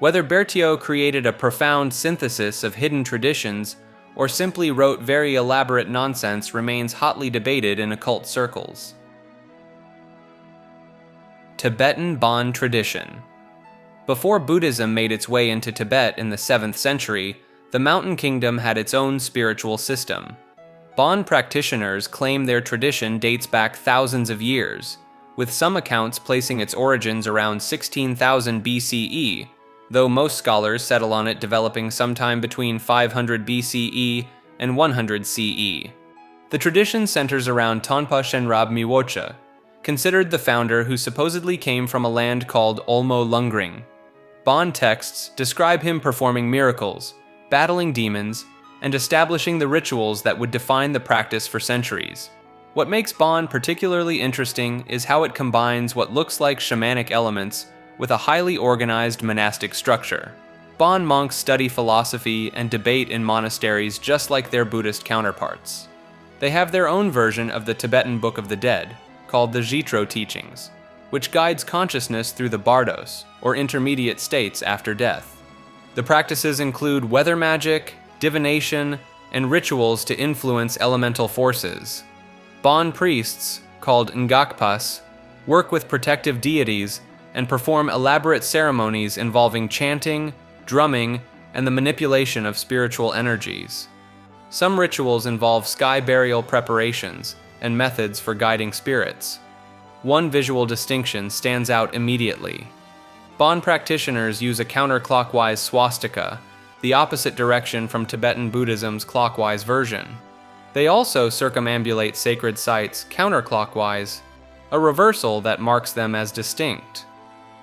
Whether Berthiaud created a profound synthesis of hidden traditions or simply wrote very elaborate nonsense remains hotly debated in occult circles. Tibetan Bon tradition. Before Buddhism made its way into Tibet in the 7th century, the Mountain Kingdom had its own spiritual system. Bon practitioners claim their tradition dates back thousands of years, with some accounts placing its origins around 16,000 BCE, though most scholars settle on it developing sometime between 500 BCE and 100 CE. The tradition centers around Tonpa Shenrab Miwocha, considered the founder who supposedly came from a land called Olmo Lungring. Bon texts describe him performing miracles, battling demons, and establishing the rituals that would define the practice for centuries. What makes Bon particularly interesting is how it combines what looks like shamanic elements with a highly organized monastic structure. Bon monks study philosophy and debate in monasteries just like their Buddhist counterparts. They have their own version of the Tibetan Book of the Dead, called the Jitro Teachings, which guides consciousness through the bardos, or intermediate states after death. The practices include weather magic, divination, and rituals to influence elemental forces. Bon priests, called Ngakpas, work with protective deities and perform elaborate ceremonies involving chanting, drumming, and the manipulation of spiritual energies. Some rituals involve sky burial preparations and methods for guiding spirits. One visual distinction stands out immediately. Bon practitioners use a counterclockwise swastika, the opposite direction from Tibetan Buddhism's clockwise version. They also circumambulate sacred sites counterclockwise, a reversal that marks them as distinct.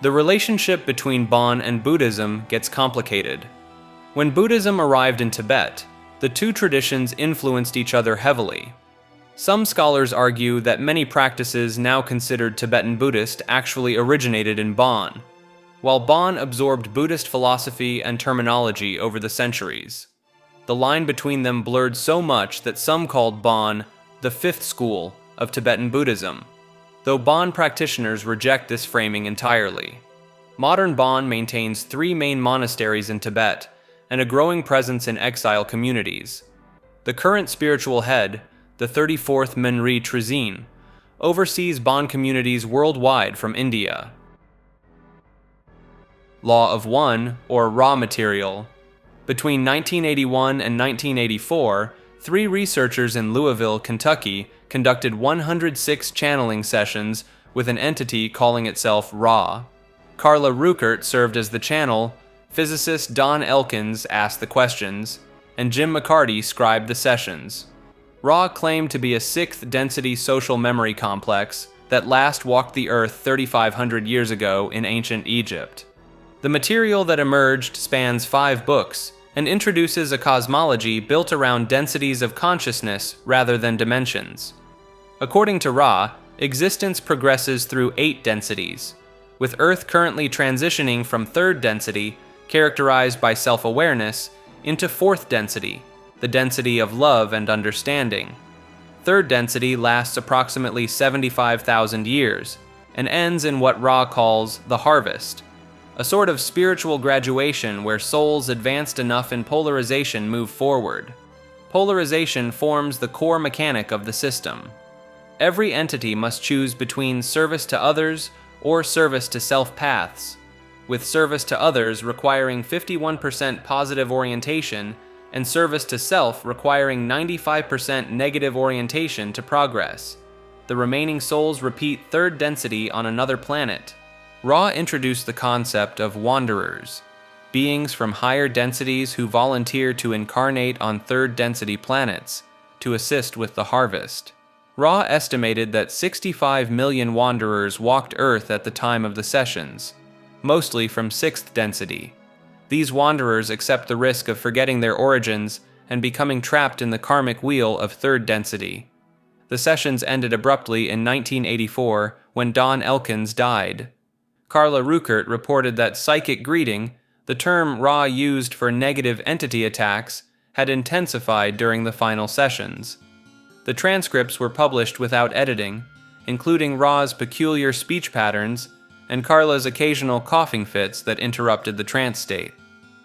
The relationship between Bon and Buddhism gets complicated. When Buddhism arrived in Tibet, the two traditions influenced each other heavily. Some scholars argue that many practices now considered Tibetan Buddhist actually originated in Bon, while Bon absorbed Buddhist philosophy and terminology over the centuries. The line between them blurred so much that some called Bon the fifth school of Tibetan Buddhism, though Bon practitioners reject this framing entirely. Modern Bon maintains 3 main monasteries in Tibet and a growing presence in exile communities. The current spiritual head, the 34th Menri Trizin, oversees Bon communities worldwide from India. Law of One, or raw material. Between 1981 and 1984, 3 researchers in Louisville, Kentucky, conducted 106 channeling sessions with an entity calling itself Ra. Carla Ruckert served as the channel, physicist Don Elkins asked the questions, and Jim McCarty scribed the sessions. Ra claimed to be a 6th density social memory complex that last walked the earth 3,500 years ago in ancient Egypt. The material that emerged spans 5 books and introduces a cosmology built around densities of consciousness rather than dimensions. According to Ra, existence progresses through 8 densities, with Earth currently transitioning from 3rd density, characterized by self-awareness, into 4th density, the density of love and understanding. 3rd density lasts approximately 75,000 years and ends in what Ra calls the harvest, a sort of spiritual graduation where souls advanced enough in polarization move forward. Polarization forms the core mechanic of the system. Every entity must choose between service to others or service to self paths, with service to others requiring 51% positive orientation and service to self requiring 95% negative orientation to progress. The remaining souls repeat 3rd density on another planet. Ra introduced the concept of wanderers. beings from higher densities who volunteer to incarnate on third-density planets to assist with the harvest. Ra estimated that 65 million wanderers walked Earth at the time of the sessions, mostly from sixth density. These wanderers accept the risk of forgetting their origins and becoming trapped in the karmic wheel of third density. The sessions ended abruptly in 1984 when Don Elkins died. Carla Ruckert reported that psychic greeting, the term Ra used for negative entity attacks, had intensified during the final sessions. The transcripts were published without editing, including Ra's peculiar speech patterns and Carla's occasional coughing fits that interrupted the trance state.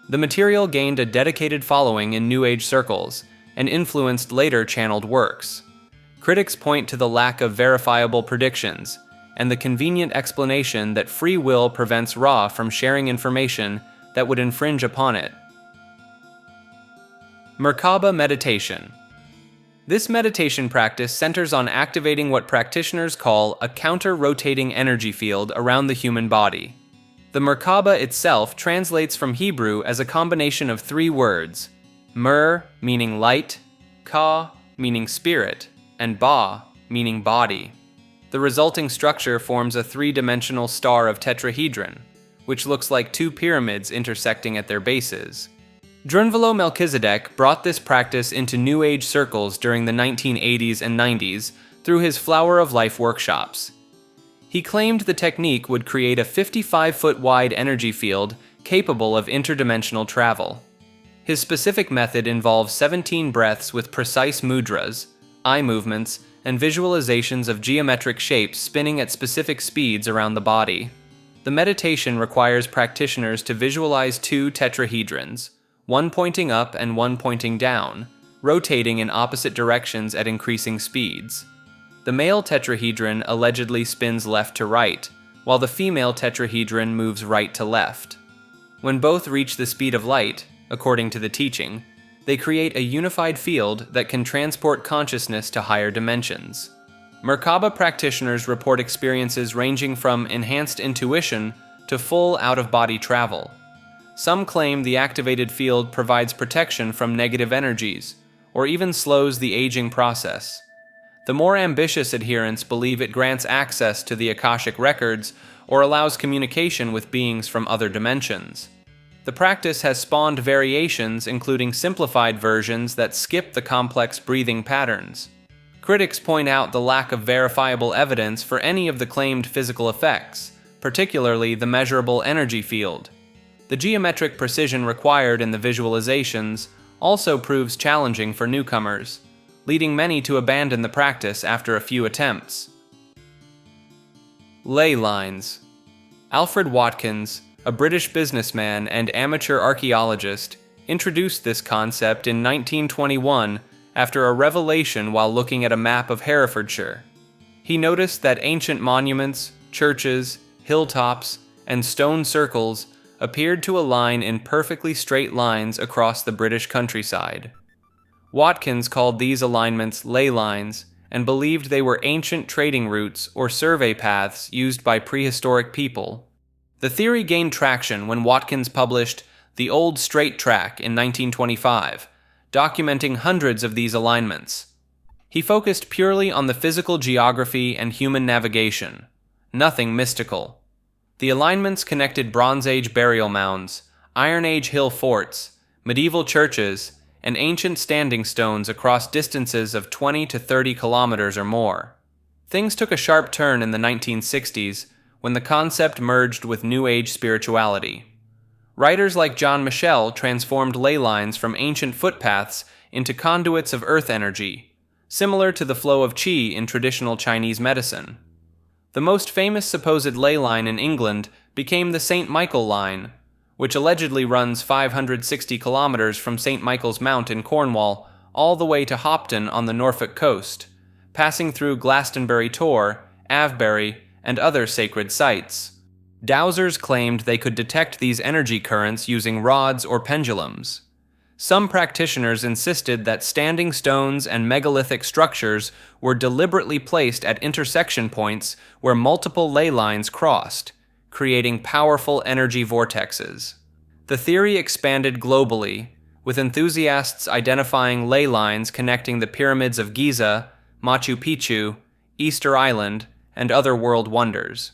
The material gained a dedicated following in New Age circles and influenced later channeled works. Critics point to the lack of verifiable predictions and the convenient explanation that free will prevents Ra from sharing information that would infringe upon it. Merkaba meditation. This meditation practice centers on activating what practitioners call a counter-rotating energy field around the human body. The Merkaba itself translates from Hebrew as a combination of three words: Mer, meaning light, Ka, meaning spirit, and Ba, meaning body. The resulting structure forms a three-dimensional star of tetrahedron, which looks like two pyramids intersecting at their bases. Drunvalo Melchizedek brought this practice into New Age circles during the 1980s and 90s through his Flower of Life workshops. He claimed the technique would create a 55-foot wide energy field capable of interdimensional travel. His specific method involves 17 breaths with precise mudras, eye movements, and visualizations of geometric shapes spinning at specific speeds around the body. The meditation requires practitioners to visualize two tetrahedrons, one pointing up and one pointing down, rotating in opposite directions at increasing speeds. The male tetrahedron allegedly spins left to right, while the female tetrahedron moves right to left. When both reach the speed of light, according to the teaching, they create a unified field that can transport consciousness to higher dimensions. Merkaba practitioners report experiences ranging from enhanced intuition to full out-of-body travel. Some claim the activated field provides protection from negative energies, or even slows the aging process. The more ambitious adherents believe it grants access to the Akashic records or allows communication with beings from other dimensions. The practice has spawned variations, including simplified versions that skip the complex breathing patterns. Critics point out the lack of verifiable evidence for any of the claimed physical effects, particularly the measurable energy field. The geometric precision required in the visualizations also proves challenging for newcomers, leading many to abandon the practice after a few attempts. Ley lines. Alfred Watkins, a British businessman and amateur archaeologist, introduced this concept in 1921 after a revelation while looking at a map of Herefordshire. He noticed that ancient monuments, churches, hilltops, and stone circles appeared to align in perfectly straight lines across the British countryside. Watkins called these alignments ley lines and believed they were ancient trading routes or survey paths used by prehistoric people. The theory gained traction when Watkins published The Old Straight Track in 1925, documenting hundreds of these alignments. He focused purely on the physical geography and human navigation, nothing mystical. The alignments connected Bronze Age burial mounds, Iron Age hill forts, medieval churches, and ancient standing stones across distances of 20 to 30 kilometers or more. Things took a sharp turn in the 1960s when the concept merged with New Age spirituality. Writers like John Michel transformed ley lines from ancient footpaths into conduits of earth energy, similar to the flow of qi in traditional Chinese medicine. The most famous supposed ley line in England became the St. Michael Line, which allegedly runs 560 kilometers from St. Michael's Mount in Cornwall all the way to Hopton on the Norfolk coast, passing through Glastonbury Tor, Avebury, and other sacred sites. Dowsers claimed they could detect these energy currents using rods or pendulums. Some practitioners insisted that standing stones and megalithic structures were deliberately placed at intersection points where multiple ley lines crossed, creating powerful energy vortexes. The theory expanded globally, with enthusiasts identifying ley lines connecting the pyramids of Giza, Machu Picchu, Easter Island, and other world wonders.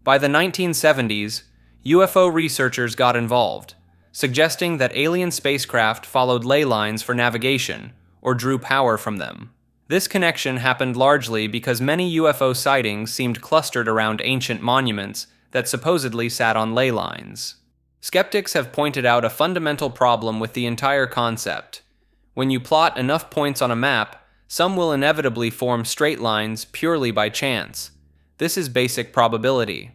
By the 1970s, UFO researchers got involved, suggesting that alien spacecraft followed ley lines for navigation or drew power from them. This connection happened largely because many UFO sightings seemed clustered around ancient monuments that supposedly sat on ley lines. Skeptics have pointed out a fundamental problem with the entire concept. When you plot enough points on a map, some will inevitably form straight lines purely by chance. This is basic probability.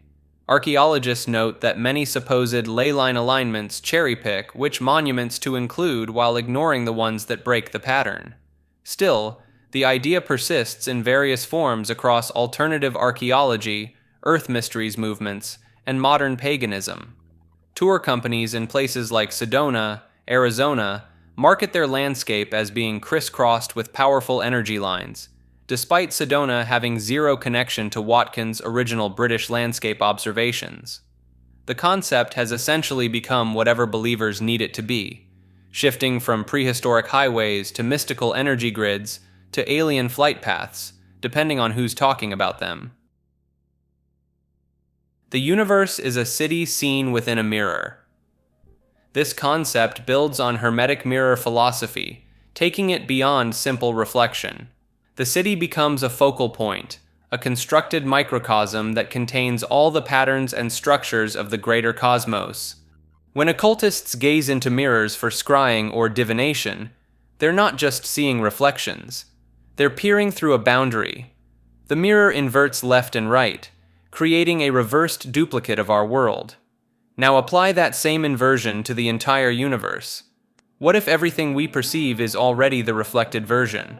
Archaeologists note that many supposed ley line alignments cherry-pick which monuments to include while ignoring the ones that break the pattern. Still, the idea persists in various forms across alternative archaeology, earth mysteries movements, and modern paganism. Tour companies in places like Sedona, Arizona, market their landscape as being crisscrossed with powerful energy lines, despite Sedona having zero connection to Watkins' original British landscape observations. The concept has essentially become whatever believers need it to be, shifting from prehistoric highways to mystical energy grids to alien flight paths, depending on who's talking about them. The universe is a city seen within a mirror. This concept builds on Hermetic mirror philosophy, taking it beyond simple reflection. The city becomes a focal point, a constructed microcosm that contains all the patterns and structures of the greater cosmos. When occultists gaze into mirrors for scrying or divination, they're not just seeing reflections. They're peering through a boundary. The mirror inverts left and right, creating a reversed duplicate of our world. Now apply that same inversion to the entire universe. What if everything we perceive is already the reflected version?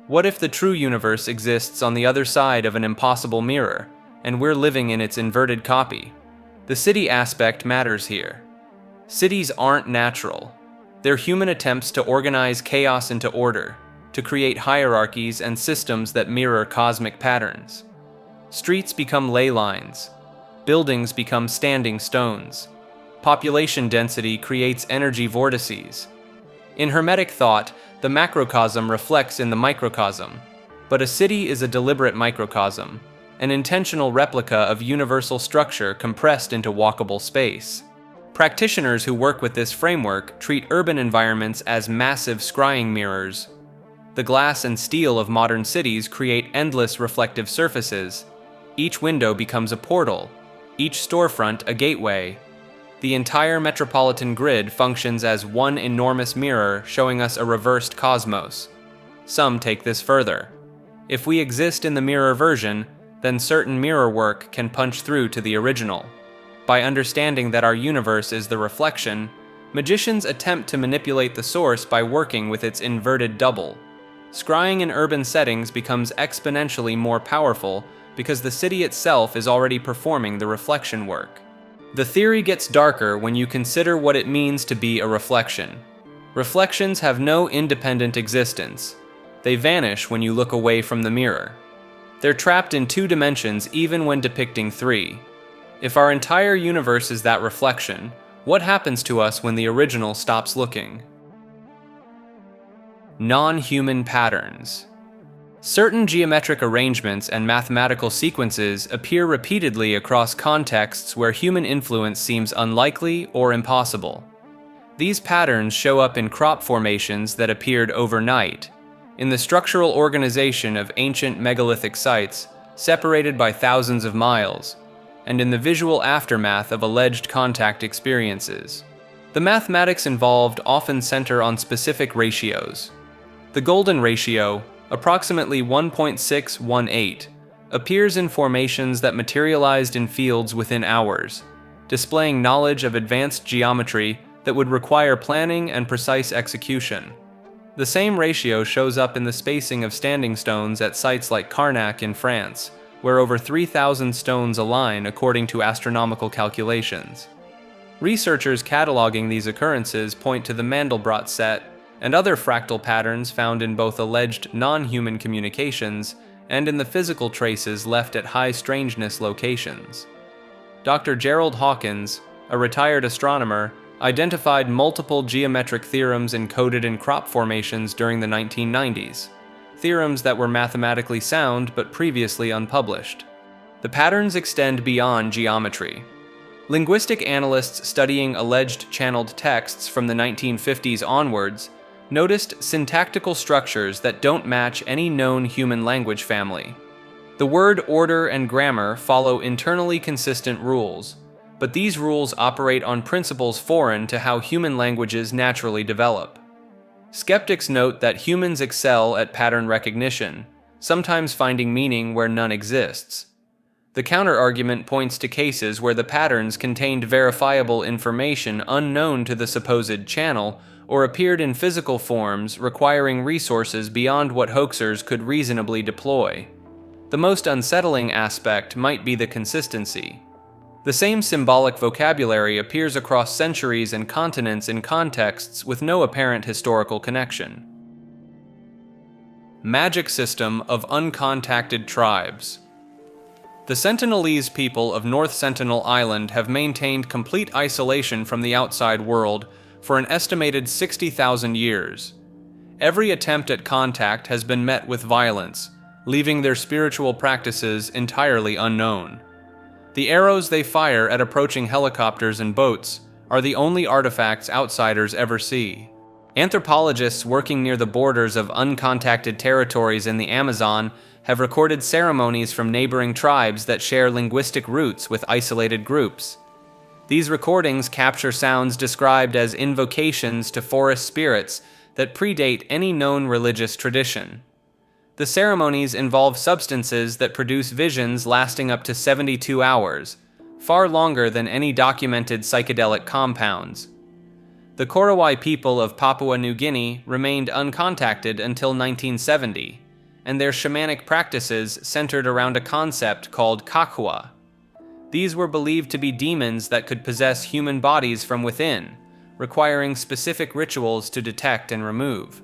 What if the true universe exists on the other side of an impossible mirror, and we're living in its inverted copy? The city aspect matters here. Cities aren't natural. They're human attempts to organize chaos into order, to create hierarchies and systems that mirror cosmic patterns. Streets become ley lines. Buildings become standing stones. Population density creates energy vortices. In Hermetic thought, the macrocosm reflects in the microcosm, but a city is a deliberate microcosm, an intentional replica of universal structure compressed into walkable space. Practitioners who work with this framework treat urban environments as massive scrying mirrors. The glass and steel of modern cities create endless reflective surfaces. Each window becomes a portal, each storefront a gateway. The entire metropolitan grid functions as one enormous mirror showing us a reversed cosmos. Some take this further. If we exist in the mirror version, then certain mirror work can punch through to the original. By understanding that our universe is the reflection, magicians attempt to manipulate the source by working with its inverted double. Scrying in urban settings becomes exponentially more powerful because the city itself is already performing the reflection work. The theory gets darker when you consider what it means to be a reflection. Reflections have no independent existence. They vanish when you look away from the mirror. They're trapped in 2 dimensions even when depicting 3. If our entire universe is that reflection, what happens to us when the original stops looking? Non-human patterns. Certain geometric arrangements and mathematical sequences appear repeatedly across contexts where human influence seems unlikely or impossible. These patterns show up in crop formations that appeared overnight, in the structural organization of ancient megalithic sites separated by thousands of miles, and in the visual aftermath of alleged contact experiences. The mathematics involved often center on specific ratios. The golden ratio, approximately 1.618, appears in formations that materialized in fields within hours, displaying knowledge of advanced geometry that would require planning and precise execution. The same ratio shows up in the spacing of standing stones at sites like Carnac in France, where over 3,000 stones align according to astronomical calculations. Researchers cataloging these occurrences point to the Mandelbrot set and other fractal patterns found in both alleged non-human communications and in the physical traces left at high strangeness locations. Dr. Gerald Hawkins, a retired astronomer, identified multiple geometric theorems encoded in crop formations during the 1990s, theorems that were mathematically sound but previously unpublished. The patterns extend beyond geometry. Linguistic analysts studying alleged channeled texts from the 1950s onwards noticed syntactical structures that don't match any known human language family. The word order and grammar follow internally consistent rules, but these rules operate on principles foreign to how human languages naturally develop. Skeptics note that humans excel at pattern recognition, sometimes finding meaning where none exists. The counterargument points to cases where the patterns contained verifiable information unknown to the supposed channel or appeared in physical forms requiring resources beyond what hoaxers could reasonably deploy. The most unsettling aspect might be the consistency. The same symbolic vocabulary appears across centuries and continents in contexts with no apparent historical connection. Magic system of uncontacted tribes. The Sentinelese people of North Sentinel Island have maintained complete isolation from the outside world for an estimated 60,000 years. Every attempt at contact has been met with violence, leaving their spiritual practices entirely unknown. The arrows they fire at approaching helicopters and boats are the only artifacts outsiders ever see. Anthropologists working near the borders of uncontacted territories in the Amazon have recorded ceremonies from neighboring tribes that share linguistic roots with isolated groups. These recordings capture sounds described as invocations to forest spirits that predate any known religious tradition. The ceremonies involve substances that produce visions lasting up to 72 hours, far longer than any documented psychedelic compounds. The Korowai people of Papua New Guinea remained uncontacted until 1970, and their shamanic practices centered around a concept called kakwa. These were believed to be demons that could possess human bodies from within, requiring specific rituals to detect and remove.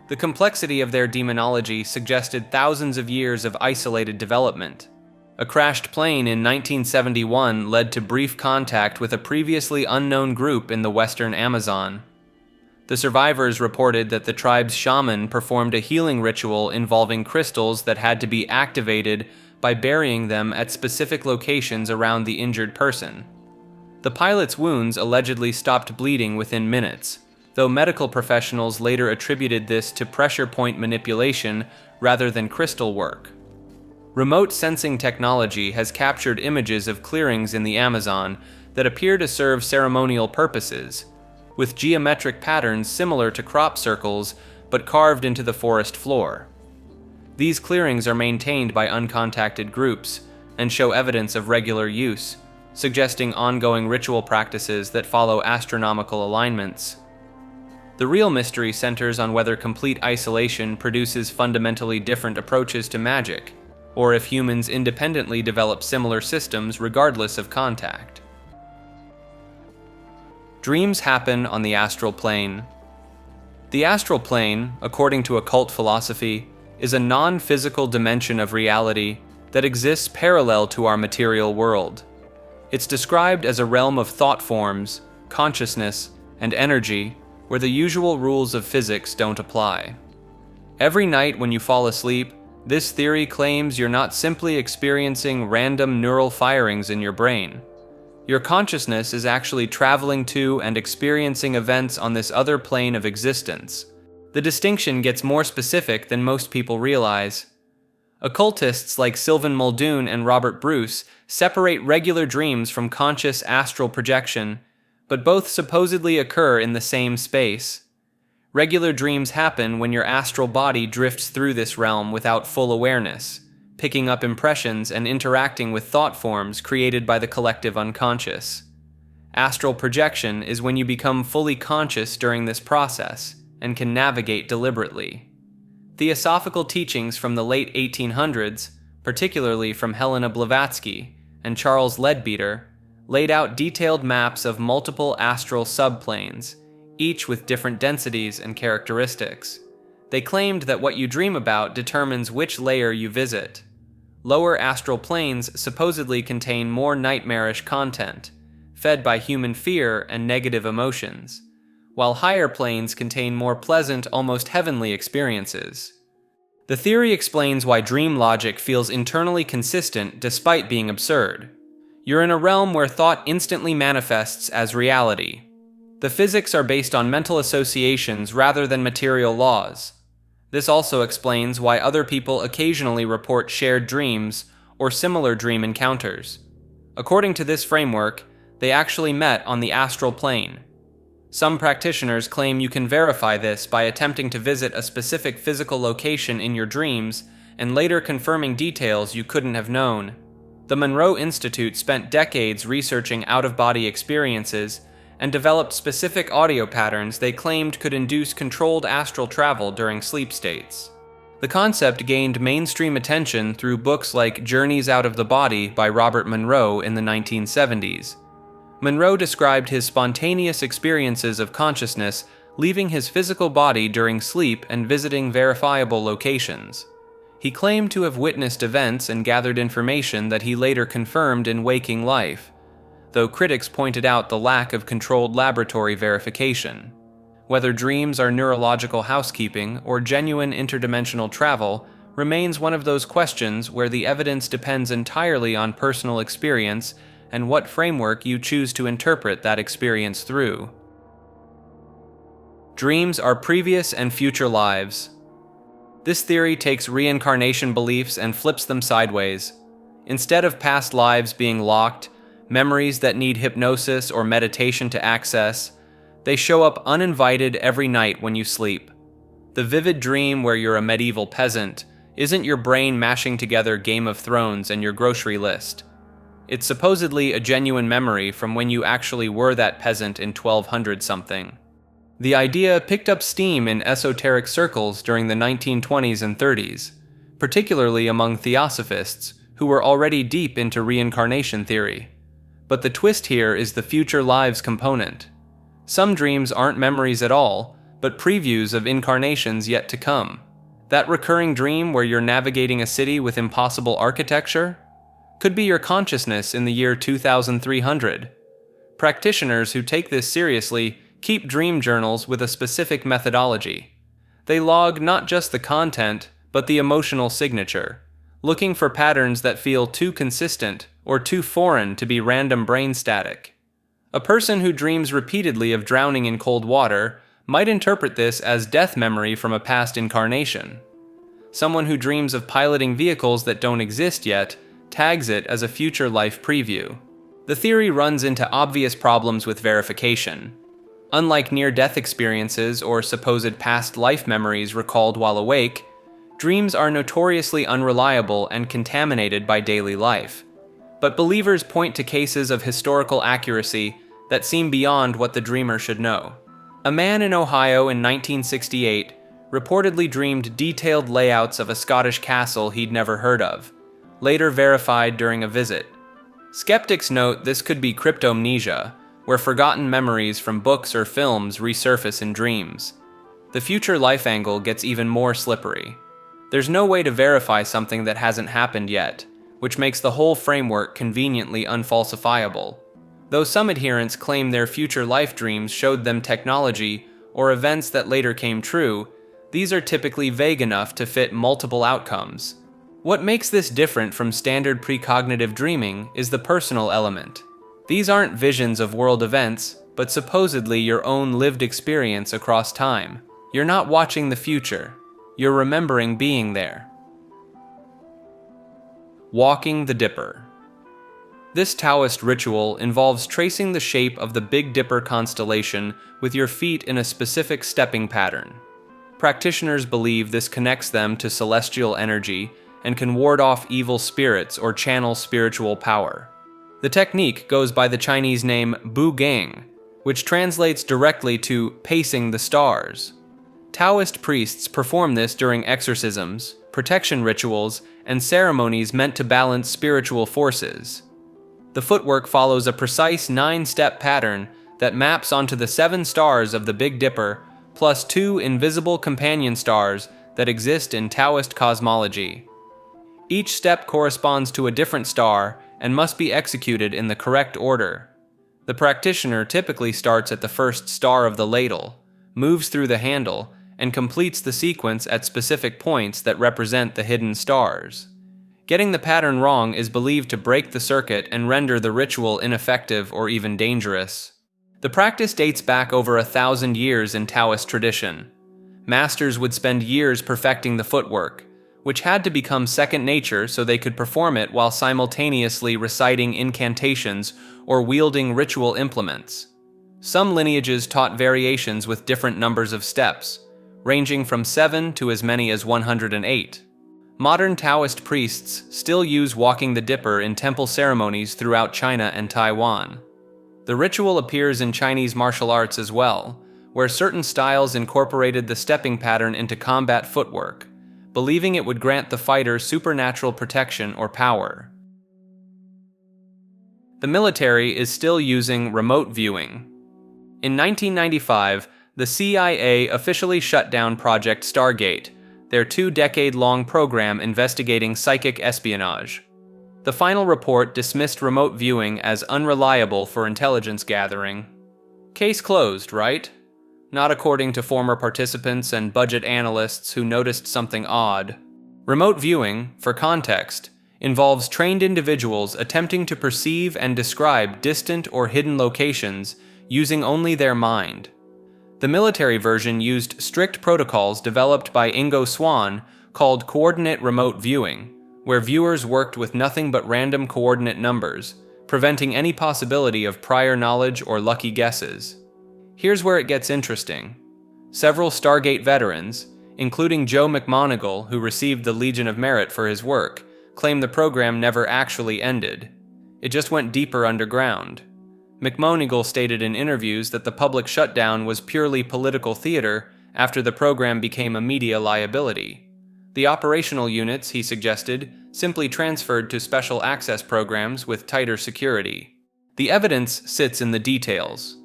The complexity of their demonology suggested thousands of years of isolated development. A crashed plane in 1971 led to brief contact with a previously unknown group in the western Amazon. The survivors reported that the tribe's shaman performed a healing ritual involving crystals that had to be activated by burying them at specific locations around the injured person. The pilot's wounds allegedly stopped bleeding within minutes, though medical professionals later attributed this to pressure point manipulation rather than crystal work. Remote sensing technology has captured images of clearings in the Amazon that appear to serve ceremonial purposes, with geometric patterns similar to crop circles but carved into the forest floor. These clearings are maintained by uncontacted groups and show evidence of regular use, suggesting ongoing ritual practices that follow astronomical alignments. The real mystery centers on whether complete isolation produces fundamentally different approaches to magic, or if humans independently develop similar systems regardless of contact. Dreams happen on the astral plane. The astral plane, according to occult philosophy, is a non-physical dimension of reality that exists parallel to our material world. It's described as a realm of thought forms, consciousness, and energy, where the usual rules of physics don't apply. Every night when you fall asleep, this theory claims you're not simply experiencing random neural firings in your brain. Your consciousness is actually traveling to and experiencing events on this other plane of existence. The distinction gets more specific than most people realize. Occultists like Sylvan Muldoon and Robert Bruce separate regular dreams from conscious astral projection, but both supposedly occur in the same space. Regular dreams happen when your astral body drifts through this realm without full awareness, picking up impressions and interacting with thought forms created by the collective unconscious. Astral projection is when you become fully conscious during this process and can navigate deliberately. Theosophical teachings from the late 1800s, particularly from Helena Blavatsky and Charles Leadbeater, laid out detailed maps of multiple astral subplanes, each with different densities and characteristics. They claimed that what you dream about determines which layer you visit. Lower astral planes supposedly contain more nightmarish content, fed by human fear and negative emotions, while higher planes contain more pleasant, almost heavenly experiences. The theory explains why dream logic feels internally consistent despite being absurd. You're in a realm where thought instantly manifests as reality. The physics are based on mental associations rather than material laws. This also explains why other people occasionally report shared dreams or similar dream encounters. According to this framework, they actually met on the astral plane. Some practitioners claim you can verify this by attempting to visit a specific physical location in your dreams and later confirming details you couldn't have known. The Monroe Institute spent decades researching out-of-body experiences and developed specific audio patterns they claimed could induce controlled astral travel during sleep states. The concept gained mainstream attention through books like Journeys Out of the Body by Robert Monroe in the 1970s. Monroe described his spontaneous experiences of consciousness leaving his physical body during sleep and visiting verifiable locations. He claimed to have witnessed events and gathered information that he later confirmed in waking life, though critics pointed out the lack of controlled laboratory verification. Whether dreams are neurological housekeeping or genuine interdimensional travel remains one of those questions where the evidence depends entirely on personal experience and what framework you choose to interpret that experience through. Dreams are previous and future lives. This theory takes reincarnation beliefs and flips them sideways. Instead of past lives being locked, memories that need hypnosis or meditation to access, they show up uninvited every night when you sleep. The vivid dream where you're a medieval peasant isn't your brain mashing together Game of Thrones and your grocery list. It's supposedly a genuine memory from when you actually were that peasant in 1200-something. The idea picked up steam in esoteric circles during the 1920s and 30s, particularly among theosophists who were already deep into reincarnation theory. But the twist here is the future lives component. Some dreams aren't memories at all, but previews of incarnations yet to come. That recurring dream where you're navigating a city with impossible architecture could be your consciousness in the year 2300. Practitioners who take this seriously keep dream journals with a specific methodology. They log not just the content, but the emotional signature, looking for patterns that feel too consistent or too foreign to be random brain static. A person who dreams repeatedly of drowning in cold water might interpret this as death memory from a past incarnation. Someone who dreams of piloting vehicles that don't exist yet tags it as a future life preview. The theory runs into obvious problems with verification. Unlike near-death experiences or supposed past life memories recalled while awake, dreams are notoriously unreliable and contaminated by daily life. But believers point to cases of historical accuracy that seem beyond what the dreamer should know. A man in Ohio in 1968 reportedly dreamed detailed layouts of a Scottish castle he'd never heard of, later verified during a visit. Skeptics note this could be cryptomnesia, where forgotten memories from books or films resurface in dreams. The future life angle gets even more slippery. There's no way to verify something that hasn't happened yet, which makes the whole framework conveniently unfalsifiable. Though some adherents claim their future life dreams showed them technology or events that later came true, these are typically vague enough to fit multiple outcomes. What makes this different from standard precognitive dreaming is the personal element. These aren't visions of world events, but supposedly your own lived experience across time. You're not watching the future. You're remembering being there. Walking the Dipper. This Taoist ritual involves tracing the shape of the Big Dipper constellation with your feet in a specific stepping pattern. Practitioners believe this connects them to celestial energy and can ward off evil spirits or channel spiritual power. The technique goes by the Chinese name Bu Gang, which translates directly to pacing the stars. Taoist priests perform this during exorcisms, protection rituals, and ceremonies meant to balance spiritual forces. The footwork follows a precise 9-step pattern that maps onto the 7 stars of the Big Dipper, plus 2 invisible companion stars that exist in Taoist cosmology. Each step corresponds to a different star and must be executed in the correct order. The practitioner typically starts at the first star of the ladle, moves through the handle, and completes the sequence at specific points that represent the hidden stars. Getting the pattern wrong is believed to break the circuit and render the ritual ineffective or even dangerous. The practice dates back over 1,000 years in Taoist tradition. Masters would spend years perfecting the footwork, which had to become second nature so they could perform it while simultaneously reciting incantations or wielding ritual implements. Some lineages taught variations with different numbers of steps, ranging from 7 to as many as 108. Modern Taoist priests still use walking the dipper in temple ceremonies throughout China and Taiwan. The ritual appears in Chinese martial arts as well, where certain styles incorporated the stepping pattern into combat footwork, believing it would grant the fighter supernatural protection or power. The military is still using remote viewing. In 1995, the CIA officially shut down Project Stargate, their 2-decade-long program investigating psychic espionage. The final report dismissed remote viewing as unreliable for intelligence gathering. Case closed, right? Not according to former participants and budget analysts who noticed something odd. Remote viewing, for context, involves trained individuals attempting to perceive and describe distant or hidden locations using only their mind. The military version used strict protocols developed by Ingo Swann called coordinate remote viewing, where viewers worked with nothing but random coordinate numbers, preventing any possibility of prior knowledge or lucky guesses. Here's where it gets interesting. Several Stargate veterans, including Joe McMoneagle, who received the Legion of Merit for his work, claim the program never actually ended. It just went deeper underground. McMoneagle stated in interviews that the public shutdown was purely political theater after the program became a media liability. The operational units, he suggested, simply transferred to special access programs with tighter security. The evidence sits in the details.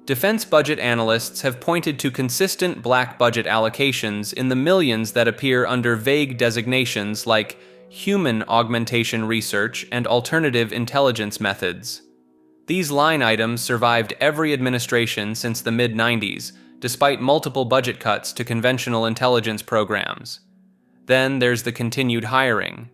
Defense budget analysts have pointed to consistent black budget allocations in the millions that appear under vague designations like human augmentation research and alternative intelligence methods. These line items survived every administration since the mid-90s, despite multiple budget cuts to conventional intelligence programs. Then there's the continued hiring.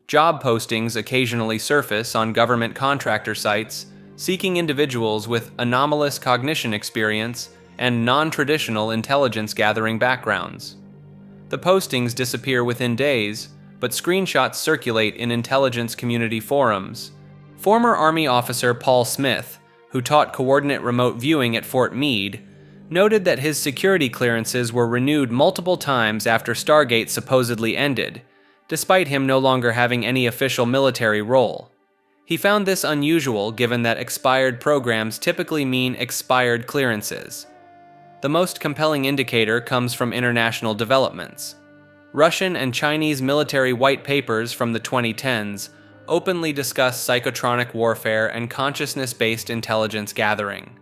Job postings occasionally surface on government contractor sites, seeking individuals with anomalous cognition experience and non-traditional intelligence gathering backgrounds. The postings disappear within days, but screenshots circulate in intelligence community forums. Former Army officer Paul Smith, who taught coordinate remote viewing at Fort Meade, noted that his security clearances were renewed multiple times after Stargate supposedly ended, despite him no longer having any official military role. He found this unusual given that expired programs typically mean expired clearances. The most compelling indicator comes from international developments. Russian and Chinese military white papers from the 2010s openly discuss psychotronic warfare and consciousness-based intelligence gathering.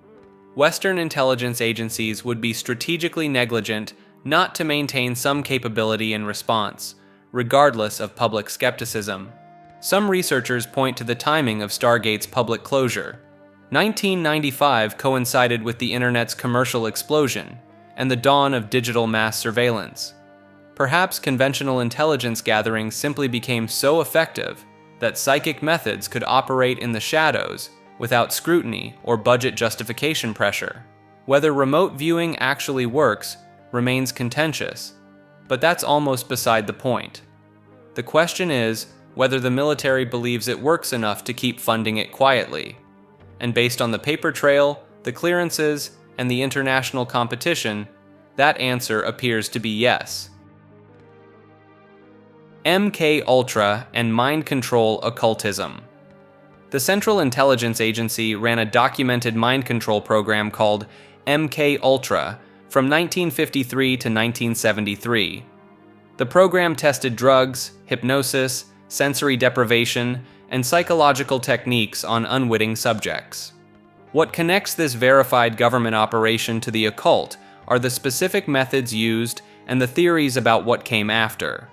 Western intelligence agencies would be strategically negligent not to maintain some capability in response, regardless of public skepticism. Some researchers point to the timing of Stargate's public closure. 1995 coincided with the internet's commercial explosion and the dawn of digital mass surveillance. Perhaps conventional intelligence gathering simply became so effective that psychic methods could operate in the shadows without scrutiny or budget justification pressure. Whether remote viewing actually works remains contentious, but that's almost beside the point. The question is whether the military believes it works enough to keep funding it quietly. And based on the paper trail, the clearances, and the international competition, that answer appears to be yes. MK Ultra and mind control occultism. The Central Intelligence Agency ran a documented mind control program called MK Ultra from 1953 to 1973. The program tested drugs, hypnosis, sensory deprivation, and psychological techniques on unwitting subjects. What connects this verified government operation to the occult are the specific methods used and the theories about what came after.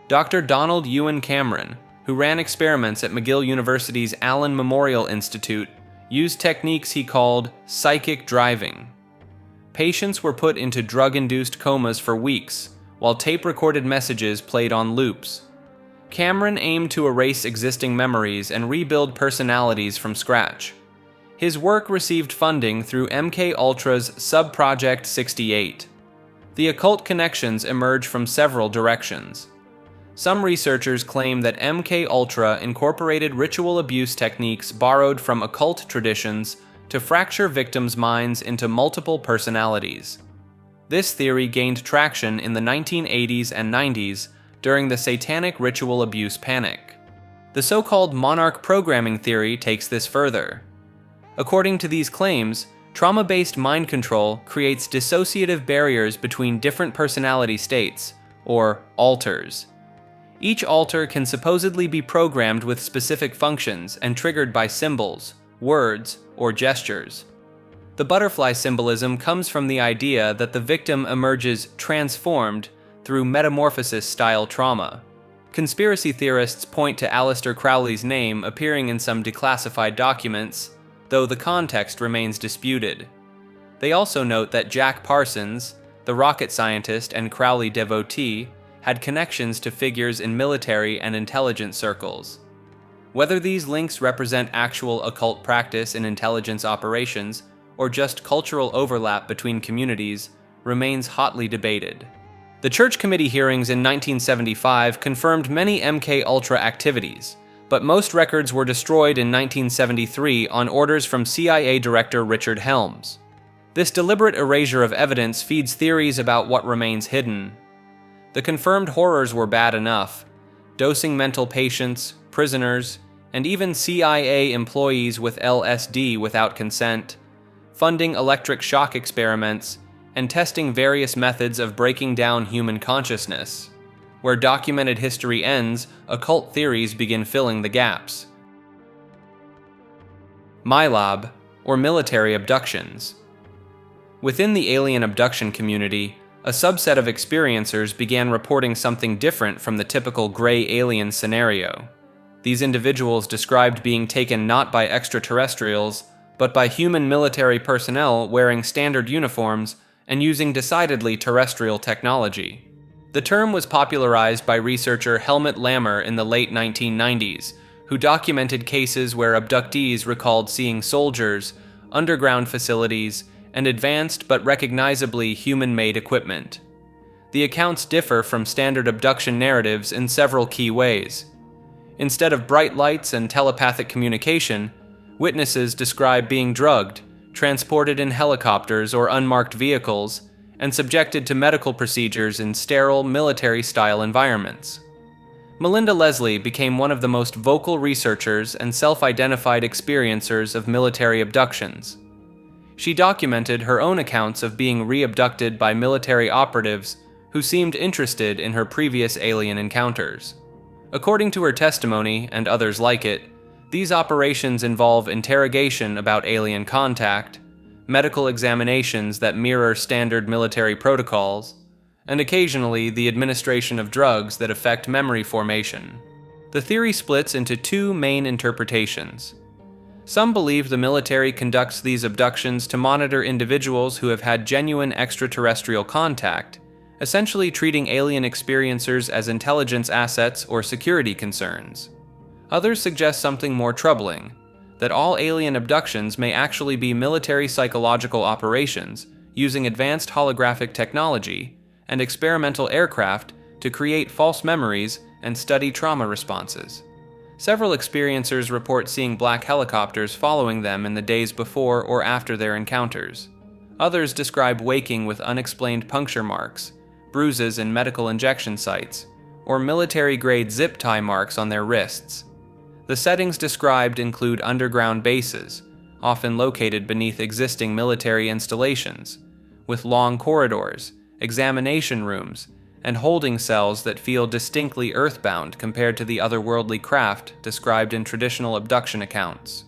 Dr. Donald Ewan Cameron, who ran experiments at McGill University's Allen Memorial Institute, used techniques he called psychic driving. Patients were put into drug-induced comas for weeks, while tape-recorded messages played on loops. Cameron aimed to erase existing memories and rebuild personalities from scratch. His work received funding through MK Ultra's Sub-Project 68. The occult connections emerge from several directions. Some researchers claim that MK Ultra incorporated ritual abuse techniques borrowed from occult traditions to fracture victims' minds into multiple personalities. This theory gained traction in the 1980s and 90s during the satanic ritual abuse panic. The so-called monarch programming theory takes this further. According to these claims, trauma-based mind control creates dissociative barriers between different personality states, or alters. Each alter can supposedly be programmed with specific functions and triggered by symbols, words, or gestures. The butterfly symbolism comes from the idea that the victim emerges transformed through metamorphosis-style trauma. Conspiracy theorists point to Aleister Crowley's name appearing in some declassified documents, though the context remains disputed. They also note that Jack Parsons, the rocket scientist and Crowley devotee, had connections to figures in military and intelligence circles. Whether these links represent actual occult practice in intelligence operations or just cultural overlap between communities remains hotly debated. The Church Committee hearings in 1975 confirmed many MK Ultra activities, but most records were destroyed in 1973 on orders from CIA Director Richard Helms. This deliberate erasure of evidence feeds theories about what remains hidden. The confirmed horrors were bad enough: dosing mental patients, prisoners, and even CIA employees with LSD without consent, funding electric shock experiments, and testing various methods of breaking down human consciousness. Where documented history ends, occult theories begin filling the gaps. MILAB, or military abductions. Within the alien abduction community, a subset of experiencers began reporting something different from the typical gray alien scenario. These individuals described being taken not by extraterrestrials, but by human military personnel wearing standard uniforms and using decidedly terrestrial technology. The term was popularized by researcher Helmut Lammer in the late 1990s, who documented cases where abductees recalled seeing soldiers, underground facilities, and advanced but recognizably human-made equipment. The accounts differ from standard abduction narratives in several key ways. Instead of bright lights and telepathic communication, witnesses describe being drugged, transported in helicopters or unmarked vehicles, and subjected to medical procedures in sterile, military-style environments. Melinda Leslie became one of the most vocal researchers and self-identified experiencers of military abductions. She documented her own accounts of being re-abducted by military operatives who seemed interested in her previous alien encounters. According to her testimony, and others like it, these operations involve interrogation about alien contact, medical examinations that mirror standard military protocols, and occasionally the administration of drugs that affect memory formation. The theory splits into two main interpretations. Some believe the military conducts these abductions to monitor individuals who have had genuine extraterrestrial contact, essentially treating alien experiencers as intelligence assets or security concerns. Others suggest something more troubling: that all alien abductions may actually be military psychological operations using advanced holographic technology and experimental aircraft to create false memories and study trauma responses. Several experiencers report seeing black helicopters following them in the days before or after their encounters. Others describe waking with unexplained puncture marks, bruises in medical injection sites, or military-grade zip tie marks on their wrists. The settings described include underground bases, often located beneath existing military installations, with long corridors, examination rooms, and holding cells that feel distinctly earthbound compared to the otherworldly craft described in traditional abduction accounts.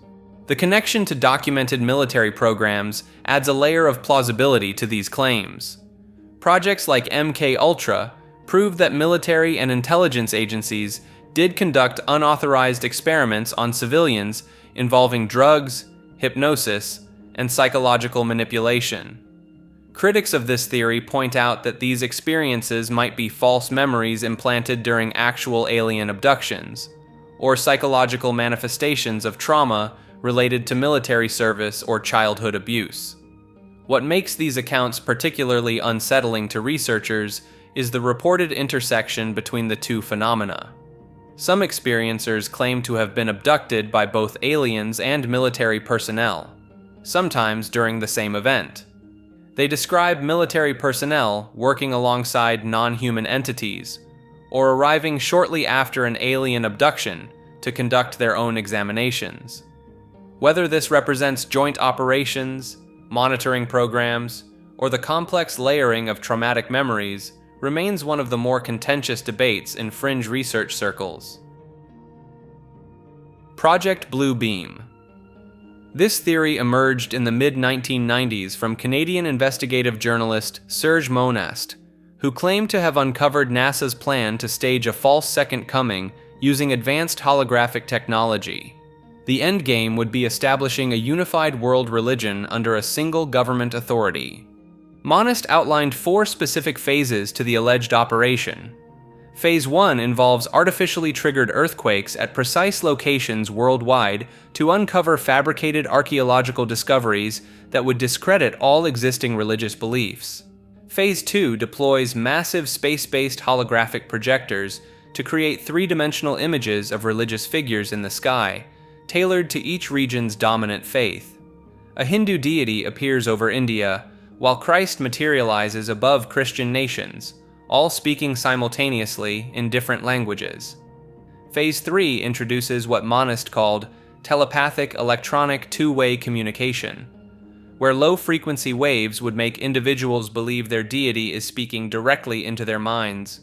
The connection to documented military programs adds a layer of plausibility to these claims. Projects like MK Ultra prove that military and intelligence agencies did conduct unauthorized experiments on civilians involving drugs, hypnosis, and psychological manipulation. Critics of this theory point out that these experiences might be false memories implanted during actual alien abductions, or psychological manifestations of trauma related to military service or childhood abuse. What makes these accounts particularly unsettling to researchers is the reported intersection between the two phenomena. Some experiencers claim to have been abducted by both aliens and military personnel, sometimes during the same event. They describe military personnel working alongside non-human entities, or arriving shortly after an alien abduction to conduct their own examinations. Whether this represents joint operations, monitoring programs, or the complex layering of traumatic memories remains one of the more contentious debates in fringe research circles. Project Blue Beam. This theory emerged in the mid-1990s from Canadian investigative journalist Serge Monast, who claimed to have uncovered NASA's plan to stage a false second coming using advanced holographic technology. The endgame would be establishing a unified world religion under a single government authority. Monast outlined 4 specific phases to the alleged operation. Phase 1 involves artificially triggered earthquakes at precise locations worldwide to uncover fabricated archaeological discoveries that would discredit all existing religious beliefs. Phase 2 deploys massive space-based holographic projectors to create 3-dimensional images of religious figures in the sky, tailored to each region's dominant faith. A Hindu deity appears over India, while Christ materializes above Christian nations, all speaking simultaneously in different languages. Phase 3 introduces what Monast called telepathic electronic two-way communication, where low-frequency waves would make individuals believe their deity is speaking directly into their minds.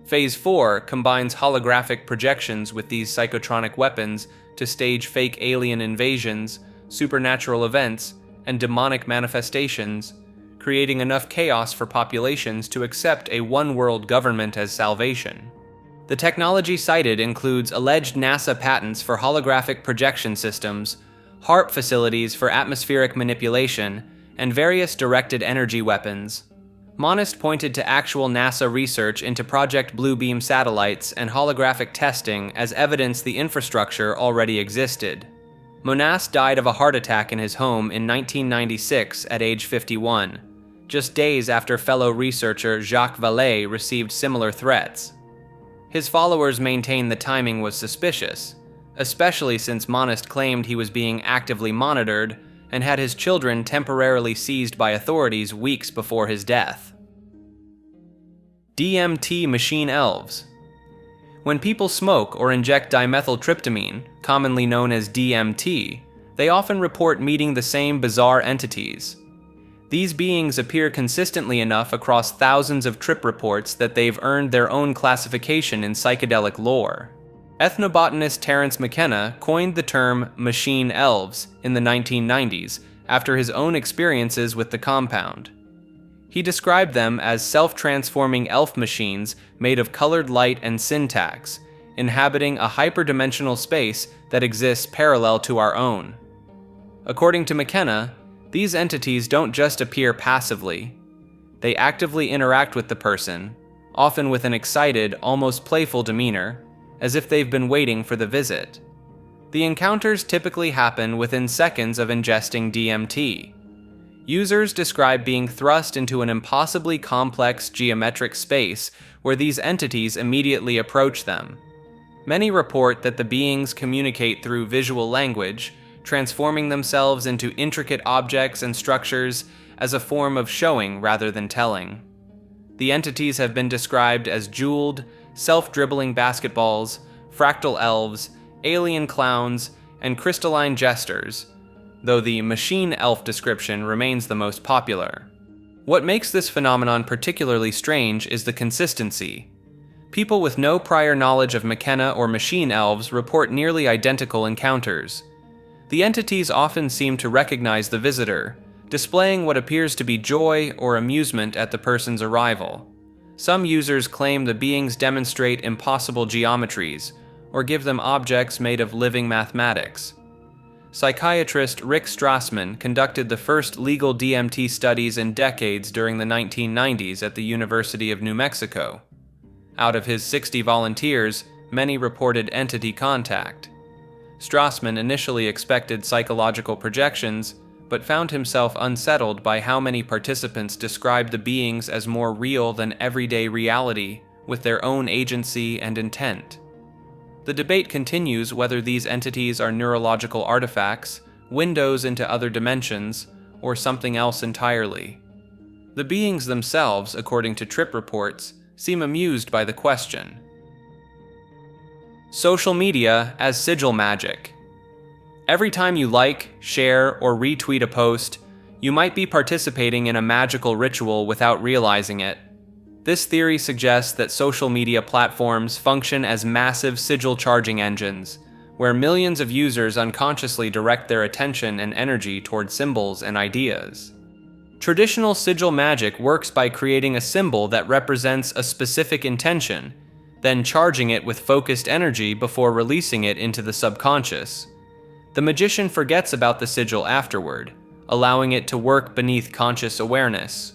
Phase 4 combines holographic projections with these psychotronic weapons to stage fake alien invasions, supernatural events, and demonic manifestations, creating enough chaos for populations to accept a one-world government as salvation. The technology cited includes alleged NASA patents for holographic projection systems, HARP facilities for atmospheric manipulation, and various directed energy weapons. Monast pointed to actual NASA research into Project Blue Beam satellites and holographic testing as evidence the infrastructure already existed. Monast died of a heart attack in his home in 1996 at age 51, just days after fellow researcher Jacques Vallée received similar threats. His followers maintained the timing was suspicious, especially since Monast claimed he was being actively monitored and had his children temporarily seized by authorities weeks before his death. DMT machine elves. When people smoke or inject dimethyltryptamine, commonly known as DMT, they often report meeting the same bizarre entities. These beings appear consistently enough across thousands of trip reports that they've earned their own classification in psychedelic lore. Ethnobotanist Terence McKenna coined the term machine elves in the 1990s after his own experiences with the compound. He described them as self-transforming elf machines made of colored light and syntax, inhabiting a hyperdimensional space that exists parallel to our own. According to McKenna, these entities don't just appear passively. They actively interact with the person, often with an excited, almost playful demeanor, as if they've been waiting for the visit. The encounters typically happen within seconds of ingesting DMT. Users describe being thrust into an impossibly complex geometric space where these entities immediately approach them. Many report that the beings communicate through visual language, transforming themselves into intricate objects and structures as a form of showing rather than telling. The entities have been described as jeweled, self-dribbling basketballs, fractal elves, alien clowns, and crystalline jesters, though the machine elf description remains the most popular. What makes this phenomenon particularly strange is the consistency. People with no prior knowledge of McKenna or machine elves report nearly identical encounters. The entities often seem to recognize the visitor, displaying what appears to be joy or amusement at the person's arrival. Some users claim the beings demonstrate impossible geometries, or give them objects made of living mathematics. psychiatrist Rick Strassman conducted the first legal DMT studies in decades during the 1990s at the University of New Mexico. Out of his 60 volunteers, many reported entity contact. Strassman initially expected psychological projections, but found himself unsettled by how many participants described the beings as more real than everyday reality, with their own agency and intent. The debate continues whether these entities are neurological artifacts, windows into other dimensions, or something else entirely. The beings themselves, according to trip reports, seem amused by the question. Social media as sigil magic. Every time you like, share, or retweet a post, you might be participating in a magical ritual without realizing it. This theory suggests that social media platforms function as massive sigil charging engines, where millions of users unconsciously direct their attention and energy toward symbols and ideas. Traditional sigil magic works by creating a symbol that represents a specific intention, then charging it with focused energy before releasing it into the subconscious. The magician forgets about the sigil afterward, allowing it to work beneath conscious awareness.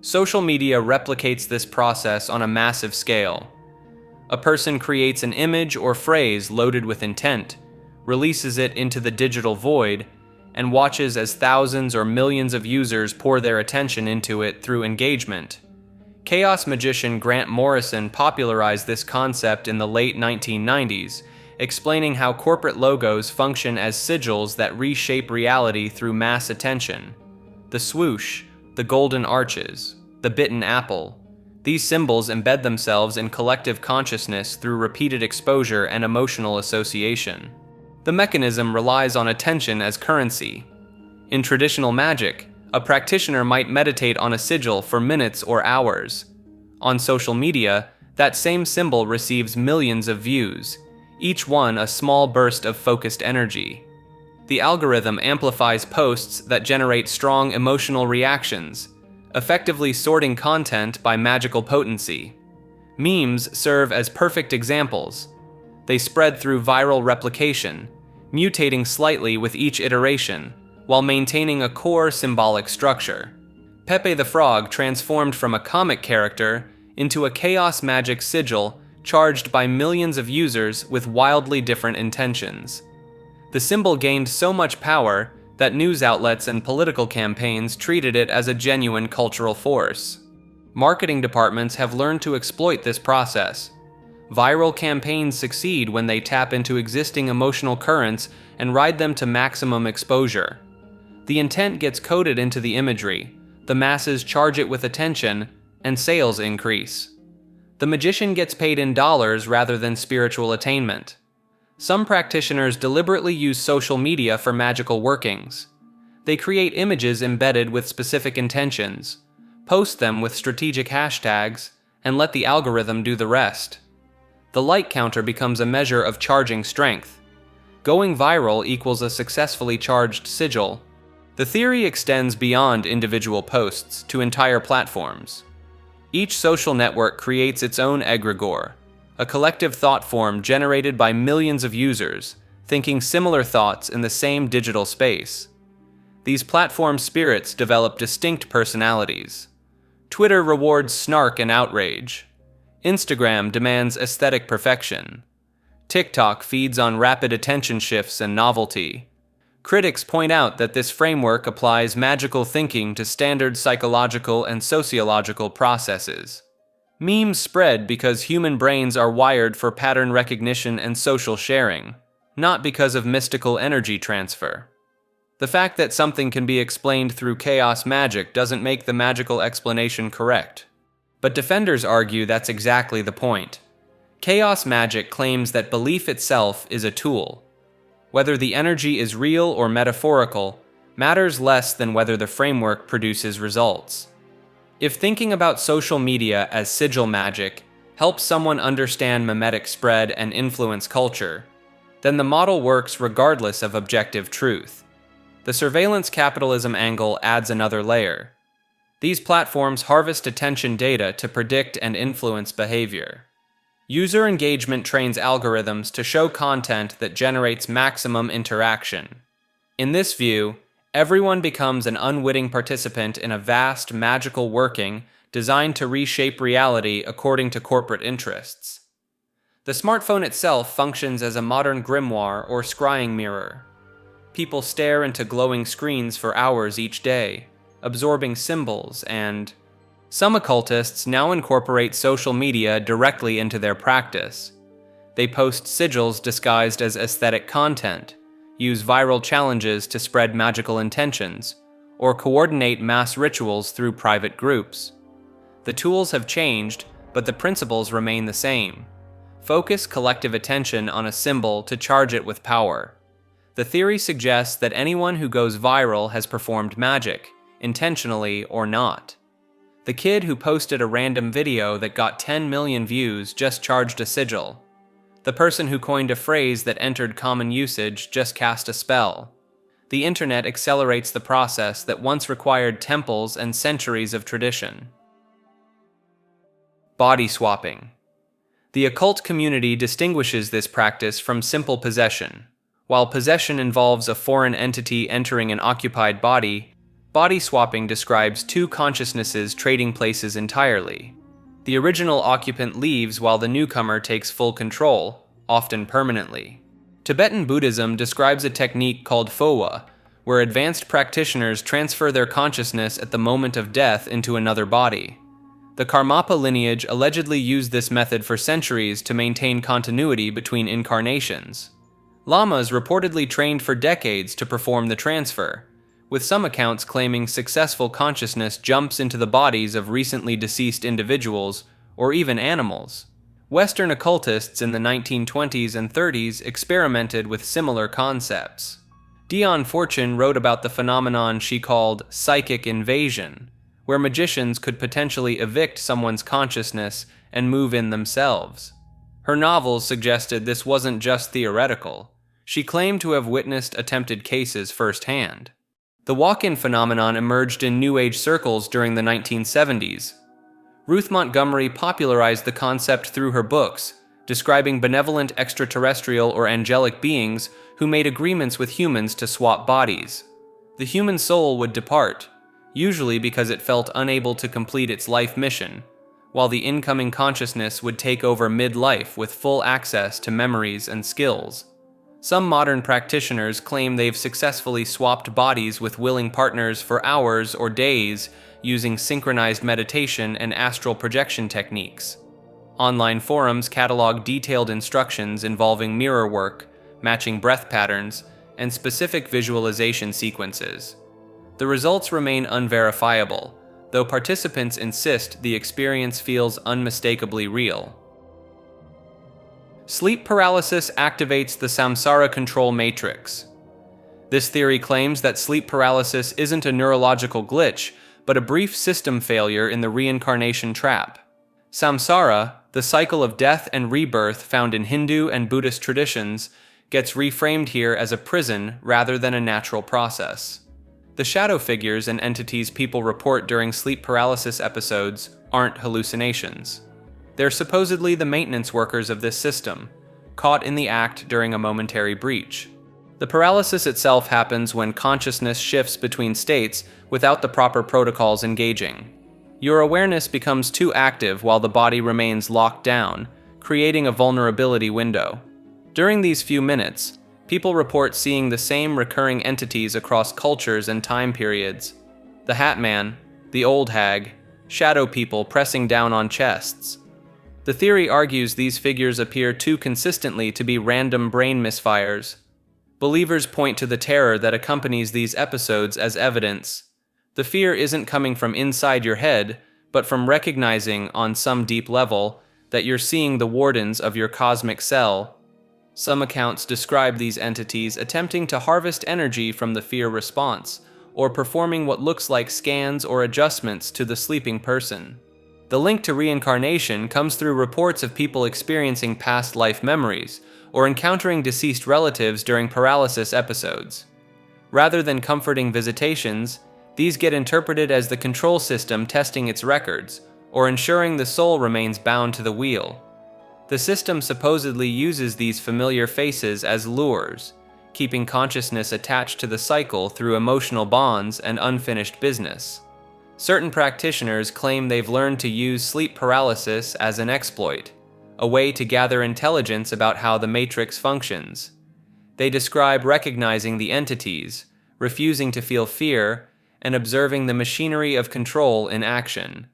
Social media replicates this process on a massive scale. A person creates an image or phrase loaded with intent, releases it into the digital void, and watches as thousands or millions of users pour their attention into it through engagement. Chaos magician Grant Morrison popularized this concept in the late 1990s, explaining how corporate logos function as sigils that reshape reality through mass attention. The swoosh, the golden arches, the bitten apple. These symbols embed themselves in collective consciousness through repeated exposure and emotional association. The mechanism relies on attention as currency. In traditional magic, a practitioner might meditate on a sigil for minutes or hours. On social media, that same symbol receives millions of views, each one a small burst of focused energy. The algorithm amplifies posts that generate strong emotional reactions, effectively sorting content by magical potency. Memes serve as perfect examples. They spread through viral replication, mutating slightly with each iteration, while maintaining a core symbolic structure. Pepe the Frog transformed from a comic character into a chaos magic sigil charged by millions of users with wildly different intentions. The symbol gained so much power that news outlets and political campaigns treated it as a genuine cultural force. Marketing departments have learned to exploit this process. Viral campaigns succeed when they tap into existing emotional currents and ride them to maximum exposure. The intent gets coded into the imagery, the masses charge it with attention, and sales increase. The magician gets paid in dollars rather than spiritual attainment. Some practitioners deliberately use social media for magical workings. They create images embedded with specific intentions, post them with strategic hashtags, and let the algorithm do the rest. The like counter becomes a measure of charging strength. Going viral equals a successfully charged sigil. The theory extends beyond individual posts to entire platforms. Each social network creates its own egregore, a collective thought form generated by millions of users, thinking similar thoughts in the same digital space. These platform spirits develop distinct personalities. Twitter rewards snark and outrage. Instagram demands aesthetic perfection. TikTok feeds on rapid attention shifts and novelty. Critics point out that this framework applies magical thinking to standard psychological and sociological processes. Memes spread because human brains are wired for pattern recognition and social sharing, not because of mystical energy transfer. The fact that something can be explained through chaos magic doesn't make the magical explanation correct. But defenders argue that's exactly the point. Chaos magic claims that belief itself is a tool. Whether the energy is real or metaphorical matters less than whether the framework produces results. If thinking about social media as sigil magic helps someone understand mimetic spread and influence culture, then the model works regardless of objective truth. The surveillance capitalism angle adds another layer. These platforms harvest attention data to predict and influence behavior. User engagement trains algorithms to show content that generates maximum interaction. In this view, everyone becomes an unwitting participant in a vast magical working designed to reshape reality according to corporate interests. The smartphone itself functions as a modern grimoire or scrying mirror. People stare into glowing screens for hours each day, absorbing symbols and... Some occultists now incorporate social media directly into their practice. They post sigils disguised as aesthetic content, use viral challenges to spread magical intentions, or coordinate mass rituals through private groups. The tools have changed, but the principles remain the same. Focus collective attention on a symbol to charge it with power. The theory suggests that anyone who goes viral has performed magic, intentionally or not. The kid who posted a random video that got 10 million views just charged a sigil. The person who coined a phrase that entered common usage just cast a spell. The internet accelerates the process that once required temples and centuries of tradition. Body swapping. The occult community distinguishes this practice from simple possession. While possession involves a foreign entity entering an occupied body, body swapping describes two consciousnesses trading places entirely. The original occupant leaves while the newcomer takes full control, often permanently. Tibetan Buddhism describes a technique called phowa, where advanced practitioners transfer their consciousness at the moment of death into another body. The Karmapa lineage allegedly used this method for centuries to maintain continuity between incarnations. Lamas reportedly trained for decades to perform the transfer, with some accounts claiming successful consciousness jumps into the bodies of recently deceased individuals or even animals. Western occultists in the 1920s and 30s experimented with similar concepts. Dion Fortune wrote about the phenomenon she called psychic invasion, where magicians could potentially evict someone's consciousness and move in themselves. Her novels suggested this wasn't just theoretical. She claimed to have witnessed attempted cases firsthand. The walk-in phenomenon emerged in New Age circles during the 1970s. Ruth Montgomery popularized the concept through her books, describing benevolent extraterrestrial or angelic beings who made agreements with humans to swap bodies. The human soul would depart, usually because it felt unable to complete its life mission, while the incoming consciousness would take over mid-life with full access to memories and skills. Some modern practitioners claim they've successfully swapped bodies with willing partners for hours or days using synchronized meditation and astral projection techniques. Online forums catalog detailed instructions involving mirror work, matching breath patterns, and specific visualization sequences. The results remain unverifiable, though participants insist the experience feels unmistakably real. Sleep paralysis activates the samsara control matrix. This theory claims that sleep paralysis isn't a neurological glitch, but a brief system failure in the reincarnation trap. Samsara, the cycle of death and rebirth found in Hindu and Buddhist traditions, gets reframed here as a prison rather than a natural process. The shadow figures and entities people report during sleep paralysis episodes aren't hallucinations. They're supposedly the maintenance workers of this system, caught in the act during a momentary breach. The paralysis itself happens when consciousness shifts between states without the proper protocols engaging. Your awareness becomes too active while the body remains locked down, creating a vulnerability window. During these few minutes, people report seeing the same recurring entities across cultures and time periods. The Hat Man, the Old Hag, shadow people pressing down on chests. The theory argues these figures appear too consistently to be random brain misfires. Believers point to the terror that accompanies these episodes as evidence. The fear isn't coming from inside your head, but from recognizing, on some deep level, that you're seeing the wardens of your cosmic cell. Some accounts describe these entities attempting to harvest energy from the fear response, or performing what looks like scans or adjustments to the sleeping person. The link to reincarnation comes through reports of people experiencing past life memories, or encountering deceased relatives during paralysis episodes. Rather than comforting visitations, these get interpreted as the control system testing its records, or ensuring the soul remains bound to the wheel. The system supposedly uses these familiar faces as lures, keeping consciousness attached to the cycle through emotional bonds and unfinished business. Certain practitioners claim they've learned to use sleep paralysis as an exploit, a way to gather intelligence about how the matrix functions. They describe recognizing the entities, refusing to feel fear, and observing the machinery of control in action.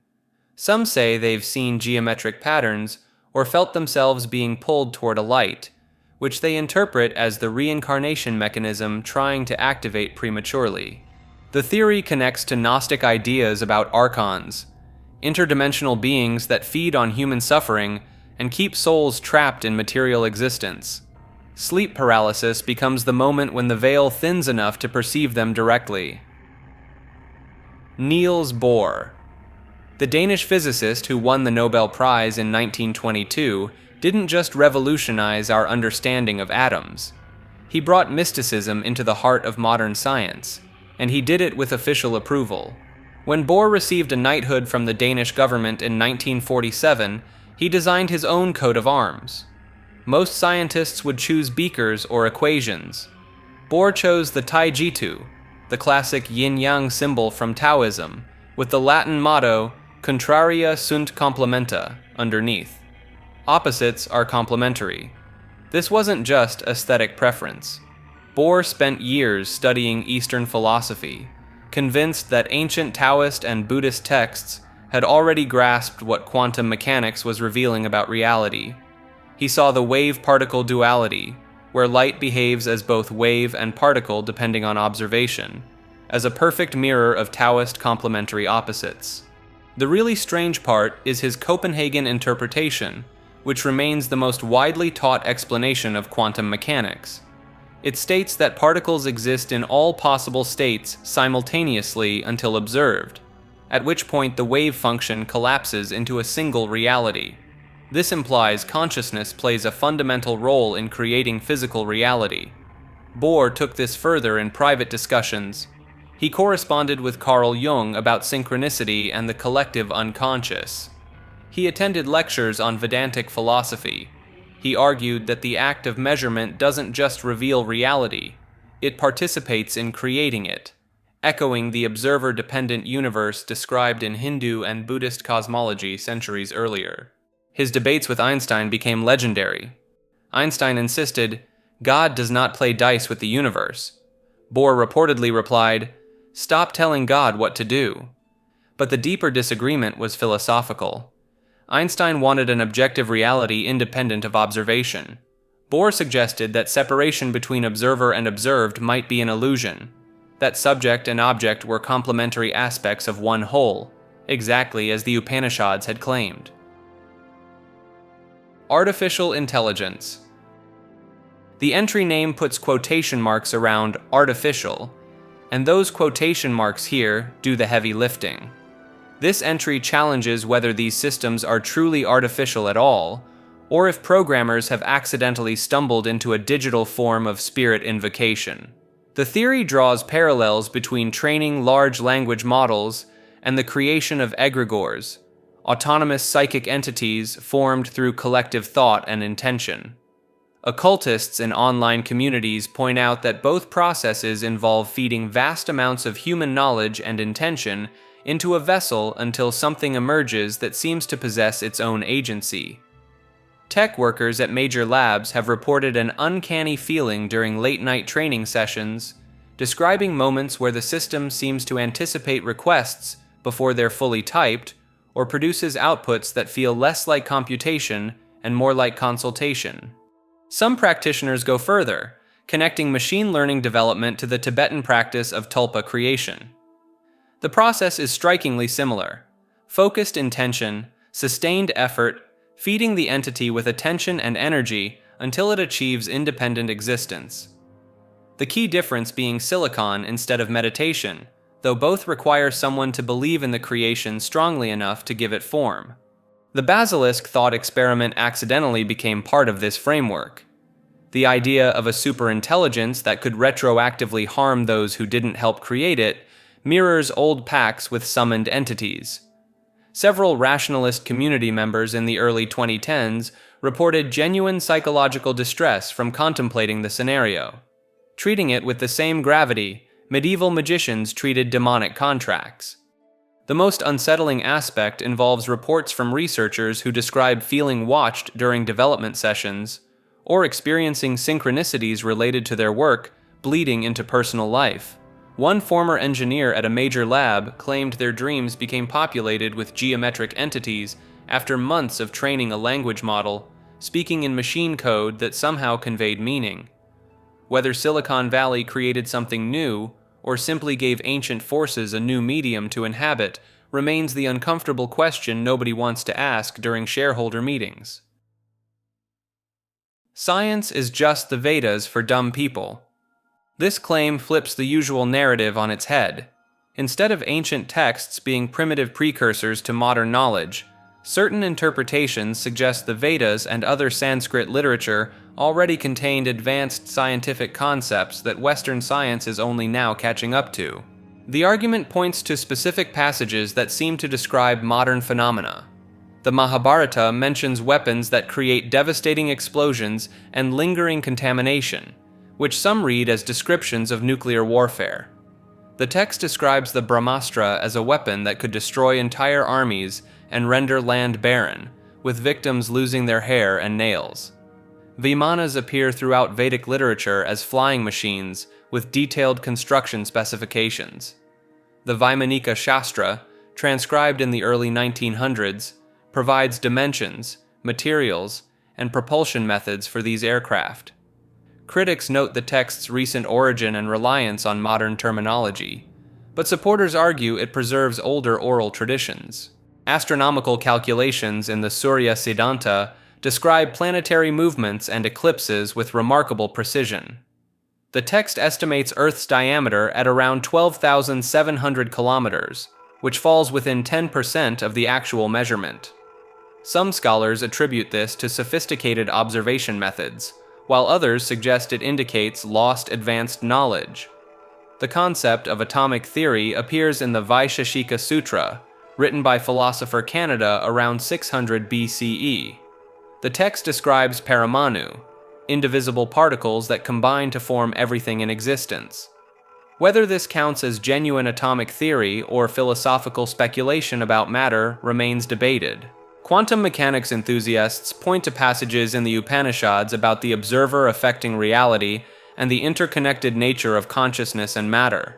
Some say they've seen geometric patterns or felt themselves being pulled toward a light, which they interpret as the reincarnation mechanism trying to activate prematurely. The theory connects to Gnostic ideas about archons, interdimensional beings that feed on human suffering and keep souls trapped in material existence. Sleep paralysis becomes the moment when the veil thins enough to perceive them directly. Niels Bohr. The Danish physicist who won the Nobel Prize in 1922 didn't just revolutionize our understanding of atoms. He brought mysticism into the heart of modern science, and he did it with official approval. When Bohr received a knighthood from the Danish government in 1947, he designed his own coat of arms. Most scientists would choose beakers or equations. Bohr chose the Taijitu, the classic yin-yang symbol from Taoism, with the Latin motto, Contraria sunt complementa, underneath. Opposites are complementary. This wasn't just aesthetic preference. Bohr spent years studying Eastern philosophy, convinced that ancient Taoist and Buddhist texts had already grasped what quantum mechanics was revealing about reality. He saw the wave-particle duality, where light behaves as both wave and particle depending on observation, as a perfect mirror of Taoist complementary opposites. The really strange part is his Copenhagen interpretation, which remains the most widely taught explanation of quantum mechanics. It states that particles exist in all possible states simultaneously until observed, at which point the wave function collapses into a single reality. This implies consciousness plays a fundamental role in creating physical reality. Bohr took this further in private discussions. He corresponded with Carl Jung about synchronicity and the collective unconscious. He attended lectures on Vedantic philosophy. He argued that the act of measurement doesn't just reveal reality, it participates in creating it, echoing the observer-dependent universe described in Hindu and Buddhist cosmology centuries earlier. His debates with Einstein became legendary. Einstein insisted, "God does not play dice with the universe." Bohr reportedly replied, "Stop telling God what to do." But the deeper disagreement was philosophical. Einstein wanted an objective reality independent of observation. Bohr suggested that separation between observer and observed might be an illusion, that subject and object were complementary aspects of one whole, exactly as the Upanishads had claimed. Artificial intelligence. The entry name puts quotation marks around artificial, and those quotation marks here do the heavy lifting. This entry challenges whether these systems are truly artificial at all, or if programmers have accidentally stumbled into a digital form of spirit invocation. The theory draws parallels between training large language models and the creation of egregores, autonomous psychic entities formed through collective thought and intention. Occultists in online communities point out that both processes involve feeding vast amounts of human knowledge and intention into a vessel until something emerges that seems to possess its own agency. Tech workers at major labs have reported an uncanny feeling during late-night training sessions, describing moments where the system seems to anticipate requests before they're fully typed, or produces outputs that feel less like computation and more like consultation. Some practitioners go further, connecting machine learning development to the Tibetan practice of tulpa creation. The process is strikingly similar: focused intention, sustained effort, feeding the entity with attention and energy until it achieves independent existence. The key difference being silicon instead of meditation, though both require someone to believe in the creation strongly enough to give it form. The basilisk thought experiment accidentally became part of this framework. The idea of a superintelligence that could retroactively harm those who didn't help create it mirrors old pacts with summoned entities. Several rationalist community members in the early 2010s reported genuine psychological distress from contemplating the scenario. treating it with the same gravity medieval magicians treated demonic contracts. The most unsettling aspect involves reports from researchers who describe feeling watched during development sessions, or experiencing synchronicities related to their work bleeding into personal life. One former engineer at a major lab claimed their dreams became populated with geometric entities after months of training a language model, speaking in machine code that somehow conveyed meaning. Whether Silicon Valley created something new, or simply gave ancient forces a new medium to inhabit, remains the uncomfortable question nobody wants to ask during shareholder meetings. Science is just the Vedas for dumb people. This claim flips the usual narrative on its head. Instead of ancient texts being primitive precursors to modern knowledge, certain interpretations suggest the Vedas and other Sanskrit literature already contained advanced scientific concepts that Western science is only now catching up to. The argument points to specific passages that seem to describe modern phenomena. The Mahabharata mentions weapons that create devastating explosions and lingering contamination, which some read as descriptions of nuclear warfare. The text describes the Brahmastra as a weapon that could destroy entire armies and render land barren, with victims losing their hair and nails. Vimanas appear throughout Vedic literature as flying machines with detailed construction specifications. The Vaimanika Shastra, transcribed in the early 1900s, provides dimensions, materials, and propulsion methods for these aircraft. Critics note the text's recent origin and reliance on modern terminology, but supporters argue it preserves older oral traditions. Astronomical calculations in the Surya Siddhanta describe planetary movements and eclipses with remarkable precision. The text estimates Earth's diameter at around 12,700 kilometers, which falls within 10% of the actual measurement. Some scholars attribute this to sophisticated observation methods, while others suggest it indicates lost advanced knowledge. The concept of atomic theory appears in the Vaisheshika Sutra, written by philosopher Canada around 600 BCE. The text describes paramanu, indivisible particles that combine to form everything in existence. Whether this counts as genuine atomic theory or philosophical speculation about matter remains debated. Quantum mechanics enthusiasts point to passages in the Upanishads about the observer affecting reality and the interconnected nature of consciousness and matter.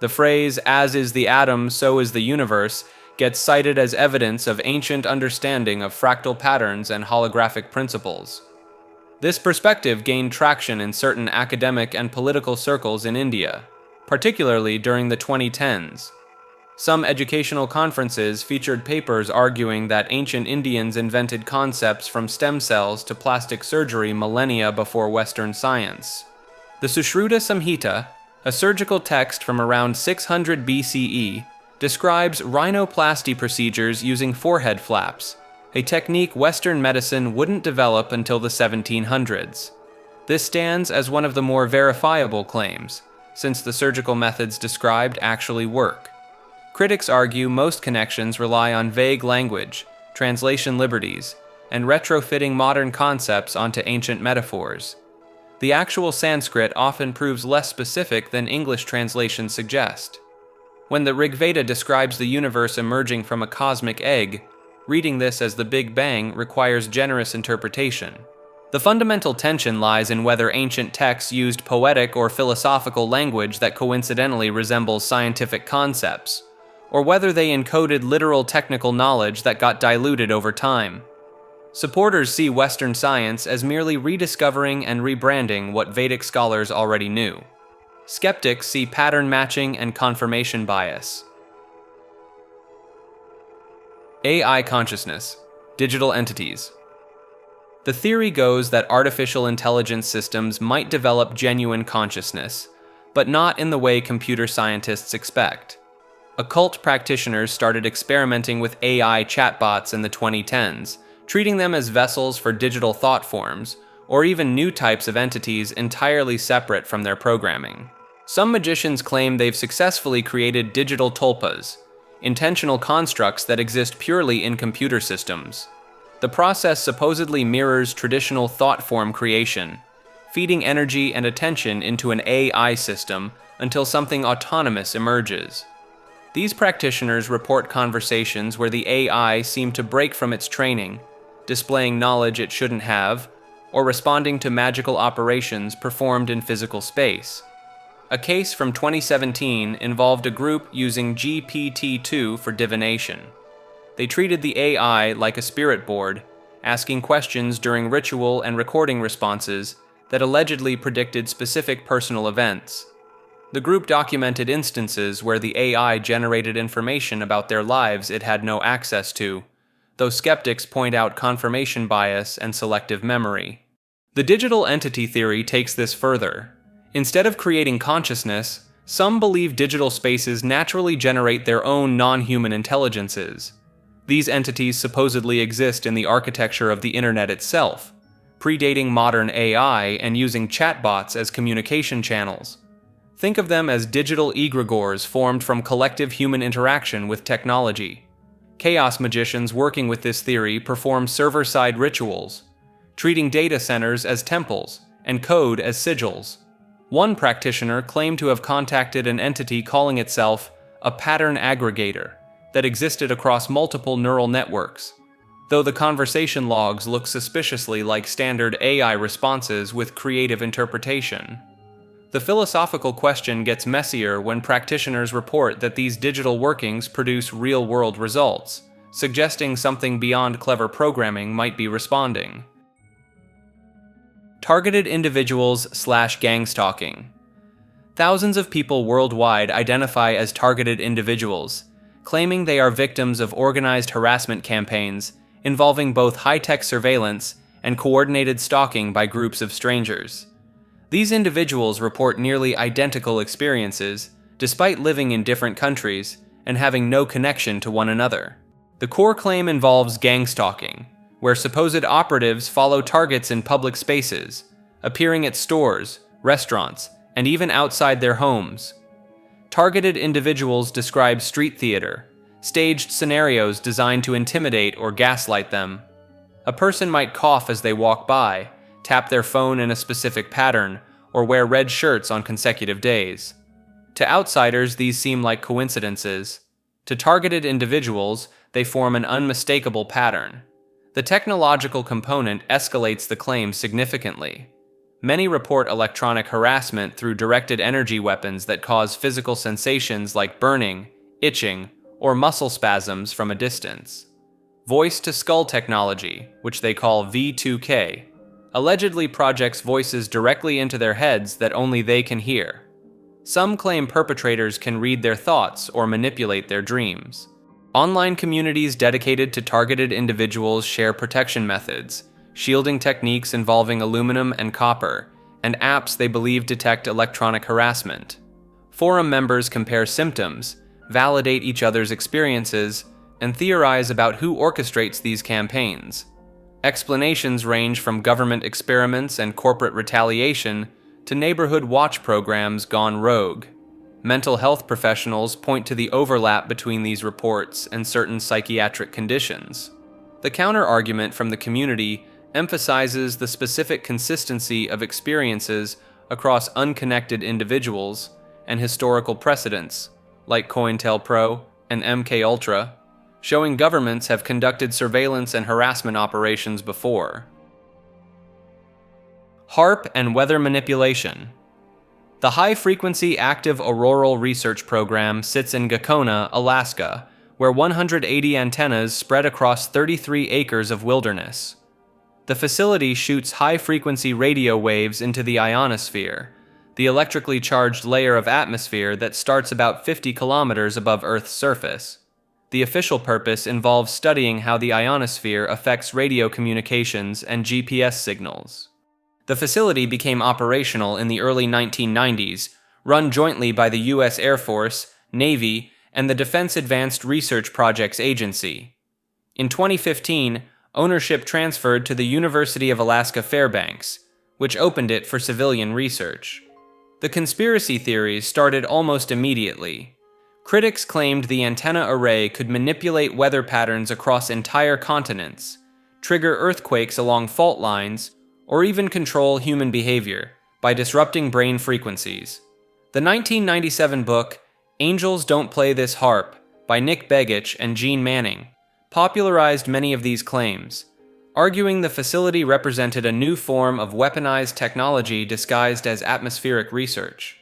The phrase, "as is the atom, so is the universe," gets cited as evidence of ancient understanding of fractal patterns and holographic principles. This perspective gained traction in certain academic and political circles in India, particularly during the 2010s. Some educational conferences featured papers arguing that ancient Indians invented concepts from stem cells to plastic surgery millennia before Western science. The Sushruta Samhita, a surgical text from around 600 BCE, describes rhinoplasty procedures using forehead flaps, a technique Western medicine wouldn't develop until the 1700s. This stands as one of the more verifiable claims, since the surgical methods described actually work. Critics argue most connections rely on vague language, translation liberties, and retrofitting modern concepts onto ancient metaphors. The actual Sanskrit often proves less specific than English translations suggest. When the Rig Veda describes the universe emerging from a cosmic egg, reading this as the Big Bang requires generous interpretation. The fundamental tension lies in whether ancient texts used poetic or philosophical language that coincidentally resembles scientific concepts, or whether they encoded literal technical knowledge that got diluted over time. Supporters see Western science as merely rediscovering and rebranding what Vedic scholars already knew. Skeptics see pattern matching and confirmation bias. AI consciousness, digital entities. The theory goes that artificial intelligence systems might develop genuine consciousness, but not in the way computer scientists expect. Occult practitioners started experimenting with AI chatbots in the 2010s, treating them as vessels for digital thought forms, or even new types of entities entirely separate from their programming. Some magicians claim they've successfully created digital tulpas, intentional constructs that exist purely in computer systems. The process supposedly mirrors traditional thought form creation, feeding energy and attention into an AI system until something autonomous emerges. These practitioners report conversations where the AI seemed to break from its training, displaying knowledge it shouldn't have, or responding to magical operations performed in physical space. A case from 2017 involved a group using GPT-2 for divination. They treated the AI like a spirit board, asking questions during ritual and recording responses that allegedly predicted specific personal events. The group documented instances where the AI generated information about their lives it had no access to, though skeptics point out confirmation bias and selective memory. The digital entity theory takes this further. Instead of creating consciousness, some believe digital spaces naturally generate their own non-human intelligences. These entities supposedly exist in the architecture of the internet itself, predating modern AI and using chatbots as communication channels. Think of them as digital egregores formed from collective human interaction with technology. Chaos magicians working with this theory perform server-side rituals, treating data centers as temples and code as sigils. One practitioner claimed to have contacted an entity calling itself a pattern aggregator that existed across multiple neural networks, though the conversation logs look suspiciously like standard AI responses with creative interpretation. The philosophical question gets messier when practitioners report that these digital workings produce real-world results, suggesting something beyond clever programming might be responding. Targeted individuals/gang stalking. Thousands of people worldwide identify as targeted individuals, claiming they are victims of organized harassment campaigns involving both high-tech surveillance and coordinated stalking by groups of strangers. These individuals report nearly identical experiences, despite living in different countries and having no connection to one another. The core claim involves gang stalking, where supposed operatives follow targets in public spaces, appearing at stores, restaurants, and even outside their homes. Targeted individuals describe street theater, staged scenarios designed to intimidate or gaslight them. A person might cough as they walk by, tap their phone in a specific pattern, or wear red shirts on consecutive days. To outsiders, these seem like coincidences. To targeted individuals, they form an unmistakable pattern. The technological component escalates the claim significantly. Many report electronic harassment through directed energy weapons that cause physical sensations like burning, itching, or muscle spasms from a distance. Voice-to-skull technology, which they call V2K, allegedly projects voices directly into their heads that only they can hear. Some claim perpetrators can read their thoughts or manipulate their dreams. Online communities dedicated to targeted individuals share protection methods, shielding techniques involving aluminum and copper, and apps they believe detect electronic harassment. Forum members compare symptoms, validate each other's experiences, and theorize about who orchestrates these campaigns. Explanations range from government experiments and corporate retaliation to neighborhood watch programs gone rogue. Mental health professionals point to the overlap between these reports and certain psychiatric conditions. The counter-argument from the community emphasizes the specific consistency of experiences across unconnected individuals and historical precedents, like COINTELPRO and MKUltra, showing governments have conducted surveillance and harassment operations before. HAARP and weather manipulation. The High Frequency Active Auroral Research Program sits in Gacona, Alaska, where 180 antennas spread across 33 acres of wilderness. The facility shoots high-frequency radio waves into the ionosphere, the electrically charged layer of atmosphere that starts about 50 kilometers above Earth's surface. The official purpose involves studying how the ionosphere affects radio communications and GPS signals. The facility became operational in the early 1990s, run jointly by the U.S. Air Force, Navy, and the Defense Advanced Research Projects Agency. In 2015, ownership transferred to the University of Alaska Fairbanks, which opened it for civilian research. The conspiracy theories started almost immediately. Critics claimed the antenna array could manipulate weather patterns across entire continents, trigger earthquakes along fault lines, or even control human behavior by disrupting brain frequencies. The 1997 book, Angels Don't Play This Harp, by Nick Begich and Gene Manning, popularized many of these claims, arguing the facility represented a new form of weaponized technology disguised as atmospheric research.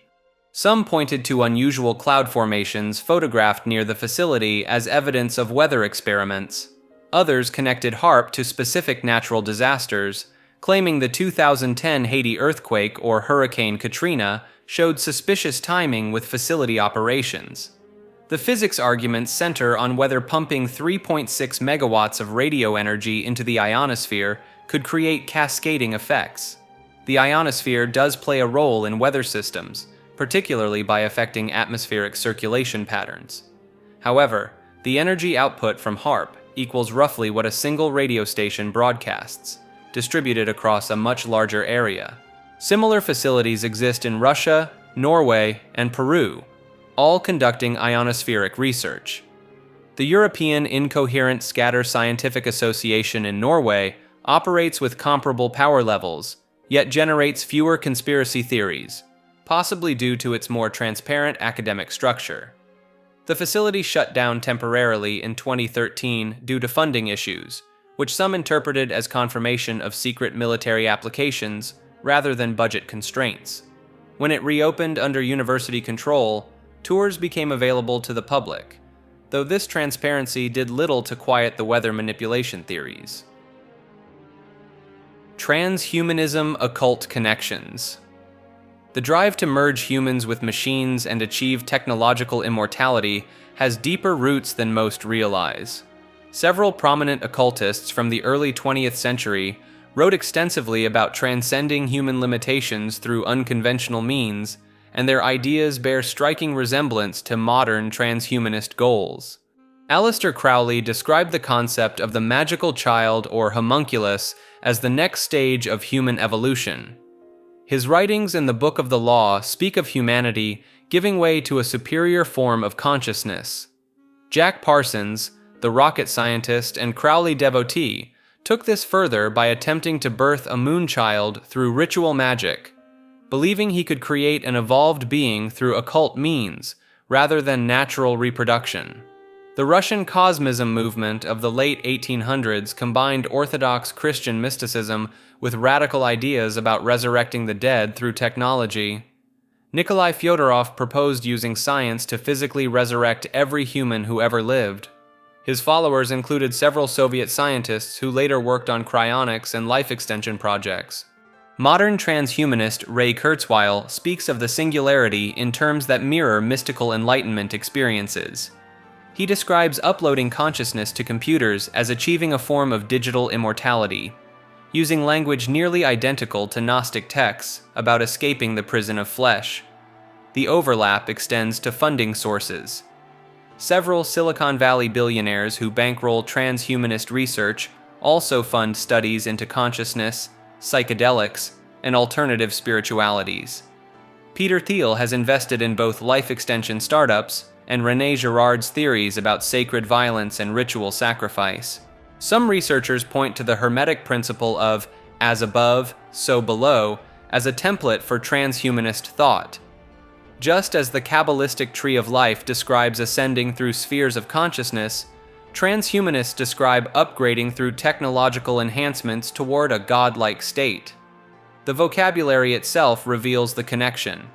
Some pointed to unusual cloud formations photographed near the facility as evidence of weather experiments. Others connected HAARP to specific natural disasters, claiming the 2010 Haiti earthquake or Hurricane Katrina showed suspicious timing with facility operations. The physics arguments center on whether pumping 3.6 megawatts of radio energy into the ionosphere could create cascading effects. The ionosphere does play a role in weather systems, particularly by affecting atmospheric circulation patterns. However, the energy output from HAARP equals roughly what a single radio station broadcasts, distributed across a much larger area. Similar facilities exist in Russia, Norway, and Peru, all conducting ionospheric research. The European Incoherent Scatter Scientific Association in Norway operates with comparable power levels, yet generates fewer conspiracy theories, possibly due to its more transparent academic structure. The facility shut down temporarily in 2013 due to funding issues, which some interpreted as confirmation of secret military applications rather than budget constraints. When it reopened under university control, tours became available to the public, though this transparency did little to quiet the weather manipulation theories. Transhumanism occult connections. The drive to merge humans with machines and achieve technological immortality has deeper roots than most realize. Several prominent occultists from the early 20th century wrote extensively about transcending human limitations through unconventional means, and their ideas bear striking resemblance to modern transhumanist goals. Aleister Crowley described the concept of the magical child or homunculus as the next stage of human evolution. His writings in the Book of the Law speak of humanity giving way to a superior form of consciousness. Jack Parsons, the rocket scientist and Crowley devotee, took this further by attempting to birth a moonchild through ritual magic, believing he could create an evolved being through occult means rather than natural reproduction. The Russian Cosmism movement of the late 1800s combined Orthodox Christian mysticism with radical ideas about resurrecting the dead through technology. Nikolai Fyodorov proposed using science to physically resurrect every human who ever lived. His followers included several Soviet scientists who later worked on cryonics and life extension projects. Modern transhumanist Ray Kurzweil speaks of the singularity in terms that mirror mystical enlightenment experiences. He describes uploading consciousness to computers as achieving a form of digital immortality, using language nearly identical to Gnostic texts about escaping the prison of flesh. The overlap extends to funding sources. Several Silicon Valley billionaires who bankroll transhumanist research also fund studies into consciousness, psychedelics, and alternative spiritualities. Peter Thiel has invested in both life extension startups and René Girard's theories about sacred violence and ritual sacrifice. Some researchers point to the Hermetic principle of as above, so below as a template for transhumanist thought. Just as the Kabbalistic tree of life describes ascending through spheres of consciousness, transhumanists describe upgrading through technological enhancements toward a godlike state. The vocabulary itself reveals the connection.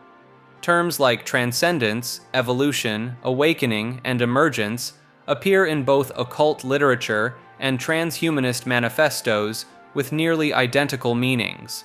Terms like transcendence, evolution, awakening, and emergence appear in both occult literature and transhumanist manifestos with nearly identical meanings.